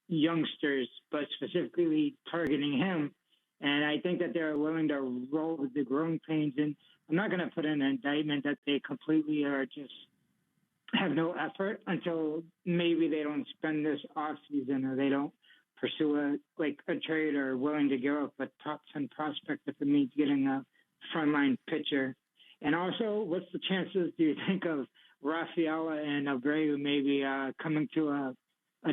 youngsters, but specifically targeting him. And I think that they're willing to roll with the growing pains. And I'm not going to put in an indictment that they completely are just have no effort until maybe they don't spend this off season or they don't pursue a trade or willing to give up a top 10 prospect if it means getting a frontline pitcher. And also, what's the chances, do you think, of Rafaela and Abreu maybe coming to a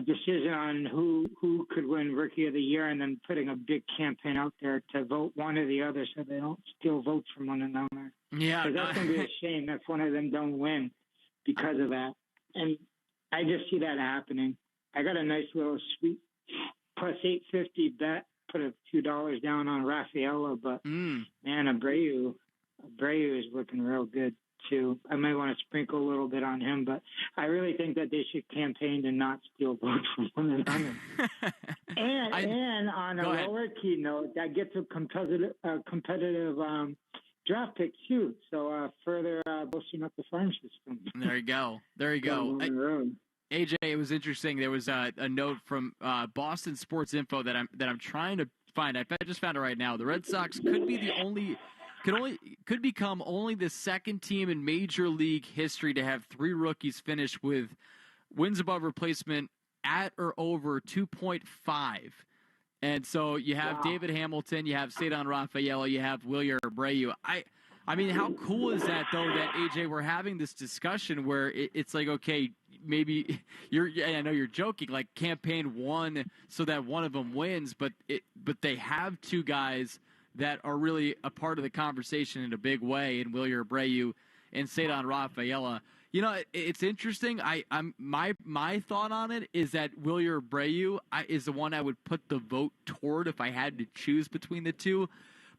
decision on who could win Rookie of the Year, and then putting a big campaign out there to vote one or the other so they don't steal votes from one another? Yeah. Because that's going to be a shame if one of them don't win because of that. And I just see that happening. I got a nice little sweet plus 850 bet, put a $2 down on Rafaela, but man, Abreu is looking real good too. I might want to sprinkle a little bit on him, but I really think that they should campaign to not steal votes from one another. and on a lower key note, that gets a competitive draft pick too. So further boosting up the farm system. There you go. AJ, it was interesting. There was a note from Boston Sports Info that I'm trying to find. I just found it right now. The Red Sox could become only the second team in Major League history to have 3 rookies finish with wins above replacement at or over 2.5. And so you have David Hamilton, you have Cedar Rafaela, you have Wilyer Abreu. I mean, how cool is that, though, that, AJ, we're having this discussion where it's like, okay, maybe I know you're joking, like campaign one so that one of them wins, but they have 2 guys that are really a part of the conversation in a big way in Wilyer Abreu and Cedar Rafaela. It's interesting. My thought on it is that Wilyer Abreu is the one I would put the vote toward if I had to choose between the 2.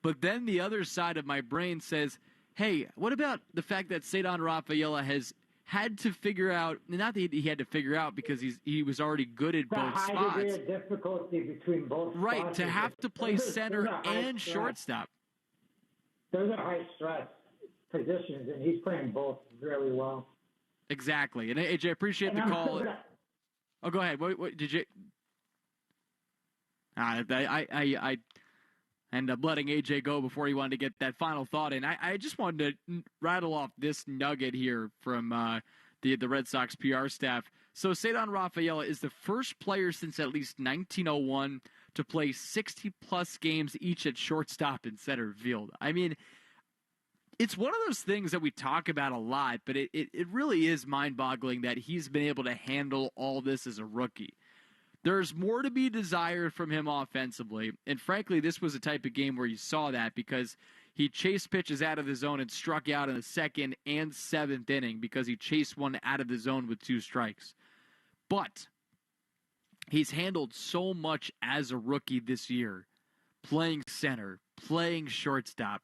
But then the other side of my brain says, hey, what about the fact that Cedar Rafaela has had to figure out, not that he had to figure out because he was already good at both high spots. degree of difficulty between both Right, spots to have to play those center are high and stress. shortstop. Those are high stress positions, and he's playing both really well. Exactly. And AJ, I appreciate And the I'm call. still- Oh, go ahead. What did you? I ended up letting AJ go before he wanted to get that final thought in. I just wanted to rattle off this nugget here from the Red Sox PR staff. So Cedar Rafaela is the first player since at least 1901 to play 60-plus games each at shortstop and center field. I mean, it's one of those things that we talk about a lot, but it really is mind-boggling that he's been able to handle all this as a rookie. There's more to be desired from him offensively, and frankly, this was a type of game where you saw that because he chased pitches out of the zone and struck out in the second and seventh inning because he chased one out of the zone with 2 strikes. But he's handled so much as a rookie this year, playing center, playing shortstop,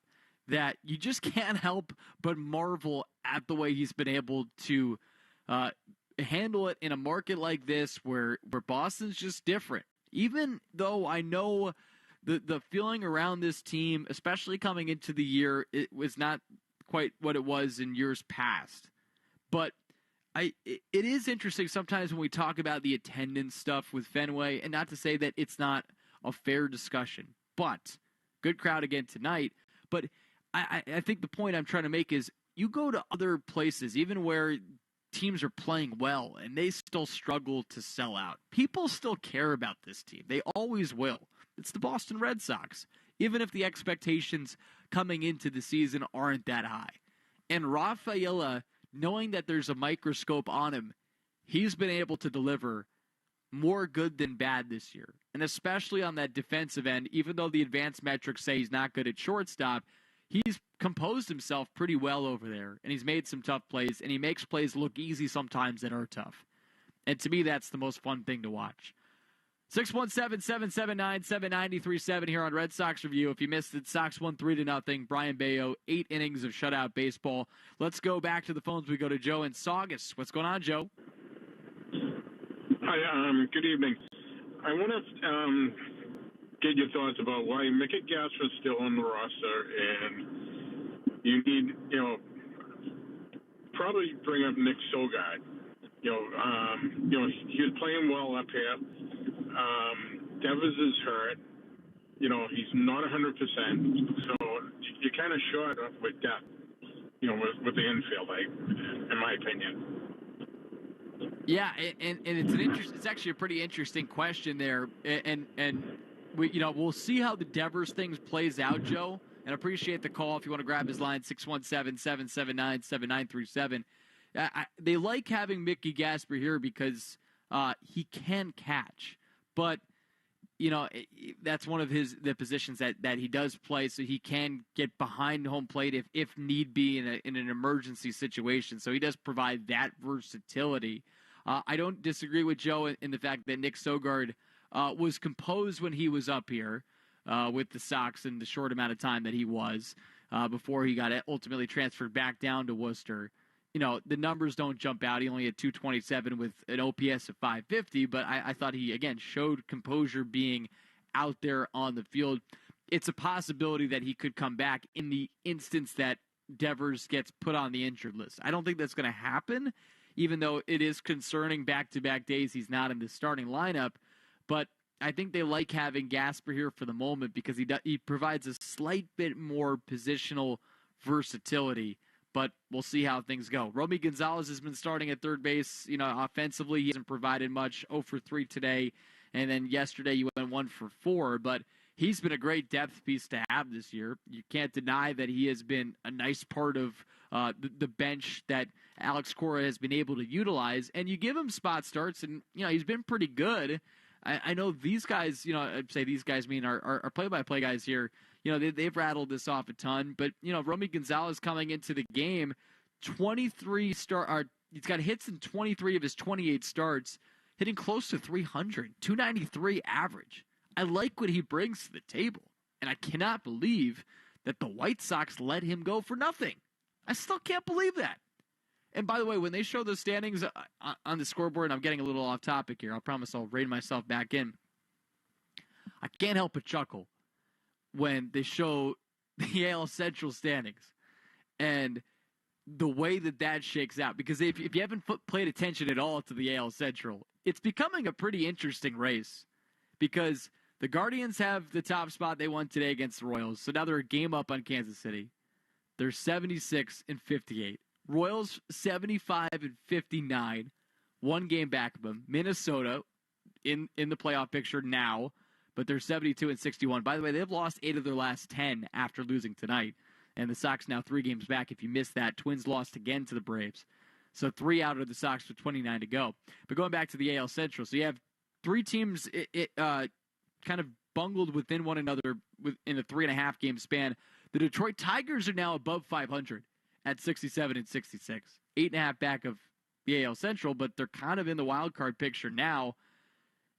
that you just can't help but marvel at the way he's been able to handle it in a market like this where Boston's just different. Even though I know the feeling around this team, especially coming into the year, it was not quite what it was in years past. But it is interesting sometimes when we talk about the attendance stuff with Fenway, and not to say that it's not a fair discussion, but good crowd again tonight. But I think the point I'm trying to make is you go to other places, even where teams are playing well, and they still struggle to sell out. People still care about this team. They always will. It's the Boston Red Sox, even if the expectations coming into the season aren't that high. And Rafaela, knowing that there's a microscope on him, he's been able to deliver more good than bad this year. And especially on that defensive end, even though the advanced metrics say he's not good at shortstop, he's composed himself pretty well over there, and he's made some tough plays, and he makes plays look easy sometimes that are tough. And to me, that's the most fun thing to watch. 617-779-7937 here on Red Sox Review. If you missed it, Sox won 3-0. Brian Bayo, 8 innings of shutout baseball. Let's go back to the phones. We go to Joe in Saugus. What's going on, Joe? Hi, good evening. I want to get your thoughts about why Mickey Gasper's still on the roster, and you need, probably bring up Nick Sogard. He was playing well up here. Devers is hurt. He's not 100%, so you're kind of short with depth, with the infield, in my opinion. Yeah, and it's actually a pretty interesting question there, and we'll see how the Devers things plays out, Joe. And appreciate the call. If you want to grab his line, 617-779-7937. They like having Mickey Gasper here because he can catch, but that's one of the positions that he does play, so he can get behind home plate if need be in an emergency situation. So he does provide that versatility. I don't disagree with Joe in the fact that Nick Sogard was composed when he was up here with the Sox in the short amount of time that he was before he got ultimately transferred back down to Worcester. The numbers don't jump out. He only had 227 with an OPS of 550, but I thought he, again, showed composure being out there on the field. It's a possibility that he could come back in the instance that Devers gets put on the injured list. I don't think that's going to happen, even though it is concerning back-to-back days he's not in the starting lineup. But I think they like having Gasper here for the moment because he provides a slight bit more positional versatility. But we'll see how things go. Romy Gonzalez has been starting at third base. Offensively, he hasn't provided much. 0 for 3 today. And then yesterday, you went 1 for 4. But he's been a great depth piece to have this year. You can't deny that he has been a nice part of the bench that Alex Cora has been able to utilize. And you give him spot starts, and he's been pretty good. I know these guys, I'd say these guys mean our play-by-play guys here, they've rattled this off a ton. But, Romy Gonzalez coming into the game, he's got hits in 23 of his 28 starts, hitting close to 300, 293 average. I like what he brings to the table, and I cannot believe that the White Sox let him go for nothing. I still can't believe that. And by the way, when they show the standings on the scoreboard, and I'm getting a little off topic here, I promise I'll rein myself back in. I can't help but chuckle when they show the AL Central standings and the way that shakes out. Because if you haven't played attention at all to the AL Central, it's becoming a pretty interesting race because the Guardians have the top spot. They won today against the Royals, so now they're a game up on Kansas City. They're 76 and 58. Royals 75 and 59, one game back of them. Minnesota in the playoff picture now, but they're 72 and 61. By the way, they've lost 8 of their last 10 after losing tonight, and the Sox now 3 games back. If you missed that, Twins lost again to the Braves, so 3 out of the Sox with 29 to go. But going back to the AL Central, so you have 3 teams kind of bungled within one another in a 3.5 game span. The Detroit Tigers are now above 500 at 67 and 66. 8.5 back of the AL Central, but they're kind of in the wild card picture now.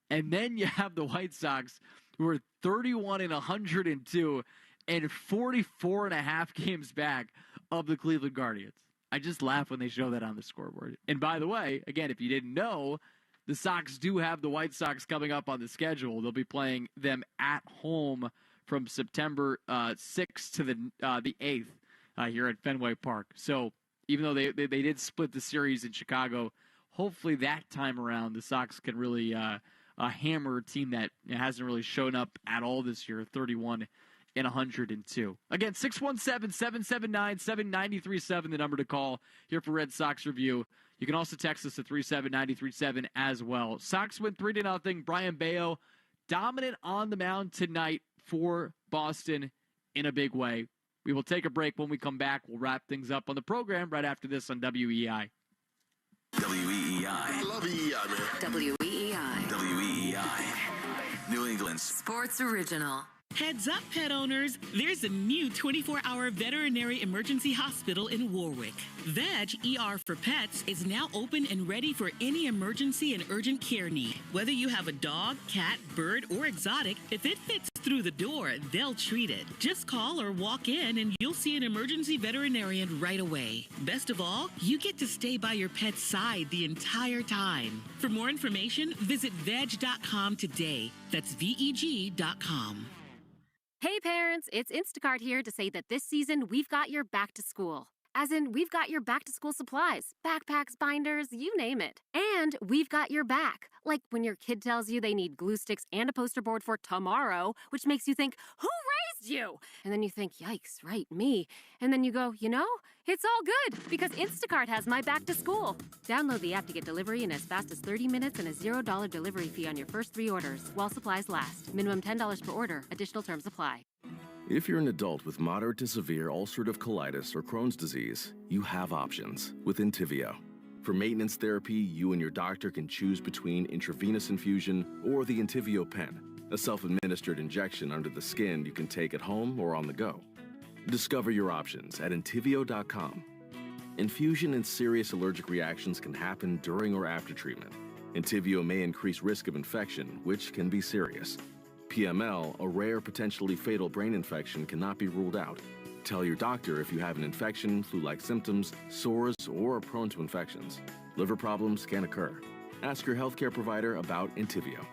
And then you have the White Sox, who are 31 and 102 and 44.5 games back of the Cleveland Guardians. I just laugh when they show that on the scoreboard. And by the way, again, if you didn't know, the Sox do have the White Sox coming up on the schedule. They'll be playing them at home from September 6th to the 8th here at Fenway Park. So even though they did split the series in Chicago, hopefully that time around the Sox can really hammer a team that hasn't really shown up at all this year, 31 and 102. Again, 617-779-7937, the number to call here for Red Sox Review. You can also text us at 37937 as well. Sox win 3-0. Brian Bayo dominant on the mound tonight for Boston in a big way. We will take a break. When we come back, we'll wrap things up on the program right after this on WEI. WEEI. I love EEI, man. WEEI. WEEI. New England's Sports Original. Heads up, pet owners. There's a new 24-hour veterinary emergency hospital in Warwick. Veg ER for Pets is now open and ready for any emergency and urgent care need. Whether you have a dog, cat, bird, or exotic, if it fits through the door, they'll treat it. Just call or walk in and you'll see an emergency veterinarian right away. Best of all, you get to stay by your pet's side the entire time. For more information, visit veg.com today. That's VEG.com. Hey parents, it's Instacart here to say that this season we've got your back to school. As in, we've got your back to school supplies, backpacks, binders, you name it. And we've got your back. Like when your kid tells you they need glue sticks and a poster board for tomorrow, which makes you think, who raised you? And then you think, yikes, right, me. And then you go, it's all good because Instacart has my back to school. Download the app to get delivery in as fast as 30 minutes and a $0 delivery fee on your first 3 orders while supplies last. Minimum $10 per order. Additional terms apply. If you're an adult with moderate to severe ulcerative colitis or Crohn's disease, you have options with Entyvio. For maintenance therapy, you and your doctor can choose between intravenous infusion or the Entyvio pen, a self-administered injection under the skin you can take at home or on the go. Discover your options at Entyvio.com. Infusion and serious allergic reactions can happen during or after treatment. Entyvio may increase risk of infection, which can be serious. PML, a rare, potentially fatal brain infection, cannot be ruled out. Tell your doctor if you have an infection, flu-like symptoms, sores, or are prone to infections. Liver problems can occur. Ask your healthcare provider about Entyvio.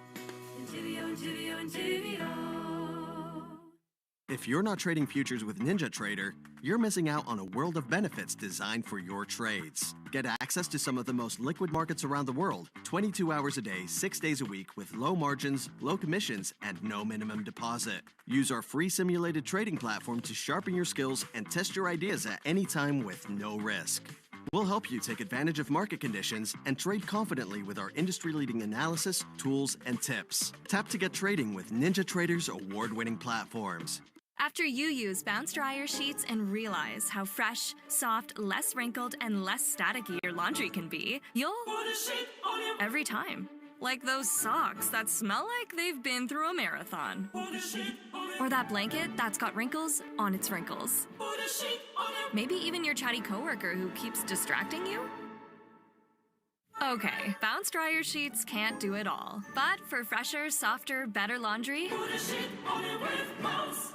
If you're not trading futures with NinjaTrader, you're missing out on a world of benefits designed for your trades. Get access to some of the most liquid markets around the world, 22 hours a day, 6 days a week, with low margins, low commissions, and no minimum deposit. Use our free simulated trading platform to sharpen your skills and test your ideas at any time with no risk. We'll help you take advantage of market conditions and trade confidently with our industry-leading analysis, tools, and tips. Tap to get trading with NinjaTrader's award-winning platforms. After you use Bounce Dryer Sheets and realize how fresh, soft, less wrinkled, and less staticky your laundry can be, you'll put a sheet on your every time. Like those socks that smell like they've been through a marathon. Put a sheet on it. Or that blanket that's got wrinkles on its wrinkles. Put a sheet on it. Maybe even your chatty coworker who keeps distracting you. Okay, Bounce Dryer Sheets can't do it all. But for fresher, softer, better laundry, put a sheet on it with Bounce.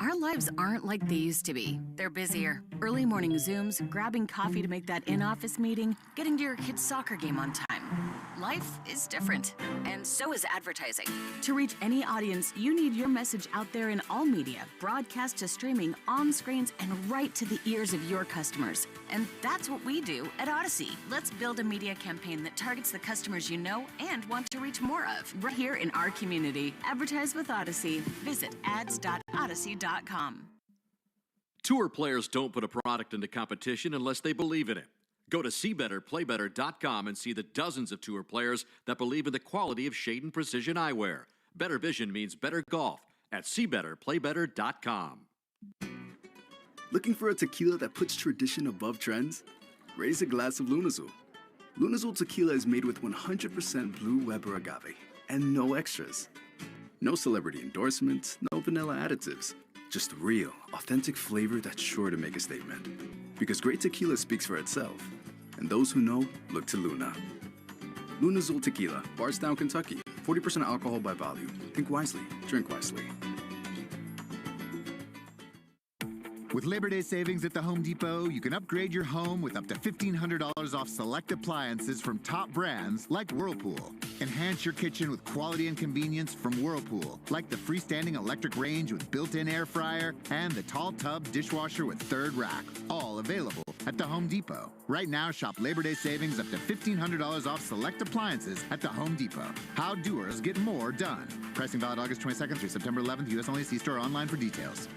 Our lives aren't like they used to be. They're busier. Early morning Zooms, grabbing coffee to make that in-office meeting, getting to your kid's soccer game on time. Life is different, and so is advertising. To reach any audience, you need your message out there in all media, broadcast to streaming, on screens, and right to the ears of your customers. And that's what we do at Odyssey. Let's build a media campaign that targets the customers you know and want to reach more of. Right here in our community. Advertise with Odyssey. Visit ads.odyssey.com. Tour players don't put a product into competition unless they believe in it. Go to SeeBetterPlayBetter.com and see the dozens of tour players that believe in the quality of Shade and Precision eyewear. Better vision means better golf at SeeBetterPlayBetter.com. Looking for a tequila that puts tradition above trends? Raise a glass of Lunazul. Lunazul tequila is made with 100% Blue Weber agave and no extras. No celebrity endorsements, no vanilla additives. Just real, authentic flavor that's sure to make a statement. Because great tequila speaks for itself. And those who know, look to Luna. Lunazul Tequila, Bardstown, Kentucky. 40% alcohol by volume. Think wisely, drink wisely. With Labor Day savings at the Home Depot, you can upgrade your home with up to $1,500 off select appliances from top brands like Whirlpool. Enhance your kitchen with quality and convenience from Whirlpool, like the freestanding electric range with built-in air fryer and the tall tub dishwasher with third rack, all available at the Home Depot. Right now, shop Labor Day savings up to $1,500 off select appliances at the Home Depot. How doers get more done. Pricing valid August 22nd through September 11th. U.S. only. See store online for details.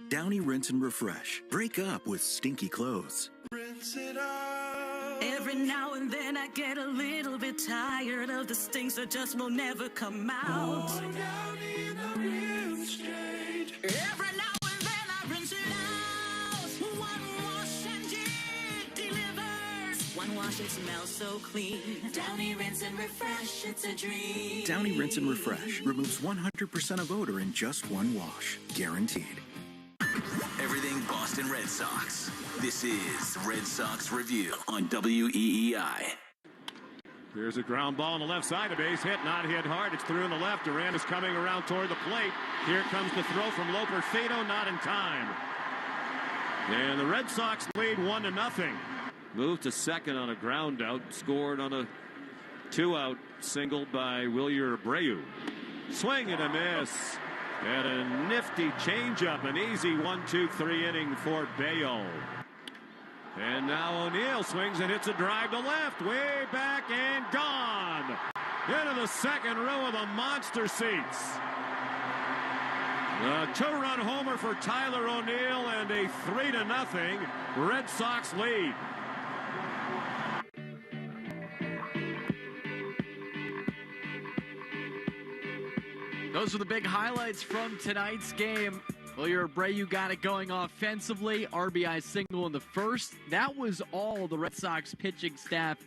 Downy Rinse and Refresh. Break up with stinky clothes. Rinse it out. Every now and then I get a little bit tired of the stinks that just will never come out. Going down in the rinse straight. Every now and then I rinse it out. One wash and it delivers. One wash, it smells so clean. Downy Rinse and Refresh, it's a dream. Downy Rinse and Refresh removes 100% of odor in just one wash. Guaranteed. Everything Boston Red Sox. This is Red Sox Review on WEEI. Here's a ground ball on the left side of base hit, not hit hard. It's through in the left. Duran is coming around toward the plate. Here comes the throw from Loperfido, not in time. And the Red Sox lead 1-0. Moved to second on a ground out. Scored on a 2-out single by Wilyer Abreu. Swing and a miss. And a nifty changeup, an easy 1-2-3 inning for Bayo. And now O'Neill swings and hits a drive to left, way back and gone. Into the second row of the monster seats. A two-run homer for Tyler O'Neill and a 3-0 Red Sox lead. Those are the big highlights from tonight's game. Wilyer Abreu got it going offensively. RBI single in the first. That was all the Red Sox pitching staff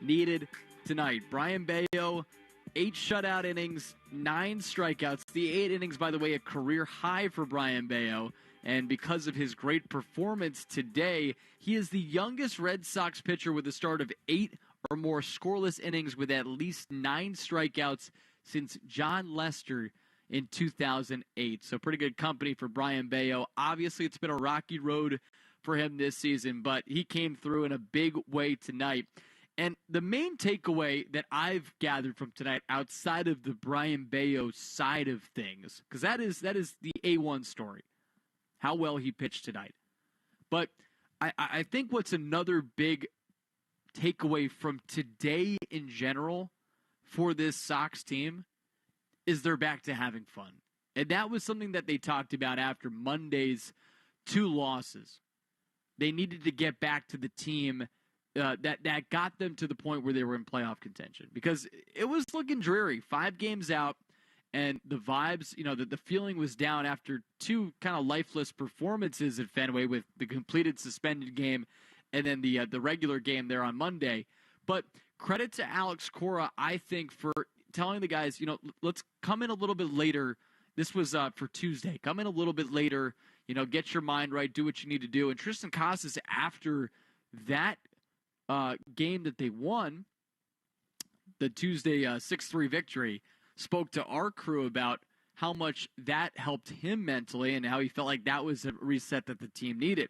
needed tonight. Brayan Bello, 8 shutout innings, 9 strikeouts. The 8 innings, by the way, a career high for Brayan Bello. And because of his great performance today, he is the youngest Red Sox pitcher with a start of 8 or more scoreless innings with at least 9 strikeouts since John Lester in 2008. So pretty good company for Brayan Bello. Obviously, it's been a rocky road for him this season, but he came through in a big way tonight. And the main takeaway that I've gathered from tonight, outside of the Brayan Bello side of things, because that is the A1 story, how well he pitched tonight. But I think what's another big takeaway from today in general for this Sox team is they're back to having fun. And that was something that they talked about after Monday's 2 losses. They needed to get back to the team that got them to the point where they were in playoff contention. Because it was looking dreary. 5 games out, and the vibes, the feeling was down after 2 kind of lifeless performances at Fenway with the completed suspended game and then the regular game there on Monday. But credit to Alex Cora, I think, for telling the guys, let's come in a little bit later. This was for Tuesday. Come in a little bit later, get your mind right, do what you need to do. And Tristan Casas, after that game that they won, the Tuesday 6-3 victory, spoke to our crew about how much that helped him mentally and how he felt like that was a reset that the team needed.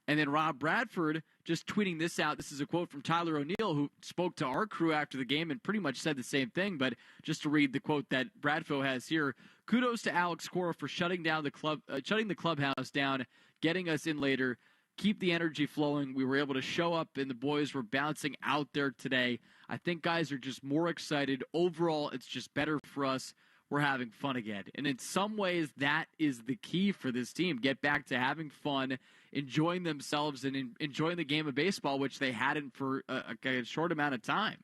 And then Rob Bradford just tweeting this out. This is a quote from Tyler O'Neill, who spoke to our crew after the game and pretty much said the same thing. But just to read the quote that Bradford has here: "Kudos to Alex Cora for shutting the clubhouse down, getting us in later. Keep the energy flowing. We were able to show up, and the boys were bouncing out there today. I think guys are just more excited. Overall, it's just better for us. We're having fun again." And in some ways, that is the key for this team. Get back to having fun, enjoying themselves, and enjoying the game of baseball, which they hadn't for a short amount of time.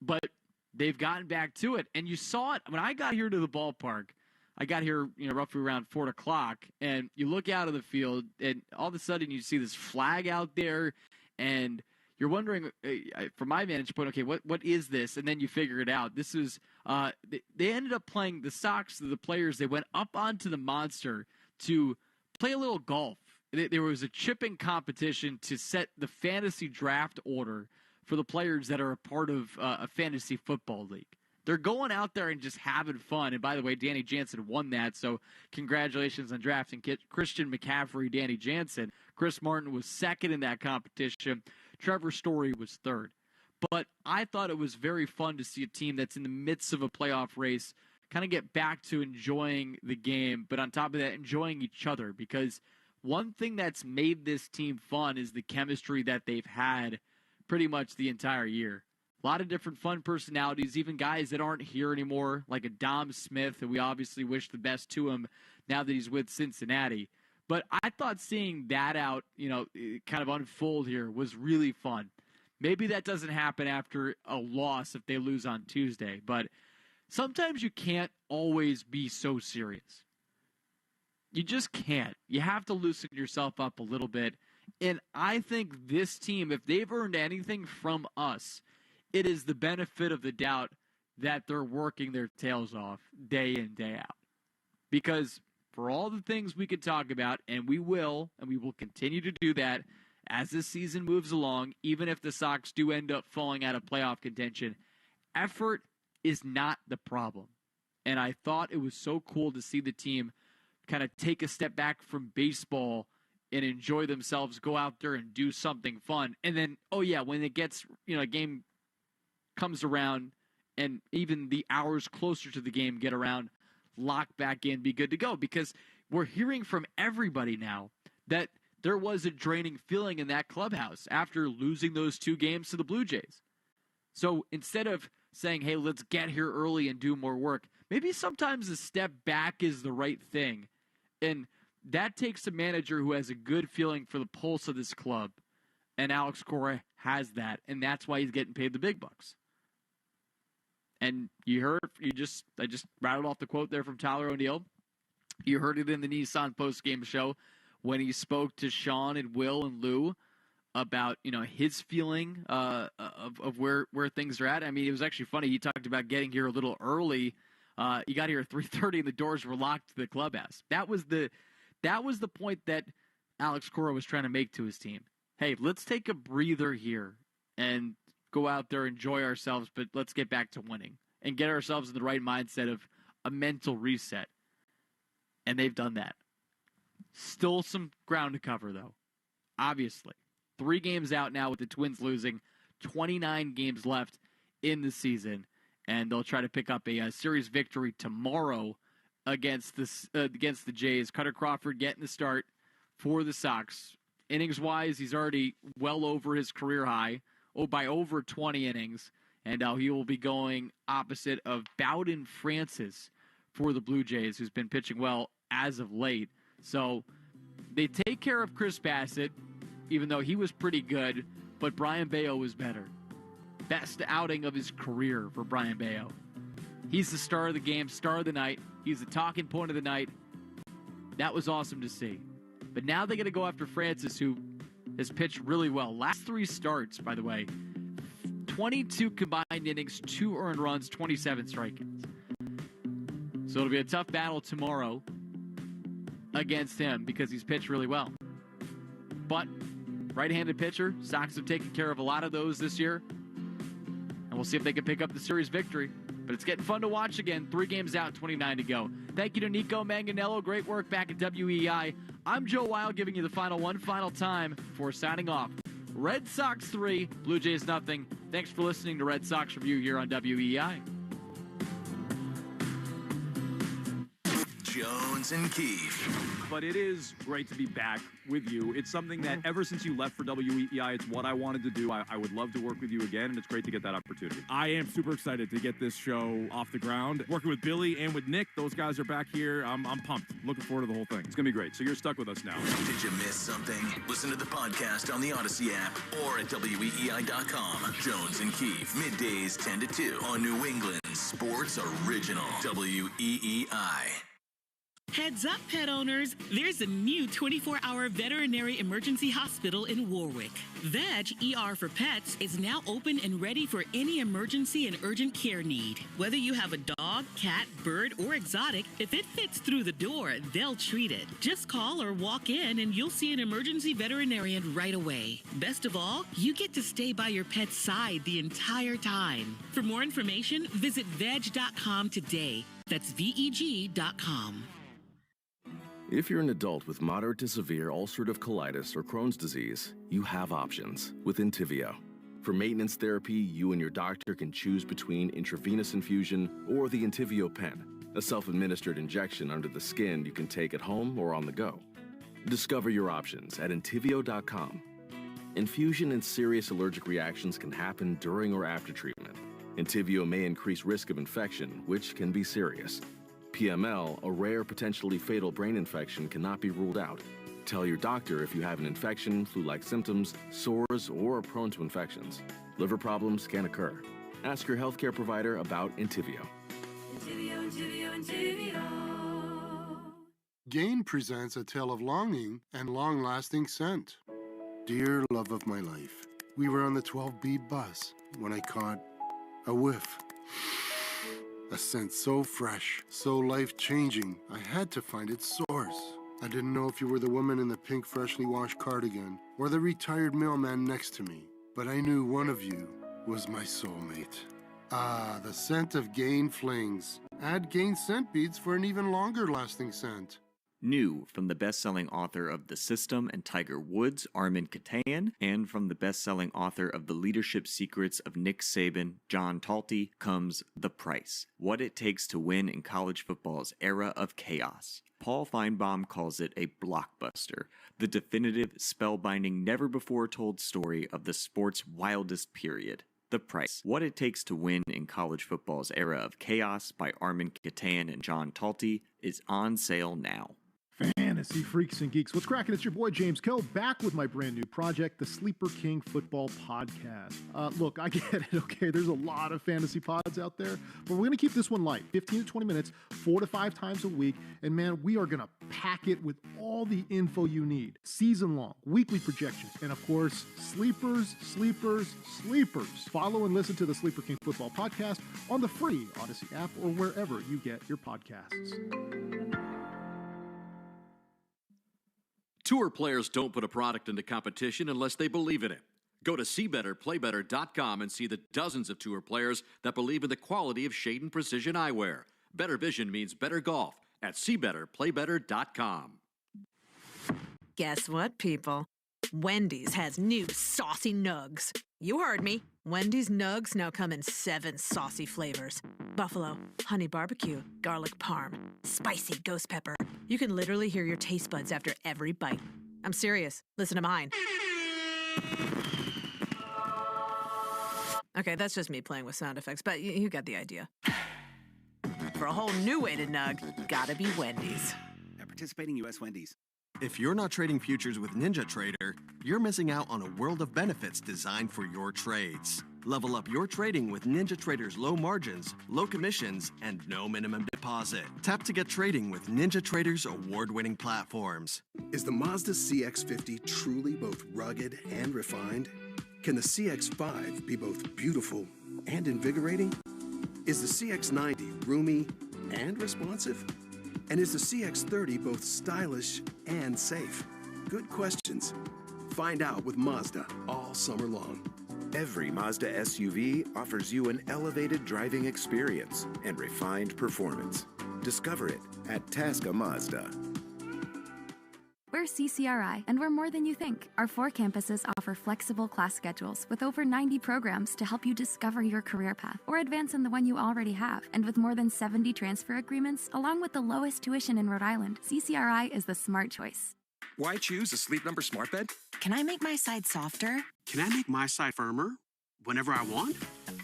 But they've gotten back to it. And you saw it when I got here to the ballpark. I got here, roughly around 4 o'clock, and you look out of the field, and all of a sudden you see this flag out there, and you're wondering, from my vantage point, okay, what is this? And then you figure it out. This is they ended up playing the Sox, the players. They went up onto the monster to play a little golf. There was a chipping competition to set the fantasy draft order for the players that are a part of a fantasy football league. They're going out there and just having fun. And by the way, Danny Jansen won that, so congratulations on drafting Christian McCaffrey, Danny Jansen. Chris Martin was second in that competition. Trevor Story was third. But I thought it was very fun to see a team that's in the midst of a playoff race kind of get back to enjoying the game, but on top of that, enjoying each other. Because one thing that's made this team fun is the chemistry that they've had pretty much the entire year. A lot of different fun personalities, even guys that aren't here anymore, like a Dom Smith, and we obviously wish the best to him now that he's with Cincinnati. But I thought seeing that out, kind of unfold here was really fun. Maybe that doesn't happen after a loss if they lose on Tuesday, but sometimes you can't always be so serious. You just can't. You have to loosen yourself up a little bit. And I think this team, if they've earned anything from us, it is the benefit of the doubt that they're working their tails off day in, day out. Because for all the things we could talk about, and we will continue to do that as this season moves along, even if the Sox do end up falling out of playoff contention, effort is not the problem. And I thought it was so cool to see the team kind of take a step back from baseball and enjoy themselves, go out there and do something fun. And then, when it gets, a game comes around and even the hours closer to the game get around, lock back in, be good to go. Because we're hearing from everybody now that there was a draining feeling in that clubhouse after losing those 2 games to the Blue Jays. So instead of saying, hey, let's get here early and do more work, maybe sometimes a step back is the right thing. And that takes a manager who has a good feeling for the pulse of this club. And Alex Cora has that, and that's why he's getting paid the big bucks. And I just rattled off the quote there from Tyler O'Neill. You heard it in the Nissan postgame show when he spoke to Sean and Will and Lou about, his feeling of where things are at. I mean, it was actually funny. He talked about getting here a little early. He got here at 3:30 and the doors were locked to the clubhouse. That was the point that Alex Cora was trying to make to his team. Hey, let's take a breather here and go out there, enjoy ourselves, but let's get back to winning and get ourselves in the right mindset of a mental reset. And they've done that. Still some ground to cover, though. Obviously. 3 games out now with the Twins losing, 29 games left in the season, and they'll try to pick up a series victory tomorrow against the Jays. Cutter Crawford getting the start for the Sox. Innings-wise, he's already well over his career high, by over 20 innings, and he will be going opposite of Bowden Francis for the Blue Jays, who's been pitching well as of late. So they take care of Chris Bassett, even though he was pretty good, but Brian Bayo was better. Best outing of his career for Brian Bayo. He's the star of the game, star of the night. He's the talking point of the night. That was awesome to see. But now they got to go after Francis, who has pitched really well. Last 3 starts, by the way, 22 combined innings, 2 earned runs, 27 strikeouts. So it'll be a tough battle tomorrow against him because he's pitched really well. But right-handed pitcher, Sox have taken care of a lot of those this year. And we'll see if they can pick up the series victory. But it's getting fun to watch again. 3 games out, 29 to go. Thank you to Nico Manganello. Great work back at WEI. I'm Joe Weil giving you the final one final time before signing off. Red Sox 3, Blue Jays nothing. Thanks for listening to Red Sox Review here on WEI. Jones and Keefe. But it is great to be back with you. It's something that ever since you left for WEI, it's what I wanted to do. I would love to work with you again, and it's great to get that opportunity. I am super excited to get this show off the ground. Working with Billy and with Nick, those guys are back here. I'm pumped. Looking forward to the whole thing. It's going to be great. So you're stuck with us now. Did you miss something? Listen to the podcast on the Odyssey app or at WEEI.com. Jones and Keefe, middays 10 to 2 on New England Sports Original, WEEI. Heads up, pet owners. There's a new 24-hour veterinary emergency hospital in Warwick. Veg ER for Pets is now open and ready for any emergency and urgent care need. Whether you have a dog, cat, bird, or exotic, if it fits through the door, they'll treat it. Just call or walk in and you'll see an emergency veterinarian right away. Best of all, you get to stay by your pet's side the entire time. For more information, visit veg.com today. That's VEG.com. If you're an adult with moderate to severe ulcerative colitis or Crohn's disease, you have options with Entyvio. For maintenance therapy, you and your doctor can choose between intravenous infusion or the Entyvio pen, a self-administered injection under the skin you can take at home or on the go. Discover your options at Entyvio.com. Infusion and serious allergic reactions can happen during or after treatment. Entyvio may increase risk of infection, which can be serious. PML, a rare, potentially fatal brain infection, cannot be ruled out. Tell your doctor if you have an infection, flu-like symptoms, sores, or are prone to infections. Liver problems can occur. Ask your healthcare provider about Entyvio. Gain presents a tale of longing and long-lasting scent. Dear love of my life, we were on the 12B bus when I caught a whiff. A scent so fresh, so life-changing, I had to find its source. I didn't know if you were the woman in the pink freshly washed cardigan or the retired mailman next to me, but I knew one of you was my soulmate. Ah, the scent of Gain Flings. Add Gain scent beads for an even longer-lasting scent. New from the best-selling author of The System and Tiger Woods, Armin Katayan, and from the best-selling author of The Leadership Secrets of Nick Saban, John Talty, comes The Price: What It Takes to Win in College Football's Era of Chaos. Paul Feinbaum calls it a blockbuster, the definitive, spellbinding, never-before-told story of the sport's wildest period. The Price: What It Takes to Win in College Football's Era of Chaos by Armin Katayan and John Talty is on sale now. Fantasy freaks and geeks, what's cracking? It's your boy James Koh, back with my brand new project, the Sleeper King Football Podcast. Look, I get it, okay? There's a lot of fantasy pods out there, but we're going to keep this one light, 15 to 20 minutes, 4 to 5 times a week, and man, we are going to pack it with all the info you need. Season-long, weekly projections, and of course, sleepers. Follow and listen to the Sleeper King Football Podcast on the free Odyssey app or wherever you get your podcasts. Tour players don't put a product into competition unless they believe in it. Go to SeeBetterPlayBetter.com and see the dozens of tour players that believe in the quality of Shade and Precision eyewear. Better vision means better golf at SeeBetterPlayBetter.com. Guess what, people? Wendy's has new saucy nugs. You heard me. Wendy's nugs now come in 7 saucy flavors. Buffalo, honey barbecue, garlic parm, spicy ghost pepper. You can literally hear your taste buds after every bite. I'm serious. Listen to mine. Okay, that's just me playing with sound effects, but you got the idea. For a whole new way to nug, gotta be Wendy's. At participating U.S. Wendy's. If you're not trading futures with NinjaTrader, you're missing out on a world of benefits designed for your trades. Level up your trading with NinjaTrader's low margins, low commissions, and no minimum deposit. Tap to get trading with NinjaTrader's award-winning platforms. Is the Mazda CX-50 truly both rugged and refined? Can the CX-5 be both beautiful and invigorating? Is the CX-90 roomy and responsive? And is the CX-30 both stylish and safe? Good questions. Find out with Mazda all summer long. Every Mazda SUV offers you an elevated driving experience and refined performance. Discover it at Tasca Mazda. We're CCRI, and we're more than you think. Our 4 campuses offer flexible class schedules with over 90 programs to help you discover your career path or advance in the one you already have. And with more than 70 transfer agreements, along with the lowest tuition in Rhode Island, CCRI is the smart choice. Why choose a Sleep Number smart bed? Can I make my side softer? Can I make my side firmer whenever I want?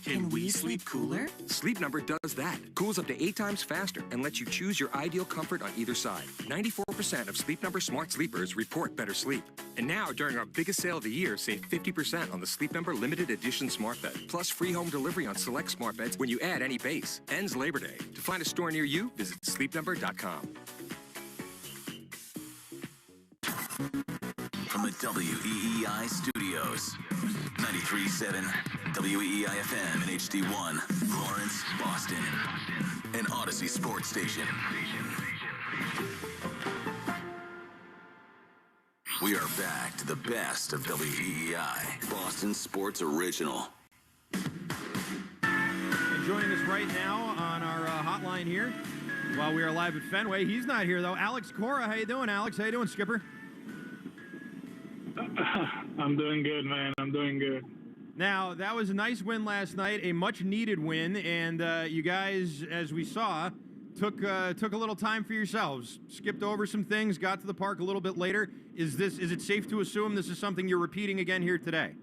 Can we sleep cooler? Sleep Number does that. Cools up to 8 times faster and lets you choose your ideal comfort on either side. 94% of Sleep Number smart sleepers report better sleep. And now, during our biggest sale of the year, save 50% on the Sleep Number limited edition smart bed. Plus free home delivery on select smart beds when you add any base. Ends Labor Day. To find a store near you, visit sleepnumber.com. From the WEEI studios, 93.7 WEEI-FM and HD1, Florence, Boston, an Odyssey sports station. We are back to the best of WEEI, Boston Sports Original. And joining us right now on our hotline here, while we are live at Fenway, he's not here though. Alex Cora, how you doing, Alex? How you doing, Skipper? I'm doing good, man. I'm doing good. Now, that was a nice win last night, a much-needed win, and you guys, as we saw, took a little time for yourselves, skipped over some things, got to the park a little bit later. Is it safe to assume this is something you're repeating again here today?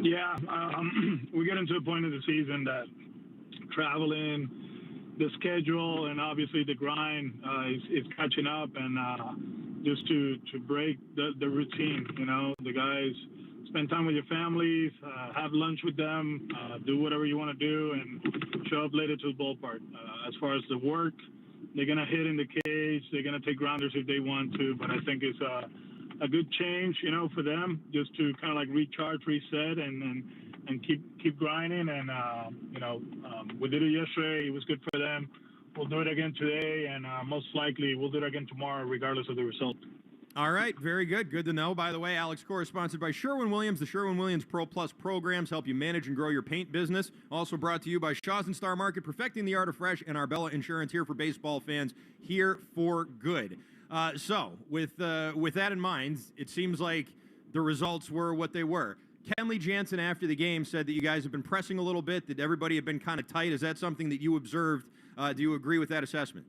Yeah, we're getting to a point of the season that traveling, the schedule, and obviously the grind is catching up, and just to break the routine, the guys spend time with your families, have lunch with them, do whatever you want to do, and show up later to the ballpark. As far as the work, they're going to hit in the cage, they're going to take grounders if they want to, but I think it's a good change, for them, just to kind of like recharge, reset, and keep grinding. And, we did it yesterday. It was good for them. We'll do it again today, and most likely we'll do it again tomorrow, regardless of the result. All right, very good. Good to know. By the way, Alex Cora, sponsored by Sherwin-Williams. The Sherwin-Williams Pro Plus programs help you manage and grow your paint business. Also brought to you by Shaw's and Star Market, perfecting the art of fresh, and Arbella Insurance, here for baseball fans, here for good. So, with that in mind, it seems like the results were what they were. Kenley Jansen, after the game, said that you guys have been pressing a little bit, that everybody had been kind of tight. Is that something that you observed? Do you agree with that assessment?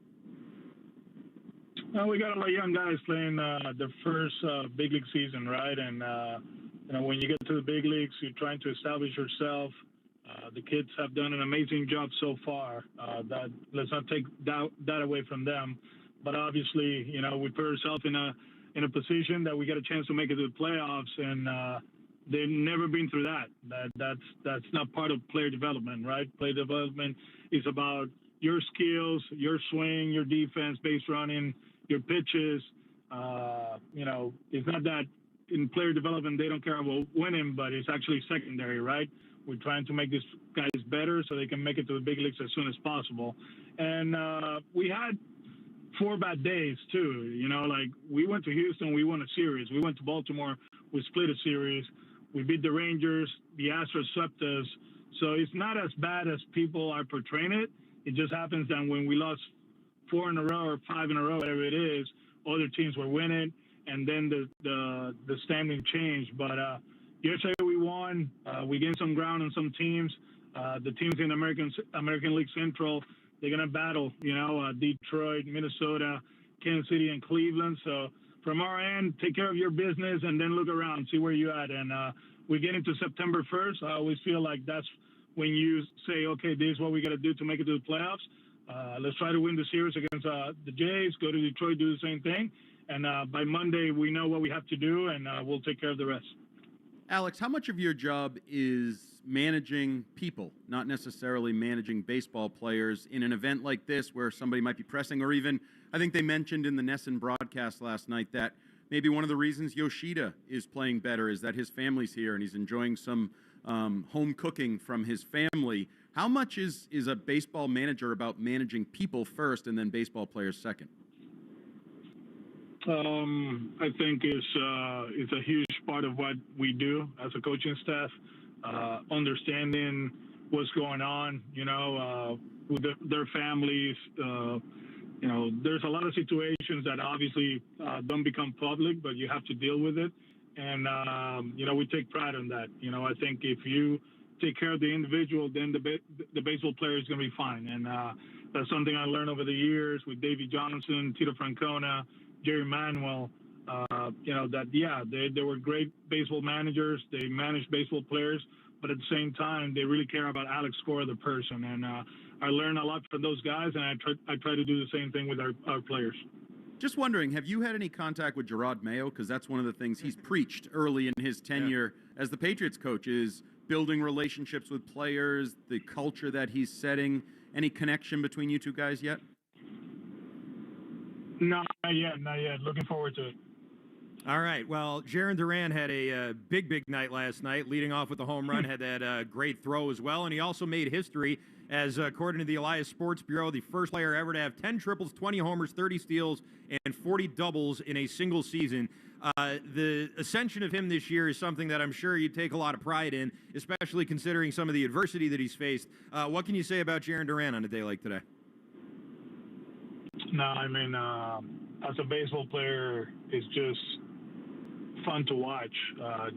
We got a lot of young guys playing their first big league season, right? And, when you get to the big leagues, you're trying to establish yourself. The kids have done an amazing job so far. Let's not take that away from them. But obviously, we put ourselves in a position that we got a chance to make it to the playoffs, and they've never been through that. That's not part of player development, right? Player development is about your skills, your swing, your defense, base running, your pitches. It's not that in player development they don't care about winning, but it's actually secondary, right? We're trying to make these guys better so they can make it to the big leagues as soon as possible. And we had 4 bad days too. Like we went to Houston, we won a series. We went to Baltimore, we split a series. We beat the Rangers, the Astros swept us. So it's not as bad as people are portraying it. It just happens that when we lost 4 in a row or 5 in a row, whatever it is, other teams were winning, and then the standing changed. But yesterday we won. We gained some ground on some teams. The teams in American League Central, they're gonna battle. Detroit, Minnesota, Kansas City, and Cleveland. So from our end, take care of your business and then look around, see where you're at. And we get into September 1st. I always feel like that's when you say, okay, this is what we got to do to make it to the playoffs. Let's try to win the series against the Jays, go to Detroit, do the same thing. And by Monday, we know what we have to do, and we'll take care of the rest. Alex, how much of your job is managing people, not necessarily managing baseball players in an event like this where somebody might be pressing, or even, I think they mentioned in the Nesson broadcast last night that maybe one of the reasons Yoshida is playing better is that his family's here and he's enjoying some home cooking from his family. How much is a baseball manager about managing people first and then baseball players second? I think it's a huge part of what we do as a coaching staff, understanding what's going on, with their families. There's a lot of situations that obviously don't become public, but you have to deal with it. And, we take pride in that. I think if you take care of the individual, then the baseball player is going to be fine. And that's something I learned over the years with Davey Johnson, Tito Francona, Jerry Manuel, they were great baseball managers. They managed baseball players, but at the same time, they really care about Alex Cora, the person. And I learned a lot from those guys, and I try to do the same thing with our players. Just wondering, have you had any contact with Gerard Mayo? Because that's one of the things he's preached early in his tenure as the Patriots coach is building relationships with players, the culture that he's setting. Any connection between you two guys yet? No, not yet. Looking forward to it. All right. Well, Jarren Duran had a big night last night, leading off with the home run, had that great throw as well, and he also made history as, according to the Elias Sports Bureau, the first player ever to have 10 triples, 20 homers, 30 steals, and 40 doubles in a single season. The ascension of him this year is something that I'm sure you take a lot of pride in, especially considering some of the adversity that he's faced. What can you say about Jarren Duran on a day like today? No, I mean, as a baseball player, it's just fun to watch.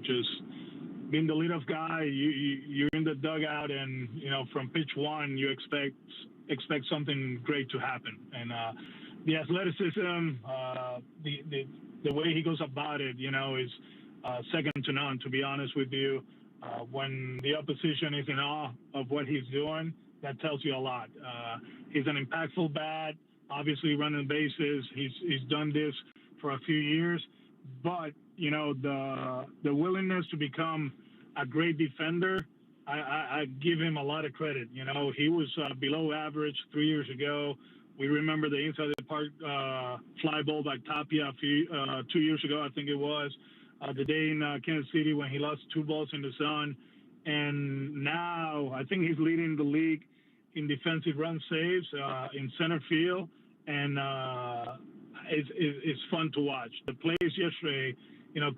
Just being the leadoff guy, you're in the dugout, and from pitch one, you expect something great to happen. And the athleticism, the way he goes about it, is second to none. To be honest with you, when the opposition is in awe of what he's doing, that tells you a lot. He's an impactful bat. Obviously, running bases. He's done this for a few years, but the willingness to become a great defender, I give him a lot of credit. He was below average 3 years ago. We remember the inside the park fly ball by Tapia 2 years ago, I think it was. The day in Kansas City when he lost 2 balls in the sun, and now I think he's leading the league in defensive run saves in center field, and it's fun to watch. The plays yesterday,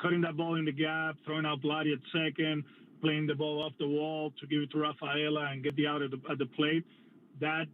cutting that ball in the gap, throwing out Vladdy at second, playing the ball off the wall to give it to Rafaela and get the out at the plate. That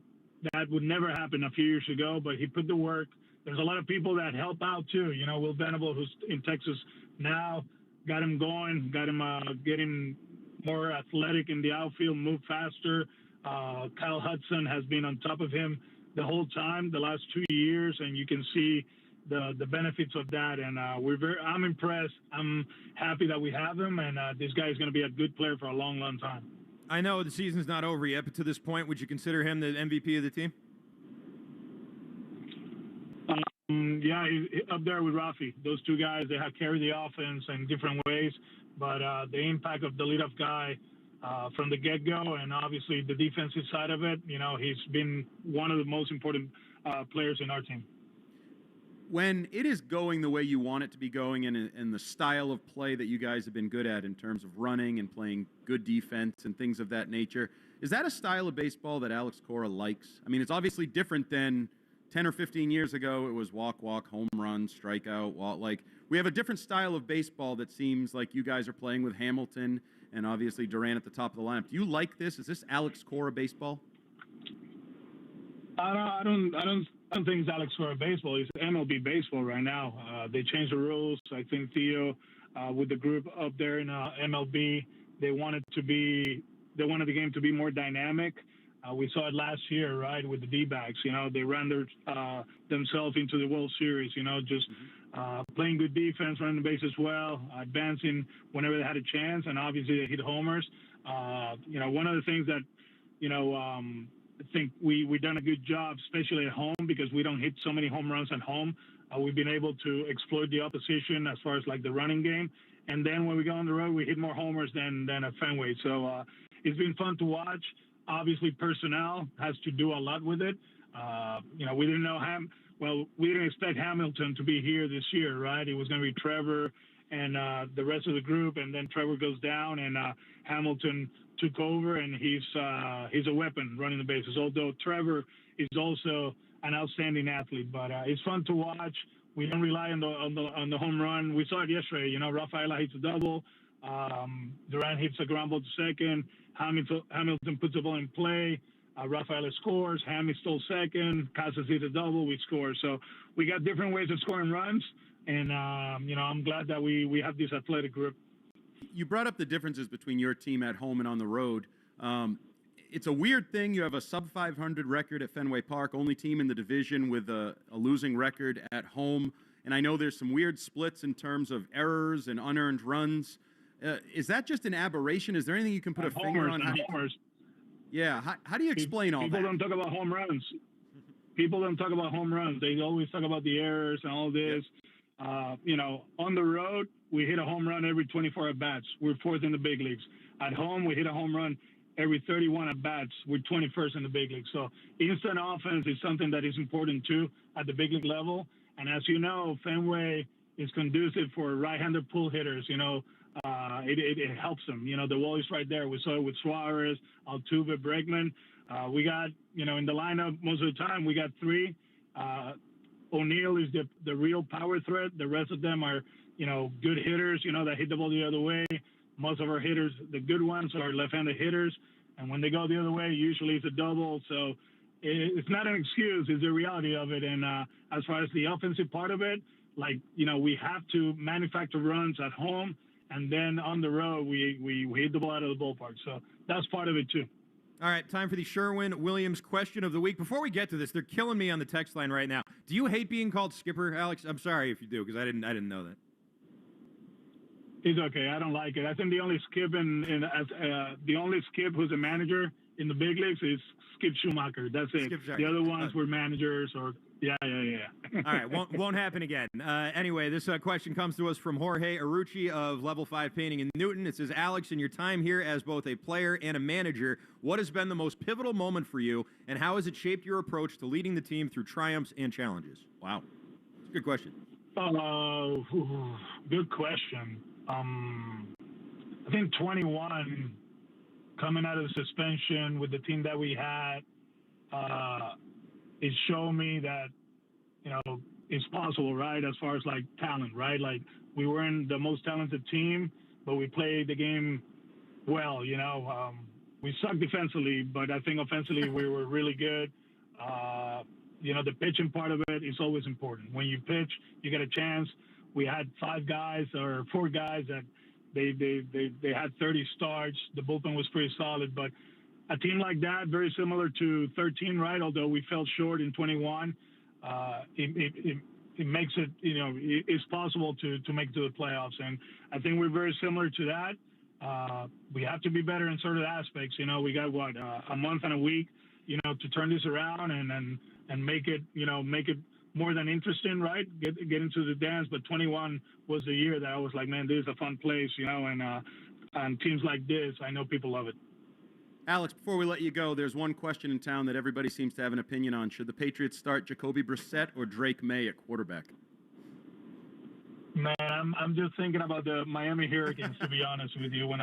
would never happen a few years ago, but he put the work. There's a lot of people that help out too. Will Venable, who's in Texas now, got him going, got him getting more athletic in the outfield, move faster. Kyle Hudson has been on top of him the whole time, the last 2 years, and you can see the benefits of that. And I'm impressed. I'm happy that we have him, and this guy is going to be a good player for a long, long time. I know the season's not over yet, but to this point, would you consider him the MVP of the team? Yeah, he's up there with Rafi. Those two guys, they have carried the offense in different ways, but the impact of the leadoff guy from the get-go, and obviously the defensive side of it, he's been one of the most important players in our team. When it is going the way you want it to be going and the style of play that you guys have been good at in terms of running and playing good defense and things of that nature, is that a style of baseball that Alex Cora likes? I mean, it's obviously different than 10 or 15 years ago. It was walk, home run, strikeout, walk. Like, we have a different style of baseball that seems like you guys are playing with Hamilton and obviously Duran at the top of the lineup. Do you like this? Is this Alex Cora baseball? I don't think it's Alex Cora baseball. It's MLB baseball right now. They changed the rules. I think Theo, with the group up there in MLB, they wanted the game to be more dynamic. We saw it last year, right, with the D-backs. They ran themselves into the World Series. Just playing good defense, running the bases well, advancing whenever they had a chance, and obviously they hit homers. One of the things that I think we've done a good job, especially at home, because we don't hit so many home runs at home. We've been able to exploit the opposition as far as like the running game. And then when we go on the road, we hit more homers than at Fenway. So it's been fun to watch. Obviously, personnel has to do a lot with it. We didn't know we didn't expect Hamilton to be here this year, right? It was going to be Trevor and the rest of the group, and then Trevor goes down, and Hamilton took over, and he's a weapon running the bases. Although Trevor is also an outstanding athlete, but it's fun to watch. We don't rely on the home run. We saw it yesterday. You know, Rafaela hits a double. Durant hits a ground ball to second. Hamilton puts the ball in play. Rafaela scores. Hammy stole second. Casas hit a double. We score. So we got different ways of scoring runs. And, you know, I'm glad that we have this athletic group. You brought up the differences between your team at home and on the road. It's a weird thing. You have a sub-500 record at Fenway Park, only team in the division with a losing record at home. And I know there's some weird splits in terms of errors and unearned runs. Is that just an aberration? Is there anything you can put a finger on? Yeah. How do you explain all that? People don't talk about home runs. People don't talk about home runs. They always talk about the errors and all this. You know, on the road, we hit a home run every 24 at-bats. We're fourth in the big leagues. At home, we hit a home run every 31 at-bats. We're 21st in the big leagues. So instant offense is something that is important, too, at the big league level. And as you know, Fenway is conducive for right-handed pull hitters. You know, it helps them. You know, the wall is right there. We saw it with Suarez, Altuve, Bregman. We got, you know, in the lineup most of the time, we got three. O'Neill is the real power threat. The rest of them are, you know, good hitters, you know, that hit the ball the other way. Most of our hitters, the good ones, are left-handed hitters. And when they go the other way, usually it's a double. So it's not an excuse. It's the reality of it. And as far as the offensive part of it, like, you know, we have to manufacture runs at home. And then on the road, we hit the ball out of the ballpark. So that's part of it, too. All right, time for the Sherwin-Williams question of the week. Before we get to this, they're killing me on the text line right now. Do you hate being called Skipper, Alex? I'm sorry if you do, because I didn't know that. It's okay. I don't like it. I think the only skip the only skip who's a manager in the big leagues is Skip Schumacher. That's it. The other ones were managers or yeah. All right, won't happen again. Anyway, this question comes to us from Jorge Arucci of Level 5 Painting in Newton. It says, Alex, in your time here as both a player and a manager, what has been the most pivotal moment for you, and how has it shaped your approach to leading the team through triumphs and challenges? Wow. That's a good question. Good question. I think 21, coming out of the suspension with the team that we had, it showed me that, you know, it's possible, right? As far as like talent, right? Like we weren't the most talented team, but we played the game well, you know. We sucked defensively, but I think offensively we were really good. You know, the pitching part of it is always important. When you pitch, you get a chance. We had 4 guys that they had 30 starts. The bullpen was pretty solid, but a team like that, very similar to 13, right? Although we fell short in 21, it makes it, you know, it's possible to make it to the playoffs. And I think we're very similar to that. We have to be better in certain aspects. You know, we got a month and a week, you know, to turn this around and make it, you know, make it more than interesting, right? Get into the dance. But 21 was the year that I was like, man, this is a fun place, you know, and teams like this, I know people love it. Alex, before we let you go, there's one question in town that everybody seems to have an opinion on. Should the Patriots start Jacoby Brissett or Drake May at quarterback? Man, I'm just thinking about the Miami Hurricanes, to be honest with you, when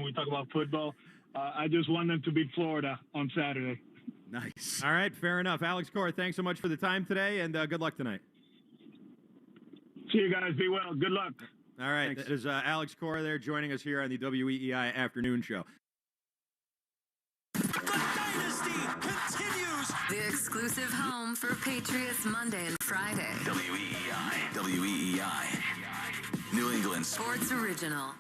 we talk about football. I just want them to beat Florida on Saturday. Nice. All right, fair enough. Alex Cora, thanks so much for the time today, and good luck tonight. See you guys. Be well. Good luck. All right, that is Alex Cora there joining us here on the WEEI Afternoon Show. The exclusive home for Patriots Monday and Friday. WEEI. New England Sports Original.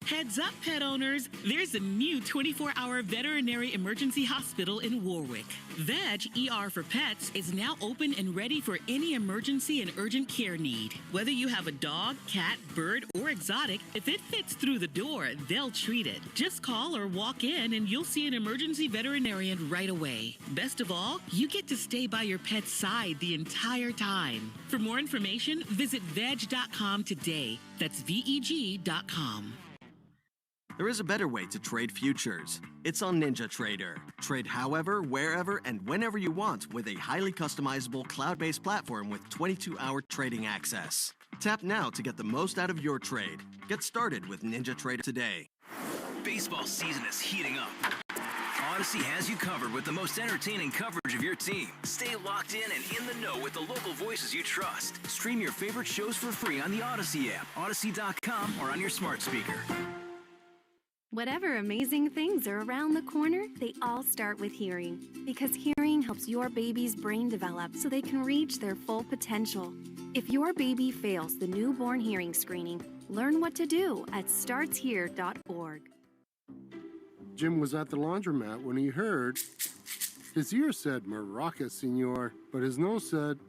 Heads up, pet owners. There's a new 24-hour veterinary emergency hospital in Warwick. Veg ER for Pets is now open and ready for any emergency and urgent care need. Whether you have a dog, cat, bird, or exotic, if it fits through the door, they'll treat it. Just call or walk in and you'll see an emergency veterinarian right away. Best of all, you get to stay by your pet's side the entire time. For more information, visit veg.com today. That's VEG.com. There is a better way to trade futures. It's on NinjaTrader. Trade however, wherever, and whenever you want with a highly customizable cloud-based platform with 22-hour trading access. Tap now to get the most out of your trade. Get started with NinjaTrader today. Baseball season is heating up. Odyssey has you covered with the most entertaining coverage of your team. Stay locked in and in the know with the local voices you trust. Stream your favorite shows for free on the Odyssey app, Odyssey.com, or on your smart speaker. Whatever amazing things are around the corner, they all start with hearing. Because hearing helps your baby's brain develop so they can reach their full potential. If your baby fails the newborn hearing screening, learn what to do at startshere.org. Jim was at the laundromat when he heard his ear said Maraca, senor, but his nose said,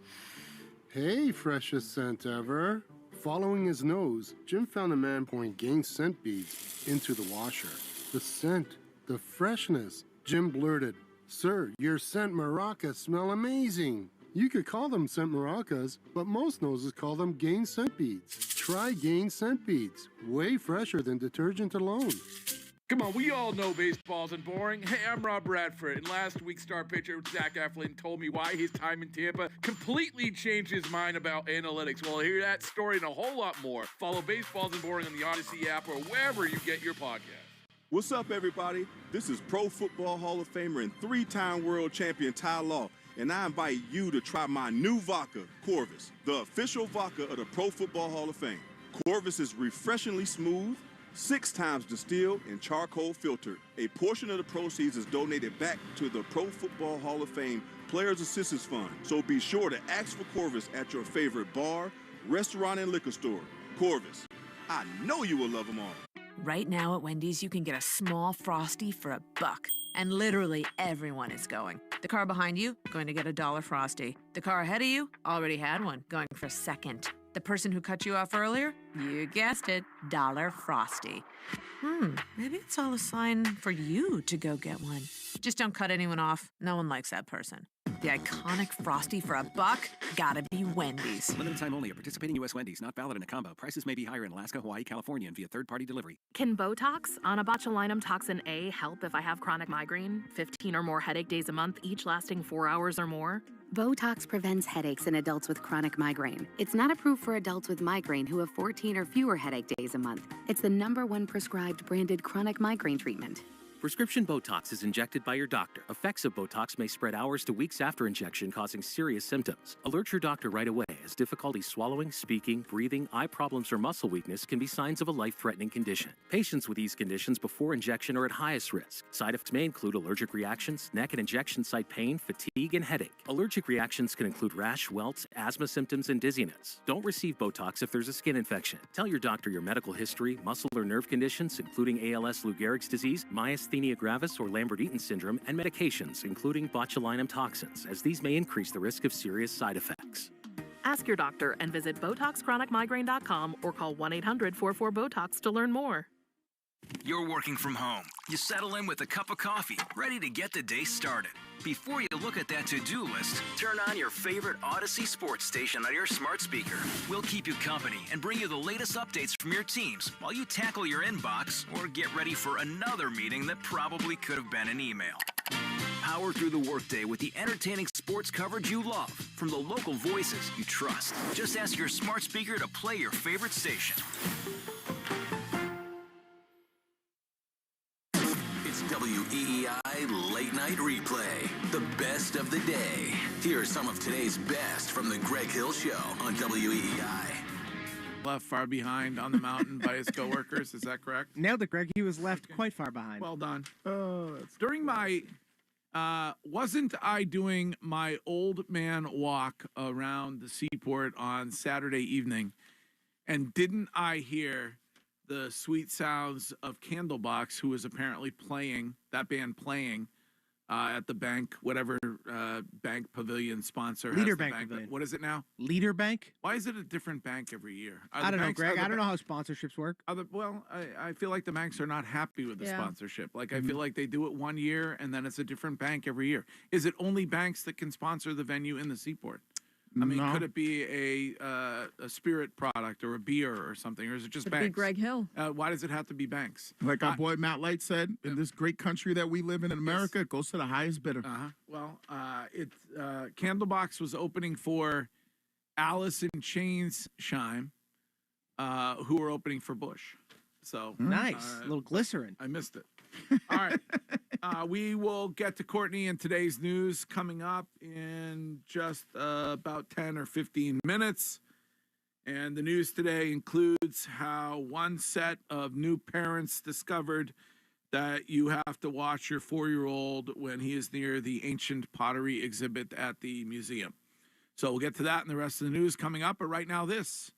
hey, freshest scent ever. Following his nose, Jim found a man pouring Gain scent beads into the washer. The scent, the freshness. Jim blurted, sir, your scent maracas smell amazing. You could call them scent maracas, but most noses call them Gain scent beads. Try Gain scent beads. Way fresher than detergent alone. Come on, we all know baseball isn't boring. Hey, I'm Rob Bradford, and last week's star pitcher Zach Eflin told me why his time in Tampa completely changed his mind about analytics. Well, hear that story and a whole lot more. Follow Baseball Isn't Boring on the Odyssey app or wherever you get your podcast. What's up, everybody? This is Pro Football Hall of Famer and three-time world champion Ty Law, and I invite you to try my new vodka, Corvus, the official vodka of the Pro Football Hall of Fame. Corvus is refreshingly smooth, 6 times distilled and charcoal filtered. A portion of the proceeds is donated back to the Pro Football Hall of Fame Players Assistance Fund. So be sure to ask for Corvus at your favorite bar, restaurant, and liquor store. Corvus, I know you will love them all. Right now at Wendy's, you can get a small Frosty for $1. And literally everyone is going. The car behind you, going to get a $1 Frosty. The car ahead of you, already had one, going for a second. The person who cut you off earlier, you guessed it, $1 Frosty. Maybe it's all a sign for you to go get one. Just don't cut anyone off. No one likes that person. The iconic Frosty for $1, gotta be Wendy's. Limited time only at participating U.S. Wendy's. Not valid in a combo. Prices may be higher in Alaska, Hawaii, California, and via third-party delivery. Can Botox, onabotulinum toxin A, help if I have chronic migraine? 15 or more headache days a month, each lasting 4 hours or more? Botox prevents headaches in adults with chronic migraine. It's not approved for adults with migraine who have 14 or fewer headache days a month. It's the #1 prescribed branded chronic migraine treatment. Prescription Botox is injected by your doctor. Effects of Botox may spread hours to weeks after injection, causing serious symptoms. Alert your doctor right away, as difficulty swallowing, speaking, breathing, eye problems, or muscle weakness can be signs of a life-threatening condition. Patients with these conditions before injection are at highest risk. Side effects may include allergic reactions, neck and injection site pain, fatigue, and headache. Allergic reactions can include rash, welts, asthma symptoms, and dizziness. Don't receive Botox if there's a skin infection. Tell your doctor your medical history, muscle or nerve conditions, including ALS, Lou Gehrig's disease, myasthenia gravis, or Lambert-Eaton syndrome, and medications, including botulinum toxins, as these may increase the risk of serious side effects. Ask your doctor and visit BotoxChronicMigraine.com or call 1-800-44-BOTOX to learn more. You're working from home. You settle in with a cup of coffee, ready to get the day started. Before you look at that to-do list, turn on your favorite Odyssey sports station on your smart speaker. We'll keep you company and bring you the latest updates from your teams while you tackle your inbox or get ready for another meeting that probably could have been an email. Power through the workday with the entertaining sports coverage you love from the local voices you trust. Just ask your smart speaker to play your favorite station. It's WEEI Late Night Replay, the best of the day. Here are some of today's best from the Greg Hill Show on WEEI. Left far behind on the mountain by his coworkers, is that correct? Nailed it, Greg. He was left quite far behind. Well done. During my, wasn't I doing my old man walk around the seaport on Saturday evening, and didn't I hear the sweet sounds of Candlebox, who was apparently playing, that band playing at the bank, whatever bank pavilion sponsor. Leader Bank Pavilion. What is it now? Leader Bank? Why is it a different bank every year? I don't know, Greg. I don't know how sponsorships work. I feel like the banks are not happy with the sponsorship. Like, I feel like they do it one year, and then it's a different bank every year. Is it only banks that can sponsor the venue in the Seaport? I mean, could it be a spirit product or a beer or something, or is it just banks? Could be Greg Hill. Why does it have to be banks? Like our boy Matt Light said, in this great country that we live in America, it goes to the highest bidder. Well, Candlebox was opening for Alice in Chains Shime, who were opening for Bush. So nice, a little glycerin. I missed it. All right. We will get to Courtney and today's news coming up in just about 10 or 15 minutes. And the news today includes how one set of new parents discovered that you have to watch your 4-year-old when he is near the ancient pottery exhibit at the museum. So we'll get to that and the rest of the news coming up. But right now, this.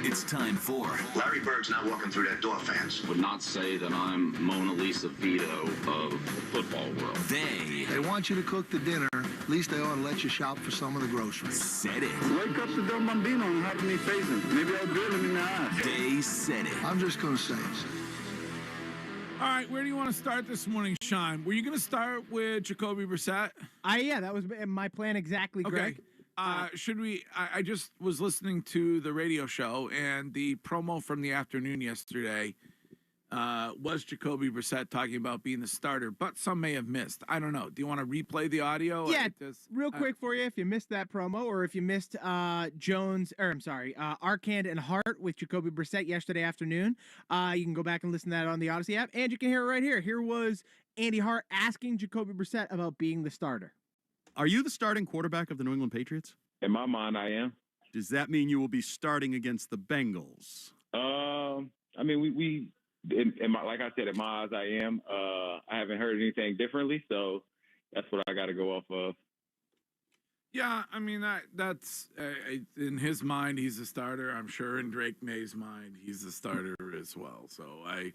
It's time for Larry Bird's not walking through that door, fans. Would not say that I'm Mona Lisa Vito of the football world. They want you to cook the dinner. At least they ought to let you shop for some of the groceries. said it. Wake up the Don Bambino and have me face him. Maybe I'll drill him in the eye. They said it. I'm just going to say it. All right, where do you want to start this morning, Sean? Were you going to start with Jacoby Brissett? Yeah, that was my plan exactly, Greg. Should we? I just was listening to the radio show, and the promo from the afternoon yesterday was Jacoby Brissett talking about being the starter, but some may have missed. I don't know. Do you want to replay the audio? Yeah, real quick for you, if you missed that promo, or if you missed Arcand and Hart with Jacoby Brissett yesterday afternoon, you can go back and listen to that on the Odyssey app, and you can hear it right here. Here was Andy Hart asking Jacoby Brissett about being the starter. Are you the starting quarterback of the New England Patriots? In my mind, I am. Does that mean you will be starting against the Bengals? I mean, like I said, in my eyes, I am. I haven't heard anything differently, so that's what I got to go off of. Yeah, I mean, that's in his mind, he's a starter. I'm sure in Drake May's mind, he's a starter as well. So I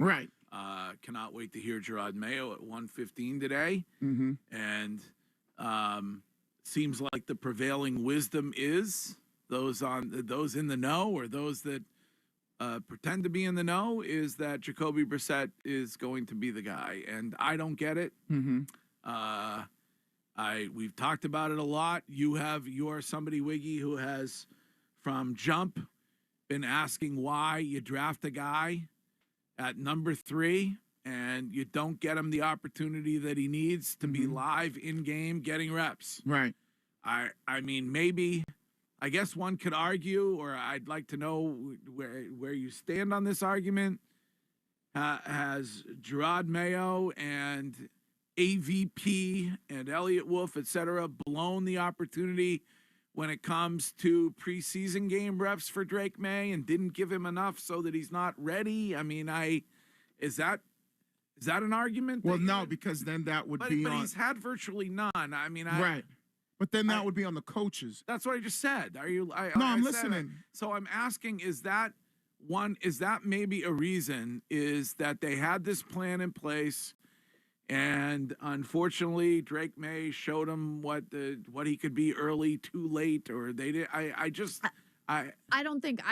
cannot wait to hear Gerard Mayo at 1:15 today. Mm-hmm. And seems like the prevailing wisdom is those in the know, or those that pretend to be in the know, is that Jacoby Brissett is going to be the guy, and I don't get it. Mm-hmm. We've talked about it a lot. You are somebody, Wiggy, who has from jump been asking why you draft a guy at number 3 and you don't get him the opportunity that he needs to be live in game getting reps. Right. I mean, maybe, I guess one could argue, or I'd like to know where you stand on this argument. Has Gerard Mayo and AVP and Elliott Wolf, et cetera, blown the opportunity when it comes to preseason game reps for Drake May and didn't give him enough so that he's not ready? I mean, is that an argument? Well, no, because then that would be but on. he's had virtually none. I mean, right. But then that would be on the coaches. That's what I just said. Are you? I'm listening. So I'm asking: is that maybe a reason? Is that they had this plan in place, and unfortunately, Drake May showed him what he could be early, too late, or they did. I don't think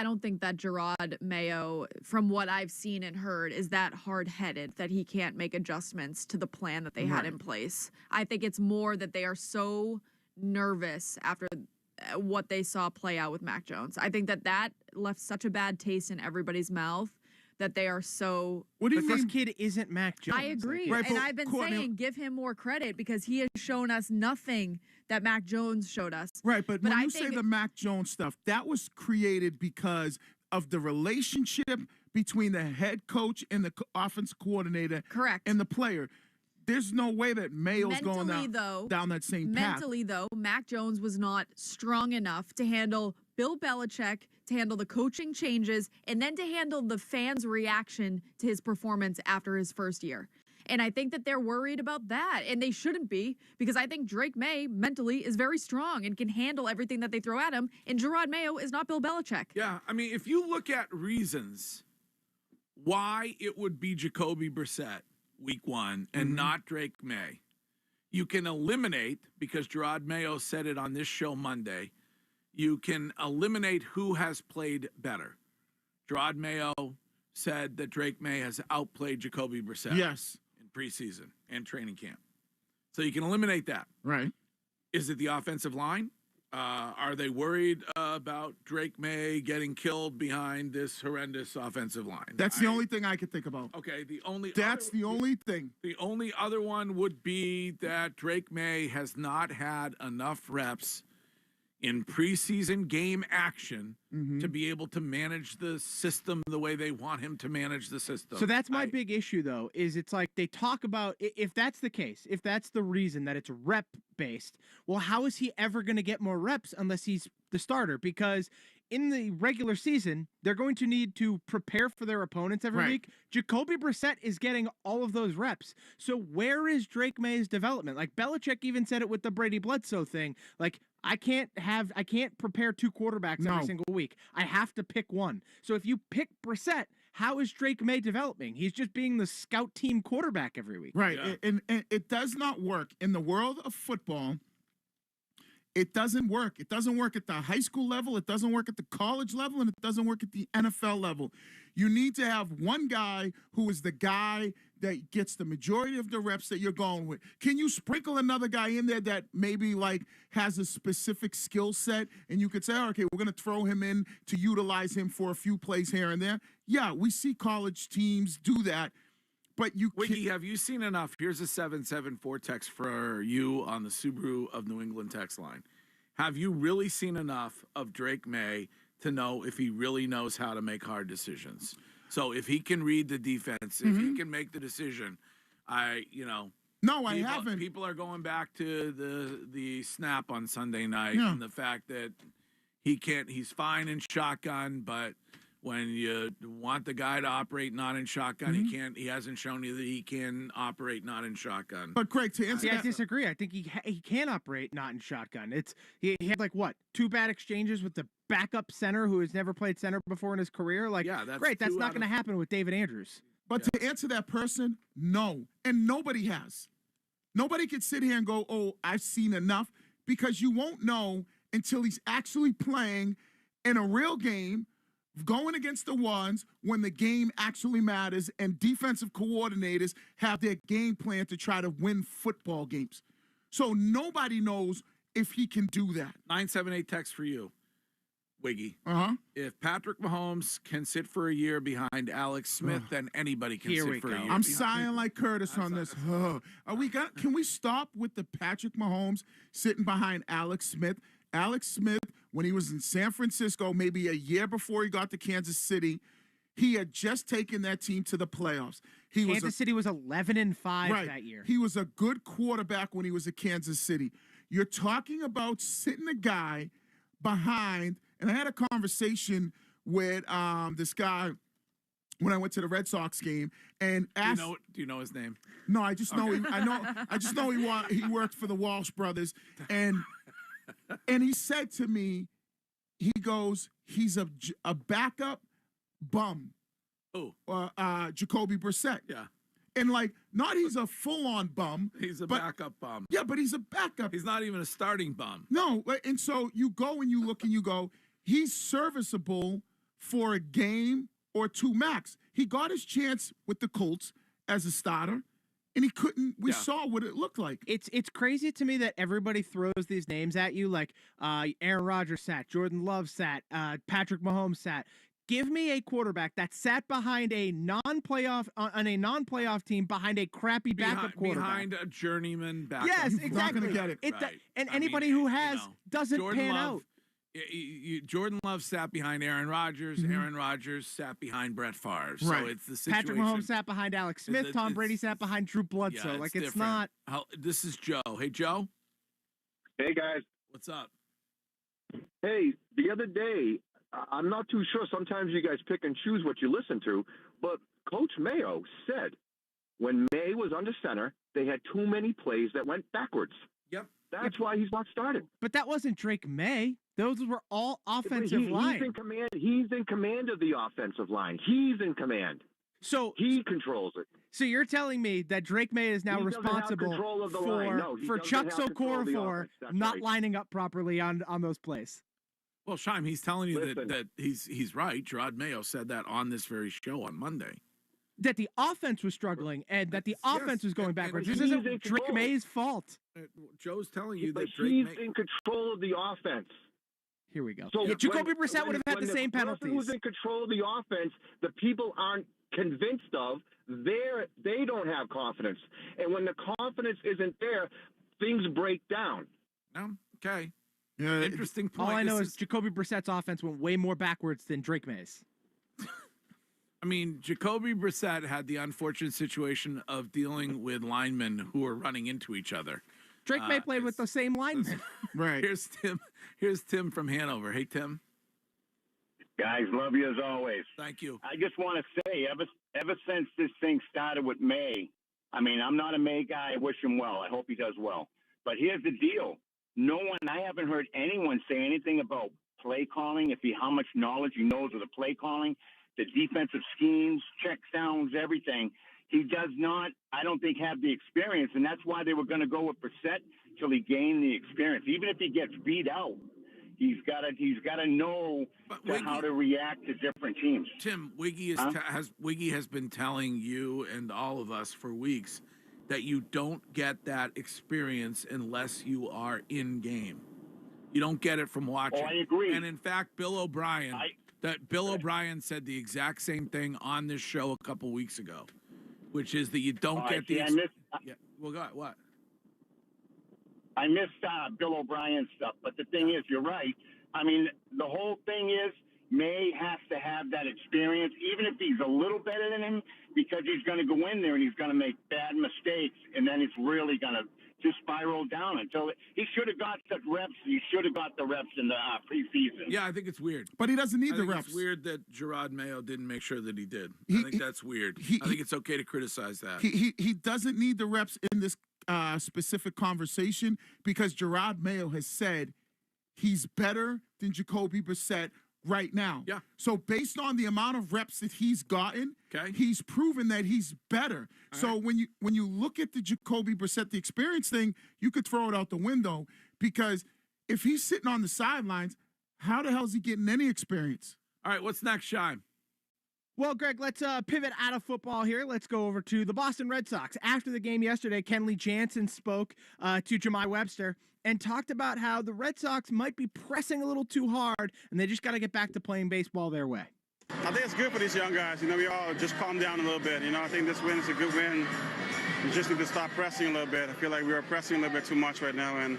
that Gerard Mayo, from what I've seen and heard, is that hard-headed that he can't make adjustments to the plan that they had in place. I think it's more that they are so nervous after what they saw play out with Mac Jones. I think that left such a bad taste in everybody's mouth that they are so... What do you mean? This kid isn't Mac Jones. I agree. Right, and I've been saying give him more credit because he has shown us nothing that Mac Jones showed us. Right, but when you say the Mac Jones stuff, that was created because of the relationship between the head coach and the offensive coordinator and the player. There's no way that Mayo's going down that same path. Mentally, though, Mac Jones was not strong enough to handle Bill Belichick, to handle the coaching changes, and then to handle the fans' reaction to his performance after his first year. And I think that they're worried about that, and they shouldn't be, because I think Drake May mentally is very strong and can handle everything that they throw at him, and Gerard Mayo is not Bill Belichick. Yeah, I mean, if you look at reasons why it would be Jacoby Brissett week 1 and not Drake May, you can eliminate, because Gerard Mayo said it on this show Monday, you can eliminate who has played better. Gerard Mayo said that Drake May has outplayed Jacoby Brissett. Yes. In preseason and training camp. So you can eliminate that. Right. Is it the offensive line? Are they worried about Drake May getting killed behind this horrendous offensive line? That's the only thing I could think about. Okay, the only thing. The only other one would be that Drake May has not had enough reps in preseason game action to be able to manage the system the way they want him to manage the system. So that's my big issue, though, is it's like they talk about, if that's the case, if that's the reason that it's rep-based, well, how is he ever going to get more reps unless he's the starter? Because in the regular season, they're going to need to prepare for their opponents every week. Jacoby Brissett is getting all of those reps. So where is Drake May's development? Like Belichick even said it with the Brady Bledsoe thing. Like, I can't prepare two quarterbacks every single week. I have to pick one. So if you pick Brissett, how is Drake May developing? He's just being the scout team quarterback every week. Right. Yeah. And it does not work in the world of football. It doesn't work. It doesn't work at the high school level. It doesn't work at the college level, and it doesn't work at the NFL level. You need to have one guy who is the guy that gets the majority of the reps that you're going with. Can you sprinkle another guy in there that maybe like has a specific skill set, and you could say, oh, okay, we're going to throw him in to utilize him for a few plays here and there? Yeah, we see college teams do that. But Wiggy, have you seen enough? Here's a 774 text for you on the Subaru of New England text line. Have you really seen enough of Drake May to know if he really knows how to make hard decisions? So if he can read the defense, if he can make the decision, I haven't. People are going back to the snap on Sunday night and the fact that he's fine in shotgun, but when you want the guy to operate not in shotgun, he hasn't shown you that he can operate not in shotgun. But Craig, to answer I disagree. I think he can operate not in shotgun. He had like what, 2 bad exchanges with the backup center who has never played center before in his career. Like, great, that's not going to happen with David Andrews. But to answer that person, no, and nobody has. Nobody can sit here and go, "Oh, I've seen enough," because you won't know until he's actually playing in a real game, going against the ones when the game actually matters and defensive coordinators have their game plan to try to win football games. So nobody knows if he can do that. 978 text for you, Wiggy. If Patrick Mahomes can sit for a year behind Alex Smith, then anybody can sit for a year. I'm sighing like Curtis on this. Can we stop with the Patrick Mahomes sitting behind Alex Smith? Alex Smith, when he was in San Francisco, maybe a year before he got to Kansas City, he had just taken that team to the playoffs. Kansas City was 11-5 that year. He was a good quarterback when he was at Kansas City. You're talking about sitting a guy behind, and I had a conversation with this guy when I went to the Red Sox game and asked. Do you know his name? No, I just know. I just know he worked for the Walsh brothers, and he said to me, he goes, he's a backup bum. Oh, Jacoby Brissett. Yeah. And not he's a full-on bum. He's a backup bum. Yeah, but he's a backup. He's not even a starting bum. No, and so you go and you look and you go, he's serviceable for a game or two max. He got his chance with the Colts as a starter, and he couldn't. We saw what it looked like. It's crazy to me that everybody throws these names at you, like Aaron Rodgers sat, Jordan Love sat, Patrick Mahomes sat. Give me a quarterback that sat behind a non-playoff team behind a crappy backup quarterback. Behind a journeyman backup. Yes, exactly. Not going to get it. And anybody who has doesn't pan out. Jordan Love sat behind Aaron Rodgers. Aaron Rodgers sat behind Brett Favre. So it's the situation. Patrick Mahomes sat behind Alex Smith. Tom Brady sat behind Drew Bledsoe. Yeah, it's not. This is Joe. Hey, Joe. Hey, guys. What's up? Hey, the other day, I'm not too sure. Sometimes you guys pick and choose what you listen to, but Coach Mayo said when May was under center, they had too many plays that went backwards. Yep. That's why he's not starting. But that wasn't Drake May. Those were all offensive line. He's in command. He's in command of the offensive line. He's in command. So he controls it. So you're telling me that Drake May is now responsible for Chuck Okorafor not lining up properly on those plays? Well, Shime, he's telling you that he's right. Gerard Mayo said that on this very show on Monday. That the offense was struggling and that the offense was going backwards. This isn't Drake May's fault. Joe's telling you that he's in control of the offense. Here we go. So Jacoby Brissett would have had the same penalties. The person who's in control of the offense, the people aren't convinced of, they don't have confidence. And when the confidence isn't there, things break down. No? Okay. Yeah, interesting point. All I know is Jacoby Brissett's offense went way more backwards than Drake May's. I mean, Jacoby Brissett had the unfortunate situation of dealing with linemen who were running into each other. Drake May played with the same linemen. Right. Here's Tim from Hanover. Hey, Tim. Guys, love you as always. Thank you. I just want to say, ever since this thing started with May, I mean, I'm not a May guy. I wish him well. I hope he does well. But here's the deal. I haven't heard anyone say anything about play calling, how much knowledge he knows of the play calling, the defensive schemes, check downs, everything. He does not, I don't think, have the experience, and that's why they were going to go with Brissett till he gained the experience. Even if he gets beat out, he's got to know how to react to different teams. Tim, Wiggy has been telling you and all of us for weeks that you don't get that experience unless you are in game. You don't get it from watching. Oh, I agree. And in fact, Bill O'Brien said the exact same thing on this show a couple weeks ago, which is that you don't get the. Well, go ahead. What? I missed Bill O'Brien stuff, but the thing is, you're right. I mean, the whole thing is May has to have that experience, even if he's a little better than him, because he's going to go in there and he's going to make bad mistakes, and then it's really going to just spiral down until he should have got the reps. He should have got the reps in the preseason. Yeah, I think it's weird. But he doesn't need the reps. It's weird that Gerard Mayo didn't make sure that he did. I think that's weird. I think it's okay to criticize that. He doesn't need the reps in this specific conversation because Gerard Mayo has said he's better than Jacoby Brissett right now. Yeah. So based on the amount of reps that he's gotten, he's proven that he's better. When you look at the Jacoby Brissett, the experience thing, you could throw it out the window because if he's sitting on the sidelines, how the hell is he getting any experience? All right, what's next, Shime? Well, Greg, let's pivot out of football here. Let's go over to the Boston Red Sox. After the game yesterday, Kenley Jansen spoke to Jemai Webster and talked about how the Red Sox might be pressing a little too hard, and they just got to get back to playing baseball their way. I think it's good for these young guys. We all just calm down a little bit. I think this win is a good win. We just need to stop pressing a little bit. I feel like we are pressing a little bit too much right now, and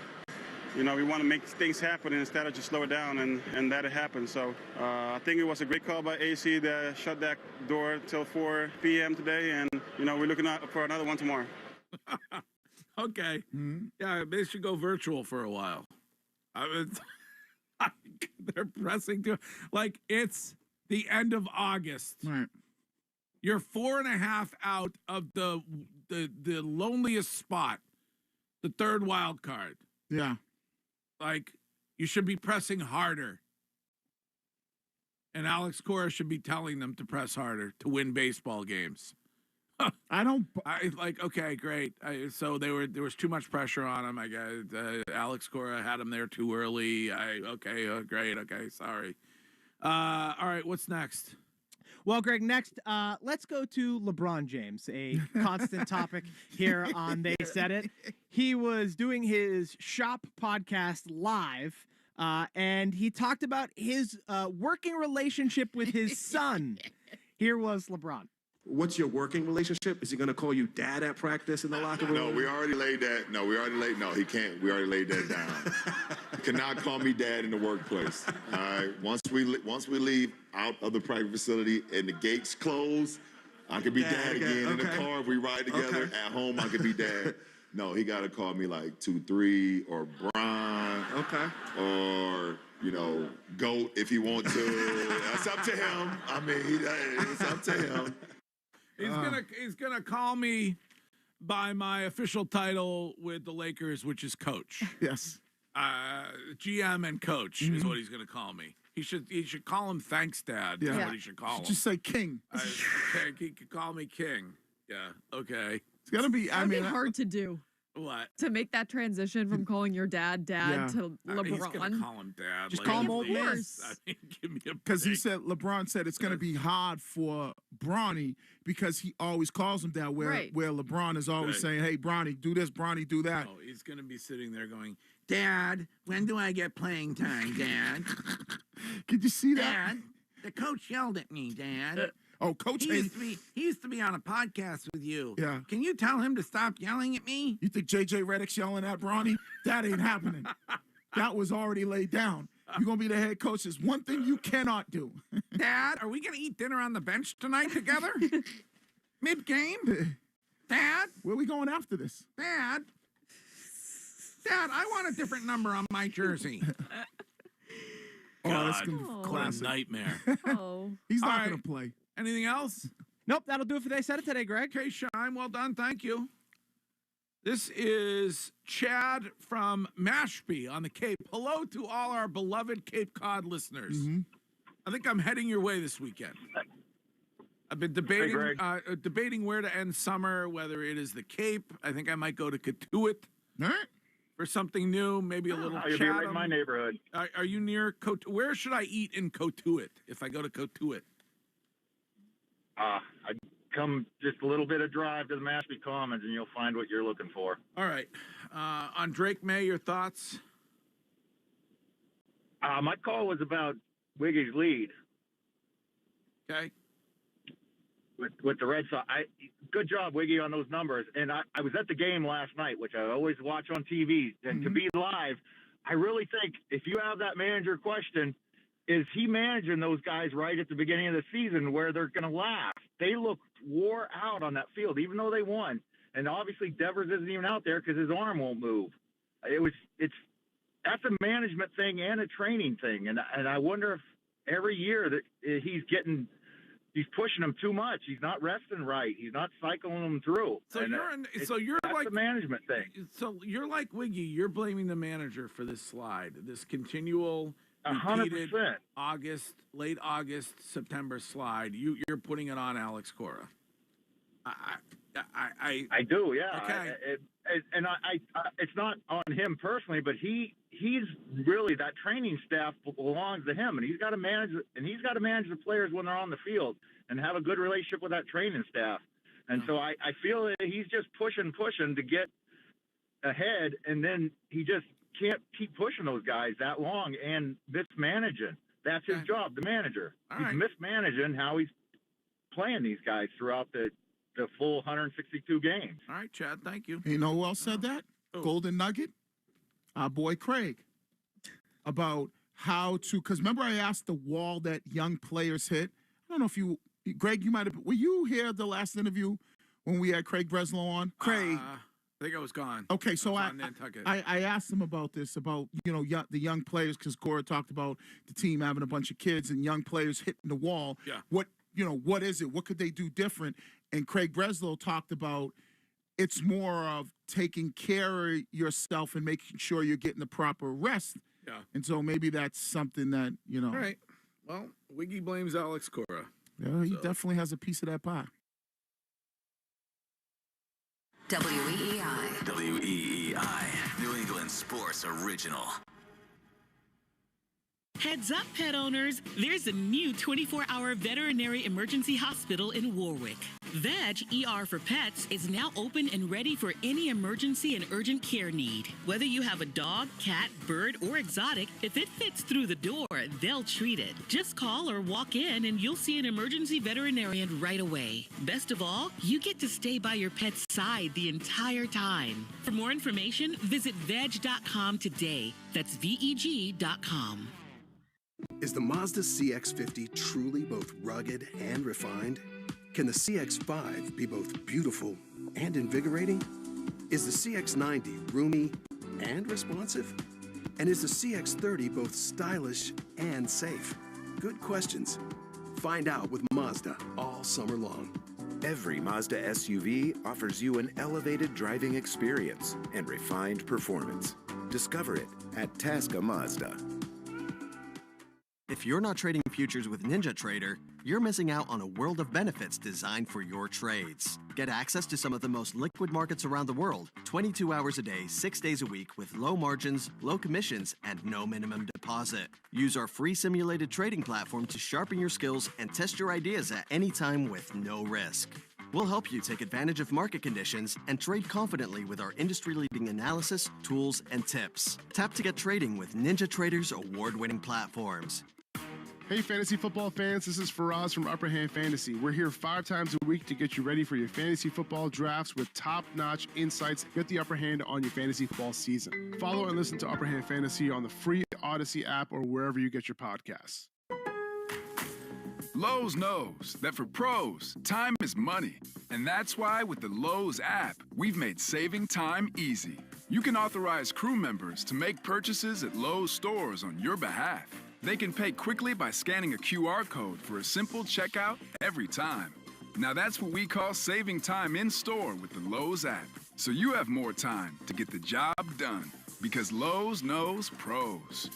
we want to make things happen instead of just slow it down, and that it happened. So I think it was a great call by AC to shut that door till 4 p.m. today, and, we're looking out for another one tomorrow. Okay. Mm-hmm. Yeah, they should go virtual for a while. They're pressing to, it's the end of August. Right. You're 4.5 out of the loneliest spot, the third wild card. Yeah. You should be pressing harder. And Alex Cora should be telling them to press harder to win baseball games. Okay, great. So there was too much pressure on him. I guess Alex Cora had him there too early. Great. Okay, sorry. All right, what's next? Well, Greg, next, let's go to LeBron James, a constant topic here on They Said It. He was doing his Shop podcast live, and he talked about his working relationship with his son. Here was LeBron. What's your working relationship? Is he going to call you dad at practice in the locker room? No, we already laid that. No, he can't. We already laid that down. He cannot call me dad in the workplace. All right. Once we leave out of the private facility and the gates close, I could be dad again. In the car, if we ride together. At home, I could be dad. No, he got to call me 2-3 or Brian. Okay. Or, GOAT if he wants to. That's up to him. I mean, it's up to him. He's gonna call me by my official title with the Lakers, which is coach. Yes. GM and coach is what he's gonna call me. He should call him thanks, Dad. Yeah. That's what he should call him. Just say King. He could call me King. Yeah. Okay. It's gonna be. That'd be hard to do. What? To make that transition from calling your dad to LeBron. He's gonna call him Dad. Just call him old man. Give me a because LeBron said it's gonna be hard for Bronny because he always calls him Dad. Where LeBron is always saying, "Hey, Bronny, do this. Bronny, do that." Oh, he's gonna be sitting there going, "Dad, when do I get playing time, Dad?" Could you see that? Dad, the coach yelled at me, Dad. Oh, Coach he used to be on a podcast with you. Yeah. Can you tell him to stop yelling at me? You think JJ Redick's yelling at Bronny? That ain't happening. That was already laid down. You're going to be the head coach. There's one thing you cannot do. Dad, are we going to eat dinner on the bench tonight together? Mid-game? Dad? Where are we going after this? Dad, I want a different number on my jersey. Oh, that's going to be what a classic. nightmare. Oh. He's not All going to play. Anything else? Nope, that'll do it for They Said It today, Greg. Okay, Shine, well done. Thank you. This is Chad from Mashpee on the Cape. Hello to all our beloved Cape Cod listeners. I think I'm heading your way this weekend. I've been debating where to end summer, whether it is the Cape. I think I might go to Cotuit for something new, maybe a little You'll be right in my neighborhood. Are you near Cotuit? Where should I eat in Cotuit if I go to Cotuit? I'd come just a little bit of drive to the Mashpee Commons, and you'll find what you're looking for. All right. On Drake May, your thoughts? My call was about Wiggy's lead. Okay. With the Red Sox. Good job, Wiggy, on those numbers. And I was at the game last night, which I always watch on TV. And to be live, I really think if you have that manager question, is he managing those guys right at the beginning of the season where they're going to laugh? They look wore out on that field, even though they won. And obviously Devers isn't even out there because his arm won't move. That's a management thing and a training thing. And I wonder if every year that he's pushing them too much. He's not resting right. He's not cycling them through. That's like a management thing. So you're like Wiggy. You're blaming the manager for this slide, this continual 100%. Late August, September slide. You're putting it on Alex Cora. I do, yeah. Okay. It's not on him personally, but he's really, that training staff belongs to him, and he's got to manage the players when they're on the field and have a good relationship with that training staff. And so I feel that he's just pushing to get ahead, and then he just can't keep pushing those guys that long and mismanaging. That's his job, the manager. He's mismanaging how he's playing these guys throughout the full 162 games. All right, Chad, thank you. You know who else said that? Golden Nugget. Our boy Craig. About how to, because remember I asked the wall that young players hit? I don't know if Greg, you might have, were you here at the last interview when we had Craig Breslow on? Craig. I think I was gone. Okay, so I Nantucket. asked him about this, about, the young players, because Cora talked about the team having a bunch of kids and young players hitting the wall. Yeah. What is it? What could they do different? And Craig Breslow talked about it's more of taking care of yourself and making sure you're getting the proper rest. Yeah. And so maybe that's something that, All right. Well, Wiggy blames Alex Cora. Yeah, he definitely has a piece of that pie. WEEI. WEEI. New England Sports Original. Heads up, pet owners. There's a new 24-hour veterinary emergency hospital in Warwick. Veg ER for Pets is now open and ready for any emergency and urgent care need. Whether you have a dog, cat, bird, or exotic, if it fits through the door, they'll treat it. Just call or walk in and you'll see an emergency veterinarian right away. Best of all, you get to stay by your pet's side the entire time. For more information, visit veg.com today. That's VEG.com. Is the Mazda CX-50 truly both rugged and refined? Can the CX-5 be both beautiful and invigorating? Is the CX-90 roomy and responsive? And is the CX-30 both stylish and safe? Good questions. Find out with Mazda all summer long. Every Mazda SUV offers you an elevated driving experience and refined performance. Discover it at Tasca Mazda. If you're not trading futures with NinjaTrader, you're missing out on a world of benefits designed for your trades. Get access to some of the most liquid markets around the world, 22 hours a day, 6 days a week with low margins, low commissions, and no minimum deposit. Use our free simulated trading platform to sharpen your skills and test your ideas at any time with no risk. We'll help you take advantage of market conditions and trade confidently with our industry-leading analysis, tools, and tips. Tap to get trading with NinjaTrader's award-winning platforms. Hey, fantasy football fans, this is Faraz from Upper Hand Fantasy. We're here 5 times a week to get you ready for your fantasy football drafts with top-notch insights. Get the upper hand on your fantasy football season. Follow and listen to Upper Hand Fantasy on the free Odyssey app or wherever you get your podcasts. Lowe's knows that for pros, time is money. And that's why with the Lowe's app, we've made saving time easy. You can authorize crew members to make purchases at Lowe's stores on your behalf. They can pay quickly by scanning a QR code for a simple checkout every time. Now that's what we call saving time in store with the Lowe's app. So you have more time to get the job done because Lowe's knows pros.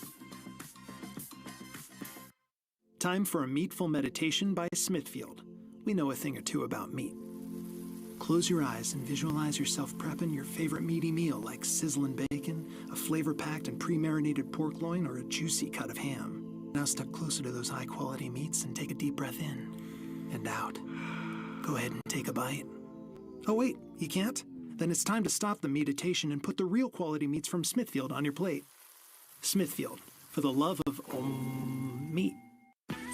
Time for a meatful meditation by Smithfield. We know a thing or two about meat. Close your eyes and visualize yourself prepping your favorite meaty meal like sizzling bacon, a flavor-packed and pre-marinated pork loin, or a juicy cut of ham. Now step closer to those high-quality meats and take a deep breath in and out. Go ahead and take a bite. Oh wait, you can't? Then it's time to stop the meditation and put the real quality meats from Smithfield on your plate. Smithfield, for the love of meat.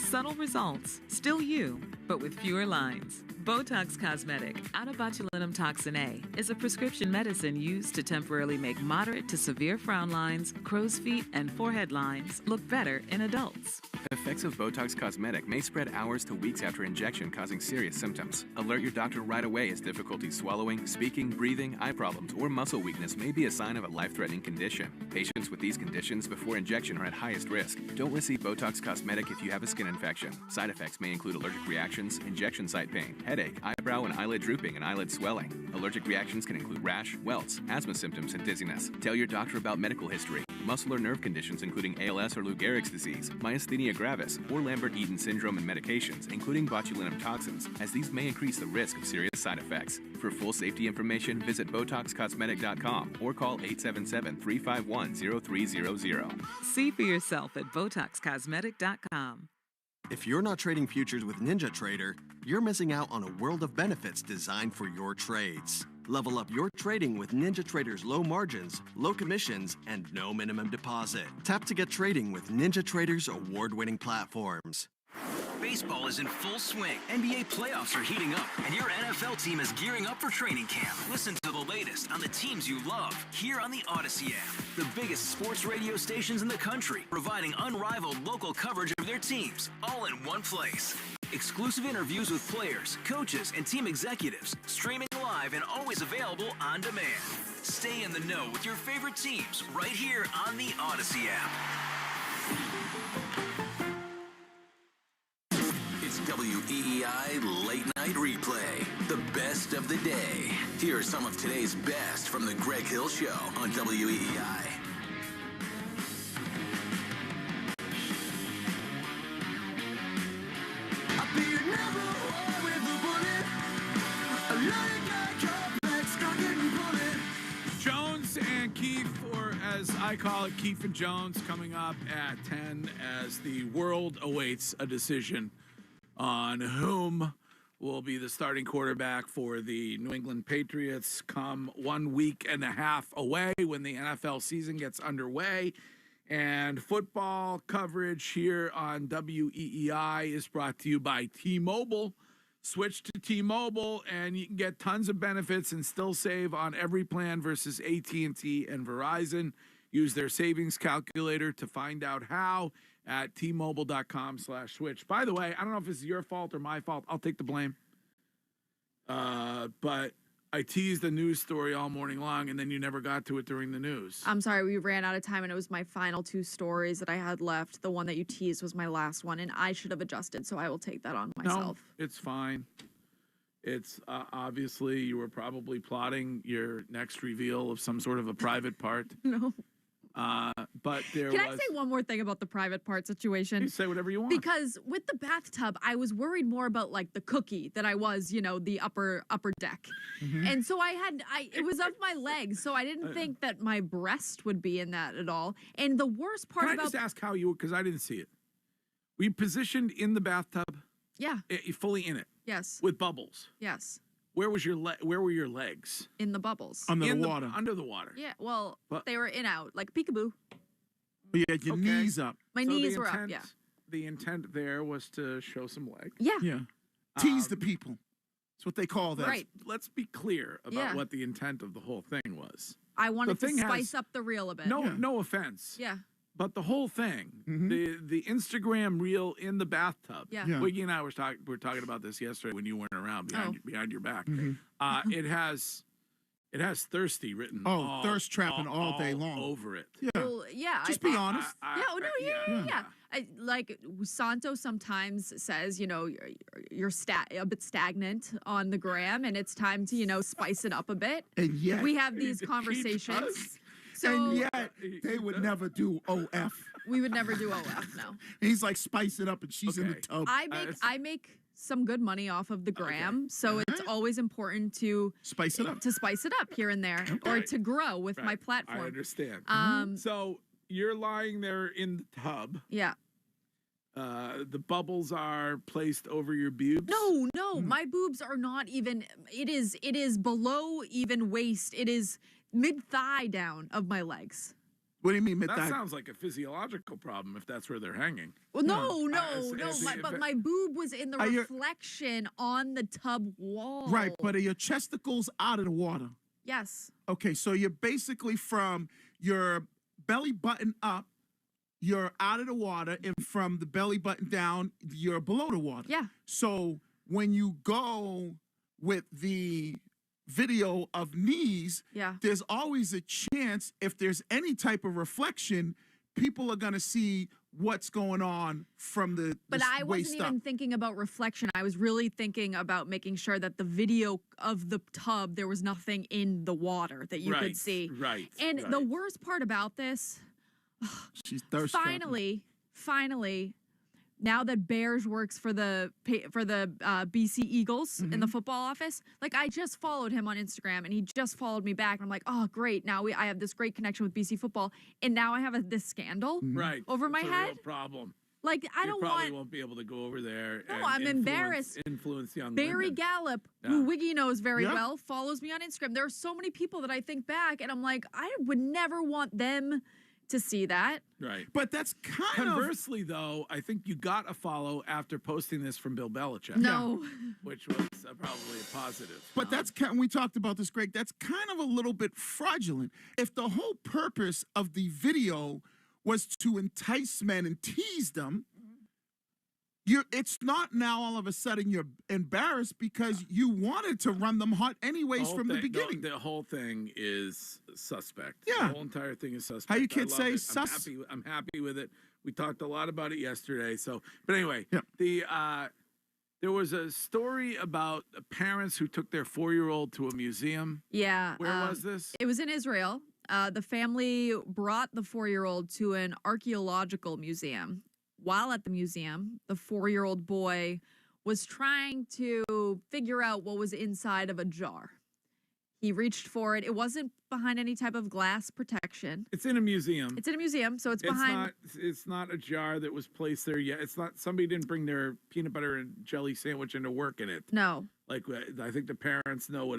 Subtle results, still you, but with fewer lines. Botox Cosmetic, out of botulinum toxin A, is a prescription medicine used to temporarily make moderate to severe frown lines, crow's feet, and forehead lines look better in adults. The effects of Botox Cosmetic may spread hours to weeks after injection, causing serious symptoms. Alert your doctor right away as difficulty swallowing, speaking, breathing, eye problems, or muscle weakness may be a sign of a life-threatening condition. Patients with these conditions before injection are at highest risk. Don't receive Botox Cosmetic if you have a skin infection. Side effects may include allergic reactions, injection site pain, headache, eyebrow and eyelid drooping, and eyelid swelling. Allergic reactions can include rash, welts, asthma symptoms, and dizziness. Tell your doctor about medical history, muscle or nerve conditions including ALS or Lou Gehrig's disease, myasthenia gravis, or Lambert-Eaton syndrome, and medications, including botulinum toxins, as these may increase the risk of serious side effects. For full safety information, visit BotoxCosmetic.com or call 877-351-0300. See for yourself at BotoxCosmetic.com. If you're not trading futures with NinjaTrader, you're missing out on a world of benefits designed for your trades. Level up your trading with NinjaTrader's low margins, low commissions, and no minimum deposit. Tap to get trading with NinjaTrader's award-winning platforms. Baseball is in full swing. NBA playoffs are heating up, and your NFL team is gearing up for training camp. Listen to the latest on the teams you love here on the Odyssey app. The biggest sports radio stations in the country, providing unrivaled local coverage of their teams, all in one place. Exclusive interviews with players, coaches, and team executives, streaming live and always available on demand. Stay in the know with your favorite teams right here on the Odyssey app. It's WEEI Late Night Replay, the best of the day. Here are some of today's best from the Greg Hill Show on WEEI. Jones and Keefe, or as I call it, Keefe and Jones, coming up at 10 as the world awaits a decision on whom will be the starting quarterback for the New England Patriots come 1 week and a half away when the NFL season gets underway. And football coverage here on WEEI is brought to you by T-Mobile. Switch to T-Mobile and you can get tons of benefits and still save on every plan versus AT&T and Verizon. Use their savings calculator to find out how at T-Mobile.com/switch. By the way, I don't know if it's your fault or my fault. I'll take the blame. But I teased the news story all morning long, and then you never got to it during the news. I'm sorry, we ran out of time, and it was my final 2 stories that I had left. The one that you teased was my last one, and I should have adjusted, so I will take that on myself. No, it's fine. It's obviously you were probably plotting your next reveal of some sort of a private part. No. But there Can I say one more thing about the private part situation? You say whatever you want. Because with the bathtub, I was worried more about like the cookie than I was, the upper deck. Mm-hmm. And so it was up my legs, so I didn't think that my breast would be in that at all. And the worst part Can I just ask how you, because I didn't see it. Were you positioned in the bathtub? Yeah. Fully in it? Yes. With bubbles? Yes. Where were your legs? In the bubbles. Under the water. Under the water. Yeah, well, they were in out, like peekaboo. You had your knees up. My knees were up, yeah. the intent there was to show some leg. Yeah. Yeah. Tease the people. That's what they call that. Right. Let's be clear about what the intent of the whole thing was. I wanted The to thing spice has up the reel a bit. No offense. Yeah. But the whole thing, Mm-hmm. the Instagram reel in the bathtub. Yeah. Yeah. Wiggy and I were talking about this yesterday when you weren't around behind your back. Mm-hmm. It has thirsty written. Oh, thirst trapping all day long. over it. Yeah. Well, yeah. Just be honest. Yeah. Like Santo sometimes says, you're a bit stagnant on the gram, and it's time to, spice it up a bit. And yet, we have these conversations. So and yet, they would never do OF. We would never do OF, no. He's like, spice it up, and she's in the tub. I make some good money off of the gram, so it's always important to spice it up, here and there, or to grow with my platform. I understand. So you're lying there in the tub. Yeah. The bubbles are placed over your boobs. No, my boobs are not even. It is below even waist. It is mid-thigh down of my legs. What do you mean That sounds like a physiological problem if that's where they're hanging. Well, no. But my boob was in the reflection on the tub wall. Right, but are your chesticles out of the water? Yes. Okay, so you're basically from your belly button up, you're out of the water, and from the belly button down, you're below the water. Yeah. So when you go with the video of knees, there's always a chance if there's any type of reflection, people are going to see what's going on from the But I wasn't even thinking about reflection. I was really thinking about making sure that the video of the tub, there was nothing in the water that you could see. Right. And the worst part about this, she's thirsty. Finally, now that Bears works for the BC Eagles in the football office, like I just followed him on Instagram and he just followed me back. And I'm like, oh, great. Now I have this great connection with BC football. And now I have this scandal over my It's head. a real problem. Like, You probably won't be able to go over there. No, and I'm embarrassed. Influence young Barry women. Gallup, who Wiggy knows very well, follows me on Instagram. There are so many people that I think back and I'm like, I would never want them to see that. Right. But that's Conversely, though, I think you got a follow after posting this from Bill Belichick. No. Which was probably a positive. But that's we talked about this, Greg. That's kind of a little bit fraudulent. If the whole purpose of the video was to entice men and tease them, it's not now all of a sudden you're embarrassed because you wanted to run them hot anyways from the beginning. The whole thing is suspect. Yeah. The whole entire thing is suspect. How you I can't love say it. sus? I'm happy with it. We talked a lot about it yesterday. But anyway, there was a story about parents who took their 4-year-old to a museum. Yeah. Where was this? It was in Israel. The family brought the 4-year-old to an archaeological museum. While at the museum, the 4-year-old boy was trying to figure out what was inside of a jar. He reached for it. It wasn't behind any type of glass protection. It's in a museum. It's in a museum, so it's behind. It's not a jar that was placed there yet. It's not. Somebody didn't bring their peanut butter and jelly sandwich into work in it. No. Like I think the parents know what